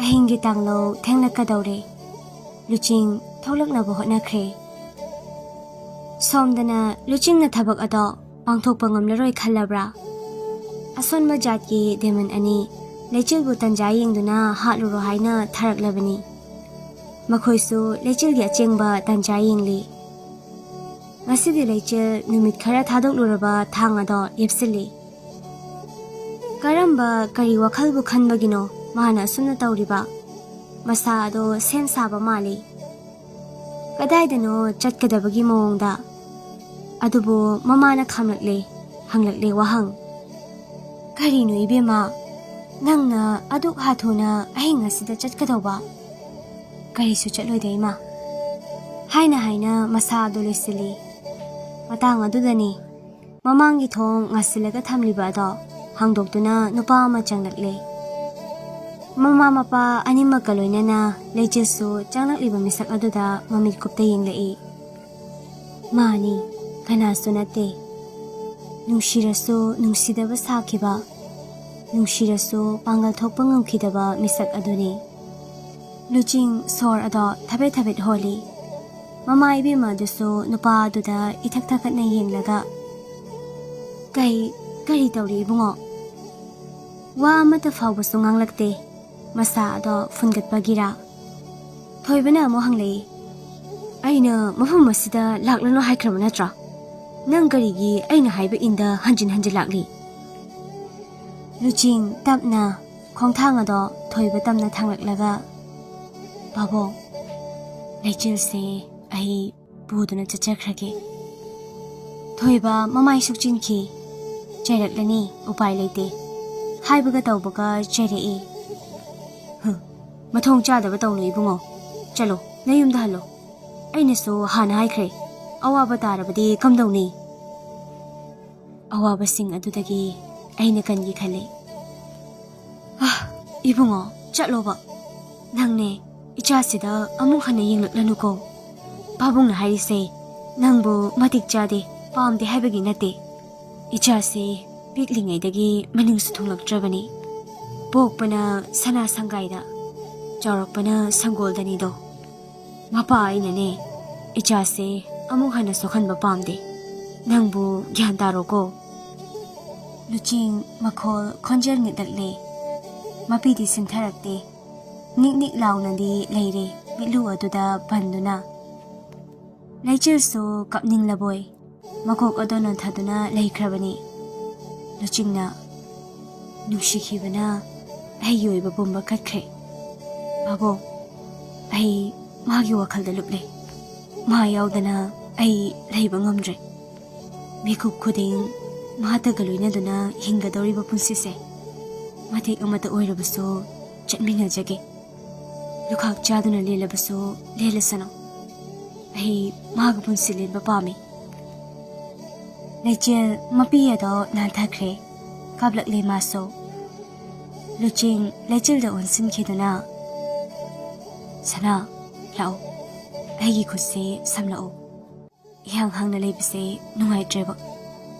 ꯑꯍꯤꯡꯒꯤ ꯇꯥꯡꯂꯧ ꯊꯦꯡꯂꯛꯀꯗꯧꯔꯦ ꯂꯨꯆꯤꯡ ꯊꯣꯛꯂꯛꯅꯕ ꯍꯣꯠꯅꯈ꯭ꯔꯦ ꯁꯣꯝꯗꯅ ꯂꯨꯆꯤꯡꯅ ꯊꯕꯛ ꯑꯗꯣ ꯄꯥꯡꯊꯣꯛꯄ ꯉꯝꯂꯔꯣꯏ ꯈꯜꯂꯕ꯭ꯔꯥ ꯑꯁꯣꯟꯕ ꯖꯥꯠꯀꯤ ꯗꯦꯃꯟ ꯑꯅꯤ ꯂꯩꯆꯤꯜꯕꯨ ꯇꯟꯖꯥ ꯌꯦꯡꯗꯨꯅ ꯍꯥꯠꯂꯨꯔꯣ ꯍꯥꯏꯅ ꯊꯥꯔꯛꯂꯕꯅꯤ ꯃꯈꯣꯏꯁꯨ ꯂꯩꯆꯤꯜꯒꯤ ꯑꯆꯦꯡꯕ ꯇꯟꯖꯥ ꯌꯦꯡꯂꯤ ꯉꯁꯤꯗꯤ ꯂꯩꯆꯤꯜ ꯅꯨꯃꯤꯠ ꯈꯔ ꯊꯥꯗꯣꯛꯂꯨꯔꯕ ꯊꯥꯡ ꯑꯗꯣ ꯌꯦꯞꯁꯤꯜꯂꯤ ꯀꯔꯝꯕ ꯀꯔꯤ ꯋꯥꯈꯜꯕꯨ ꯈꯟꯕꯒꯤꯅꯣ ꯃꯥꯅ ꯑꯁꯨꯝꯅ ꯇꯧꯔꯤꯕ ꯃꯁꯥ ꯑꯗꯣ ꯁꯦꯝ ꯁꯥꯕ ꯃꯥꯜꯂꯤ ꯀꯗꯥꯏꯗꯅꯣ ꯆꯠꯀꯗꯕꯒꯤ ꯃꯑꯣꯡꯗ ꯑꯗꯨꯕꯨ ꯃꯃꯥꯅ ꯍꯪꯂꯛꯂꯦ ꯋꯥꯍꯪ ꯀꯔꯤꯅꯣ ꯏꯕꯦꯝꯃ ꯅꯪꯅ ꯑꯗꯨꯛ ꯍꯥꯊꯨꯅ ꯑꯍꯤꯡ ꯑꯁꯤꯗ ꯆꯠꯀꯗꯧꯕ ꯀꯔꯤꯁꯨ ꯆꯠꯂꯣꯏꯗ ꯏꯃꯥ ꯍꯥꯏꯅ ꯃꯁꯥ ꯑꯗꯨ ꯂꯣꯏꯁꯤꯜꯂꯤ ꯃꯇꯥꯡ ꯑꯗꯨꯗꯅꯤ ꯃꯃꯥꯡꯒꯤ ꯊꯣꯡ ꯉꯥꯁꯤꯜꯂꯒ ꯊꯝꯂꯤꯕ ꯑꯗꯣ ꯍꯥꯡꯗꯣꯛꯇꯨꯅ ꯅꯨꯄꯥ ꯑꯃ ꯆꯪꯂꯛꯂꯦ ꯃꯃꯥ ꯃꯄꯥ ꯑꯅꯤꯃꯛꯀ ꯂꯣꯏꯅꯅ ꯂꯩꯆꯤꯜꯁꯨ ꯆꯪꯂꯛꯂꯤꯕ ꯃꯤꯁꯛ ꯑꯗꯨꯗ ꯃꯃꯤꯠ ꯀꯨꯞꯇ ꯌꯦꯡꯂꯛꯏ ꯃꯥꯅꯤ ꯀꯅꯥꯁꯨ ꯅꯠꯇꯦ ꯅꯨꯡꯁꯤꯔꯁꯨ ꯅꯨꯡꯁꯤꯗꯕ ꯁꯥꯈꯤꯕ ꯅꯨꯡꯁꯤꯔꯁꯨ ꯄꯥꯡꯒꯜ ꯊꯣꯛꯄ ꯉꯝꯈꯤꯗꯕ ꯃꯤꯁꯛ ꯑꯗꯨꯅꯤ ꯂꯨꯆꯤꯡ ꯁꯣꯔ ꯑꯗꯣ ꯊꯕꯦꯠ ꯊꯕꯦꯠ ꯍꯣꯜꯂꯤ ꯃꯃꯥ ꯏꯕꯦꯝꯃ ꯑꯗꯨꯁꯨ ꯅꯨꯄꯥ ꯑꯗꯨꯗ ꯏꯊꯛ ꯊꯀꯠꯅ ꯌꯦꯡꯂꯒ ꯀꯔꯤ ꯇꯧꯔꯤ ꯏꯕꯨꯡꯉꯣ ꯋꯥ ꯑꯃꯠꯇ ꯐꯥꯎꯕꯁꯨ ꯉꯥꯡꯂꯛꯇꯦ ꯃꯁꯥ ꯑꯗꯣ ꯐꯨꯟꯒꯠꯄꯒꯤꯔꯥ ꯊꯣꯏꯕꯅ ꯑꯃꯨꯛ ꯍꯪꯂꯛꯏ ꯑꯩꯅ ꯃꯐꯝ ꯑꯁꯤꯗ ꯂꯥꯛꯂꯅꯨ ꯍꯥꯏꯈ꯭ꯔꯕ ꯅꯠꯇ꯭ꯔꯥ? ꯅꯪ ꯀꯔꯤꯒꯤ ꯑꯩꯅ ꯍꯥꯏꯕ ꯏꯟꯗ ꯍꯟꯖꯤꯟ ꯍꯟꯖꯤꯟ ꯂꯥꯛꯂꯤ? ꯂꯨꯆꯤꯡ ꯇꯞꯅ ꯈꯣꯡꯊꯥꯡ ꯑꯗꯣ ꯊꯣꯏꯕ ꯇꯝꯅ ꯊꯥꯡꯂꯛꯂꯒ ꯄꯥꯕꯨꯡ ꯂꯩꯆꯤꯜꯁꯦ ꯑꯩ ꯄꯨꯗꯨꯅ ꯆꯠꯆꯈ꯭ꯔꯒꯦ. ꯊꯣꯏꯕ ꯃꯃꯥꯏ ꯁꯨꯛꯆꯤꯟꯈꯤ. ꯆꯩꯔꯛꯂꯅꯤ ꯎꯄꯥꯏ ꯂꯩꯇꯦ. ꯍꯥꯏꯕꯒ ꯇꯧꯕꯒ ꯆꯩꯔꯛꯏ. ꯃꯊꯣꯡ ꯆꯥꯗꯕ ꯇꯧꯅꯨ ꯏꯕꯨꯡꯉꯣ. ꯆꯠꯂꯣ ꯅꯌꯨꯝꯗ ꯍꯜꯂꯣ. ꯑꯩꯅꯁꯨ ꯍꯥꯟꯅ ꯍꯥꯏꯈ꯭ꯔꯦ. ꯑꯋꯥꯕ ꯇꯥꯔꯕꯗꯤ ꯀꯝꯗꯧꯅꯤ? ꯑꯋꯥꯕꯁꯤꯡ ꯑꯗꯨꯗꯒꯤ ꯑꯩꯅ ꯀꯟꯒꯤ ꯈꯜꯂꯤ. 이붕어 ꯆꯠꯂꯣꯕ. ꯅꯪꯅꯦ 이자ꯁꯤꯗ ꯑꯃꯨꯛ ꯍꯟꯅ ꯌꯦꯡꯂꯛꯂꯅꯨꯀꯣ. ꯄꯥꯕꯨꯡꯅ ꯍꯥꯏꯔꯤꯁꯦ ꯅꯪꯕꯨ ꯃꯇꯤꯛ ꯆꯥꯗꯦ ꯄꯥꯝꯗꯦ ꯍꯥꯏꯕꯒꯤ ꯅꯠꯇꯦ. 이자ꯁꯤ ꯄꯤꯛꯂꯤꯉꯩꯗꯒꯤ ꯃꯅꯤꯡꯁꯨ ꯊꯨꯡꯂꯛꯇ꯭ꯔꯕꯅꯤ. ꯄꯣꯛꯄꯅ ꯁꯅꯥ ꯁꯪꯒꯥꯏꯗ ꯆꯥꯎꯔꯛꯄꯅ ꯁꯪꯒꯣꯜꯗꯅꯤꯗꯣ. ꯃꯄꯥ ꯑꯩꯅꯅꯦ 이자ꯁꯤ ꯑꯃꯨꯛ ꯍꯟꯅ ꯁꯣꯛꯍꯟꯕ ꯄꯥꯝꯗꯦ. ꯅꯪꯕꯨ ꯒ꯭ꯌꯥꯟ ꯇꯥꯔꯣꯀꯣ. ꯂꯨꯆꯤꯡ ꯃꯈꯣꯜ ꯈꯣꯟꯖꯦꯜ ꯅꯤꯛꯂꯛꯂꯦ. ꯃꯄꯤꯗꯤ ꯁꯤꯟꯊꯔꯛꯇꯦ. ꯅꯤꯛ ꯅꯤꯛ ꯂꯥꯎꯅꯗꯤ ꯂꯩꯔꯦ ꯃꯤꯠꯂꯨ ꯑꯗꯨꯗ ꯕꯟꯗꯨꯅ. ꯂꯩꯆꯤꯜꯁꯨ ꯀꯞꯅꯤꯡꯂꯕꯣꯏ ꯃꯀꯣꯛ ꯑꯗꯣ ꯅꯣꯟꯊꯗꯨꯅ ꯂꯩꯈ꯭ꯔꯕꯅꯤ. ꯂꯨꯆꯤꯡꯅ ꯅꯨꯡꯁꯤꯈꯤꯕꯅ ꯑꯩꯒꯤ ꯑꯣꯏꯕ ꯄꯨꯝꯕ ꯀꯠꯈ꯭ꯔꯦ. ꯄꯥꯕꯨꯡ ꯑꯩ ꯃꯥꯒꯤ ꯋꯥꯈꯜꯗ ꯂꯨꯞꯂꯦ. ꯃꯥ ꯌꯥꯎꯗꯅ ꯑꯩ ꯂꯩꯕ ꯉꯝꯗ꯭ꯔꯦ. ꯃꯤꯀꯨꯞ ꯈꯨꯗꯤꯡ ꯃꯍꯥꯛꯇꯒ ꯂꯣꯏꯅꯗꯨꯅ ꯍꯤꯡꯒꯗꯧꯔꯤꯕ ꯄꯨꯟꯁꯤꯁꯦ ꯃꯇꯦꯛ ꯑꯃꯇ ꯑꯣꯏꯔꯕꯁꯨ ꯆꯠꯃꯤꯟꯅꯖꯒꯦ. ꯂꯨꯈꯥꯛ ꯆꯥꯗꯨꯅ ꯂꯦꯜꯂꯕꯁꯨ ꯂꯦꯜꯂꯁꯅꯨ. ꯑꯩ ꯃꯥꯒ ꯄꯨꯟꯁꯤ ꯂꯦꯟꯕ ꯄꯥꯝꯃꯤ. ꯂꯩꯆꯤꯜ ꯃꯄꯤ ꯑꯗꯣ ꯅꯥꯟꯊꯈ꯭ꯔꯦ. ꯀꯥꯞꯂꯛꯂꯦ ꯃꯥꯁꯨ. ꯂꯨꯆꯤꯡ ꯂꯩꯆꯤꯜꯗ ꯑꯣꯟꯁꯤꯟꯈꯤꯗꯨꯅ ꯁꯅꯥ ꯂꯥꯛꯑꯣ. ꯑꯩꯒꯤ ꯈꯨꯠꯁꯦ ꯁꯝꯂꯛꯑꯣ. ꯏꯍꯥꯡ ꯍꯥꯡꯅ ꯂꯩꯕꯁꯦ ꯅꯨꯡꯉꯥꯏꯇ꯭ꯔꯦꯕ.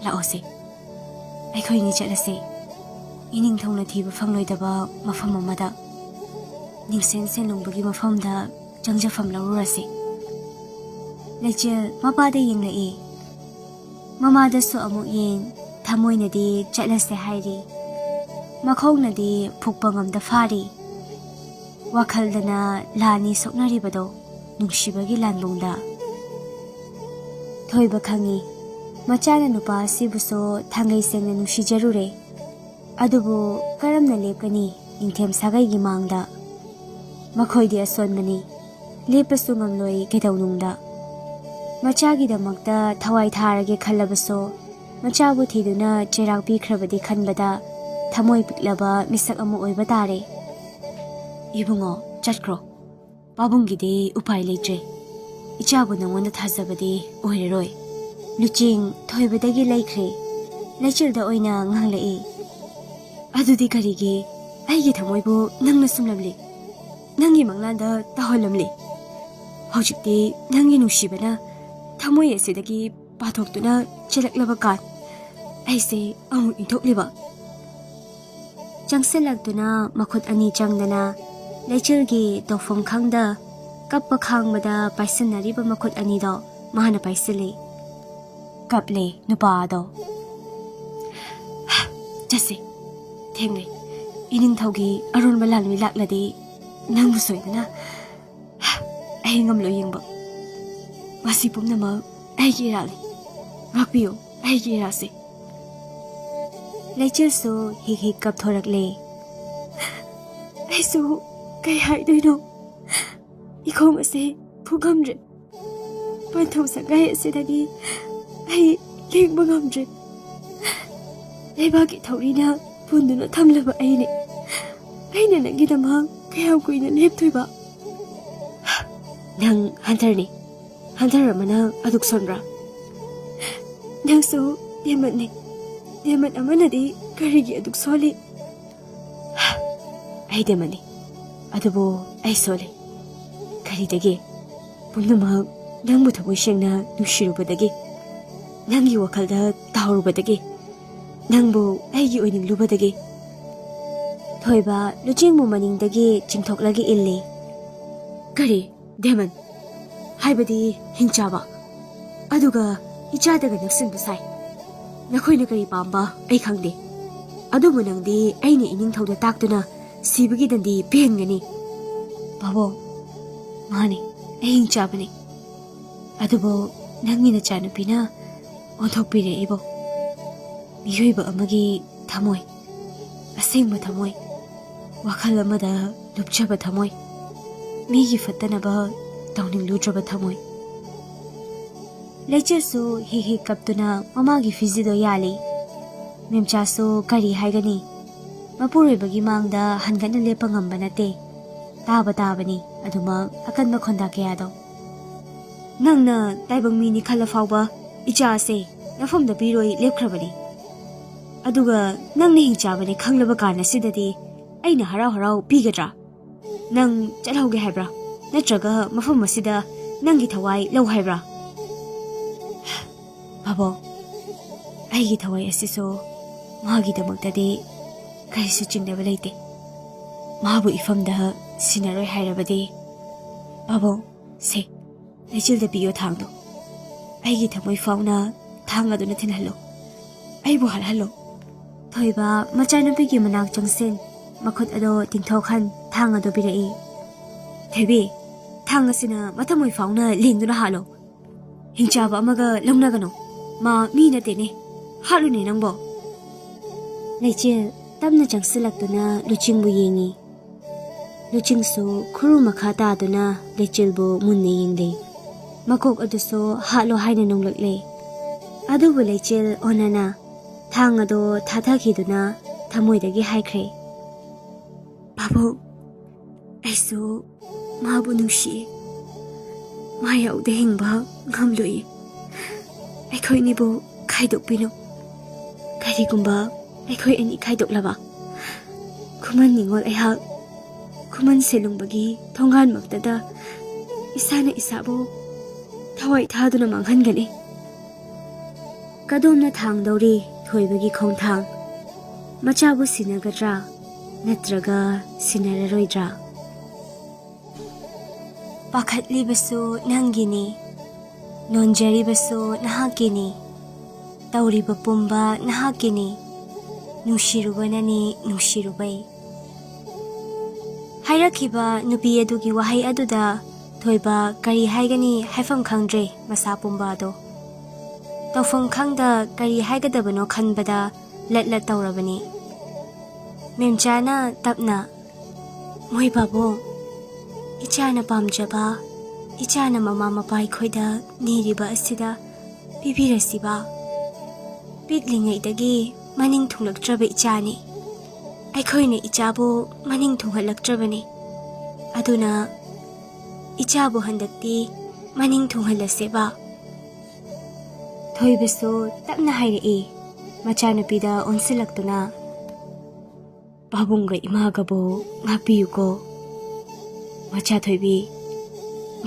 ꯂꯥꯛꯑꯣꯁꯦ. ꯑꯩꯈꯣꯏꯅꯤ ꯆꯠꯂꯁꯦ. 이닝ꯊꯧꯅ ꯊꯤꯕ ꯐꯪꯂꯣꯏꯗꯕ ꯃꯐꯝ ꯑꯃꯗ ꯅꯤꯡꯁꯦꯟ ꯁꯦꯟꯅꯨꯡꯕꯒꯤ ꯃꯐꯝꯗ ꯆꯪꯖꯐꯝ ꯂꯧꯔꯨꯔꯁꯤ. ꯂꯩꯆꯤꯜ ꯃꯄꯥꯗ ꯌꯦꯡꯂꯛꯏ. ꯃꯃꯥꯗꯁꯨ ꯑꯃꯨꯛ ꯌꯦꯡ. ꯊꯃꯣꯏꯅꯗꯤ ꯆꯠꯂꯁꯦ ꯍꯥꯏꯔꯤ. ꯃꯈꯣꯡꯅꯗꯤ ꯐꯨꯛꯄ ꯉꯝꯗ ꯐꯥꯔꯤ. ꯋꯥꯈꯜꯗꯅ ꯂꯥꯟꯅꯤ ꯁꯣꯛꯅꯔꯤꯕꯗꯣ ꯅꯨꯡꯁꯤꯕꯒꯤ ꯂꯥꯟꯕꯨꯡꯗ. ꯊꯣꯏꯕ ꯈꯪꯉꯤ ꯃꯆꯥꯅ ꯅꯨꯄꯥ ꯑꯁꯤꯕꯨꯁꯨ ꯊꯥꯡꯒꯩ ꯁꯦꯡꯅ ꯅꯨꯡꯁꯤꯖꯔꯨꯔꯦ. ꯑꯗꯨꯕꯨ ꯀꯔꯝꯅ ꯂꯦꯞꯀꯅꯤ ꯅꯤꯡꯊꯦꯝ ꯁꯥꯒꯩꯒꯤ ꯃꯥꯡꯗ? ꯃꯈꯣꯏꯗꯤ ꯑꯁꯣꯟꯕꯅꯤ. ꯂꯦꯞꯄꯁꯨ ꯉꯝꯂꯣꯏ ꯀꯩꯗꯧꯅꯨꯡꯗ. ꯃꯆꯥꯒꯤꯗꯃꯛꯇ ꯊꯋꯥꯏ ꯊꯥꯔꯒꯦ ꯈꯜꯂꯕꯁꯨ ꯃꯆꯥꯕꯨ ꯊꯤꯗꯨꯅ ꯆꯩꯔꯥꯛ ꯄꯤꯈ꯭ꯔꯕꯗꯤ ꯈꯟꯕꯗ ꯊꯃꯣꯏ ꯄꯤꯛꯂꯕ ꯃꯤꯁꯛ ꯑꯃ ꯑꯣꯏꯕ ꯇꯥꯔꯦ. 이붕어 ꯆꯠꯈ꯭ꯔꯣ. ꯄꯥꯕꯨꯡꯒꯤꯗꯤ ꯎꯄꯥꯏ ꯂꯩꯇ꯭ꯔꯦ. 이자ꯕꯨ ꯅꯉꯣꯟꯗ ꯊꯥꯖꯕꯗꯤ ꯑꯣꯏꯔꯔꯣꯏ. ꯂꯨꯆꯤꯡ ꯊꯣꯏꯕꯗꯒꯤ ꯂꯩꯈ꯭ꯔꯦ. ꯂꯩꯆꯤꯜꯗ ꯑꯣꯏꯅ ꯉꯥꯡꯂꯛꯏ. ꯑꯗꯨꯗꯤ ꯀꯔꯤꯒꯤ ꯑꯩꯒꯤ ꯊꯃꯣꯏꯕꯨ ꯅꯪꯅ ꯁꯨꯝꯂꯝꯂꯤ? ꯅꯪꯒꯤ ꯃꯪꯂꯥꯟꯗ ꯇꯥꯍꯜꯂꯝꯂꯤ? ꯍꯧꯖꯤꯛꯇꯤ ꯅꯪꯒꯤ ꯅꯨꯡꯁꯤꯕꯅ ꯊꯃꯣꯏ ꯑꯁꯤꯗꯒꯤ ꯄꯥꯊꯣꯛꯇꯨꯅ ꯆꯦꯜꯂꯛꯂꯕ ꯀꯥꯟ ꯑꯩꯁꯦ ꯑꯃꯨꯛ ꯏꯟꯊꯣꯛꯂꯤꯕ. ꯆꯪꯁꯤꯜꯂꯛꯇꯨꯅ ꯃꯈꯨꯠ ꯑꯅꯤ ꯆꯪꯗꯅ ꯂꯩꯆꯤꯜꯒꯤ ꯇꯧꯐꯝ ꯈꯪꯗ ꯀꯞꯄ ꯈꯥꯡꯕꯗ ꯄꯥꯏꯁꯤꯟꯅꯔꯤꯕ ꯃꯈꯨꯠ ꯑꯅꯤꯗꯣ ꯃꯥꯅ ꯄꯥꯏꯁꯤꯜꯂꯤ. ꯀꯞꯂꯦ ꯅꯨꯄꯥ ꯑꯗꯣ. ꯆꯠꯁꯤ. ꯊꯦꯡꯂꯦ. 이닝ꯊꯧꯒꯤ ꯑꯔꯣꯟꯕ ꯂꯥꯟꯃꯤ ꯂꯥꯛꯂꯗꯤ ꯅꯪꯕꯨ ꯁꯣꯏꯗꯅ ꯑꯩ ꯉꯝꯂꯣꯏ ꯌꯦꯡꯕ. ꯃꯁꯤ ꯄꯨꯝꯅꯃꯛ ꯑꯩꯒꯤ ꯏꯔꯥꯜꯅꯤ. ꯉꯥꯛꯄꯤꯌꯨ ꯑꯩꯒꯤ ꯏꯔꯥꯜꯁꯦ. ꯂꯩꯆꯤꯜꯁꯨ ꯍꯤꯛ ꯍꯤꯛ ꯀꯞꯊꯣꯔꯛꯂꯦ. ꯑꯩꯁꯨ ꯀꯩ ꯍꯥꯏꯗꯣꯏꯅꯣ? ꯏꯈꯣꯡ ꯑꯁꯤ ꯐꯨꯉꯝꯗ꯭ꯔꯦ. ꯄꯟꯊꯧ ꯁꯪꯒꯥꯏ ꯑꯁꯤꯗꯒꯤ ꯑꯩ ꯂꯦꯡꯕ ꯉꯝꯗ꯭ꯔꯦ. ꯂꯩꯕꯥꯛꯀꯤ ꯊꯧꯔꯤꯅ ꯄꯨꯟꯗꯨꯅ ꯊꯝꯂꯕ ꯑꯩꯅꯦ. ꯑꯩꯅ ꯅꯪꯒꯤꯗꯃꯛ ꯀꯌꯥꯝ ꯀꯨꯏꯅ ꯂꯦꯞꯇꯣꯏꯕ? ꯅꯪ ꯍꯟꯊꯔꯅꯤ. ꯍꯟꯊꯔꯝꯃꯅ ꯑꯗꯨꯛ ꯁꯣꯟꯕ꯭ꯔꯥ? ꯅꯪꯁꯨ ꯗꯦꯃꯟꯅꯤ. ꯗꯦꯃꯟ ꯑꯃꯅꯗꯤ ꯀꯔꯤꯒꯤ ꯑꯗꯨꯛ ꯁꯣꯜꯂꯤ? ꯑꯩ ꯗꯦꯃꯟꯅꯤ. ꯑꯗꯨꯕꯨ ꯑꯩ ꯁꯣꯜꯂꯤ. ꯀꯔꯤꯗꯒꯤ? ꯄꯨꯝꯅꯃꯛ ꯅꯪꯕꯨ ꯊꯃꯣꯏ ꯁꯦꯡꯅ ꯅꯨꯡꯁꯤꯔꯨꯕꯗꯒꯤ, ꯅꯪꯒꯤ ꯋꯥꯈꯜꯗ ꯇꯥꯎꯔꯨꯕꯗꯒꯤ, ꯅꯪꯕꯨ ꯑꯩꯒꯤ ꯑꯣꯏꯅꯤꯡꯂꯨꯕꯗꯒꯤ. ꯊꯣꯏꯕ ꯂꯨꯆꯤꯡꯕꯨ ꯃꯅꯤꯡꯗꯒꯤ ꯆꯤꯡꯊꯣꯛꯂꯒ ꯏꯜꯂꯤ. ꯀꯔꯤ ꯗꯦꯃꯟ? ꯍꯥꯏꯕꯗꯤ ꯍꯤꯡꯆꯥꯕ? ꯑꯗꯨꯒ 이자ꯗꯒ ꯅꯛꯁꯤꯟꯕ ꯁꯥꯏ. ꯅꯈꯣꯏꯅ ꯀꯔꯤ ꯄꯥꯝꯕ ꯑꯩ ꯈꯪꯗꯦ. ꯑꯗꯨꯕꯨ ꯅꯪꯗꯤ ꯑꯩꯅ 이닝ꯊꯧꯗ ꯇꯥꯛꯇꯨꯅ ꯁꯤꯕꯒꯤ ꯗꯟꯗꯤ ꯄꯦꯟꯒꯅꯤ. ꯄꯥꯕꯨꯡ ꯃꯥꯅꯤ ꯑꯩ ꯍꯤꯡꯆꯥꯕꯅꯤ. ꯑꯗꯨꯕꯨ ꯅꯪꯒꯤ ꯅꯆꯥꯅꯨꯄꯤꯅ ꯑꯣꯟꯊꯣꯛꯄꯤꯔꯛꯏꯕꯣ ꯃꯤꯑꯣꯏꯕ ꯑꯃꯒꯤ ꯊꯃꯣꯏ ꯑꯁꯦꯡꯕ ꯊꯃꯣꯏ ꯋꯥꯈꯜ ꯑꯃꯗ ꯂꯨꯞꯆꯕ ꯊꯃꯣꯏ ꯃꯤꯒꯤ ꯐꯠꯇꯅꯕ ꯇꯧꯅꯤꯡꯂꯨꯗ꯭ꯔꯕ ꯊꯃꯣꯏ ꯂꯩꯆꯤꯜꯁꯨ ꯍꯦꯛ ꯍꯦꯛ ꯀꯞꯇꯨꯅ ꯃꯃꯥꯒꯤ ꯐꯤꯖꯤꯗꯣ ꯌꯥꯜꯂꯤ ꯃꯦꯝꯆꯥꯁꯨ ꯀꯔꯤ ꯍꯥꯏꯒꯅꯤ ꯃꯄꯨꯔꯣꯏꯕꯒꯤ ꯃꯥꯡꯗ ꯍꯟꯒꯠꯅ ꯂꯦꯞꯄ ꯉꯝꯕ ꯅꯠꯇꯦ ꯇꯥꯕ ꯇꯥꯕꯅꯤ ꯑꯗꯨꯃꯛ ꯑꯀꯟꯕ ꯈꯣꯟꯗꯥ ꯀꯌꯥꯗꯣ ꯅꯪꯅ ꯇꯥꯏꯕꯪ ꯃꯤꯅꯤ ꯈꯜꯂ ꯐꯥꯎꯕ ꯏꯆꯥ ꯑꯁꯦ ꯅꯐꯝꯗ ꯄꯤꯔꯣꯏ ꯂꯦꯞꯈ꯭ꯔꯕꯅꯤ ꯑꯗꯨꯒ ꯅꯪꯅ ꯍꯤꯡꯆꯥꯕꯅꯤ ꯈꯪꯂꯕ ꯀꯥꯟꯗꯁꯤꯗꯗꯤ ꯑꯩꯅ ꯍꯔꯥꯎ ꯍꯔꯥꯎ ꯄꯤꯒꯗ꯭ꯔꯥ ꯅꯪ ꯆꯠꯍꯧꯒꯦ ꯍꯥꯏꯕ꯭ꯔꯥ ꯅꯠꯇ꯭ꯔꯒ ꯃꯐꯝ ꯑꯁꯤꯗ ꯅꯪꯒꯤ ꯊꯋꯥꯏ ꯂꯧ ꯍꯥꯏꯕ꯭ꯔꯥ ꯕꯥꯕꯣꯛ ꯑꯩꯒꯤ ꯊꯋꯥꯏ ꯑꯁꯤꯁꯨ ꯃꯥꯒꯤꯗꯃꯛꯇꯗꯤ ꯀꯔꯤꯁꯨ ꯆꯤꯡꯅꯕ ꯂꯩꯇꯦ ꯃꯥꯕꯨ ꯏꯐꯝꯗ ꯁꯤꯟꯅꯔꯣꯏ ꯍꯥꯏꯔꯕꯗꯤ ꯕꯥꯕꯣꯛ ꯁꯦ ꯂꯩꯆꯤꯜꯗ ꯄꯤꯌꯣ ꯊꯥꯡꯗꯣ ꯑꯩꯒꯤ ꯊꯃꯣꯏ ꯐꯥꯎꯅ ꯊꯥꯡ ꯑꯗꯨꯅ ꯊꯤꯟꯍꯜꯂꯣ ꯑꯩꯕꯨ ꯍꯜꯍꯜꯂꯣ ꯊꯣꯏꯕ ꯃꯆꯥꯅꯨꯄꯤꯒꯤ ꯃꯅꯥꯛ ꯆꯪꯁꯤꯟ ꯃꯈꯨꯠ ꯑꯗꯣ ꯇꯤꯡꯊꯣꯛꯍꯟ ꯊꯥꯡ ꯑꯗꯨ ꯄꯤꯔꯛꯏ ꯊꯣꯏꯕꯤ ꯊꯥꯡ ꯑꯁꯤꯅ ꯃꯊꯃꯣꯏ ꯐꯥꯎꯅ ꯂꯦꯡꯗꯨꯅ ꯍꯥꯠꯂꯣ ꯍꯤꯡꯆꯥꯕ ꯑꯃꯒ ꯂꯧꯅꯒꯅꯣ ꯃꯥ ꯃꯤ ꯅꯠꯇꯦꯅꯦ ꯍꯥꯠꯂꯨꯅꯦ ꯅꯪꯕꯣ ꯂꯩꯆꯤꯜ ꯇꯞꯅ ꯆꯪꯁꯤꯜꯂꯛꯇꯨꯅ ꯂꯨꯆꯤꯡꯕꯨ ꯌꯦꯡꯉꯤ ꯂꯨꯆꯤꯡꯁꯨ ꯈꯨꯔꯨ ꯃꯈꯥ ꯇꯥꯗꯨꯅ ꯂꯩꯆꯤꯜꯕꯨ ꯃꯨꯟꯅ ꯌꯦꯡꯂꯦ ꯃꯀꯣꯛ ꯑꯗꯨꯁꯨ ꯍꯥꯠꯂꯣ ꯍꯥꯏꯅ ꯅꯣꯡꯂꯛꯂꯦ ꯑꯗꯨꯕꯨ ꯂꯩꯆꯤꯜ ꯑꯣꯟꯅꯅ ꯊꯥꯡ ꯑꯗꯣ ꯊꯥꯊꯈꯤꯗꯨꯅ ꯊꯃꯣꯏꯗꯒꯤ ꯍꯥꯏꯈ꯭ꯔꯦ ꯕꯥꯕꯣꯛ ꯑꯩꯁꯨ ꯃꯥꯕꯨ ꯅꯨꯡꯁꯤꯌꯦ ꯃꯥ ꯌꯥꯎꯗ ꯍꯤꯡꯕ ꯉꯝꯂꯣꯏꯌꯦ ꯑꯩꯈꯣꯏꯅꯤꯕꯨ ꯈꯥꯏꯗꯣꯛꯄꯤꯅꯨ ꯀꯔꯤꯒꯨꯝꯕ ꯑꯩꯈꯣꯏ ꯑꯅꯤ ꯈꯥꯏꯗꯣꯛꯂꯕ ꯈꯨꯃꯟ ꯅꯤꯉꯣꯜ ꯑꯩꯍꯥꯛ ꯈꯨꯃꯟ ꯁꯦꯂꯨꯡꯕꯒꯤ ꯊꯣꯡꯒꯥꯟꯃꯛꯇꯗ ꯏꯁꯥꯅ ꯏꯁꯥꯕꯨ ꯊꯋꯥꯏ ꯊꯥꯗꯨꯅ ꯃꯥꯡꯍꯟꯒꯅꯤ ꯀꯗꯣꯝꯅ ꯊꯥꯡꯗꯧꯔꯤ ꯊꯣꯏꯕꯒꯤ ꯈꯣꯡꯊꯥꯡ ꯃꯆꯥꯕꯨ ꯁꯤꯟꯅꯒꯗ꯭ꯔꯥ ꯅꯠꯇ꯭ꯔꯒ ꯁꯤꯟꯅꯔꯔꯣꯏꯗ꯭ꯔꯥ ꯄꯥꯈꯠꯂꯤꯕꯁꯨ ꯅꯪꯒꯤꯅꯤ ꯅꯣꯟꯖꯔꯤꯕꯁꯨ ꯅꯍꯥꯛꯀꯤꯅꯤ ꯇꯧꯔꯤꯕ ꯄꯨꯝꯕ ꯅꯍꯥꯛꯀꯤꯅꯤ ꯅꯨꯡꯁꯤꯔꯨꯕꯅꯅꯤ ꯅꯨꯡꯁꯤꯔꯨꯕꯩ ꯍꯥꯏꯔꯛꯈꯤꯕ ꯅꯨꯄꯤ ꯑꯗꯨꯒꯤ ꯋꯥꯍꯩ ꯑꯗꯨꯗ ꯊꯣꯏꯕ ꯀꯔꯤ ꯍꯥꯏꯒꯅꯤ ꯍꯥꯏꯐꯝ ꯈꯪꯗ꯭ꯔꯦ ꯃꯁꯥ ꯄꯨꯝꯕ ꯑꯗꯣ ꯇꯧꯐꯝ ꯈꯪꯗ ꯀꯔꯤ ꯍꯥꯏꯒꯗꯕꯅꯣ ꯈꯟꯕꯗ ꯂꯠ ꯂꯠ ꯇꯧꯔꯕꯅꯤ ꯃꯦꯝꯆꯥꯅ ꯇꯞꯅ ꯃꯣꯏ ꯕꯥꯕꯣꯛ ꯏꯆꯥꯅ ꯄꯥꯝꯖꯕ ꯏꯆꯥꯅ ꯃꯃꯥ ꯃꯄꯥ ꯑꯩꯈꯣꯏꯗ ꯅꯤꯔꯤꯕ ꯑꯁꯤꯗ ꯄꯤꯕꯤꯔꯁꯤꯕ ꯄꯤꯛꯂꯤꯉꯩꯗꯒꯤ ꯃꯅꯤꯡ ꯊꯨꯡꯂꯛꯇ꯭ꯔꯕ ꯏꯆꯥꯅꯤ ꯑꯩꯈꯣꯏꯅ ꯏꯆꯥꯕꯨ ꯃꯅꯤꯡ ꯊꯨꯡꯍꯜꯂꯛꯇ꯭ꯔꯕꯅꯤ ꯑꯗꯨꯅ ꯏꯆꯥꯕꯨ ꯍꯟꯗꯛꯇꯤ ꯃꯅꯤꯡ ꯊꯨꯡꯍꯜꯂꯁꯦꯕ ꯊꯣꯏꯕꯁꯨ ꯇꯞꯅ ꯍꯥꯏꯔꯛꯏ ꯃꯆꯥꯅꯨꯄꯤꯗ ꯑꯣꯟꯁꯤꯜꯂꯛꯇꯨꯅ ꯄꯥꯕꯨꯡꯒ ꯏꯃꯥꯒꯕꯨ ꯉꯥꯛꯄꯤꯌꯨꯀꯣ ꯃꯆꯥ ꯊꯣꯏꯕꯤ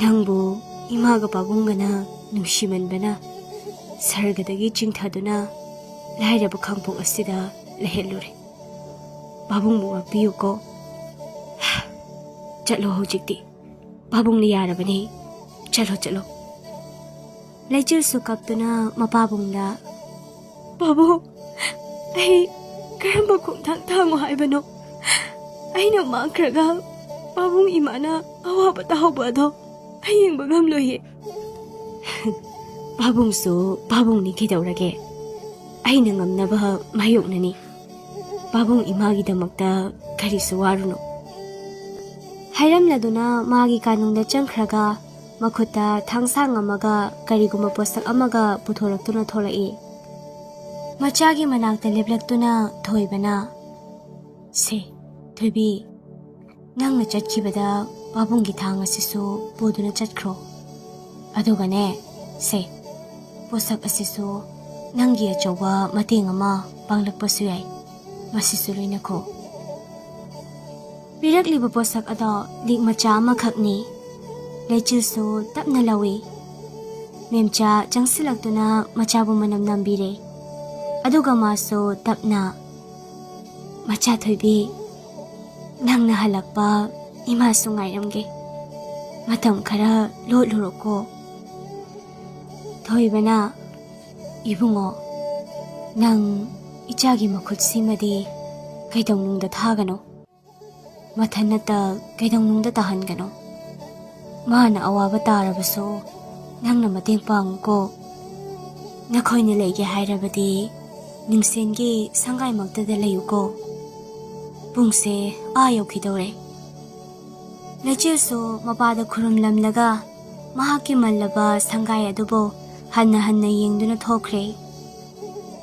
ꯅꯪꯕꯨ ꯏꯃꯥꯒ ꯄꯥꯕꯨꯡꯒꯅ ꯅꯨꯡꯁꯤꯃꯟꯕꯅ ꯁꯔꯒꯗꯒꯤ ꯆꯤꯡꯊꯗꯨꯅ ꯂꯥꯏꯔꯕ ꯈꯥꯡꯄꯣꯛ ꯑꯁꯤꯗ ꯂꯩꯍꯜꯂꯨꯔꯦ ꯄꯥꯕꯨꯡꯕꯨ ꯉꯥꯛꯄꯤꯌꯨꯀꯣ ꯆꯠꯂꯣ ꯍꯧꯖꯤꯛꯇꯤ ꯄꯥꯕꯨꯡꯅ ꯌꯥꯔꯕꯅꯤ ꯆꯠꯂꯣ ꯆꯠꯂꯣ ꯂꯩꯆꯤꯜꯁꯨ ꯀꯞꯇꯨꯅ ꯃꯄꯥꯕꯨꯡꯗ ꯕꯥꯕꯣꯛ ꯑꯩ ꯀꯔꯝꯕ ꯈꯣꯡꯊꯥꯡ ꯊꯥꯡꯉꯣ ꯍꯥꯏꯕꯅꯣ ꯑꯩꯅ ꯃꯥꯡꯈ꯭ꯔꯒ ꯄꯥꯕꯨꯡ ꯏꯃꯥꯅ ꯑꯋꯥꯕ ꯇꯥꯍꯧꯕ ꯑꯗꯣ ꯑꯩ ꯌꯦꯡꯕ ꯉꯝꯂꯣꯏꯌꯦ ꯄꯥꯕꯨꯡꯁꯨ ꯄꯥꯕꯨꯡꯅꯤ ꯀꯩꯗꯧꯔꯒꯦ ꯑꯩꯅ ꯉꯝꯅꯕ ꯃꯥꯌꯣꯛꯅꯅꯤ ꯄꯥꯕꯨꯡ ꯏꯃꯥꯒꯤꯗꯃꯛꯇ ꯀꯔꯤꯁꯨ ꯋꯥꯔꯨꯅꯨ ꯍꯥꯏꯔꯝꯂꯗꯨꯅ ꯃꯥꯒꯤ ꯀꯥꯅꯨꯡꯗ ꯆꯪꯈ꯭ꯔꯒ ꯃꯈꯨꯠꯇ ꯊꯥꯡꯁꯥꯡ ꯑꯃꯒ ꯀꯔꯤꯒꯨꯝꯕ ꯄꯣꯠꯁꯛ ꯑꯃꯒ ꯄꯨꯊꯣꯔꯛꯇꯨꯅ ꯊꯣꯛꯂꯛꯏ ꯃꯆꯥꯒꯤ ꯃꯅꯥꯛꯇ ꯂꯦꯞꯂꯛꯇꯨꯅ ꯊꯣꯏꯕꯅ ꯁꯦ ꯊꯣꯏꯕꯤ ꯅꯪꯅ ꯆꯠꯈꯤꯕꯗ ꯄꯥꯕꯨꯡꯒꯤ ꯊꯥꯡ ꯑꯁꯤꯁꯨ ꯄꯨꯗꯨꯅ ꯆꯠꯈ꯭ꯔꯣ ꯑꯗꯨꯒꯅꯦ ꯁꯦ ꯄꯣꯠꯁꯛ ꯑꯁꯤꯁꯨ ꯅꯪꯒꯤ ꯑꯆꯧꯕ ꯃꯇꯦꯡ ꯑꯃ ꯄꯥꯡꯂꯛꯄꯁꯨ ꯌꯥꯏ ꯃꯁꯤꯁꯨ ꯂꯣꯏꯅꯈꯣ ꯄꯤꯔꯛꯂꯤꯕ ꯄꯣꯠꯁꯛ ꯑꯗꯣ ꯂꯤꯛ ꯃꯆꯥ ꯑꯃꯈꯛꯅꯤ ꯂꯩꯆꯤꯜꯁꯨ ꯇꯞꯅ ꯂꯧꯏ ꯃꯦꯝꯆꯥ ꯆꯪꯁꯤꯜꯂꯛꯇꯨꯅ ꯃꯆꯥꯕꯨ ꯃꯅꯝ ꯅꯝꯕꯤꯔꯦ ꯑꯗꯨꯒ ꯃꯥꯁꯨ ꯇꯞꯅ ꯃꯆꯥ ꯊꯣꯏꯕꯤ ꯅꯪꯅ ꯍꯜꯂꯛꯄ ꯏꯃꯥꯁꯨ ꯉꯥꯏꯔꯝꯒꯦ ꯃꯇꯝ ꯈꯔ ꯂꯣꯠꯂꯨꯔꯣꯀꯣ ꯊꯣꯏꯕꯅ ꯏꯕꯨꯡꯉꯣ ꯅꯪ ꯏꯆꯥꯒꯤ ꯃꯈꯨꯠꯁꯤꯃꯗꯤ ꯀꯩꯗꯧꯅꯨꯡꯗ ꯊꯥꯒꯅꯣ ꯃꯊꯟꯅꯇ ꯀꯩꯗꯧꯅꯨꯡꯗ ꯇꯥꯍꯟꯒꯅꯣ ꯃꯥꯅ ꯑꯋꯥꯕ ꯇꯥꯔꯕꯁꯨ ꯅꯪꯅ ꯃꯇꯦꯡ ꯄꯥꯡꯉꯨꯀꯣ ꯅꯈꯣꯏꯅ ꯂꯩꯒꯦ ꯍꯥꯏꯔꯕꯗꯤ ꯅꯤꯡꯁꯦꯟꯒꯤ ꯁꯪꯒꯥꯏꯃꯛꯇꯗ ꯂꯩꯌꯨꯀꯣ ꯄꯨꯡꯁꯦ ꯌꯧꯈꯤꯗꯧꯔꯦ ꯂꯩꯆꯤꯜꯁꯨ ꯃꯄꯥꯗ ꯈꯨꯔꯨꯝꯂꯝꯂꯒ ꯃꯍꯥꯛꯀꯤ ꯃꯜꯂꯕ ꯁꯪꯒꯥꯏ ꯑꯗꯨꯕꯨ ꯍꯟꯅ ꯍꯟꯅ ꯌꯦꯡꯗꯨꯅ ꯊꯣꯛꯈ꯭ꯔꯦ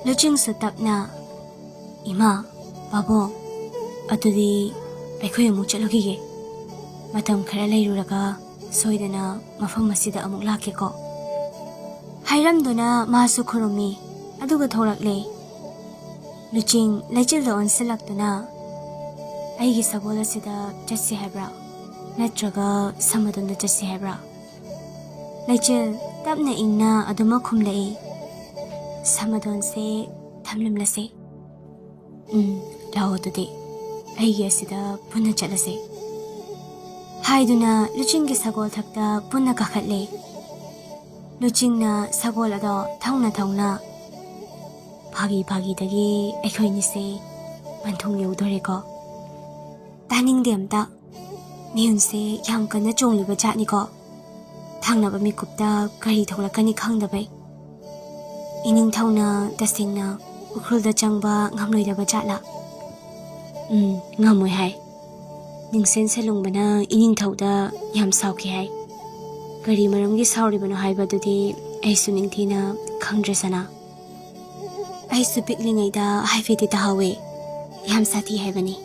ꯂꯨꯆꯤꯡꯁꯨ ꯇꯞꯅ ꯏꯃꯥ ꯄꯥꯕꯨꯡ ꯑꯗꯨꯗꯤ ꯑꯩꯈꯣꯏ ꯑꯃꯨꯛ ꯆꯠꯂꯨꯈꯤꯒꯦ ꯃꯇꯝ ꯈꯔ ꯂꯩꯔꯨꯔꯒ ꯁꯣꯏꯗꯅ ꯃꯐꯝ ꯑꯁꯤꯗ ꯑꯃꯨꯛ ꯂꯥꯛꯀꯦꯀꯣ ꯍꯥꯏꯔꯝꯗꯨꯅ ꯃꯥꯁꯨ ꯈꯨꯔꯨꯝꯃꯤ ꯑꯗꯨꯒ ꯊꯣꯛꯂꯛꯂꯦ ꯂꯨꯆꯤꯡ ꯂꯩꯆꯤꯜꯗ ꯑꯣꯟꯁꯤꯜꯂꯛꯇꯨꯅ ꯑꯩꯒꯤ ꯁꯒꯣꯜ ꯑꯁꯤꯗ ꯆꯠꯁꯤ ꯍꯥꯏꯕ꯭ꯔꯥ ꯅꯠꯇ꯭ꯔꯒ ꯁꯃꯗꯣꯟꯗ ꯆꯠꯁꯤ ꯍꯥꯏꯕ꯭ꯔꯥ ꯂꯩꯆꯤꯜ ꯇꯞꯅ ꯏꯪꯅ ꯑꯗꯨꯃꯛ ꯈꯨꯝꯂꯛꯏ ꯁꯃꯗꯣꯟꯁꯦ ꯊꯝꯂꯝꯂꯁꯤ ꯂꯥꯛꯑꯣ ꯑꯗꯨꯗꯤ ꯑꯩꯒꯤ ꯑꯁꯤꯗ ꯄꯨꯟꯅ ꯆꯠꯂꯁꯤ ꯍꯥꯏꯗꯨꯅ ꯂꯨꯆꯤꯡꯒꯤ ꯁꯒꯣꯜ ꯊꯛꯇ ꯄꯨꯟꯅ ꯀꯥꯈꯠꯂꯦ ꯂꯨꯆꯤꯡꯅ ꯁꯒꯣꯜ ꯑꯗꯣ ꯊꯧꯅ ꯊꯧꯅ ꯐꯥꯒꯤꯗꯒꯤ ꯑꯩꯈꯣꯏꯅꯤꯁꯦ ꯃꯟꯊꯨꯡ ꯌꯧꯗꯣꯔꯦꯀꯣ ꯇꯥꯅꯤꯡꯗꯦ ꯑꯝꯇ ꯃꯤꯍꯨꯟꯁꯦ ꯌꯥꯝ ꯀꯟꯅ ꯆꯣꯡꯂꯤꯕ ꯖꯥꯠꯅꯤꯀꯣ ꯊꯪꯅꯕ ꯃꯤꯀꯨꯞꯇ ꯀꯔꯤ ꯊꯣꯛꯂꯛꯀꯅꯤ ꯈꯪꯗꯕꯩ ꯏꯅꯤꯡꯊꯧꯅ ꯇꯁꯦꯡꯅ ꯎꯈ꯭ꯔꯨꯜꯗ ꯆꯪꯕ ꯉꯝꯂꯣꯏꯗꯕ ꯖꯥꯠꯂꯥ ꯉꯝꯃꯣꯏ ꯍꯥꯏ ꯅꯤꯡꯁꯦꯟ ꯁꯦꯂꯨꯡꯕꯅ ꯏꯅꯤꯡꯊꯧꯗ ꯌꯥꯝ ꯁꯥꯎꯈꯤ ꯍꯥꯏ ꯀꯔꯤ ꯃꯔꯝꯒꯤ ꯁꯥꯎꯔꯤꯕꯅꯣ ꯍꯥꯏꯕꯗꯨꯗꯤ ꯑꯩꯁꯨ ꯅꯤꯡꯊꯤꯅ ꯈꯪꯗ꯭ꯔꯦꯁꯅ ꯑꯩꯁꯨ ꯄꯤꯛꯂꯤꯉꯩꯗ ꯍꯥꯏꯐꯦꯠꯇꯤ ꯇꯥꯍꯧꯋꯦ ꯌꯥꯝ ꯁꯥꯊꯤ ꯍꯥꯏꯕꯅꯤ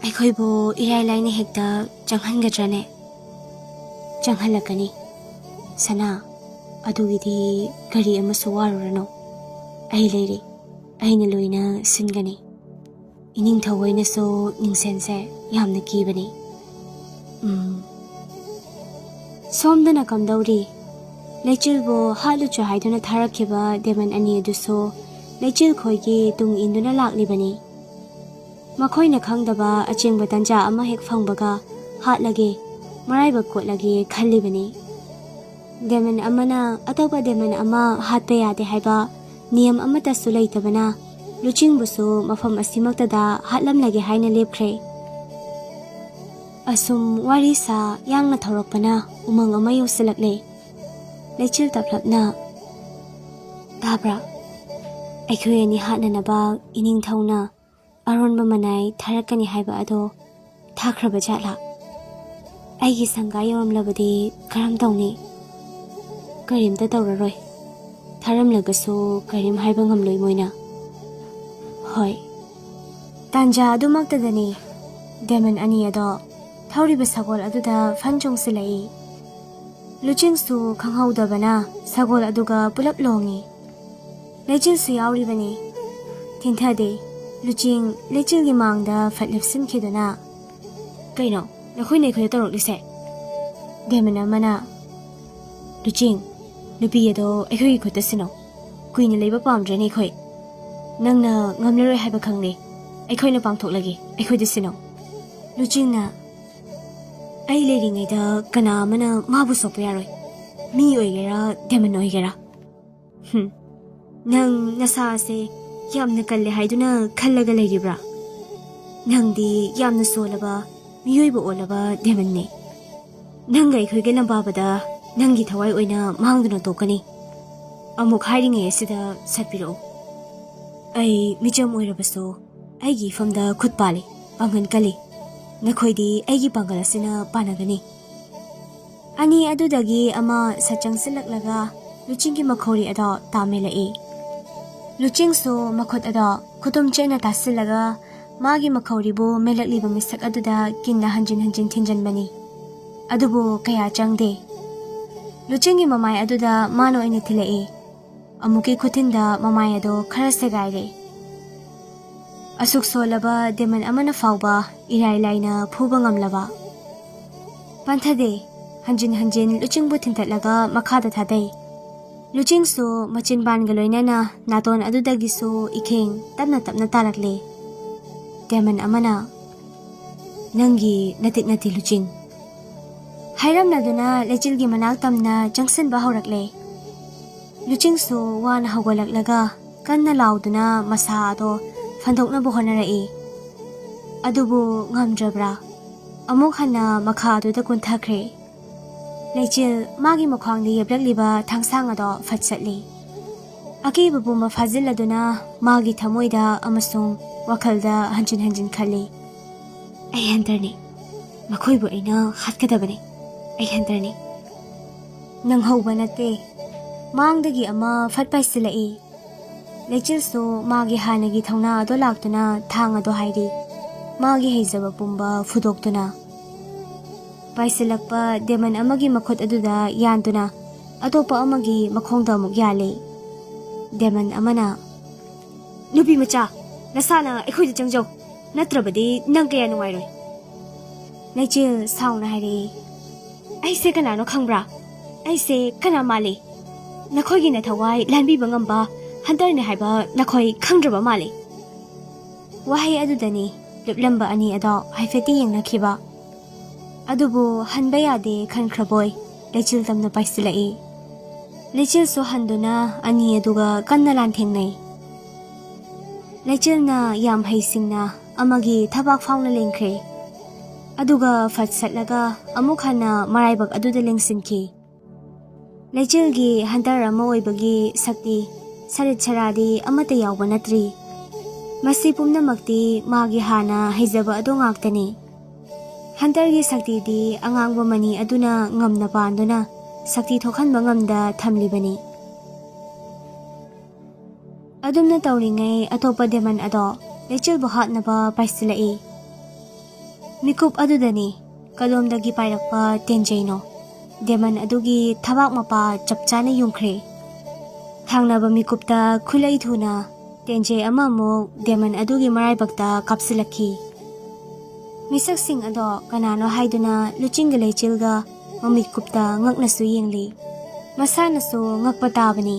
ꯑꯩꯈꯣꯏꯕꯨ ꯏꯔꯥꯏ ꯂꯥꯏꯅ ꯍꯦꯛꯇ ꯆꯪꯍꯟꯒꯗ꯭ꯔꯅꯦ ꯆꯪꯍꯜꯂꯛꯀꯅꯤ ꯁꯅꯥ ꯑꯗꯨꯒꯤꯗꯤ ꯀꯔꯤ ꯑꯃꯁꯨ ꯋꯥꯔꯨꯔꯅꯣ ꯑꯩ ꯂꯩꯔꯤ ꯑꯩꯅ ꯂꯣꯏꯅ ꯁꯤꯟꯒꯅꯤ ꯏꯅꯤꯡꯊꯧ ꯍꯣꯏꯅꯁꯨ ꯅꯤꯡꯁꯦꯟꯁꯦ ꯌꯥꯝꯅ ꯀꯤꯕꯅꯤ ꯁꯣꯝꯗꯅ ꯀꯝꯗꯧꯔꯤ ꯂꯩꯆꯤꯜꯕꯨ ꯍꯥꯠꯂꯨꯆꯣ ꯍꯥꯏꯗꯨꯅ ꯊꯥꯔꯛꯈꯤꯕ ꯗꯦꯃꯟ ꯑꯅꯤ ꯑꯗꯨꯁꯨ ꯂꯩꯆꯤꯜ ꯈꯣꯏꯒꯤ ꯇꯨꯡ ꯏꯟꯗꯨꯅ ꯂꯥꯛꯂꯤꯕꯅꯤ ꯃꯈꯣꯏꯅ ꯈꯪꯗꯕ ꯑꯆꯦꯡꯕ ꯇꯟꯖꯥ ꯑꯃ ꯍꯦꯛ ꯐꯪꯕꯒ ꯍꯥꯠꯂꯒꯦ ꯃꯔꯥꯏꯕꯛ ꯀꯣꯠꯂꯒꯦ ꯈꯜꯂꯤꯕꯅꯤ ꯗꯦꯃꯟ ꯑꯃꯅ ꯑꯇꯣꯞꯄ ꯗꯦꯃꯟ ꯑꯃ ꯍꯥꯠꯄ ꯌꯥꯗꯦ ꯍꯥꯏꯕ ꯅꯤꯌꯝ ꯑꯃꯠꯇꯁꯨ ꯂꯩꯇꯕꯅ ꯂꯨꯆꯤꯡꯕꯨꯁꯨ ꯃꯐꯝ ꯑꯁꯤꯃꯛꯇꯗ ꯍꯥꯠꯂꯝꯂꯒꯦ ꯍꯥꯏꯅ ꯂꯦꯞꯈ꯭ꯔꯦ ꯑꯁꯨꯝ ꯋꯥꯔꯤ ꯁꯥ ꯌꯥꯡꯅ ꯊꯧꯔꯛꯄꯅ ꯎꯃꯪ ꯑꯃ ꯌꯧꯁꯤꯜꯂꯛꯂꯦ ꯂꯩꯆꯤꯜ ꯇꯞꯂꯞꯅ ꯇꯥꯕ꯭ꯔꯥ ꯑꯩꯈꯣꯏ ꯑꯅꯤ ꯍꯥꯠꯅꯅꯕ ꯏꯅꯤꯡꯊꯧꯅ ꯑꯔꯣꯟꯕ ꯃꯅꯥꯏ ꯊꯥꯔꯛꯀꯅꯤ ꯍꯥꯏꯕ ꯑꯗꯣ ꯊꯥꯈ꯭ꯔꯕ ꯖꯥꯠꯂꯥ ꯑꯩꯒꯤ ꯁꯪꯒꯥ ꯌꯧꯔꯝꯂꯕꯗꯤ ꯀꯔꯝ ꯇꯧꯅꯤ ꯀꯔꯤꯝꯇ ꯇꯧꯔꯔꯣꯏ ꯊꯥꯔꯝꯂꯒꯁꯨ ꯀꯔꯤꯝ ꯍꯥꯏꯕ ꯉꯝꯂꯣꯏ ꯃꯣꯏꯅ ꯍꯣꯏ ꯇꯥꯟꯖꯥ ꯑꯗꯨꯃꯛꯇꯗꯅꯤ ꯗꯦꯃꯟ ꯑꯅꯤ ꯑꯗꯣ ꯊꯧꯔꯤꯕ ꯁꯒꯣꯜ ꯑꯗꯨꯗ ꯐꯟ ꯆꯣꯡꯁꯤꯜꯂꯛꯏ ꯂꯨꯆꯤꯡꯁꯨ ꯈꯪꯍꯧꯗꯕꯅ ꯁꯒꯣꯜ ꯑꯗꯨꯒ ꯄꯨꯂꯞ ꯂꯣꯡꯉꯤ ꯂꯩꯆꯤꯜꯁꯨ ꯌꯥꯎꯔꯤꯕꯅꯤ ꯊꯤꯟꯊꯗꯦ ꯂꯨꯆꯤꯡ ꯂꯩꯆꯤꯜꯒꯤ ꯃꯥꯡꯗ ꯐꯠ ꯂꯦꯞꯁꯤꯟꯈꯤꯗꯨꯅ ꯀꯩꯅꯣ ꯅꯈꯣꯏꯅ ꯑꯩꯈꯣꯏꯗ ꯇꯧꯔꯛꯂꯤꯁꯦ ꯗꯦꯃꯟ ꯑꯃꯅ ꯂꯨꯆꯤꯡ ꯅꯨꯄꯤ ꯑꯗꯣ ꯑꯩꯈꯣꯏꯒꯤ ꯈꯨꯠꯇ ꯁꯤꯟꯅꯧ ꯀꯨꯏꯅ ꯂꯩꯕ ꯄꯥꯝꯗ꯭ꯔꯅꯤ ꯑꯩꯈꯣꯏ ꯅꯪꯅ ꯉꯝꯂꯔꯣꯏ ꯍꯥꯏꯕ ꯈꯪꯂꯦ ꯑꯩꯈꯣꯏꯅ ꯄꯥꯡꯊꯣꯛꯂꯒꯦ ꯑꯩꯈꯣꯏꯗ ꯁꯤꯟꯅꯧ ꯂꯨꯆꯤꯡꯅ ꯑꯩ ꯂꯩꯔꯤꯉꯩꯗ ꯀꯅꯥ ꯑꯃꯅ ꯃꯥꯕꯨ ꯁꯣꯛꯄ ꯌꯥꯔꯣꯏ ꯃꯤ ꯑꯣꯏꯒꯦꯔꯥ ꯗꯦꯃꯟ ꯑꯣꯏꯒꯦꯔꯥ ꯅꯪ ꯅꯁꯥꯁꯦ ꯌꯥꯝꯅ ꯀꯜꯂꯦ ꯍꯥꯏꯗꯨꯅ ꯈꯜꯂꯒ ꯂꯩꯔꯤꯕ꯭ꯔꯥ ꯅꯪꯗꯤ ꯌꯥꯝꯅ ꯁꯣꯜꯂꯕ ꯃꯤꯑꯣꯏꯕ ꯑꯣꯜꯂꯕ ꯗꯦꯃꯟꯅꯦ ꯅꯪꯒ ꯑꯩꯈꯣꯏꯒ ꯂꯝꯕꯥꯕꯗ ꯅꯪꯒꯤ ꯊꯋꯥꯏ ꯑꯣꯏꯅ ꯃꯥꯡꯗꯨꯅ ꯇꯣꯛꯀꯅꯤ ꯑꯃꯨꯛ ꯍꯥꯏꯔꯤꯉꯩ ꯑꯁꯤꯗ ꯁꯠꯄꯤꯔꯛꯎ ꯑꯩ ꯃꯤꯆꯝ ꯑꯣꯏꯔꯕꯁꯨ ꯑꯩꯒꯤ ꯏꯐꯝꯗ ꯈꯨꯠ ꯄꯥꯜꯂꯤ ꯄꯥꯡꯒꯜ ꯀꯜꯂꯤ ꯅꯈꯣꯏꯗꯤ ꯑꯩꯒꯤ ꯄꯥꯡꯒꯜ ꯑꯁꯤꯅ ꯄꯥꯟꯅꯒꯅꯤ ꯑꯅꯤ ꯑꯗꯨꯗꯒꯤ ꯑꯃ ꯁꯠꯆꯪꯁꯤꯜꯂꯛꯂꯒ ꯂꯨꯆꯤꯡꯒꯤ ꯃꯈꯧꯔꯤ ꯑꯗꯣ ꯇꯥꯃꯦꯜꯂꯛꯏ ꯂꯨꯆꯤꯡꯁꯨ ꯃꯈꯨꯠ ꯑꯗꯣ ꯈꯨꯇꯨꯝ ꯆꯦꯠꯅ ꯇꯥꯁꯤꯜꯂꯒ ꯃꯥꯒꯤ ꯃꯈꯧꯔꯤꯕꯨ ꯃꯦꯜꯂꯛꯂꯤꯕ ꯃꯤꯁꯛ ꯑꯗꯨꯗ ꯀꯤꯟꯅ ꯍꯟꯖꯤꯟ ꯍꯟꯖꯤꯟ ꯊꯤꯟꯖꯟꯕꯅꯤ ꯑꯗꯨꯕꯨ ꯀꯌꯥ ꯆꯪꯗꯦ ꯂꯨꯆꯤꯡꯒꯤ ꯃꯃꯥꯏ ꯑꯗꯨꯗ ꯃꯥꯅ ꯑꯣꯏꯅ ꯊꯤꯜꯂꯛꯏ ꯑꯃꯨꯛꯀꯤ ꯈꯨꯊꯤꯟꯗ ꯃꯃꯥꯏ ꯑꯗꯣ ꯈꯔ ꯁꯦꯒꯥꯏꯔꯦ ꯑꯁꯨꯛ ꯁꯣꯜꯂꯕ ꯗꯦꯃꯟ ꯑꯃꯅ ꯐꯥꯎꯕ ꯏꯔꯥꯏ ꯂꯥꯏꯅ ꯐꯨꯕ ꯉꯝꯂꯕ ꯄꯟꯊꯗꯦ ꯍꯟꯖꯤꯟ ꯍꯟꯖꯤꯟ ꯂꯨꯆꯤꯡꯕꯨ ꯊꯤꯟꯇꯠꯂꯒ ꯃꯈꯥꯗ ꯊꯥꯗꯩ ꯂꯨꯆꯤꯡꯁꯨ ꯃꯆꯤꯟꯕꯥꯟꯒ ꯂꯣꯏꯅꯅ ꯅꯥꯇꯣꯟ ꯑꯗꯨꯗꯒꯤꯁꯨ ꯏꯈꯦꯡ ꯇꯞꯅ ꯇꯞꯅ ꯇꯥꯔꯛꯂꯦ ꯗꯦꯃꯟ ꯑꯃꯅ ꯅꯪꯒꯤ ꯅꯇꯤꯛ ꯅꯠꯇꯦ ꯂꯨꯆꯤꯡ ꯍꯥꯏꯔꯝꯂꯗꯨꯅ ꯂꯩꯆꯤꯜꯒꯤ ꯃꯅꯥꯛ ꯇꯝꯅ ꯆꯪꯁꯤꯟꯕ ꯍꯧꯔꯛꯂꯦ ꯂꯨꯆꯤꯡꯁꯨ ꯋꯥꯅ ꯍꯧꯒꯠꯂꯛꯂꯒ ꯀꯟꯅ ꯂꯥꯎꯗꯨꯅ ꯃꯁꯥ ꯑꯗꯣ ꯐꯟꯗꯣꯛꯅꯕ ꯍꯣꯠꯅꯔꯛꯏ ꯑꯗꯨꯕꯨ ꯉꯝꯗ꯭ꯔꯕ꯭ꯔꯥ ꯑꯃꯨꯛ ꯍꯟꯅ ꯃꯈꯥ ꯑꯗꯨꯗ ꯀꯨꯟꯊꯈ꯭ꯔꯦ Leichil magi makhwangda yeplagliba thangsang ado fatsatli. Akibabu mafazilladuna magi thamoida amasung wakhalda hanjin khali. Ai hantarni. Makhoibu aina hatkadabani. Ai hantarni. Nang hauba nate. Mangdagi ama fatpaisilai. Leichil so magi hanagi thauna ado laktuna thang ado hairi. Magi heizaba pumba fudoktuna. Paisilakpa deman amagi makhot aduda yantuna atopa amagi makhongda amuk yale. Deman amana Nupi macha nasana aikhoida changjaw natrabadi nang kaya nungairoi. Leichil sauna hairi. Aise kanano khangbra? Aise kana mali? Nakhoigi na thawai lanbiba ngamba hantarne haiba nakhoi khangdraba mali. Wahai adudani luplamba ani ado haifeti yengnakhiba. Adubu hanba yade khankraboi Leichil tamna paisilai. Leichil so handuna ani aduga kanna lanthengnai. Leichil na yam haisingna amagi thabak fauna lengkhre. Aduga fatsatlaga amuk hana maraibak aduda lengsinki. Leichil gi hantar ama oibagi sakti sarit charadi amata yawba natri. Masi pumnamakti magi hana haizaba ado ngaktani. Hantargi sakti di angangba mani aduna ngamna panduna sakti thokhanba ngamda thamlibani. Adumna tawringai atopa deman ado Leichil bu hatnaba paisilai. Mikup adudani kalomdagi pairakpa tenjaino. Deman adugi thabak mapa chapchana yungkhre. Thangnaba mikupta khulai thuna tenjai amamo deman adugi maraibakta kapsilakhi. Misak sing ado kanano haiduna luchinga Leichilga mamikupta ngaknasu yengli. Masanasu ngakpa tabani.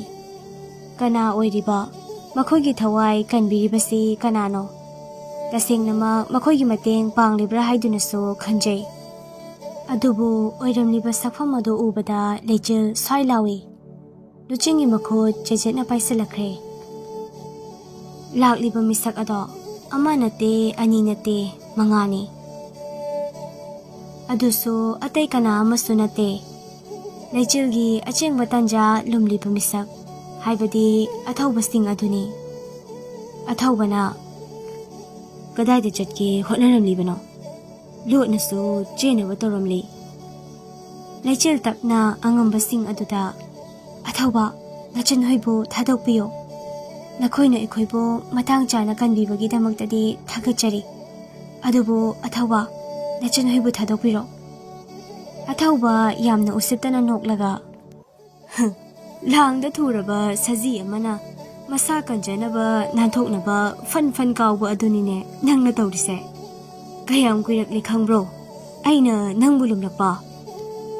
Kana oiriba makhoigi thawai kanbiribasi kanano. Tasingnama makhoigi mateng panglibra haidunasu khanjai. Adubu oiramliba sakfam ado ubada Leichil swailawi. Luchingi makhot jejetna paisalakre. Lakliba misak ado ama nate ani nate mangani. Aduso atay kana amaso nate. Leichilgi acheng batanja lumli pamisak. Haibadi athawba sing aduni. Athawba na kadayda chatki hotnaramli bano. Luot naso jena batoramli. Leichil tapna angamba sing aduda. Athawba nachan hoibo thadokpiyo. Nakhoina ikhoibo matang chana kanbibagi damaktadi thagachari. Adubo athawba nachan hoibo thadokpiro. Athawba yamna usiptana noklaga. Langda thuraba saji amana masa kanjanaba nanthoknaba fan kawba adunine nangna tawrise. Kayam kuirakli khangbro. Aina nangbu lumlakpa.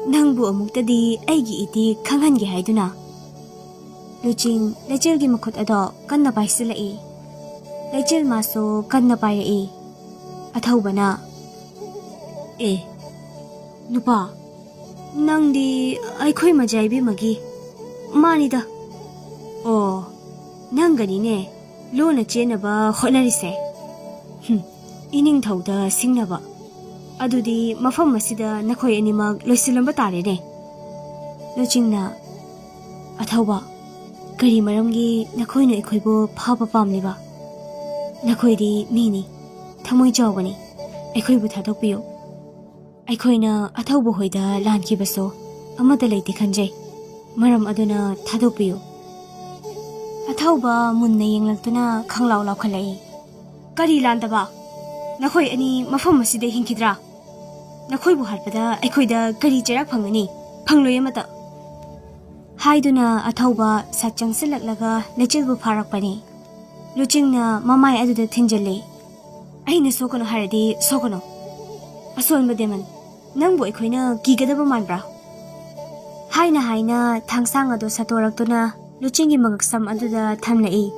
Nangbu amuktadi aigi iti khanghangi haiduna. Luching Leichilgi makhot ado kanna paisilai. Leichil maso kanna pairai. Athawba na nupa nangdi aikhoi majaibi magi manida. Oh nangani ne lona chenaba hotnarise. Ining thawda singnaba. Adudi mafam masida nakhoi animag loisilamba tare ne. Luchingna athawba kari maramgi nakhoina ikhoibo phaba pamliba. Nakhoidi mini thamoi jawbani aikhoibu thadokpiyo. Aikhoina athawba hoida lankibaso amata leiti khanjai. Maram aduna thadokpiyo. Athawba munna yenglaktuna khanglaw lawkhalai. Kari landaba nakhoi ani mafam masida hinkidra. Nakhoibu harpada aikhoida kari cherak phangani phangloi amata. Haiduna athawba satchang silaklaga Leichilbu pharakpani. Luchingna mamai aduda thinjale. Aina sokono haradi sokono. Asolma deman nangbu aikhoina kigadaba manbra. Haina thangsang ado satoraktuna luchingi magaksam aduda thamlai.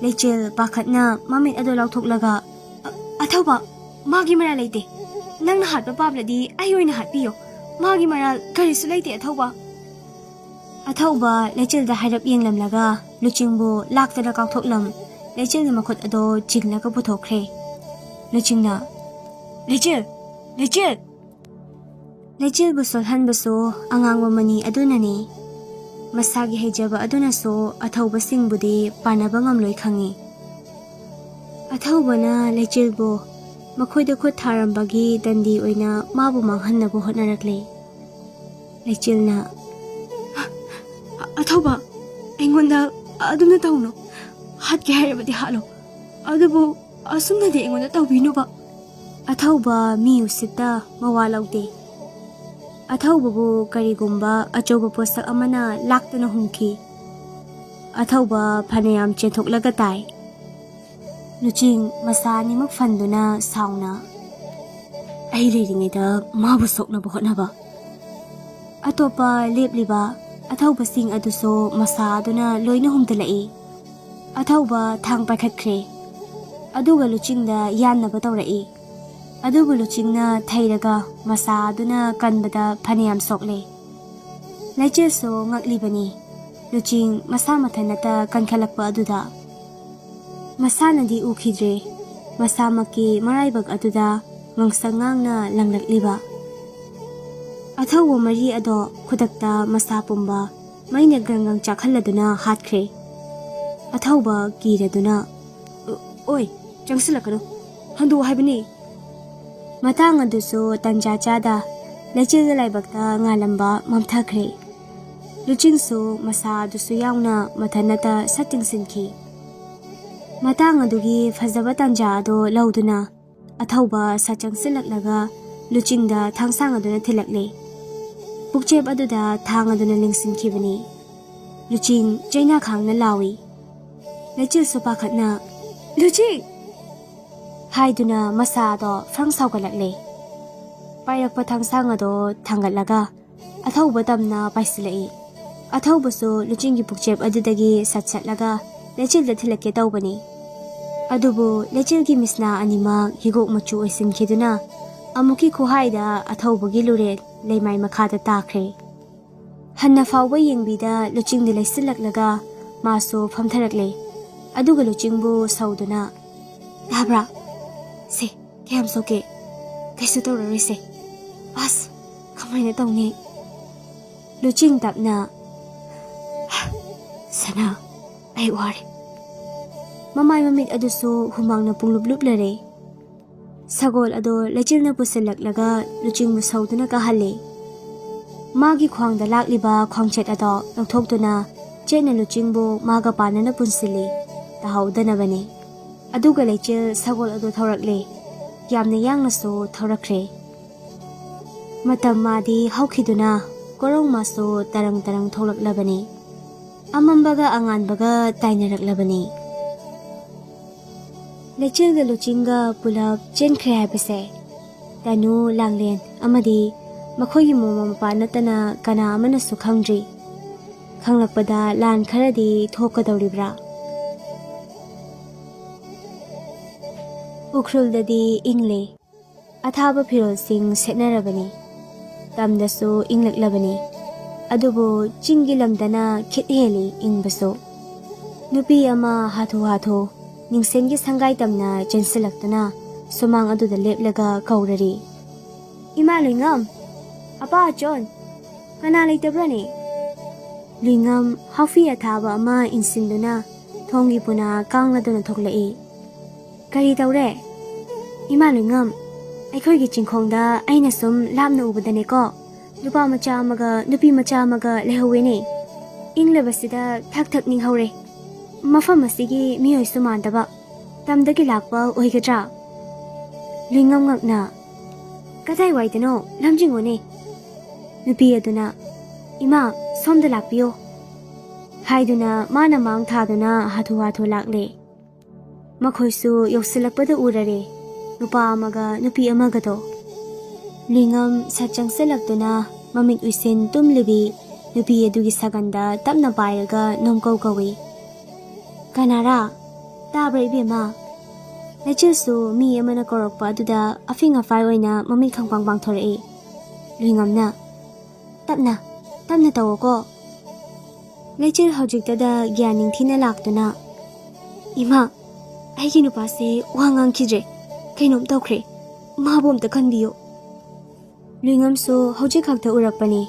Leichil pakhatna mamit ado lauthoklaga athawba magi mara leite. Nangna hatpa pabladi ayoina hatpiyo. Magi mara karisu leite athawba. Athawba Leichilda hairap yenglamlaga luchingbu laktana kauthoklam. Leichilna makhot ado jinglaga puthokre. Luchingna Leichil Lechilbu solhanbaso angang mani adunani. Masagi hejaba adunaso athaubasingbudi panaba ngamloi khangi. Athaubana lechilbu makhoida khut tharambagi dandi oina mabu manghannabu hotnarakle. Lechilna Athauba engonda aduna tauno hat ke harabadi halo adubu asumnadi engonda tawbinuba. Athauba mi usita mawalaude. Athaubabu karigumba achoba posak amana laktuna humki. Athauba phanayam chethoklaga tai. Luching masani magfanduna sauna. Ai leiringeda mabu soknaba hotnaba. Atopa lepliba athauba sing aduso masa aduna loina humdalai. Athauba thang pakhatkre. Aduga luchingda yannaba tawrai. Adubu luchingna thairaga masa aduna kanbada phanayam sokle. Lechil so ngaklibani. Luching masa mathanata kankhalakpa aduda. Masanadi ukhidre. Masamaki maraibag aduda ngangsangang langlakliba. Athauba mari ado khudakta masa pumba maina grangang chakhalladuna hatkre. Athauba kiraduna Oi, changsilakano. Handu haibani. Matang aduso tanja chada lechil laibakta ngalamba mamthakre. Luchingso masa aduso yauna mathanata sating sinki. Matang adugi fazaba tanja ado lauduna athauba sachang silaklaga luchingda thangsang aduna thilakle. Pukchep aduda thang aduna lingsinkibani. Luching jaina khangna lawi. Lechil so pakhatna Luching Haiduna masa ado frang saugalakle. Payakpa thangsang ado thangalaga athauba tamna paisilai. Athauba so luchinggi pukchep adudagi satsatlaga lechilda thilake tawbani. Adubu lechilgi misna anima higok machu oisinkhiduna amuki khuhaida athaubagi lure leimai makhada takre. Hanna fawba yengbida luchingdi leisilaklaga maso phamtharakle. Aduga luchingbu sauduna Dabra Se, kaya soke. Kaiso tawrari se. As, kamay na tawni. Luching tapna. Sana, ay wari. Mamay mamit aduso humang na punglublublare. Sagol ado lechil na pusilaklaga luching musaw na kahali. Magi kwang dalak liba kwang chet ado nagtok to na chen na luching bo maga pana na punsili. Tahaw da na bani. Aduga lechil sagol ado thawrakle. Yamna yang naso thawrakre. Matam madi hawkhiduna korong maso tarang-tarang thawlaklabani. Amambaga anganbaga tainaraklabani. Lechilga luchingga pulap chenkre haibase. Tanu langlen amadi makhoyi moma mapa natana kana amanasu khangdri. Khanglakpada lan kharadi thokadawribra. Ukruldadi ingle. Athaba phirol sing setnarabani. Tamdasu inglaklabani. Adubu chingi lamdana khitheli ingbaso. Nupi ama hatho ningsengi sangai tamna jensilaktuna sumang aduda leplaga kaurari. Ima lingam. Apa John? Kana leitabrani? Lingam hafi athaba ama insinduna thongi puna kangladuna thoklai. Kari tawre? Ima lingam. Aikhoigi chingkhongda aina sum lamna ubadane ko. Nupa macha amaga nupi macha amaga lehawene. Inglabasida thak ninghawre. Mafam asigi miyoi sumandaba. Tamdagi lakpa oigadra. Lingam ngakna. Katai waitano lamjingone. Nupi aduna. Ima somda lakpiyo. Haiduna mana mang thaduna hathu lakle. Makhoisu yoksilakpada urare. Nupa amaga nupi amaga to. Lingam sachang selakduna mamit uisin tumlibi nupi adugi saganda tapna pairaga nomkaw kawi. Kanara, tabra ibema. Lechilsu mi amana korokpa aduda afing afay oina mamit kang pangbang thorai. Lingam na. Tapna tawo ko. Lechil hawjiktada gyaning thina lakduna. Ima, aigi nupase uhangang kidre. Kainom tawkre. Mabom ta kanbiyo. Luingamsu hojik khakta urakpani.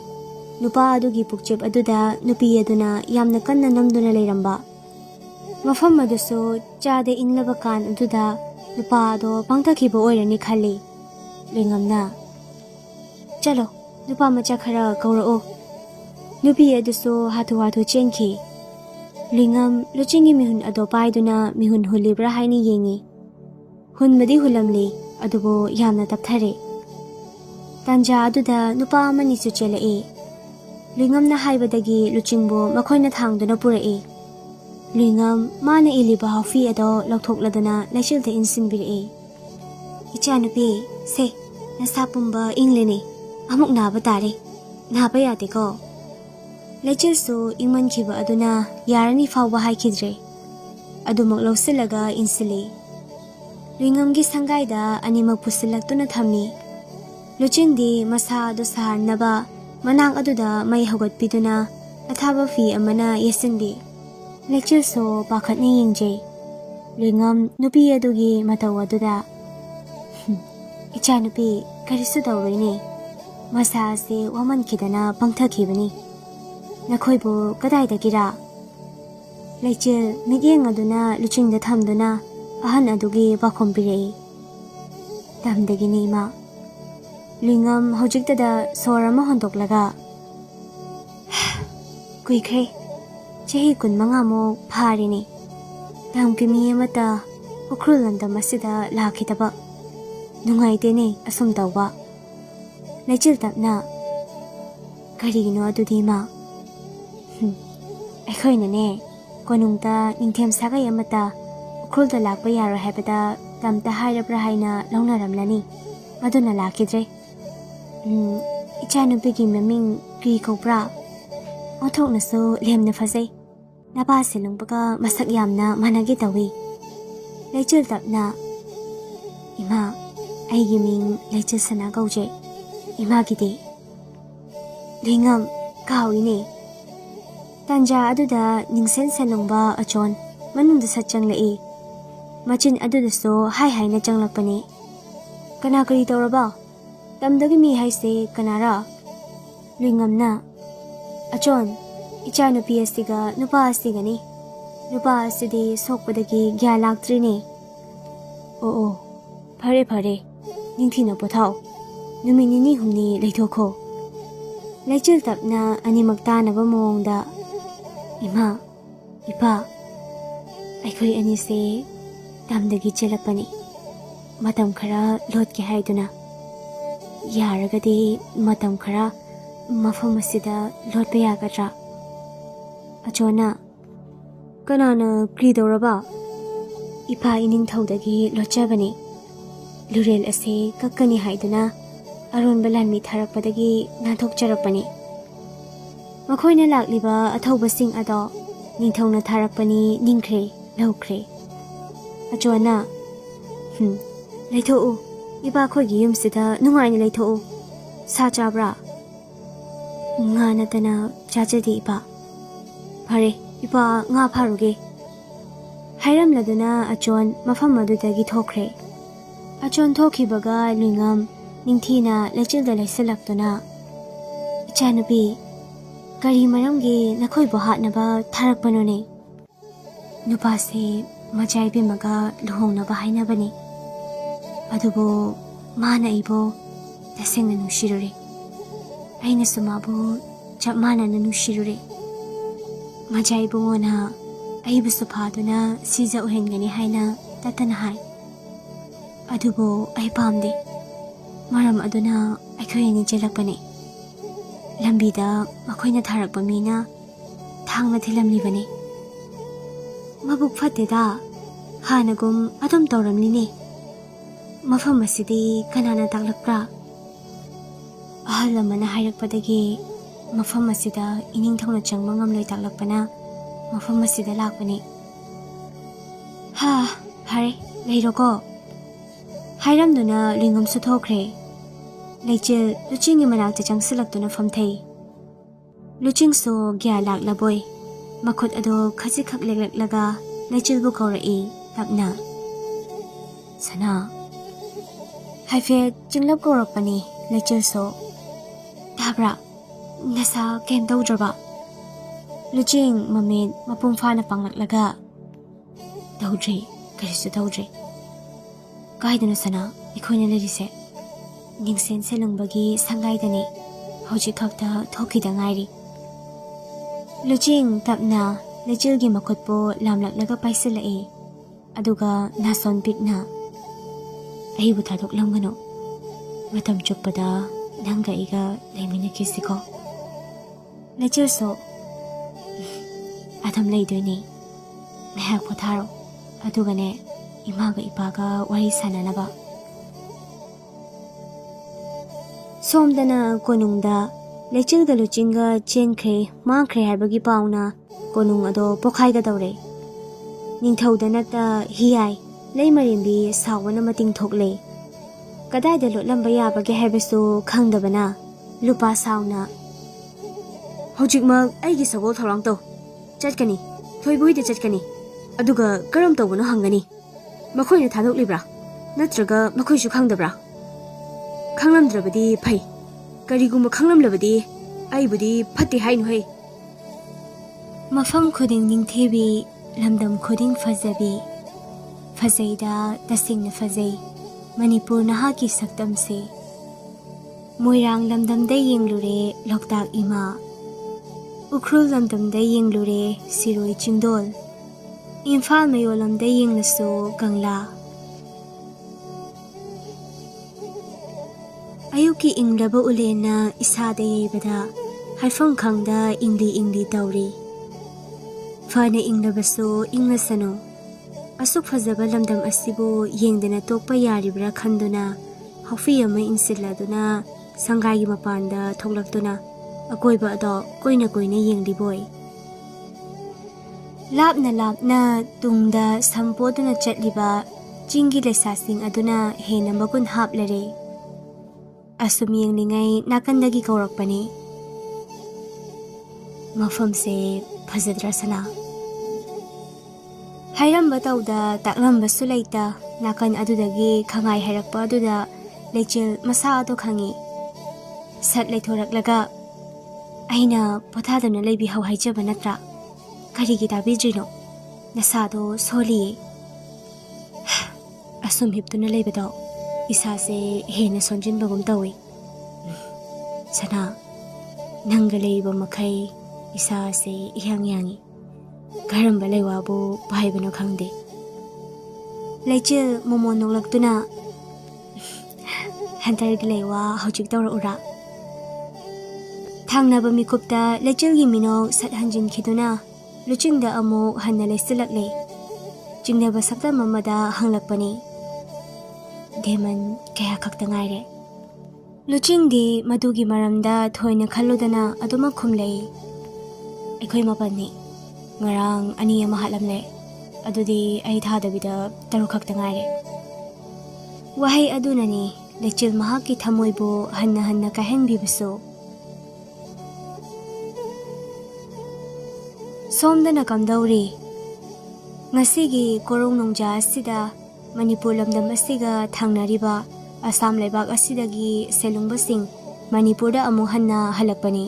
Nupa adugi pukchep aduda nupi aduna yamna kanna namduna leiramba. Mafam adusu chade inlaba kan aduda nupa ado pangtakhiba oirani khalli. Luingamna chalo nupa macha khara kaurao. Nupi adusu hatu chenki. Luingam luchingi mihun ado paiduna mihun hulibra haini yengi. Hunmadi hulamli adubo yamna tapthare. Tanja aduda nupa amani su chelai. Luingamna haibadagi luchingbo makoina thangduna purai. Luingam mana iliba haufi ado lauthokladuna laishilta insinbirai. Ichanupi se nasapumba ingleni amuk naba tare. Naba yate ko. Laichilsu ingman kiba aduna yarani fawba haikidre. Adumok lausilaga insili. Luingamgi sangaida animak pusilaktuna thamni. Luchindi masa ado saharnaba manang aduda may hawatpiduna athaba fi amana yesinbi. Laichilsu pakhatni yingjay. Luingam nupi adugi mataw aduda. Ichanupi karisu dawroini. Masa ase waman kidana pangthakibani. Nakhoibu kadaidagira. Laichil midyeng aduna luchingda thamduna ahan adugi bakhombirai. Tamdagini ima. Luingam hojiktada sorama hondoklaga. Kuikre. Chahi kun mangamo pharini. Tamkimi amata ukrulandam masida lakhitaba. Nungaitene asum tawba. Laichil tapna. Karigino adudi ma. Aikhoinane konungta ningthem sagay amata ukrulda lakpa yaro haibada tamta hairabra haina launaramlani. Maduna lakhidre. Ichanupigi maming kri kopra. Othok naso lemna fazay. Napa silungpaga masak yamna managi tawi. Laichil tapna. Ima, aigi ming laichil sana gauje. Ima gidi. Luingam, kawini. Tanja aduda ningsen salungba achon manungda satchang lai. Machin aduda so hai na changlakpani. Kana kari tawraba? Tamdagi mi haise kanara. Luingam na. Achon, ichanupi asiga nupa asigani. Nupa asidi sokpadagi gya laktrini. Oo, pare. Ningthina pothao. Numinini humni leithokho. Laichil tapna animakta naba moongda. Ima, ipa. Aikhoy anise tamdagi chelapani. Matam khara lotke haiduna. Yaragadi matam khara mafam asida lotpa yagadra. Achona, kanana kridoraba. Ipa ining thawdagi lotchabani. Lurel ase kakkani haiduna. Aron balanmi tharakpadagi nathok charapani. Makhoina lakliba athawbasing ado ningthawna tharakpani ningkhre laukre. Achona, laithou. Iba khoigi yumsida nungaina laithou. Sa chabra. Nga natana chachadi iba. Phare, iba nga pharuge. Hairam laduna achon mafam adudagi thokre. Achon thokhibaga luingam ningthina laichilda laisalaktuna. Ichanupi, kari maramgi nakhoibo hatnaba tharakpanone. Nupase majaibi maga luhongnaba hainabani. Adubo mana ibo tasengna nushirure. Aina sumabu chapmana na nushirure. Majaibo ngona aibu suphaduna siza uhengani haina tatana hai. Adubo ai pamde. Maram aduna aikhoini jelakpani. Lambida makhoina tharakpa mina thangna thilamlibani. Mabuk fateda hanagum adum tawramlini. Mafam asidi kanana taklakra. Ahal amana hairakpadagi mafam asida ining thawna changma ngamloi taklakpana mafam asida lakpani. Ha, phare leiroko. Hairamduna luingam su thokre. Laichil luchingi manakta changsilaktuna famthei. Luching so gya laklaboy. Makot ado khasikhak leklaklaga laichil bu kaurai tapna. Sana. Haifet jinglap kaurakpani ꯂꯩꯆꯤꯜꯁꯨ ꯇꯥꯕ꯭ꯔꯥ ꯅꯁꯥ ꯀꯩꯝ ꯇꯧꯗ꯭ꯔꯕ ꯂꯨꯆꯤꯡ ꯃꯃꯤꯠ ꯃꯄꯨꯡ ꯐꯥꯅ ꯄꯥꯡꯂꯛꯂꯒ ꯇꯧꯗ꯭ꯔꯤ ꯀꯔꯤꯁꯨ ꯇꯧꯗ꯭ꯔꯤ ꯀꯥꯏꯗꯅꯣ ꯁꯅꯥ ꯑꯩꯈꯣꯏꯅ ꯂꯩꯔꯤꯁꯦ ꯅꯤꯡꯁꯦꯟ ꯁꯦꯂꯨꯡꯕꯒꯤ ꯁꯪꯒꯥꯏꯗꯅꯤ ꯍꯧꯖꯤꯛ ꯈꯛꯇ ꯊꯣꯛꯈꯤꯗ ꯉꯥꯏꯔꯤ ꯂꯨꯆꯤꯡ ꯇꯞꯅ ꯂꯩꯆꯤꯜꯒꯤ ꯃꯈꯨꯠꯄꯨ ꯂꯥꯝꯂꯛꯂꯒ ꯄꯥꯏꯁꯤꯜꯂꯛꯏ ꯑꯗꯨꯒ ꯅꯥꯁꯣꯟ ꯄꯤꯛꯅ ꯑꯩꯕꯨ ꯊꯥꯗꯣꯛꯂꯝꯒꯅꯨ ꯃꯇꯝ ꯆꯨꯞꯄꯗ ꯅꯪꯒ ꯑꯩꯒ ꯂꯩꯃꯤꯟꯅꯈꯤꯁꯤꯀꯣ ꯂꯩꯆꯤꯜꯁꯨ ꯑꯗꯨꯝ ꯂꯩꯗꯣꯏꯅꯤ ꯉꯥꯏꯍꯥꯛ ꯄꯣꯊꯥꯔꯣ ꯑꯗꯨꯒꯅꯦ ꯏꯃꯥꯒ ꯏꯄꯥꯒ ꯋꯥꯔꯤ ꯁꯥꯟꯅꯅꯕ ꯁꯣꯝꯗꯅ ꯀꯣꯅꯨꯡꯗ ꯂꯩꯆꯤꯜꯒ ꯂꯨꯆꯤꯡꯒ ꯆꯦꯟꯈ꯭ꯔꯦ ꯃꯥꯡꯈ꯭ꯔꯦ ꯍꯥꯏꯕꯒꯤ ꯄꯥꯎꯅ ꯀꯣꯅꯨꯡ ꯑꯗꯣ ꯄꯣꯈꯥꯏꯒꯗꯧꯔꯦ ꯅꯤꯡꯊꯧꯗ ꯅꯠꯇ ꯍꯤꯌꯥꯏ ꯂꯩꯃꯔꯦꯝꯕꯤ ꯁꯥꯎꯕꯅ ꯃꯇꯤꯡ ꯊꯣꯛꯂꯦ ꯀꯗꯥꯏꯗ ꯂꯣꯠꯂꯝꯕ ꯌꯥꯕꯒꯦ ꯍꯥꯏꯕꯁꯨ ꯈꯪꯗꯕꯅ ꯂꯨꯄꯥ ꯁꯥꯎꯅ ꯍꯧꯖꯤꯛꯃꯛ ꯑꯩꯒꯤ ꯁꯒꯣꯜ ꯊꯧꯔꯥꯡ ꯇꯧ ꯆꯠꯀꯅꯤ ꯊꯣꯏꯕꯨꯍꯣꯏꯗ ꯆꯠꯀꯅꯤ ꯑꯗꯨꯒ ꯀꯔꯝ ꯇꯧꯕꯅꯣ ꯍꯪꯒꯅꯤ ꯃꯈꯣꯏꯅ ꯊꯥꯗꯣꯛꯂꯤꯕ꯭ꯔꯥ ꯅꯠꯇ꯭ꯔꯒ ꯃꯈꯣꯏꯁꯨ ꯈꯪꯗꯕ꯭ꯔꯥ ꯈꯪꯂꯝꯗ꯭ꯔꯕꯗꯤ ꯐꯩ ꯀꯔꯤꯒꯨꯝꯕ ꯈꯪꯂꯝꯂꯕꯗꯤ ꯑꯩꯕꯨꯗꯤ ꯐꯠꯇꯦ ꯍꯥꯏꯅꯨꯍꯦ ꯃꯐꯝ ꯈꯨꯗꯤꯡ ꯅꯤꯡꯊꯤꯕꯤ ꯂꯝꯗꯝ ꯈꯨꯗꯤꯡ ꯐꯖꯕꯤ ꯐꯖꯩꯗ ꯇꯁꯦꯡꯅ ꯐꯖꯩ ꯃꯅꯤꯄꯨꯔ ꯅꯍꯥꯛꯀꯤ ꯁꯛꯇꯝꯁꯦ ꯃꯣꯏꯔꯥꯡ ꯂꯝꯗꯝꯗ ꯌꯦꯡꯂꯨꯔꯦ ꯂꯣꯛꯇꯥꯛ ꯏꯃꯥ ꯎꯈ꯭ꯔꯨꯜ ꯂꯝꯗꯝꯗ ꯌꯦꯡꯂꯨꯔꯦ ꯁꯤꯔꯣꯏ ꯆꯤꯡꯗꯣꯜ ꯏꯝꯐꯥꯜ ꯃꯌꯣꯜꯂꯝꯗ ꯌꯦꯡꯂꯁꯨ ꯀꯪꯂꯥ ꯑꯌꯨꯛꯀꯤ ꯏꯪꯂꯕ ꯎꯂꯦꯟꯅ ꯏꯁꯥꯗ ꯌꯩꯕꯗ ꯍꯥꯏꯐꯝ ꯈꯪꯗ ꯏꯪꯂꯤ ꯏꯪꯂꯤ ꯇꯧꯔꯤ ꯐꯅ ꯏꯪꯂꯕꯁꯨ ꯏꯪꯂꯁꯅꯨ ꯑꯁꯨꯛ ꯐꯖꯕ ꯂꯝꯗꯝ ꯑꯁꯤꯕꯨ ꯌꯦꯡꯗꯅ ꯇꯣꯛꯄ ꯌꯥꯔꯤꯕ꯭ꯔꯥ ꯈꯟꯗꯨꯅ ꯍꯥꯎꯐꯤ ꯑꯃ ꯏꯟꯁꯤꯜꯂꯗꯨꯅ ꯁꯪꯒꯥꯏꯒꯤ ꯃꯄꯥꯟꯗ ꯊꯣꯛꯂꯛꯇꯨꯅ ꯑꯀꯣꯏꯕ ꯑꯗꯣ ꯀꯣꯏꯅ ꯀꯣꯏꯅ ꯌꯦꯡꯂꯤꯕꯣꯏ ꯂꯥꯞꯅ ꯂꯥꯞꯅ ꯇꯨꯡꯗ ꯁꯝꯄꯣꯗꯨꯅ ꯆꯠꯂꯤꯕ ꯆꯤꯡꯒꯤ ꯂꯩꯁꯥꯁꯤꯡ ꯑꯗꯨꯅ ꯍꯦꯟꯅ ꯃꯒꯨꯟ ꯍꯥꯞꯂꯔꯦ ꯑꯁꯨꯝ ꯌꯦꯡꯂꯤꯉꯩ ꯅꯥꯀꯟꯗꯒꯤ ꯀꯧꯔꯛꯄꯅꯤ ꯃꯐꯝꯁꯦ ꯐꯖꯗ꯭ꯔꯥ ꯁꯅꯥ ꯍꯥꯏꯔꯝꯕ ꯇꯧꯗ ꯇꯥꯛꯂꯝꯕꯁꯨ ꯂꯩꯇ ꯅꯥꯀꯟ ꯑꯗꯨꯗꯒꯤ ꯈꯪꯉꯥꯏ ꯍꯥꯏꯔꯛꯄ ꯑꯗꯨꯗ ꯂꯩꯆꯤꯜ ꯃꯁꯥ ꯑꯗꯨ ꯈꯪꯉꯤ ꯁꯠ ꯂꯩꯊꯣꯔꯛꯂꯒ ꯑꯩꯅ ꯄꯣꯊꯥꯗꯨꯅ ꯂꯩꯕꯤꯍꯧ ꯍꯥꯏꯖꯕ ꯅꯠꯇ꯭ꯔꯥ ꯀꯔꯤꯒꯤ ꯇꯥꯕꯤꯗ꯭ꯔꯤꯅꯣ ꯅꯁꯥꯗꯣ ꯁꯣꯜꯂꯤꯌꯦ ꯑꯁꯨꯝ ꯍꯤꯞꯇꯨꯅ ꯂꯩꯕꯗꯣ ꯏꯁꯥꯁꯦ ꯍꯦꯟꯅ ꯁꯣꯟꯖꯤꯟꯕꯒꯨꯝ ꯇꯧꯏ ꯁꯅꯥ ꯅꯪꯒ ꯂꯩꯔꯤꯕ ꯃꯈꯩ ꯏꯁꯥꯁꯦ ꯏꯌꯥꯡ ꯌꯥꯡꯏ ꯀꯔꯝꯕ ꯂꯩꯋꯥꯕꯨ ꯄꯥꯏꯕꯅꯣ ꯈꯪꯗꯦ ꯂꯩꯆꯤꯜ ꯃꯣꯃꯣꯟ ꯅꯣꯛꯂꯛꯇꯨꯅ ꯍꯟꯇꯔꯒꯤ ꯂꯩꯋꯥ ꯍꯧꯖꯤꯛ ꯇꯧꯔꯛꯎꯔꯥ ꯊꯥꯡꯅꯕ ꯃꯤꯀꯨꯞꯇ ꯂꯩꯆꯤꯜꯒꯤ ꯃꯤꯅꯧ ꯁꯠ ꯍꯟꯖꯤꯟꯈꯤꯗꯨꯅ ꯂꯨꯆꯤꯡꯗ ꯑꯃꯨꯛ ꯍꯟꯅ ꯂꯩꯁꯤꯜꯂꯛꯂꯦ ꯆꯤꯡꯅꯕ ꯁꯛꯇꯝ ꯑꯃꯗ ꯍꯪꯂꯛꯄꯅꯤ ꯗꯦꯃꯟ ꯀꯌꯥ ꯈꯛꯇ ꯉꯥꯏꯔꯦ ꯂꯨꯆꯤꯡꯗꯤ ꯃꯗꯨꯒꯤ ꯃꯔꯝꯗ ꯊꯣꯏꯅ ꯈꯜꯂꯨꯗꯅ ꯑꯗꯨꯃꯛ ꯈꯨꯝꯂꯛꯏ ꯑꯩꯈꯣꯏ ꯃꯥꯄꯟꯅꯤ ꯉꯔꯥꯡ 2 ꯑꯃ ꯍꯥꯠꯂꯝꯂꯦ ꯑꯗꯨꯗꯤ ꯑꯩ ꯊꯥꯗꯕꯤꯗ 6 ꯈꯛꯇ ꯉꯥꯏꯔꯦ ꯋꯥꯍꯩ ꯑꯗꯨꯅꯅꯤ ꯂꯩꯆꯤꯜ ꯃꯍꯥꯛꯀꯤ ꯊꯃꯣꯏꯕꯨ ꯍꯟꯅ ꯍꯟꯅ ꯀꯥꯏꯍꯟꯕꯤꯕꯁꯨ ꯁꯣꯝꯗꯅ ꯀꯝꯗꯧꯔꯤ ꯉꯁꯤꯒꯤ ꯀꯣꯔꯧ ꯅꯣꯡꯖꯥ ꯑꯁꯤꯗ ꯃꯅꯤꯄꯨꯔ ꯂꯝꯗꯝ ꯑꯁꯤꯒ ꯊꯪꯅꯔꯤꯕ ꯑꯁꯥꯝ ꯂꯩꯕꯥꯛ ꯑꯁꯤꯗꯒꯤ ꯁꯦꯂꯨꯡꯕꯁꯤꯡ ꯃꯅꯤꯄꯨꯔꯗ ꯑꯃꯨꯛ ꯍꯟꯅ ꯍꯜꯂꯛꯄꯅꯤ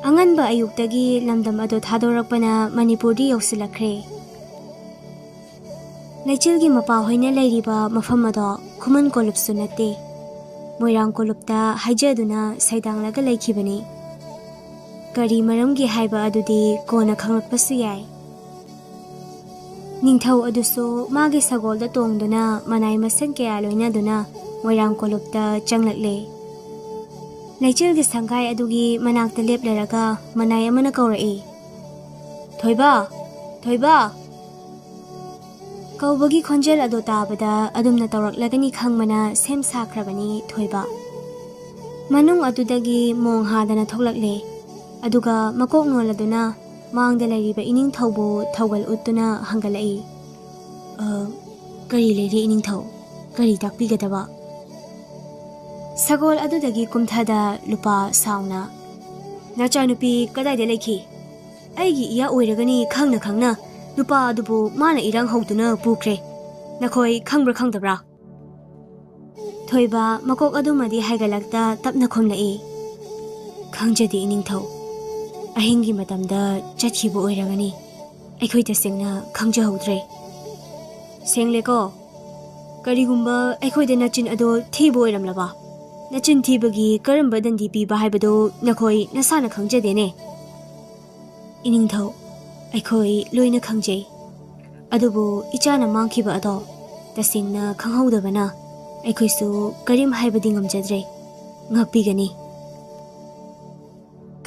ꯑꯉꯟꯕ ꯑꯌꯨꯛꯇꯒꯤ ꯂꯝꯗꯝ ꯑꯗꯨ ꯊꯥꯗꯣꯔꯛꯄꯅ ꯃꯅꯤꯄꯨꯔꯗꯤ ꯌꯧꯁꯤꯜꯂꯛꯈ꯭ꯔꯦ ꯂꯩꯆꯤꯜꯒꯤ ꯃꯄꯥꯍꯣꯏꯅ ꯂꯩꯔꯤꯕ ꯃꯐꯝ ꯑꯗꯣ ꯈꯨꯃꯟ ꯀꯣꯂꯨꯞꯁꯨ ꯅꯠꯇꯦ ꯃꯣꯏꯔꯥꯡ ꯀꯣꯂꯨꯞꯇ ꯍꯥꯏꯖꯗꯨꯅ ꯁꯩꯗꯥꯡꯂꯒ ꯂꯩꯈꯤꯕꯅꯤ ꯀꯔꯤ ꯃꯔꯝꯒꯤ ꯍꯥꯏꯕ ꯑꯗꯨꯗꯤ ꯀꯣꯟꯅ ꯈꯪꯂꯛꯄꯁꯨ ꯌꯥꯏ ꯅꯤꯡꯊꯧ ꯑꯗꯨꯁꯨ ꯃꯥꯒꯤ ꯁꯒꯣꯜꯗ ꯇꯣꯡꯗꯨꯅ ꯃꯅꯥꯏ ꯃꯁꯤꯟ ꯀꯌꯥ ꯂꯣꯏꯅꯗꯨꯅ ꯃꯣꯏꯔꯥꯡ ꯀꯣꯂꯨꯞꯇ ꯆꯪꯂꯛꯂꯦ ꯂꯩꯆꯤꯜꯒꯤ ꯁꯪꯒꯥꯏ ꯑꯗꯨꯒꯤ ꯃꯅꯥꯛꯇ ꯂꯦꯞꯂꯔꯒ ꯃꯅꯥꯏ ꯑꯃꯅ ꯀꯧꯔꯛꯏ ꯊꯣꯏꯕ ꯊꯣꯏꯕ ꯀꯧꯕꯒꯤ ꯈꯣꯟꯖꯦꯜ ꯑꯗꯨ ꯇꯥꯕꯗ ꯑꯗꯨꯝꯅ ꯇꯧꯔꯛꯂꯒꯅꯤ ꯈꯪꯕꯅ ꯁꯦꯝ ꯁꯥꯈ꯭ꯔꯕꯅꯤ ꯊꯣꯏꯕ ꯃꯅꯨꯡ ꯑꯗꯨꯗꯒꯤ ꯃꯣꯡ ꯍꯥꯗꯅ ꯊꯣꯛꯂꯛꯂꯦ ꯑꯗꯨꯒ ꯃꯀꯣꯛ ꯅꯣꯜꯂꯗꯨꯅ ꯃꯥꯡꯗ ꯂꯩꯔꯤꯕ ꯏꯅꯤꯡꯊꯧꯕꯨ ꯊꯧꯒꯜ ꯎꯠꯇꯨꯅ ꯍꯪꯒꯠꯂꯛꯏ ꯀꯔꯤ ꯂꯩꯔꯦ ꯏꯅꯤꯡꯊꯧ ꯀꯔꯤ ꯇꯥꯛꯄꯤꯒꯗꯕ ꯁꯒꯣꯜ ꯑꯗꯨꯗꯒꯤ ꯀꯨꯝꯊꯗ ꯂꯨꯄꯥ ꯁꯥꯎꯅ ꯅꯆꯥꯅꯨꯄꯤ ꯀꯗꯥꯏꯗ ꯂꯩꯈꯤ ꯑꯩꯒꯤ ꯏꯌꯥ ꯑꯣꯏꯔꯒꯅꯤ ꯈꯪꯅ ꯈꯪꯅ ꯅꯨꯄꯥ ꯑꯗꯨꯕꯨ ꯃꯥꯅ ꯏꯔꯥꯡ ꯍꯧꯗꯨꯅ ꯄꯨꯈ꯭ꯔꯦ ꯅꯈꯣꯏ ꯈꯪꯕ꯭ꯔꯥ ꯈꯪꯗꯕ꯭ꯔꯥ ꯊꯣꯏꯕ ꯃꯀꯣꯛ ꯑꯗꯨꯃꯗꯤ ꯍꯥꯏꯒꯠꯂꯛꯇ ꯇꯞꯅ ꯈꯨꯝꯂꯛꯏ꯫ ꯈꯪꯖꯗꯦ ꯏꯅꯤꯡꯊꯧ, ꯑꯍꯤꯡꯒꯤ ꯃꯇꯝꯗ ꯆꯠꯈꯤꯕ ꯑꯣꯏꯔꯒꯅꯤ, ꯑꯩꯈꯣꯏ ꯇꯁꯦꯡꯅ ꯈꯪꯖꯍꯧꯗ꯭ꯔꯦ꯫ ꯁꯦꯡꯂꯦꯀꯣ, ꯀꯔꯤꯒꯨꯝꯕ ꯑꯩꯈꯣꯏꯗ ꯅꯆꯤꯟ ꯑꯗꯣ ꯊꯤꯕ ꯑꯣꯏꯔꯝꯂꯕ, ꯅꯆꯤꯟ ꯊꯤꯕꯒꯤ ꯀꯔꯝꯕ ꯗꯟꯗꯤ ꯄꯤꯕ ꯍꯥꯏꯕꯗꯨ ꯅꯈꯣꯏ ꯅꯁꯥꯅ ꯈꯪꯖꯗꯦꯅꯦ꯫ ꯏꯅꯤꯡꯊꯧ, ꯑꯩꯈꯣꯏ ꯂꯣꯏꯅ ꯈꯪꯖꯩ, ꯑꯗꯨꯕꯨ ꯏꯆꯥꯅ ꯃꯥꯡꯈꯤꯕ ꯑꯗꯣ ꯇꯁꯦꯡꯅ ꯈꯪꯍꯧꯗꯕꯅ ꯑꯩꯈꯣꯏꯁꯨ ꯀꯔꯤꯝ ꯍꯥꯏꯕꯗꯤ ꯉꯝꯖꯗ꯭ꯔꯦ, ꯉꯥꯛꯄꯤꯒꯅꯤ꯫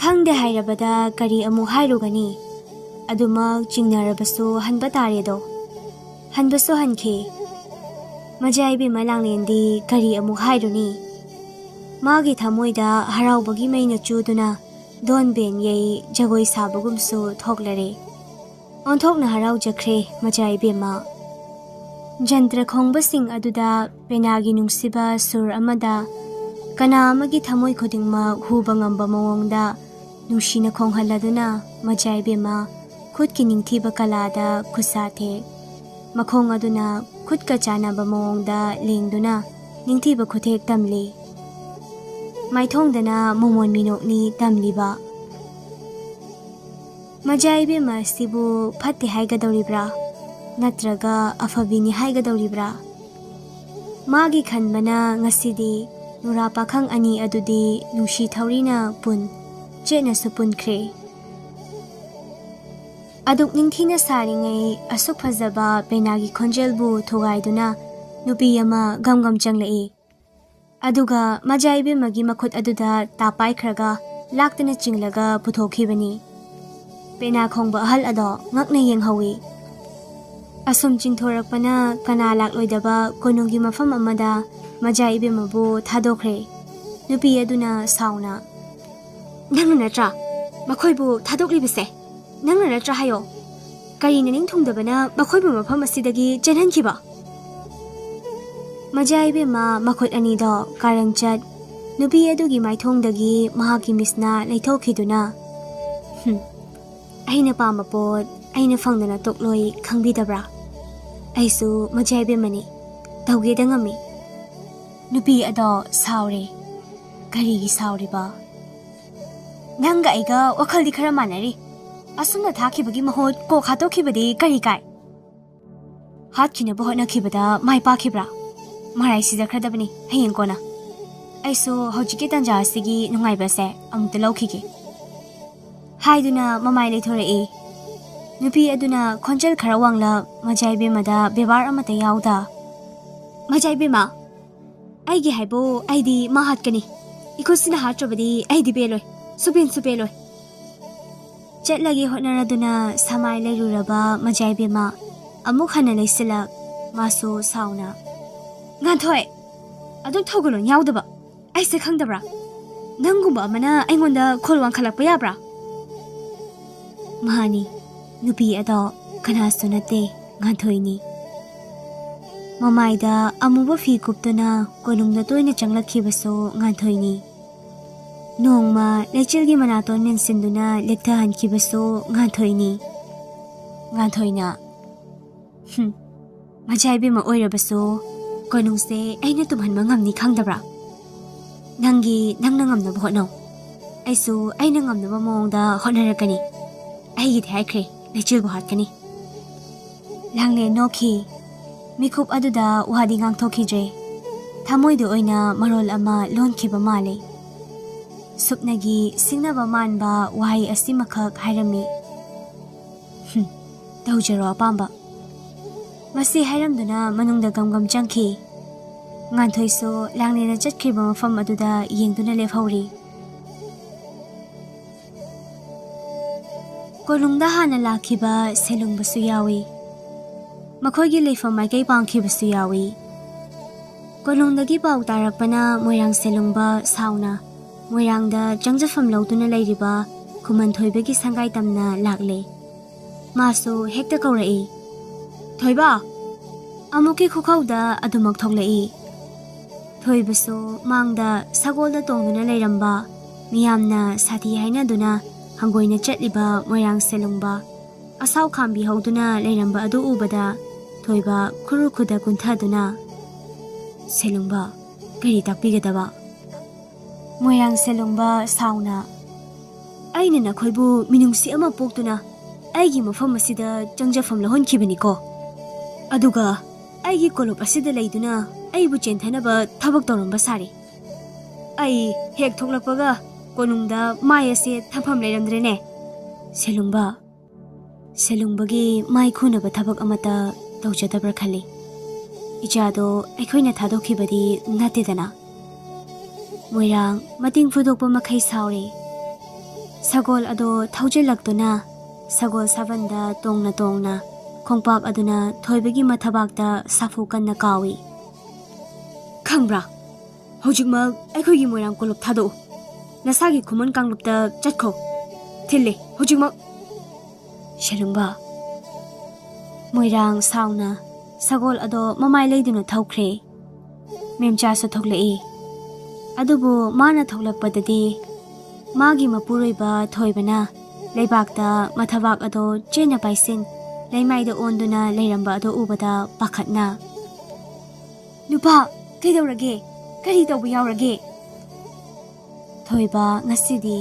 ꯈꯪꯗꯦ ꯍꯥꯏꯔꯕꯗ ꯀꯔꯤ ꯑꯃꯨꯛ ꯍꯥꯏꯔꯨꯒꯅꯤ, ꯑꯗꯨꯃꯛ ꯆꯤꯡꯅꯔꯕꯁꯨ ꯍꯟꯕ ꯇꯥꯔꯦꯗꯣ꯫ ꯍꯟꯕꯁꯨ ꯍꯟꯈꯤ꯫ ꯃꯖꯥꯏꯕꯦꯝꯃ ꯂꯥꯡꯂꯦꯟꯗꯤ ꯀꯔꯤ ꯑꯃꯨꯛ ꯍꯥꯏꯔꯨꯅꯤ, ꯃꯥꯒꯤ ꯊꯃꯣꯏꯗ ꯍꯔꯥꯎꯕꯒꯤ ꯃꯩꯅ ꯆꯨꯗꯨꯅ ꯗꯣꯟ ꯕꯦꯟ ꯌꯩ ꯖꯒꯣꯏ ꯁꯥꯕꯒꯨꯝꯁꯨ ꯊꯣꯛꯂꯔꯦ꯫ ꯑꯣꯟꯊꯣꯛꯅ ꯍꯔꯥꯎꯖꯈ꯭ꯔꯦ ꯃꯖꯥꯏꯕꯦꯝꯃ꯫ ꯖꯟꯇ꯭ꯔ ꯈꯣꯡꯕꯁꯤꯡ ꯑꯗꯨꯗ ꯄꯦꯅꯥꯒꯤ ꯅꯨꯡꯁꯤꯕ ꯁꯨꯔ ꯑꯃꯗ ꯀꯅꯥ ꯑꯃꯒꯤ ꯊꯃꯣꯏ ꯈꯨꯗꯤꯡꯃꯛ ꯍꯨꯕ ꯉꯝꯕ ꯃꯑꯣꯡꯗ ꯅꯨꯡꯁꯤꯅ ꯈꯣꯡꯍꯜꯂꯗꯨꯅ ꯃꯖꯥꯏꯕꯦꯝꯃ ꯈꯨꯠꯀꯤ ꯅꯤꯡꯊꯤꯕ ꯀꯂꯥꯗ ꯈꯨꯠꯁꯥ ꯊꯦꯛ, ꯃꯈꯣꯡ ꯑꯗꯨꯅ ꯈꯨꯠꯀ ꯆꯥꯟꯅꯕ ꯃꯑꯣꯡꯗ ꯂꯦꯡꯗꯨꯅ ꯅꯤꯡꯊꯤꯕ ꯈꯨꯊꯦꯛ ꯇꯝꯂꯤ꯫ ꯃꯥꯏꯊꯣꯡꯗꯅ ꯃꯣꯃꯣꯟ ꯃꯤꯅꯣꯛꯅꯤ ꯇꯝꯂꯤꯕ꯫ ꯃꯖꯥꯏꯕꯦꯝꯃ ꯑꯁꯤꯕꯨ ꯐꯠꯇꯦ ꯍꯥꯏꯒꯗꯧꯔꯤꯕ꯭ꯔꯥ ꯅꯠꯇ꯭ꯔꯒ ꯑꯐꯕꯤꯅꯤ ꯍꯥꯏꯒꯗꯧꯔꯤꯕ꯭ꯔꯥ? ꯃꯥꯒꯤ ꯈꯟꯕꯅ ꯉꯁꯤꯗꯤ ꯅꯨꯔꯥ ꯄꯥꯈꯪ ꯑꯅꯤ ꯑꯗꯨꯗꯤ ꯅꯨꯡꯁꯤ ꯊꯧꯔꯤꯅ ꯆꯦꯠꯅꯁꯨ ꯄꯨꯟꯈ꯭ꯔꯦ꯫ ꯑꯗꯨꯛ ꯅꯤꯡꯊꯤꯅ ꯁꯥꯔꯤꯉꯩ ꯑꯁꯨꯛ ꯐꯖꯕ ꯄꯦꯅꯥꯒꯤ ꯈꯣꯟꯖꯦꯜꯕꯨ ꯊꯨꯒꯥꯏꯗꯨꯅ ꯅꯨꯄꯤ ꯑꯃ ꯒꯝ ꯆꯪꯂꯛꯏ꯫ ꯑꯗꯨꯒ ꯃꯖꯥꯏꯕꯦꯝꯃꯒꯤ ꯃꯈꯨꯠ ꯑꯗꯨꯗ ꯇꯥꯞꯄꯥꯏꯈ꯭ꯔꯒ ꯂꯥꯛꯇꯅ ꯆꯤꯡꯂꯒ ꯄꯨꯊꯣꯛꯈꯤꯕꯅꯤ꯫ ꯄꯦꯅꯥ ꯈꯣꯡꯕ ꯑꯍꯜ ꯑꯗꯣ ꯉꯛꯅ ꯌꯦꯡꯍꯧꯏ꯫ ꯑꯁꯨꯝ ꯆꯤꯡꯊꯣꯔꯛꯄꯅ ꯀꯅꯥ ꯂꯥꯛꯂꯣꯏꯗꯕ ꯀꯣꯅꯨꯡꯒꯤ ꯃꯐꯝ ꯑꯃꯗ ꯃꯖꯥꯏꯕꯦꯝꯃꯕꯨ ꯊꯥꯗꯣꯛꯈ꯭ꯔꯦ꯫ ꯅꯨꯄꯤ ꯑꯗꯨꯅ ꯁꯥꯎꯅ, ꯅꯪꯅ ꯅꯠꯇ꯭ꯔꯥ ꯃꯈꯣꯏꯕꯨ ꯊꯥꯗꯣꯛꯂꯤꯕꯁꯦ? ꯅꯪꯅ ꯅꯠꯇ꯭ꯔꯥ ꯍꯥꯏꯌꯣ, ꯀꯔꯤꯅ ꯅꯤꯡꯊꯨꯡꯗꯕꯅ ꯃꯈꯣꯏꯕꯨ ꯃꯐꯝ ꯑꯁꯤꯗꯒꯤ ꯆꯦꯟꯍꯟꯈꯤꯕ? ꯃꯖꯥꯏꯕꯦꯝꯃ ꯃꯈꯨꯠ ꯑꯅꯤꯗꯣ ꯀꯥꯔꯟꯆꯠ ꯅꯨꯄꯤ ꯑꯗꯨꯒꯤ ꯃꯥꯏꯊꯣꯡꯗꯒꯤ ꯃꯍꯥꯛꯀꯤ ꯃꯤꯁꯅ ꯂꯩꯊꯣꯛꯈꯤꯗꯨꯅ, ꯑꯩꯅ ꯄꯥꯝꯕ ꯄꯣꯠ ꯑꯩꯅ ꯐꯪꯗꯅ ꯇꯣꯛꯂꯣꯏ ꯈꯪꯕꯤꯗꯕ꯭ꯔꯥ? ꯑꯩꯁꯨ ꯃꯖꯥꯏꯕꯦꯝꯃꯅꯤ, ꯇꯧꯒꯦꯗ ꯉꯝꯃꯤ꯫ ꯅꯨꯄꯤ ꯑꯗꯣ ꯁꯥꯎꯔꯦ꯫ ꯀꯔꯤꯒꯤ ꯁꯥꯎꯔꯤꯕ? ꯅꯪꯒ ꯑꯩꯒ ꯋꯥꯈꯜꯗꯤ ꯈꯔ ꯃꯥꯟꯅꯔꯤ, ꯑꯁꯨꯝꯅ ꯊꯥꯈꯤꯕꯒꯤ ꯃꯍꯨꯠ ꯀꯣꯛ ꯍꯥꯠꯇꯣꯛꯈꯤꯕꯗꯤ ꯀꯔꯤ ꯀꯥꯏ? ꯍꯥꯠꯈꯤꯅꯕ ꯍꯣꯠꯅꯈꯤꯕꯗ ꯃꯥꯏ ꯄꯥꯛꯈꯤꯕ꯭ꯔꯥ? ꯃꯔꯥꯏ ꯁꯤꯖꯈ꯭ꯔꯗꯕꯅꯤ ꯍꯌꯦꯡ ꯀꯣꯟꯅ꯫ ꯑꯩꯁꯨ ꯍꯧꯖꯤꯛꯀꯤ ꯇꯟꯖꯥ ꯑꯁꯤꯒꯤ ꯅꯨꯡꯉꯥꯏꯕꯁꯦ ꯑꯃꯨꯛꯇ ꯂꯧꯈꯤꯒꯦ ꯍꯥꯏꯗꯨꯅ ꯃꯃꯥꯏ ꯂꯩꯊꯣꯔꯛꯏ꯫ ꯅꯨꯄꯤ ꯑꯗꯨꯅ ꯈꯣꯟꯖꯦꯜ ꯈꯔ ꯋꯥꯡꯂꯞ ꯃꯖꯥꯏꯕꯦꯝꯃꯗ ꯕꯦꯕꯥꯔ ꯑꯃꯠꯇ ꯌꯥꯎꯗ, ꯃꯖꯥꯏꯕꯦꯝꯃ, ꯑꯩꯒꯤ ꯍꯥꯏꯕꯨ ꯑꯩꯗꯤ ꯃꯥ ꯍꯥꯠꯀꯅꯤ, ꯏꯈꯨꯠꯁꯤꯅ ꯍꯥꯠꯇ꯭ꯔꯕꯗꯤ ꯑꯩꯗꯤ ꯄꯦꯜꯂꯣꯏ, ꯁꯨꯄꯦꯟꯁꯨ ꯄꯦꯜꯂꯣꯏ꯫ ꯆꯠꯂꯒꯦ ꯍꯣꯠꯅꯔꯗꯨꯅ ꯁꯃꯥꯏ ꯂꯩꯔꯨꯔꯕ ꯃꯖꯥꯏꯕꯦꯝꯃ ꯑꯃꯨꯛ ꯍꯟꯅ ꯂꯩꯁꯤꯜꯂꯛ, ꯃꯥꯁꯨ ꯁꯥꯎꯅ, ꯉꯥꯟꯊꯣꯏ, ꯑꯗꯨꯛ ꯊꯧꯒꯜꯂꯣꯟ ꯌꯥꯎꯗꯕ ꯑꯩꯁꯦ ꯈꯪꯗꯕ꯭ꯔꯥ? ꯅꯪꯒꯨꯝꯕ ꯑꯃꯅ ꯑꯩꯉꯣꯟꯗ ꯈꯣꯜ ꯋꯥꯡꯈꯠꯂꯛꯄ ꯌꯥꯕ꯭ꯔꯥ? ꯃꯍꯥꯅꯤ, ꯅꯨꯄꯤ ꯑꯗꯣ ꯀꯅꯥꯁꯨ ꯅꯠꯇꯦ, ꯉꯥꯟꯊꯣꯏꯅꯤ꯫ ꯃꯃꯥꯏꯗ ꯑꯃꯨꯕ ꯐꯤ ꯀꯨꯞꯇꯨꯅ ꯀꯣꯅꯨꯡꯗ ꯇꯣꯏꯅ ꯆꯪꯂꯛꯈꯤꯕꯁꯨ ꯉꯥꯟꯊꯣꯏꯅꯤ꯫ ꯅꯣꯡꯃ ꯂꯩꯆꯤꯜꯒꯤ ꯃꯅꯥꯇꯣꯟ ꯃꯦꯟꯁꯤꯟꯗꯨꯅ ꯂꯦꯛꯊꯍꯟꯈꯤꯕꯁꯨ ꯉꯥꯟꯊꯣꯏꯅꯤ꯫ ꯉꯥꯟꯊꯣꯏꯅ, ꯃꯖꯥꯏꯕꯦꯝꯃ ꯑꯣꯏꯔꯕꯁꯨ ꯀꯣꯅꯨꯡꯁꯦ ꯑꯩꯅ ꯇꯨꯝꯍꯟꯕ ꯉꯝꯅꯤ ꯈꯪꯗꯕ꯭ꯔꯥ? ꯅꯪꯅ ꯉꯝꯅꯕ ꯍꯣꯠꯅꯧ, ꯑꯩꯁꯨ ꯑꯩꯅ ꯉꯝꯅꯕ ꯃꯑꯣꯡꯗ ꯍꯣꯠꯅꯔꯛꯀꯅꯤ꯫ ꯑꯩꯒꯤꯗꯤ ꯍꯥꯏꯈ꯭ꯔꯦ, ꯂꯩꯆꯤꯜꯕꯨ ꯍꯥꯠꯀꯅꯤ꯫ ꯂꯥꯡꯂꯦꯟ ꯅꯣꯛꯈꯤ꯫ ꯃꯤꯀꯨꯞ ꯑꯗꯨꯗ ꯋꯥꯗꯤ ꯉꯥꯡꯊꯣꯛꯈꯤꯗ꯭ꯔꯦ, ꯊꯃꯣꯏꯗ ꯑꯣꯏꯅ ꯃꯔꯣꯜ ꯑꯃ ꯂꯣꯟꯈꯤꯕ ꯃꯥꯜꯂꯤ꯫ ꯁꯨꯞꯅꯒꯤ ꯁꯤꯡꯅꯕ ꯃꯥꯟꯕ ꯋꯥꯍꯩ ꯑꯁꯤꯃꯈꯛ ꯍꯥꯏꯔꯝꯃꯤ, ꯇꯧꯖꯔꯣ ꯑꯄꯥꯝꯕ꯫ ꯃꯁꯤ ꯍꯥꯏꯔꯝꯗꯨꯅ ꯃꯅꯨꯡꯗ ꯒꯝ ꯆꯪꯈꯤ꯫ ꯉꯥꯟꯊꯣꯏꯁꯨ ꯂꯥꯡꯂꯦꯟꯅ ꯆꯠꯈ꯭ꯔꯤꯕ ꯃꯐꯝ ꯑꯗꯨꯗ ꯌꯦꯡꯗꯨꯅ ꯂꯦꯞꯍꯧꯔꯤ꯫ ꯀꯣꯅꯨꯡꯗ ꯍꯥꯟꯅ ꯂꯥꯛꯈꯤꯕ ꯁꯦꯂꯨꯡꯕꯁꯨ ꯌꯥꯎꯏ, ꯃꯈꯣꯏꯒꯤ ꯂꯩꯐꯝ ꯃꯥꯏꯀꯩ ꯄꯥꯡꯈꯤꯕꯁꯨ ꯌꯥꯎꯏ꯫ ꯀꯣꯅꯨꯡꯗꯒꯤ ꯄꯥꯎ ꯇꯥꯔꯛꯄꯅ ꯃꯣꯏꯔꯥꯡ ꯁꯦꯂꯨꯡꯕ ꯁꯥꯎꯅ ꯃꯣꯏꯔꯥꯡꯗ ꯆꯪꯖꯐꯝ ꯂꯧꯗꯨꯅ ꯂꯩꯔꯤꯕ ꯈꯨꯃꯟ ꯊꯣꯏꯕꯒꯤ ꯁꯪꯒꯥꯏ ꯇꯝꯅ ꯂꯥꯛꯂꯦ꯫ ꯃꯥꯁꯨ ꯍꯦꯛꯇ ꯀꯧꯔꯛꯏ, ꯊꯣꯏꯕ! ꯑꯃꯨꯛꯀꯤ ꯈꯨꯈꯧꯗ ꯑꯗꯨꯃꯛ ꯊꯣꯛꯂꯛꯏ꯫ ꯊꯣꯏꯕꯁꯨ ꯃꯥꯡꯗ ꯁꯒꯣꯜꯗ ꯇꯣꯡꯗꯨꯅ ꯂꯩꯔꯝꯕ, ꯃꯤꯌꯥꯝꯅ ꯁꯥꯊꯤ ꯍꯥꯏꯅꯗꯨꯅ ꯍꯪꯒꯣꯏꯅ ꯆꯠꯂꯤꯕ ꯃꯣꯏꯔꯥꯡ ꯁꯦꯂꯨꯡꯕ ꯑꯁꯥꯎ ꯈꯥꯝꯕꯤ ꯍꯧꯗꯨꯅ ꯂꯩꯔꯝꯕ ꯑꯗꯨ ꯎꯕꯗ ꯊꯣꯏꯕ ꯈꯨꯔꯨ ꯈꯨꯗ ꯀꯨꯟꯊꯗꯨꯅ, ꯁꯦꯂꯨꯡꯕ, ꯀꯔꯤ ꯇꯥꯛꯄꯤꯒꯗꯕ? ꯃꯣꯏꯔꯥꯡ ꯁꯦꯂꯣꯡꯕ ꯁꯥꯎꯅ ꯑꯩꯅ ꯅꯈꯣꯏꯕꯨ ꯃꯤꯅꯨꯡꯁꯤ ꯑꯃ ꯄꯣꯛꯇꯨꯅ ꯑꯩꯒꯤ ꯃꯐꯝ ꯑꯁꯤꯗ ꯆꯪꯖꯐꯝ ꯂꯧꯍꯟꯈꯤꯕꯅꯤꯀꯣ, ꯑꯗꯨꯒ ꯑꯩꯒꯤ ꯀꯣꯂꯣꯞ ꯑꯁꯤꯗ ꯂꯩꯗꯨꯅ ꯑꯩꯕꯨ ꯆꯦꯟꯊꯅꯕ ꯊꯕꯛ ꯇꯧꯔꯝꯕ ꯁꯥꯔꯤ꯫ ꯑꯩ ꯍꯦꯛ ꯊꯣꯛꯂꯛꯄꯒ ꯀꯣꯅꯨꯡꯗ ꯃꯥꯏ ꯑꯁꯤ ꯊꯝꯐꯝ ꯂꯩꯔꯝꯗ꯭ꯔꯦꯅꯦ꯫ ꯁꯦꯂꯨꯡꯕꯒꯤ ꯃꯥꯏ ꯈꯨꯅꯕ ꯊꯕꯛ ꯑꯃꯠꯇ ꯇꯧꯖꯗꯕ꯭ꯔꯥ ꯈꯜꯂꯤ꯫ ꯏꯆꯥꯗꯣ ꯑꯩꯈꯣꯏꯅ ꯊꯥꯗꯣꯛꯈꯤꯕꯗꯤ ꯅꯠꯇꯦꯗꯅ꯫ ꯃꯣꯏꯔꯥꯡ ꯃꯇꯤꯡ ꯐꯨꯗꯣꯛꯄ ꯃꯈꯩ ꯁꯥꯎꯔꯤ꯫ ꯁꯒꯣꯜ ꯑꯗꯣ ꯊꯧꯖꯤꯜꯂꯛꯇꯨꯅ ꯁꯒꯣꯜ ꯁꯥꯕꯟꯗ ꯇꯣꯡꯅ ꯇꯣꯡꯅ ꯈꯣꯡꯄꯥꯛ ꯑꯗꯨꯅ ꯊꯣꯏꯕꯒꯤ ꯃꯊꯕꯥꯛꯇ ꯁꯥꯐꯨ ꯀꯟꯅ ꯀꯥꯎꯏ꯫ ꯈꯪꯕ꯭ꯔꯥ, ꯍꯧꯖꯤꯛꯃꯛ ꯑꯩꯈꯣꯏꯒꯤ ꯃꯣꯏꯔꯥꯡ ꯀꯣꯂꯨꯞ ꯊꯥꯗꯣꯛꯎ, ꯅꯁꯥꯒꯤ ꯈꯨꯃꯟ ꯀꯥꯡꯂꯨꯞꯇ ꯆꯠꯈꯣ, ꯊꯤꯜꯂꯤ ꯍꯧꯖꯤꯛꯃꯛ꯫ ꯁꯦꯂꯨꯡꯕ ꯃꯣꯏꯔꯥꯡ ꯁꯥꯎꯅ ꯁꯒꯣꯜ ꯑꯗꯣ ꯃꯃꯥꯏ ꯂꯩꯗꯨꯅ ꯊꯧꯈ꯭ꯔꯦ꯫ ꯃꯦꯝꯆꯥꯁꯨ ꯊꯣꯛꯂꯛꯏ꯫ ꯑꯗꯨꯕꯨ ꯃꯥꯅ ꯊꯣꯛꯂꯛꯄꯗꯗꯤ ꯃꯥꯒꯤ ꯃꯄꯨꯔꯣꯏꯕ ꯊꯣꯏꯕꯅ ꯂꯩꯕꯥꯛꯇ ꯃꯊꯕꯥꯛ ꯑꯗꯣ ꯆꯦꯟꯅ ꯄꯥꯏꯁꯤꯟ ꯂꯩꯃꯥꯏꯗ ꯑꯣꯟꯗꯨꯅ ꯂꯩꯔꯝꯕ ꯑꯗꯣ ꯎꯕꯗ ꯄꯥꯈꯠꯅ "ꯅꯨꯄꯥ, ꯀꯩꯗꯧꯔꯒꯦ? ꯀꯔꯤ ꯇꯧꯕ ꯌꯥꯎꯔꯒꯦ?" ꯊꯣꯏꯕ ꯉꯁꯤꯗꯤ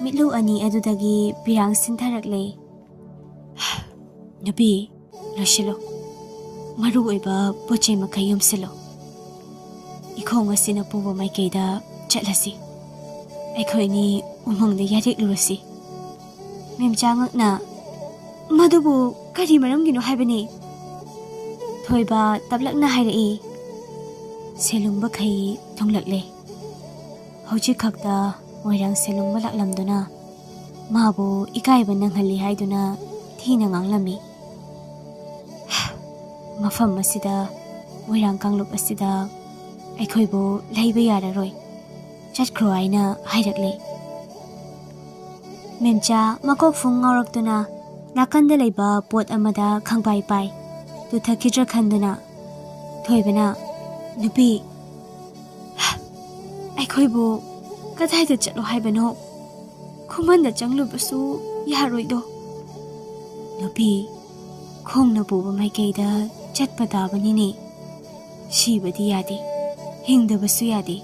ꯃꯤꯠꯂꯨ ꯑꯅꯤ ꯑꯗꯨꯗꯒꯤ ꯄꯤꯔꯥꯡ ꯁꯤꯟꯊꯔꯛꯂꯦ꯫ "ꯅꯨꯄꯤ, ꯂꯣꯏꯁꯤꯜꯂꯨ, ꯃꯔꯨ ꯑꯣꯏꯕ ꯄꯣꯠꯆꯩ ꯃꯈꯩ ꯌꯣꯝꯁꯤꯜꯂꯨ, ꯏꯈꯣꯡ ꯑꯁꯤꯅ ꯄꯨꯕ ꯃꯥꯏꯀꯩꯗ ꯆꯠꯂꯁꯤ, ꯑꯩꯈꯣꯏꯅꯤ ꯎꯃꯪꯗ ꯌꯥꯔꯦꯛꯂꯨꯔꯁꯤ." ꯃꯦꯝꯆꯥ ꯉꯛꯅ "ꯃꯗꯨꯕꯨ ꯀꯔꯤ ꯃꯔꯝꯒꯤꯅꯣ ꯍꯥꯏꯕꯅꯤ?" ꯊꯣꯏꯕ ꯇꯞꯂꯛꯅ ꯍꯥꯏꯔꯛꯏ꯫ ꯁꯦꯂꯨꯡꯕꯈꯩ ꯊꯨꯡꯂꯛꯂꯦ꯫ ꯍꯧꯖꯤꯛ ꯈꯛꯇ ꯃꯣꯏꯔꯥꯡ ꯁꯦꯂꯨꯡꯕ ꯂꯥꯛꯂꯝꯗꯨꯅ ꯃꯥꯕꯨ ꯏꯀꯥꯏꯕ ꯅꯪꯍꯜꯂꯤ ꯍꯥꯏꯗꯨꯅ ꯊꯤꯅ ꯉꯥꯡꯂꯝꯃꯤ꯫ ꯃꯐꯝ ꯑꯁꯤꯗ, ꯃꯣꯏꯔꯥꯡ ꯀꯥꯡꯂꯨꯞ ꯑꯁꯤꯗ ꯑꯩꯈꯣꯏꯕꯨ ꯂꯩꯕ ꯌꯥꯔꯔꯣꯏ, ꯆꯠꯈ꯭ꯔꯣ ꯍꯥꯏꯅ ꯍꯥꯏꯔꯛꯂꯦ꯫ ꯃꯦꯝꯆꯥ ꯃꯀꯣꯛ ꯐꯨꯡ ꯉꯥꯎꯔꯛꯇꯨꯅ ꯅꯥꯀꯟꯗ ꯂꯩꯕ ꯄꯣꯠ ꯑꯃꯗ ꯈꯪꯄꯥꯏ ꯄꯥꯏ, ꯇꯨꯊꯈꯤꯗ꯭ꯔꯥ ꯈꯟꯗꯨꯅ ꯊꯣꯏꯕꯅ "ꯅꯨꯄꯤ, ꯑꯩꯈꯣꯏꯕꯨ ꯀꯗꯥꯏꯗ ꯆꯠꯂꯣ ꯍꯥꯏꯕꯅꯣ? ꯈꯨꯃꯟꯗ ꯆꯪꯂꯨꯕꯁꯨ ꯌꯥꯔꯣꯏꯗꯣ." "ꯅꯨꯄꯤ, ꯈꯣꯡꯅ ꯄꯨꯕ ꯃꯥꯏꯀꯩꯗ ꯆꯠꯄ ꯇꯥꯕꯅꯤꯅꯦ꯫ ꯁꯤꯕꯗꯤ ꯌꯥꯗꯦ, ꯍꯤꯡꯗꯕꯁꯨ ꯌꯥꯗꯦ,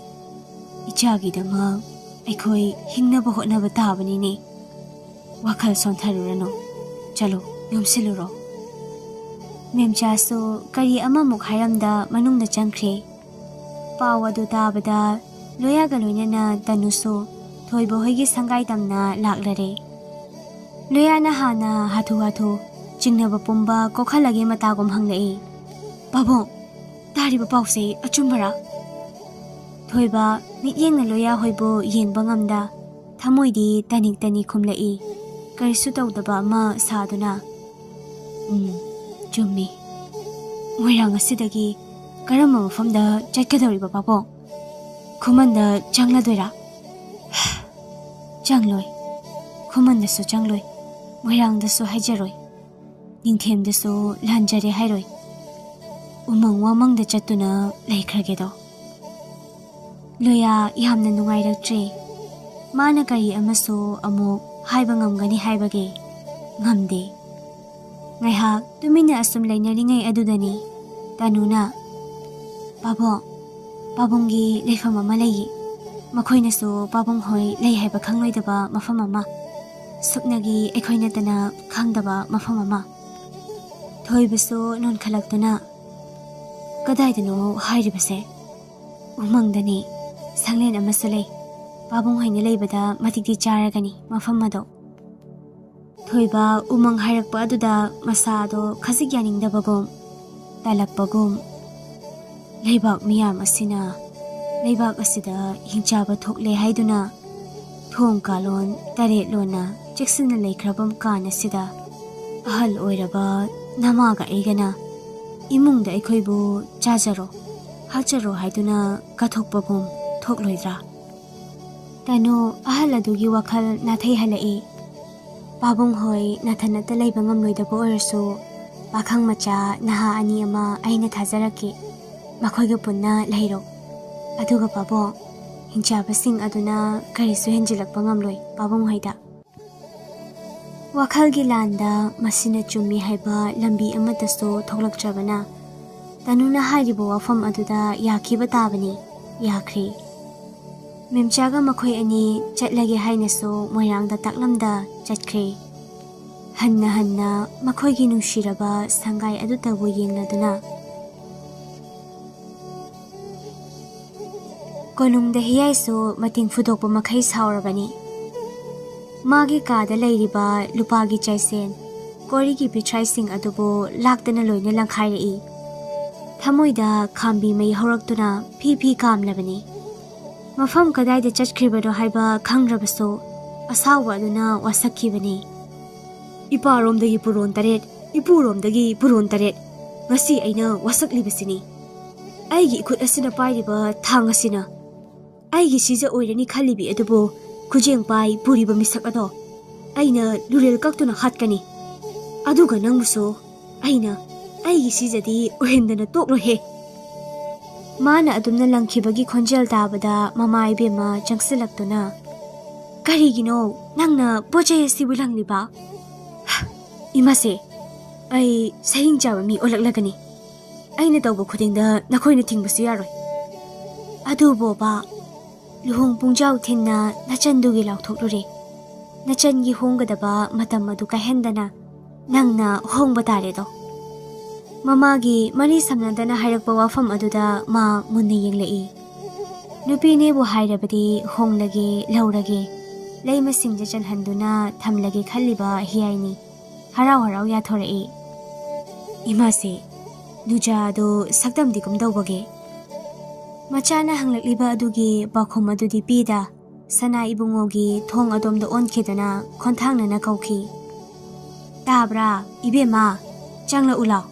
ꯏꯆꯥꯒꯤꯗꯃꯛ ꯑꯩꯈꯣꯏ ꯍꯤꯡꯅꯕ ꯍꯣꯠꯅꯕ ꯇꯥꯕꯅꯤꯅꯦ꯫ ꯋꯥꯈꯜ ꯁꯣꯟꯊꯔꯨꯔꯅꯨ, ꯆꯠꯂꯣ, ꯌꯣꯝꯁꯤꯜꯂꯨꯔꯣ." ꯃꯦꯝꯆꯥꯁꯨ ꯀꯔꯤ ꯑꯃꯃꯨꯛ ꯍꯥꯏꯔꯝꯗ ꯃꯅꯨꯡꯗ ꯆꯪꯈ꯭ꯔꯦ꯫ ꯄꯥꯎ ꯑꯗꯨ ꯇꯥꯕꯗ ꯂꯣꯌꯥꯒ ꯂꯣꯏꯅꯅ ꯇꯅꯨꯁꯨ ꯊꯣꯏꯕ ꯍꯣꯏꯒꯤ ꯁꯪꯒꯥꯏ ꯇꯝꯅ ꯂꯥꯛꯂꯔꯦ꯫ ꯂꯣꯌꯥꯅ ꯍꯥꯟꯅ ꯍꯥꯊꯨ ꯍꯥꯊꯨ ꯆꯤꯡꯅꯕ ꯄꯨꯝꯕ ꯀꯣꯛꯍꯜꯂꯒꯦ ꯃꯇꯥꯒꯨꯝ ꯍꯪꯂꯛꯏ꯫ "ꯄꯥꯕꯨꯡ, ꯇꯥꯔꯤꯕ ꯄꯥꯎꯁꯦ ꯑꯆꯨꯝꯕꯔꯥ?" ꯊꯣꯏꯕ ꯃꯤꯠꯌꯦꯡꯅ ꯂꯣꯌꯥ ꯍꯣꯏꯕꯨ ꯌꯦꯡꯕ ꯉꯝꯗ ꯊꯃꯣꯏꯗꯤ ꯇꯅꯤꯛ ꯇꯅꯤ ꯈꯨꯝꯂꯛꯏ, ꯀꯔꯤꯁꯨ ꯇꯧꯗꯕ ꯑꯃ ꯁꯥꯗꯨꯅ꯫ "ꯆꯨꯝꯃꯤ꯫ ꯃꯣꯏꯔꯥꯡ ꯑꯁꯤꯗꯒꯤ ꯀꯔꯝꯕ ꯃꯐꯝꯗ ꯆꯠꯀꯗꯧꯔꯤꯕ ꯄꯥꯕꯨꯡ? ꯈꯨꯃꯟꯗ ꯆꯪꯂꯗꯣꯏꯔꯥ?" "ꯆꯪꯂꯣꯏ, ꯈꯨꯃꯟꯗꯁꯨ ꯆꯪꯂꯣꯏ, ꯃꯣꯏꯔꯥꯡꯗꯁꯨ ꯍꯥꯏꯖꯔꯣꯏ, ꯅꯤꯡꯊꯦꯝꯗꯁꯨ ꯂꯥꯟꯖꯔꯦ ꯍꯥꯏꯔꯣꯏ, ꯎꯃꯪ ꯋꯥꯃꯪꯗ ꯆꯠꯇꯨꯅ ꯂꯩꯈ꯭ꯔꯒꯦꯗꯣ." ꯂꯣꯌꯥ ꯌꯥꯝꯅ ꯅꯨꯡꯉꯥꯏꯔꯛꯇ꯭ꯔꯦ꯫ ꯃꯥꯅ ꯀꯔꯤ ꯑꯃꯁꯨ ꯑꯃꯨꯛ ꯍꯥꯏꯕ ꯉꯝꯒꯅꯤ ꯍꯥꯏꯕꯒꯤ ꯉꯝꯗꯦ꯫ ꯉꯥꯏꯍꯥꯛ ꯇꯨꯃꯤꯟꯅ ꯑꯁꯨꯝ ꯂꯩꯅꯔꯤꯉꯩ ꯑꯗꯨꯗꯅꯤ ꯇꯅꯨꯅ "ꯄꯥꯕꯨꯡ, ꯄꯥꯕꯨꯡꯒꯤ ꯂꯩꯐꯝ ꯑꯃ ꯂꯩꯌꯦ, ꯃꯈꯣꯏꯅꯁꯨ ꯄꯥꯕꯨꯡ ꯍꯣꯏ ꯂꯩ ꯍꯥꯏꯕ ꯈꯪꯂꯣꯏꯗꯕ ꯃꯐꯝ ꯑꯃ, ꯁꯨꯞꯅꯒꯤ ꯑꯩꯈꯣꯏ ꯅꯠꯇꯅ ꯈꯪꯗꯕ ꯃꯐꯝ ꯑꯃ." ꯊꯣꯏꯕꯁꯨ ꯅꯣꯟꯈꯠꯂꯛꯇꯨꯅ "ꯀꯗꯥꯏꯗꯅꯣ ꯍꯥꯏꯔꯤꯕꯁꯦ?" "ꯎꯃꯪꯗꯅꯤ, ꯁꯪꯂꯦꯟ ꯑꯃꯁꯨ ꯂꯩ, ꯄꯥꯕꯨꯡ ꯍꯣꯏꯅ ꯂꯩꯕꯗ ꯃꯇꯤꯛꯇꯤ ꯆꯥꯔꯒꯅꯤ ꯃꯐꯝ ꯑꯗꯣ." ꯊꯣꯏꯕ ꯎꯃꯪ ꯍꯥꯏꯔꯛꯄ ꯑꯗꯨꯗ ꯃꯁꯥꯗꯣ ꯈꯖꯤꯛ ꯌꯥꯅꯤꯡꯗꯕꯒꯨꯝ ꯇꯥꯜꯂꯛꯄꯒꯨꯝ ꯂꯩꯕꯥꯛ ꯃꯤꯌꯥꯝ ꯑꯁꯤꯅ ꯂꯩꯕꯥꯛ ꯑꯁꯤꯗ ꯍꯤꯡꯆꯥꯕ ꯊꯣꯛꯂꯦ ꯍꯥꯏꯗꯨꯅ ꯊꯣꯡ ꯀꯥꯂꯣꯟ ꯇꯔꯦꯠ ꯂꯣꯟꯅ ꯆꯦꯛꯁꯤꯟꯅ ꯂꯩꯈ꯭ꯔꯕ ꯀꯥꯟ ꯑꯁꯤꯗ ꯑꯍꯜ ꯑꯣꯏꯔꯕ ꯅꯃꯥꯒ ꯑꯩꯒꯅ ꯏꯃꯨꯡꯗ ꯑꯩꯈꯣꯏꯕꯨ ꯆꯥꯖꯔꯣ ꯍꯥꯆꯔꯣ ꯍꯥꯏꯗꯨꯅ ꯀꯠꯊꯣꯛꯄꯒꯨꯝ ꯊꯣꯛꯂꯣꯏꯗ꯭ꯔꯥ? ꯇꯅꯨ ꯑꯍꯜ ꯑꯗꯨꯒꯤ ꯋꯥꯈꯜ ꯅꯥꯊꯩꯍꯜꯂꯛꯏ꯫ "ꯄꯥꯕꯨꯡ ꯍꯣꯏ ꯅꯊꯟꯅꯇ ꯂꯩꯕ ꯉꯝꯂꯣꯏꯗꯕ ꯑꯣꯏꯔꯁꯨ ꯄꯥꯈꯪ ꯃꯆꯥ ꯅꯍꯥ ꯑꯅꯤ ꯑꯃ ꯑꯩꯅ ꯊꯥꯖꯔꯛꯀꯦ, ꯃꯈꯣꯏꯒ ꯄꯨꯟꯅ ꯂꯩꯔꯣ, ꯑꯗꯨꯒ ꯄꯥꯕꯨꯡ, ꯍꯤꯡꯆꯥꯕꯁꯤꯡ ꯑꯗꯨꯅ ꯀꯔꯤꯁꯨ ꯍꯦꯟꯖꯤꯜꯂꯛꯄ ꯉꯝꯂꯣꯏ ꯄꯥꯕꯨꯡ ꯍꯣꯏꯗ." ꯋꯥꯈꯜꯒꯤ ꯂꯥꯟꯗ ꯃꯁꯤꯅ ꯆꯨꯝꯃꯤ ꯍꯥꯏꯕ ꯂꯝꯕꯤ ꯑꯃꯠꯇꯁꯨ ꯊꯣꯛꯂꯛꯇ꯭ꯔꯕꯅ ꯇꯅꯨꯅ ꯍꯥꯏꯔꯤꯕ ꯋꯥꯐꯝ ꯑꯗꯨꯗ ꯌꯥꯈꯤꯕ ꯇꯥꯕꯅꯤ꯫ ꯌꯥꯈ꯭ꯔꯦ꯫ ꯃꯦꯝꯆꯥꯒ ꯃꯈꯣꯏ ꯑꯅꯤ ꯆꯠꯂꯒꯦ ꯍꯥꯏꯅꯁꯨ ꯃꯣꯏꯔꯥꯡꯗ ꯇꯥꯛꯂꯝꯗ ꯆꯠꯈ꯭ꯔꯦ꯫ ꯍꯟꯅ ꯍꯟꯅ ꯃꯈꯣꯏꯒꯤ ꯅꯨꯡꯁꯤꯔꯕ ꯁꯪꯒꯥꯏ ꯑꯗꯨꯇꯕꯨ ꯌꯦꯡꯂꯗꯨꯅ ꯀꯣꯅꯨꯡꯗ ꯍꯤꯌꯥꯏꯁꯨ ꯃꯇꯤꯡ ꯐꯨꯗꯣꯛꯄ ꯃꯈꯩ ꯁꯥꯎꯔꯕꯅꯤ꯫ ꯃꯥꯒꯤ ꯀꯥꯗ ꯂꯩꯔꯤꯕ ꯂꯨꯄꯥꯒꯤ ꯆꯥꯏꯁꯦꯟ ꯀꯣꯔꯤꯒꯤ ꯄꯤꯊ꯭ꯔꯥꯏꯁꯤꯡ ꯑꯗꯨꯕꯨ ꯂꯥꯛꯇꯅ ꯂꯣꯏꯅ ꯂꯪꯈꯥꯏꯔꯛꯏ꯫ ꯊꯃꯣꯏꯗ ꯈꯥꯝꯕꯤ ꯃꯩ ꯍꯧꯔꯛꯇꯨꯅ ꯐꯤ ꯐꯤ ꯀꯥꯝꯂꯕꯅꯤ꯫ ꯃꯐꯝ ꯀꯗꯥꯏꯗ ꯆꯠꯈ꯭ꯔꯤꯕꯅꯣ ꯍꯥꯏꯕ ꯈꯪꯗ꯭ꯔꯕꯁꯨ ꯑꯁꯥꯎꯕ ꯑꯗꯨꯅ ꯋꯥꯁꯛꯈꯤꯕꯅꯤ꯫ ꯏꯄꯥꯔꯣꯝꯗꯒꯤ ꯄꯨꯔꯣꯟ 8, ꯏꯄꯨꯔꯣꯝꯗꯒꯤ ꯄꯨꯔꯣꯟ 8, ꯉꯁꯤ ꯑꯩꯅ ꯋꯥꯁꯛꯂꯤꯕꯁꯤꯅꯤ꯫ ꯑꯩꯒꯤ ꯏꯈꯨꯠ ꯑꯁꯤꯅ ꯄꯥꯏꯔꯤꯕ ꯊꯥꯡ ꯑꯁꯤꯅ ꯑꯩꯒꯤ ꯁꯤꯖ ꯑꯣꯏꯔꯅꯤ ꯈꯜꯂꯤꯕꯤ ꯑꯗꯨꯕꯨ ꯈꯨꯖꯦꯡ ꯄꯥꯏ ꯄꯨꯔꯤꯕ ꯃꯤꯁꯛ ꯑꯗꯣ ꯑꯩꯅ ꯂꯨꯔꯦꯜ ꯀꯛꯇꯨꯅ ꯍꯥꯠꯀꯅꯤ꯫ ꯑꯗꯨꯒ ꯅꯪꯕꯨꯁꯨ ꯑꯩꯅ ꯑꯩꯒꯤ ꯁꯤꯖꯗꯤ ꯑꯣꯏꯍꯟꯗꯅ ꯇꯣꯛꯂꯣꯏꯍꯦ꯫ ꯃꯥꯅ ꯑꯗꯨꯝꯅ ꯂꯪꯈꯤꯕꯒꯤ ꯈꯣꯟꯖꯦꯜ ꯇꯥꯕꯗ ꯃꯃꯥ ꯏꯕꯦꯝꯃ ꯆꯪꯁꯤꯜꯂꯛꯇꯨꯅ ꯀꯔꯤꯒꯤꯅꯣ ꯅꯪꯅ ꯄꯣꯠꯆꯩ ꯑꯁꯤꯕꯨ ꯂꯪꯂꯤꯕ? ꯏꯃꯥꯁꯦ, ꯑꯩ ꯁꯍꯤꯡ ꯆꯥꯕ ꯃꯤ ꯑꯣꯜꯂꯛꯂꯒꯅꯤ꯫ ꯑꯩꯅ ꯇꯧꯕ ꯈꯨꯗꯤꯡꯗ ꯅꯈꯣꯏꯅ ꯊꯤꯡꯕꯁꯨ ꯌꯥꯔꯣꯏ꯫ ꯑꯗꯨꯕꯣꯕꯥ, ꯂꯨꯍꯣꯡ ꯄꯨꯡꯖꯥꯎ ꯊꯤꯟꯅ ꯅꯆꯟꯗꯨꯒꯤ ꯂꯥꯎꯊꯣꯛꯂꯨꯔꯦ꯫ ꯅꯆꯟꯒꯤ ꯍꯣꯡꯒꯗꯕ ꯃꯇꯝ ꯑꯗꯨ ꯀꯥꯏꯍꯟꯗꯅ ꯅꯪꯅ ꯍꯣꯡꯕ ꯇꯥꯔꯦꯗꯣ꯫ ꯃꯃꯥꯒꯤ ꯃꯔꯤ ꯁꯝꯅꯗꯅ ꯍꯥꯏꯔꯛꯄ ꯋꯥꯐꯝ ꯑꯗꯨꯗ ꯃꯥ ꯃꯨꯟꯅ ꯌꯦꯡꯂꯛꯏ꯫ ꯅꯨꯄꯤꯅꯦꯕꯨ ꯍꯥꯏꯔꯕꯗꯤ ꯍꯣꯡꯂꯒꯦ ꯂꯧꯔꯒꯦ ꯂꯩꯃꯁꯤꯡꯗ ꯆꯟꯍꯟꯗꯨꯅ ꯊꯝꯂꯒꯦ ꯈꯜꯂꯤꯕ ꯍꯤꯌꯥꯏꯅꯤ ꯍꯔꯥꯎ ꯍꯔꯥꯎ ꯌꯥꯊꯣꯔꯛꯏ꯫ ꯏꯃꯥꯁꯦ, ꯅꯨꯖꯥ ꯑꯗꯨ ꯁꯛꯇꯝꯗꯤ ꯀꯝꯗꯧꯕꯒꯦ? ꯃꯆꯥꯅ ꯍꯪꯂꯛꯂꯤꯕ ꯑꯗꯨꯒꯤ ꯄꯥꯎꯈꯨꯝ ꯑꯗꯨꯗꯤ ꯄꯤꯗ ꯁꯅꯥ ꯏꯕꯨꯡꯉꯣꯒꯤ ꯊꯣꯡ ꯑꯗꯣꯝꯗ ꯑꯣꯟꯈꯤꯗꯨꯅ ꯈꯣꯟꯊꯥꯡꯅꯅ ꯀꯧꯈꯤ꯫ ꯇꯥꯕ꯭ꯔꯥ ꯏꯕꯦꯝꯃ, ꯆꯪꯂꯛꯎ ꯂꯥꯎ꯫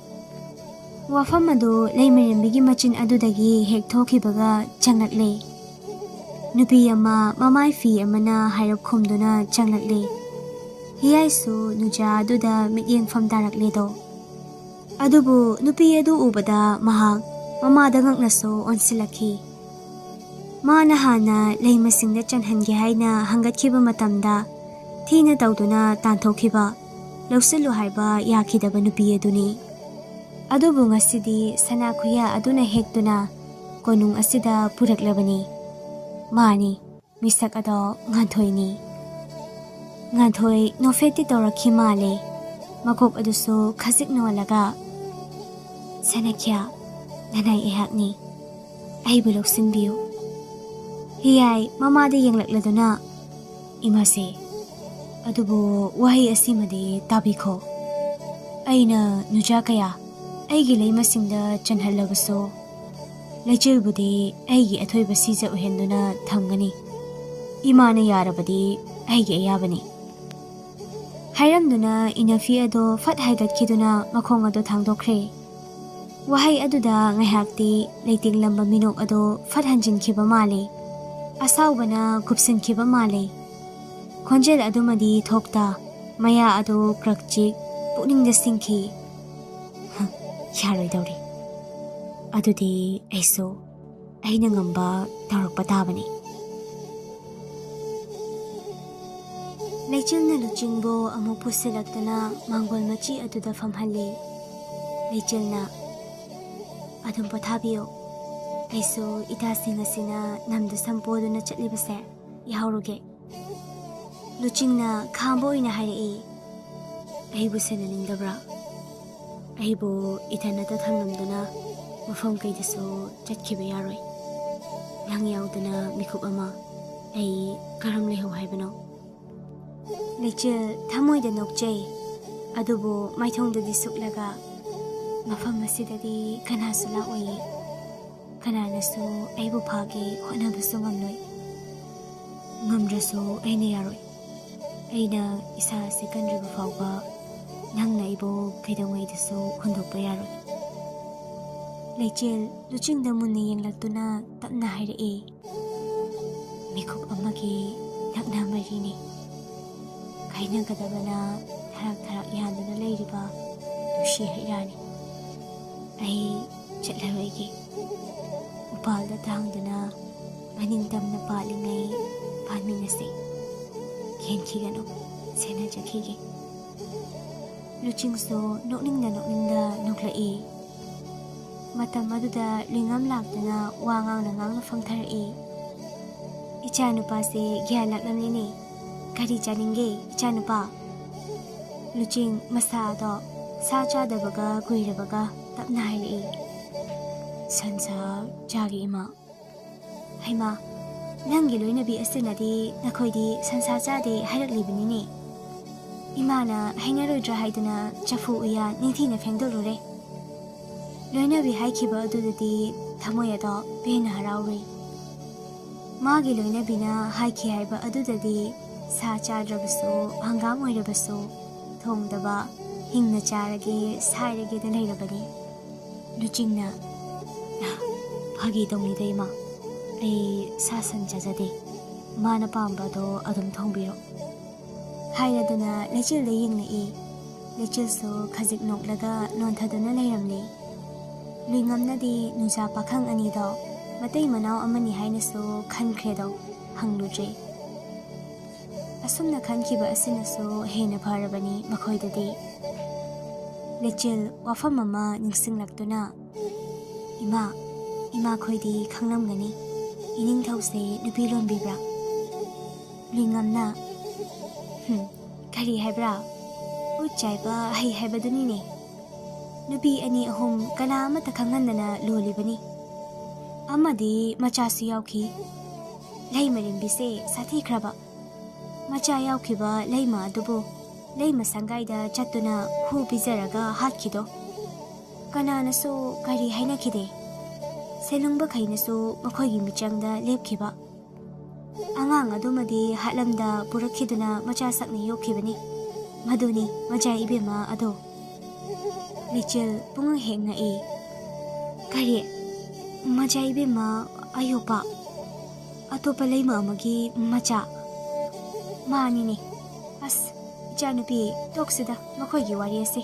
ꯋꯥꯐꯝ ꯑꯗꯨ ꯂꯩꯃꯔꯦꯝꯕꯤꯒꯤ ꯃꯆꯤꯟ ꯑꯗꯨꯗꯒꯤ ꯍꯦꯛ ꯊꯣꯛꯈꯤꯕꯒ ꯆꯪꯂꯛꯂꯦ꯫ ꯅꯨꯄꯤ ꯑꯃ ꯃꯃꯥꯏ ꯐꯤ ꯑꯃꯅ ꯍꯥꯏꯔꯞ ꯈꯨꯝꯗꯨꯅ ꯆꯪꯂꯛꯂꯦ꯫ ꯍꯤꯌꯥꯏꯁꯨ ꯅꯨꯖꯥ ꯑꯗꯨꯗ ꯃꯤꯠꯌꯦꯡꯐꯝ ꯇꯥꯔꯛꯂꯦꯗꯣ꯫ ꯑꯗꯨꯕꯨ ꯅꯨꯄꯤ ꯑꯗꯨ ꯎꯕꯗ ꯃꯍꯥꯛ ꯃꯃꯥꯗ ꯉꯛꯅꯁꯨ ꯑꯣꯟꯁꯤꯜꯂꯛꯈꯤ꯫ ꯃꯥꯅ ꯍꯥꯟꯅ ꯂꯩꯃꯁꯤꯡꯗ ꯆꯟꯍꯟꯒꯦ ꯍꯥꯏꯅ ꯍꯪꯒꯠꯈꯤꯕ ꯃꯇꯝꯗ ꯊꯤꯅ ꯇꯧꯗꯨꯅ ꯇꯥꯟꯊꯣꯛꯈꯤꯕ ꯂꯧꯁꯤꯜꯂꯨ ꯍꯥꯏꯕ ꯌꯥꯈꯤꯗꯕ ꯅꯨꯄꯤ ꯑꯗꯨꯅꯤ꯫ ꯑꯗꯨꯕꯨ ꯉꯁꯤꯗꯤ ꯁꯅꯥ ꯈꯨꯌꯥ ꯑꯗꯨꯅ ꯍꯦꯛꯇꯨꯅ ꯀꯣꯅꯨꯡ ꯑꯁꯤꯗ ꯄꯨꯔꯛꯂꯕꯅꯤ꯫ ꯃꯥꯅꯤ, ꯃꯤꯁꯛ ꯑꯗꯣ ꯉꯥꯟꯊꯣꯏꯅꯤ꯫ ꯉꯥꯟꯊꯣꯏ ꯅꯣꯐꯦꯠꯇꯤ ꯇꯧꯔꯛꯈꯤ ꯃꯥꯜꯂꯦ꯫ ꯃꯀꯣꯛ ꯑꯗꯨꯁꯨ ꯈꯖꯤꯛ ꯅꯣꯜꯂꯒ, ꯁꯅꯥꯈ꯭ꯌꯥ, ꯅꯅꯥꯏ ꯑꯩꯍꯥꯛꯅꯤ, ꯑꯩꯕꯨ ꯂꯧꯁꯤꯟꯕꯤꯌꯨ꯫ ꯍꯤꯌꯥꯏ ꯃꯃꯥꯗ ꯌꯦꯡꯂꯛꯂꯗꯨꯅ, ꯏꯃꯥꯁꯦ, ꯑꯗꯨꯕꯨ ꯋꯥꯍꯩ ꯑꯁꯤꯃꯗꯤ ꯇꯥꯕꯤꯈꯣ꯫ ꯑꯩꯅ ꯅꯨꯖꯥ ꯀꯌꯥ ꯑꯩꯒꯤ ꯂꯩꯃꯁꯤꯡꯗ ꯆꯟꯍꯜꯂꯕꯁꯨ ꯂꯩꯆꯤꯜꯕꯨꯗꯤ ꯑꯩꯒꯤ ꯑꯊꯣꯏꯕ ꯁꯤꯖ ꯑꯣꯏꯍꯟꯗꯨꯅ ꯊꯝꯒꯅꯤ꯫ ꯏꯃꯥꯅ ꯌꯥꯔꯕꯗꯤ ꯑꯩꯒꯤ ꯑꯌꯥꯕꯅꯤ꯫ ꯍꯥꯏꯔꯝꯗꯨꯅ ꯏꯅꯐꯤ ꯑꯗꯣ ꯐꯠ ꯍꯥꯏꯒꯠꯈꯤꯗꯨꯅ ꯃꯈꯣꯡ ꯑꯗꯣ ꯊꯥꯡꯗꯣꯛꯈ꯭ꯔꯦ꯫ ꯋꯥꯍꯩ ꯑꯗꯨꯗ ꯉꯥꯏꯍꯥꯛꯇꯤ ꯂꯩꯇꯦꯡꯂꯝꯕ ꯃꯤꯅꯣꯛ ꯑꯗꯣ ꯐꯠ ꯍꯟꯖꯤꯟꯈꯤꯕ ꯃꯥꯜꯂꯦ꯫ ꯑꯁꯥꯎꯕꯅ ꯀꯨꯞꯁꯤꯟꯈꯤꯕ ꯃꯥꯜꯂꯦ꯫ ꯈꯣꯟꯖꯦꯜ ꯑꯗꯨꯃꯗꯤ ꯊꯣꯛꯇ ꯃꯌꯥ ꯑꯗꯨ ꯀ꯭ꯔꯛꯆꯤꯛ ꯄꯨꯛꯅꯤꯡꯗ ꯁꯤꯡꯈꯤ꯫ ꯌꯥꯔꯣꯏꯗꯧꯔꯤ꯫ ꯑꯗꯨꯗꯤ ꯑꯩꯁꯨ ꯑꯩꯅ ꯉꯝꯕ ꯇꯧꯔꯛꯄ ꯇꯥꯕꯅꯤ꯫ ꯂꯩꯆꯤꯜꯅ ꯂꯨꯆꯤꯡꯕꯨ ꯑꯃꯨꯛ ꯄꯨꯁꯤꯜꯂꯛꯇꯨꯅ ꯃꯥꯡꯒꯣꯜ ꯃꯆꯤ ꯑꯗꯨꯗ ꯐꯝꯍꯜꯂꯤ꯫ ꯂꯩꯆꯤꯜꯅ, ꯑꯗꯨꯝ ꯄꯣꯊꯥꯕꯤꯌꯨ꯫ ꯑꯩꯁꯨ ꯏꯇꯥꯁꯤꯡ ꯑꯁꯤꯅ ꯅꯝꯗ ꯁꯝꯄꯣꯗꯨꯅ ꯆꯠꯂꯤꯕꯁꯦ ꯌꯥꯍꯧꯔꯨꯒꯦ꯫ ꯂꯨꯆꯤꯡꯅ ꯈꯥꯝꯕ ꯑꯣꯏꯅ ꯍꯥꯏꯔꯛꯏ꯫ ꯑꯩꯕꯨ ꯁꯦꯟꯅꯅꯤꯡꯗꯕ꯭ꯔꯥ? ꯑꯩꯕꯨ ꯏꯊꯟꯅꯇ ꯊꯝꯂꯝꯗꯨꯅ ꯃꯐꯝ ꯀꯩꯗꯁꯨ ꯆꯠꯈꯤꯕ ꯌꯥꯔꯣꯏ꯫ ꯅꯪ ꯌꯥꯎꯗꯅ ꯃꯤꯀꯨꯞ ꯑꯃ ꯑꯩ ꯀꯔꯝ ꯂꯩꯍꯧ ꯍꯥꯏꯕꯅꯣ? ꯂꯩꯆꯤꯜ ꯊꯃꯣꯏꯗ ꯅꯣꯛꯆꯩ, ꯑꯗꯨꯕꯨ ꯃꯥꯏꯊꯣꯡꯗꯗꯤ ꯁꯨꯛꯂꯒ, ꯃꯐꯝ ꯑꯁꯤꯗꯗꯤ ꯀꯅꯥꯁꯨ ꯂꯥꯛꯑꯣꯏꯌꯦ꯫ ꯀꯅꯥꯅꯁꯨ ꯑꯩꯕꯨ ꯐꯥꯒꯦ ꯍꯣꯠꯅꯕꯁꯨ ꯉꯝꯂꯣꯏ꯫ ꯉꯝꯗ꯭ꯔꯁꯨ ꯑꯩꯅ ꯌꯥꯔꯣꯏ꯫ ꯑꯩꯅ ꯏꯁꯥ ꯑꯁꯤ ꯀꯟꯗ꯭ꯔꯤꯕ ꯐꯥꯎꯕ ꯅꯪꯅ ꯑꯩꯕꯨ ꯀꯩꯗꯧꯉꯩꯗꯁꯨ ꯍꯨꯟꯗꯣꯛꯄ ꯌꯥꯔꯣꯏ꯫ ꯂꯩꯆꯤꯜ ꯂꯨꯆꯤꯡꯗ ꯃꯨꯟꯅ ꯌꯦꯡꯂꯛꯇꯨꯅ ꯇꯞꯅ ꯍꯥꯏꯔꯛꯏ꯫ ꯃꯤꯀꯨꯞ ꯑꯃꯒꯤ ꯅꯛꯅ ꯃꯔꯤꯅꯤ꯫ ꯀꯥꯏꯅꯒꯗꯕꯅ ꯊꯔꯥꯛ ꯊꯔꯥꯛ ꯌꯥꯟꯗꯨꯅ ꯂꯩꯔꯤꯕ ꯅꯨꯡꯁꯤ ꯍꯩꯔꯥꯅꯤ꯫ ꯑꯩ ꯆꯠꯂꯔꯣꯏꯒꯦ꯫ ꯎꯄꯥꯜꯗ ꯊꯥꯡꯗꯨꯅ ꯃꯅꯤꯡ ꯇꯝꯅ ꯄꯥꯜꯂꯤꯉꯩ ꯄꯥꯟꯃꯤꯟꯅꯁꯤ꯫ ꯀꯦꯟꯈꯤꯒꯅꯨ, ꯁꯦꯟꯅꯖꯈꯤꯒꯦ꯫ ꯂꯨꯆꯤꯡꯁꯨ ꯅꯣꯛꯅꯤꯡꯅ ꯅꯣꯛꯂꯛꯏ꯫ Matam aduda lingam laktuna wa ngang fangtharaki. Ichanupa se gyan laklamni kari chaninge ichanupa. Luching masa do sa chadabaga kuirabaga tapna hairi. Sansa jagi ima. Haima, nangi loinabi asinadi nakoidi sansa chade hairaklibanini. Imana hainarodra haiduna chafu uya ningthina phengdolure. Loinabi haikiba adudadi thamoyada pena harauri. Magi loinabina haiki haiba adudadi sa chadrabasu hangam oirabasu thongdaba hingna charage sairage da leirabani. Luchingna phagi tongni deima ai sasan jajade mana pamba do adum thongbiro. Hairaduna lechil de yingna lechil so khajik noklaga nonthaduna leiramni. Luingamna di nuja pakhang ani do matay manaw amani haina so khankhre do hangluje. Asumna khankiba asina so hena pharabani makhoidadi. Lechil wafam mama ningsinglaktuna ima khoidi khangnamgani ining thause nupi lonbibra. Luingamna kari haibra uchaiba hai haibaduni ne. Nupi ani ahum kana amata khanghandana lolibani. Amadi machasu yauki lei marimbise sathi khraba. Macha yaukiba leima adubu leima sangaida chatuna hu bizaraga hatkido. Kanana so kari hainakide. Selungba khaina so makhoigi michangda lepkiba. Angang adumadi hatlamda purakhiduna macha sakni yokibani. Maduni macha ibema ado. Lechil pungang hengna kari macha ibema ayopa atopa leima amagi macha mani ni as janupi toksida makhoigi wari ase.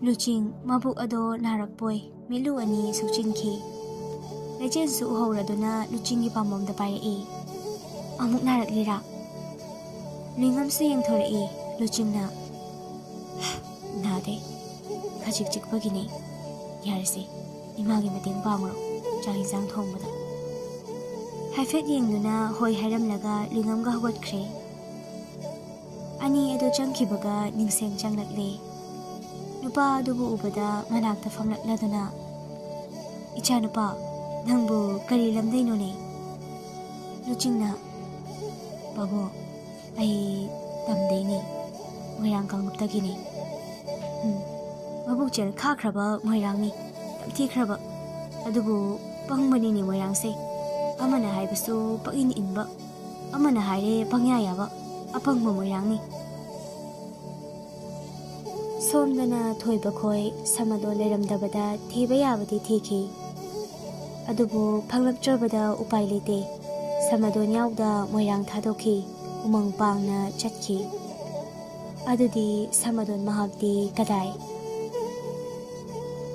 Luching mabuk ado narakpoi milu ani suchinki. Lechil su uhauraduna luchingi pamomda parai amuk naraklira. Lingam su yengthorai luchingna nade khajik chikpagini yarse imagi mateng pangro chahinjang thongbada. Haifet yengduna hoi hairamlaga lingamga hawatkhre. Ani ado changkibaga ningseng changlakle. Nupa adubu ubada manakta famlakladuna ichanupa nangbu kari lamdainone. Luchingna babo ai tamdaini moirang kalmuptagini. Mabuk chel khakraba moirangni tamthikraba adubu pangmanini moirangse. Amana haibasu pangin inba amana haire pangyayaba apangma moirangni. Somdana thoiba khoi samado leramdabada thiba yabadi thiki. Adubu phanglaktrabada upai lete samado nyawda moirang thadokhi umang pangna chatki. Adudi samadon mahakdi kadai.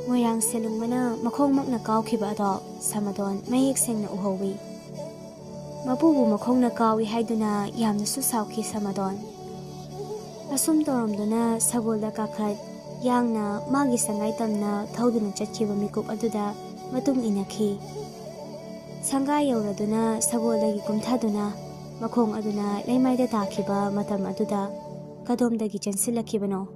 Moirang selungmana makhongmakna kawkhiba ado samadon mayek sengna uhowi. Mapubu makhongna kawi haiduna yamna susawki samadon. Asum toramduna sagolda kakhat yangna magi sangai tamna thauduna chatkiba mikup aduda matung inakhi. Sangai yauraduna sagoldagi kumthaduna makhong aduna leimaida takhiba matam aduda kadomdagi chansilakibano.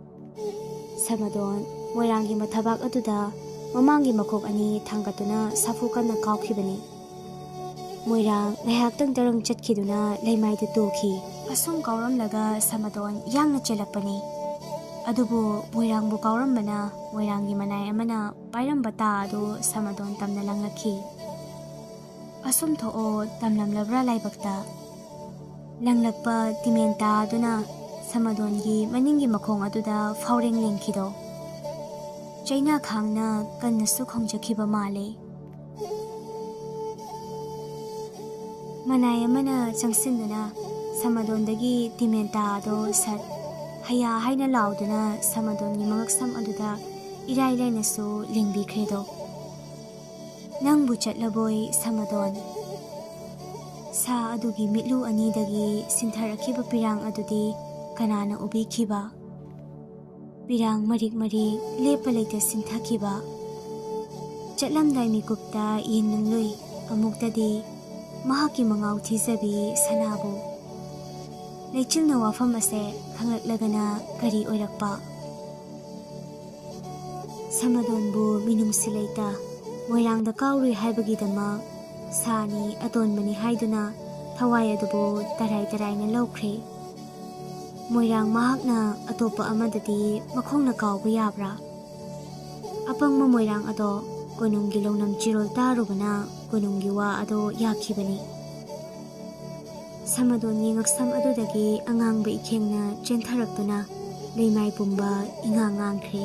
Samadon moirangi mathabak aduda mamangi makhok ani thangatuna safukanna kawkhibani. Moirang ngayaktang darang chatkiduna leimaida tukhi. Asum kauramlaga samadon yangna chelapani. Adubu moirangbu kaurambana moirangi manay amana pairamba ta adu samadon tamna langlakhi. Asum thoo tamlamlabra laibakta. Langlakpa timenta aduna samadongi maningi makhong aduda faureng lengkido. Chaina khangna kanna su khongjakhiba male. Manay amana changsinduna samadondagi timenta ado sat haya haina lauduna samadongi mangaksam aduda irai laina su lengbi khredo. Nang buchat laboy samadon. Sa adugi mitlu anidagi sintharakiba pirang adudi kanana ubikiba. Pirang marik-marik lepa leite sinthakiba ꯆꯠꯂꯝꯗꯥꯏ ꯃꯤꯀꯨꯞꯇ ꯌꯦꯡꯅꯤꯡꯂꯨꯏ ꯑꯃꯨꯛꯇꯗꯤ ꯃꯍꯥꯛꯀꯤ ꯃꯉꯥꯎ ꯊꯤꯖꯕꯤ ꯁꯅꯥꯕꯨ ꯂꯩꯆꯤꯜꯅ ꯋꯥꯐꯝ ꯑꯁꯦ ꯈꯪꯂꯛꯂꯒꯅ ꯀꯔꯤ ꯑꯣꯏꯔꯛꯄ ꯁꯃꯗꯣꯟꯕꯨ ꯃꯤꯅꯨꯡꯁꯤ ꯂꯩꯇ ꯃꯣꯏꯔꯥꯡꯗ ꯀꯥꯎꯔꯨꯏ ꯍꯥꯏꯕꯒꯤꯗꯃꯛ ꯁꯥꯅꯤ ꯑꯇꯣꯟꯕꯅꯤ ꯍꯥꯏꯗꯨꯅ ꯊꯋꯥꯏ ꯑꯗꯨꯕꯨ ꯇꯔꯥꯏ ꯇꯔꯥꯏꯅ ꯂꯧꯈ꯭ꯔꯦ ꯃꯣꯏꯔꯥꯡ ꯃꯍꯥꯛꯅ ꯑꯇꯣꯞꯄ ꯑꯃꯗꯗꯤ ꯃꯈꯣꯡꯅ ꯀꯥꯎꯕ ꯌꯥꯕ꯭ꯔꯥ ꯑꯄꯪꯕ ꯃꯣꯏꯔꯥꯡ ꯑꯗꯣ ꯀꯣꯅꯨꯡꯒꯤ ꯂꯧꯅꯝ ꯆꯤꯔꯣꯜ ꯇꯥꯔꯨꯕꯅ ꯀꯣꯅꯨꯡꯒꯤ ꯋꯥ ꯑꯗꯣ ꯌꯥꯈꯤꯕꯅꯤ ꯁꯃꯗꯣꯟꯒꯤ ꯉꯛꯁꯝ ꯑꯗꯨꯗꯒꯤ ꯑꯉꯥꯡꯕ ꯏꯈꯦꯡꯅ ꯆꯦꯟꯊꯔꯛꯇꯨꯅ ꯂꯩꯃꯥꯏ ꯄꯨꯝꯕ ꯏꯉꯥꯡ ꯉꯥꯡꯈ꯭ꯔꯦ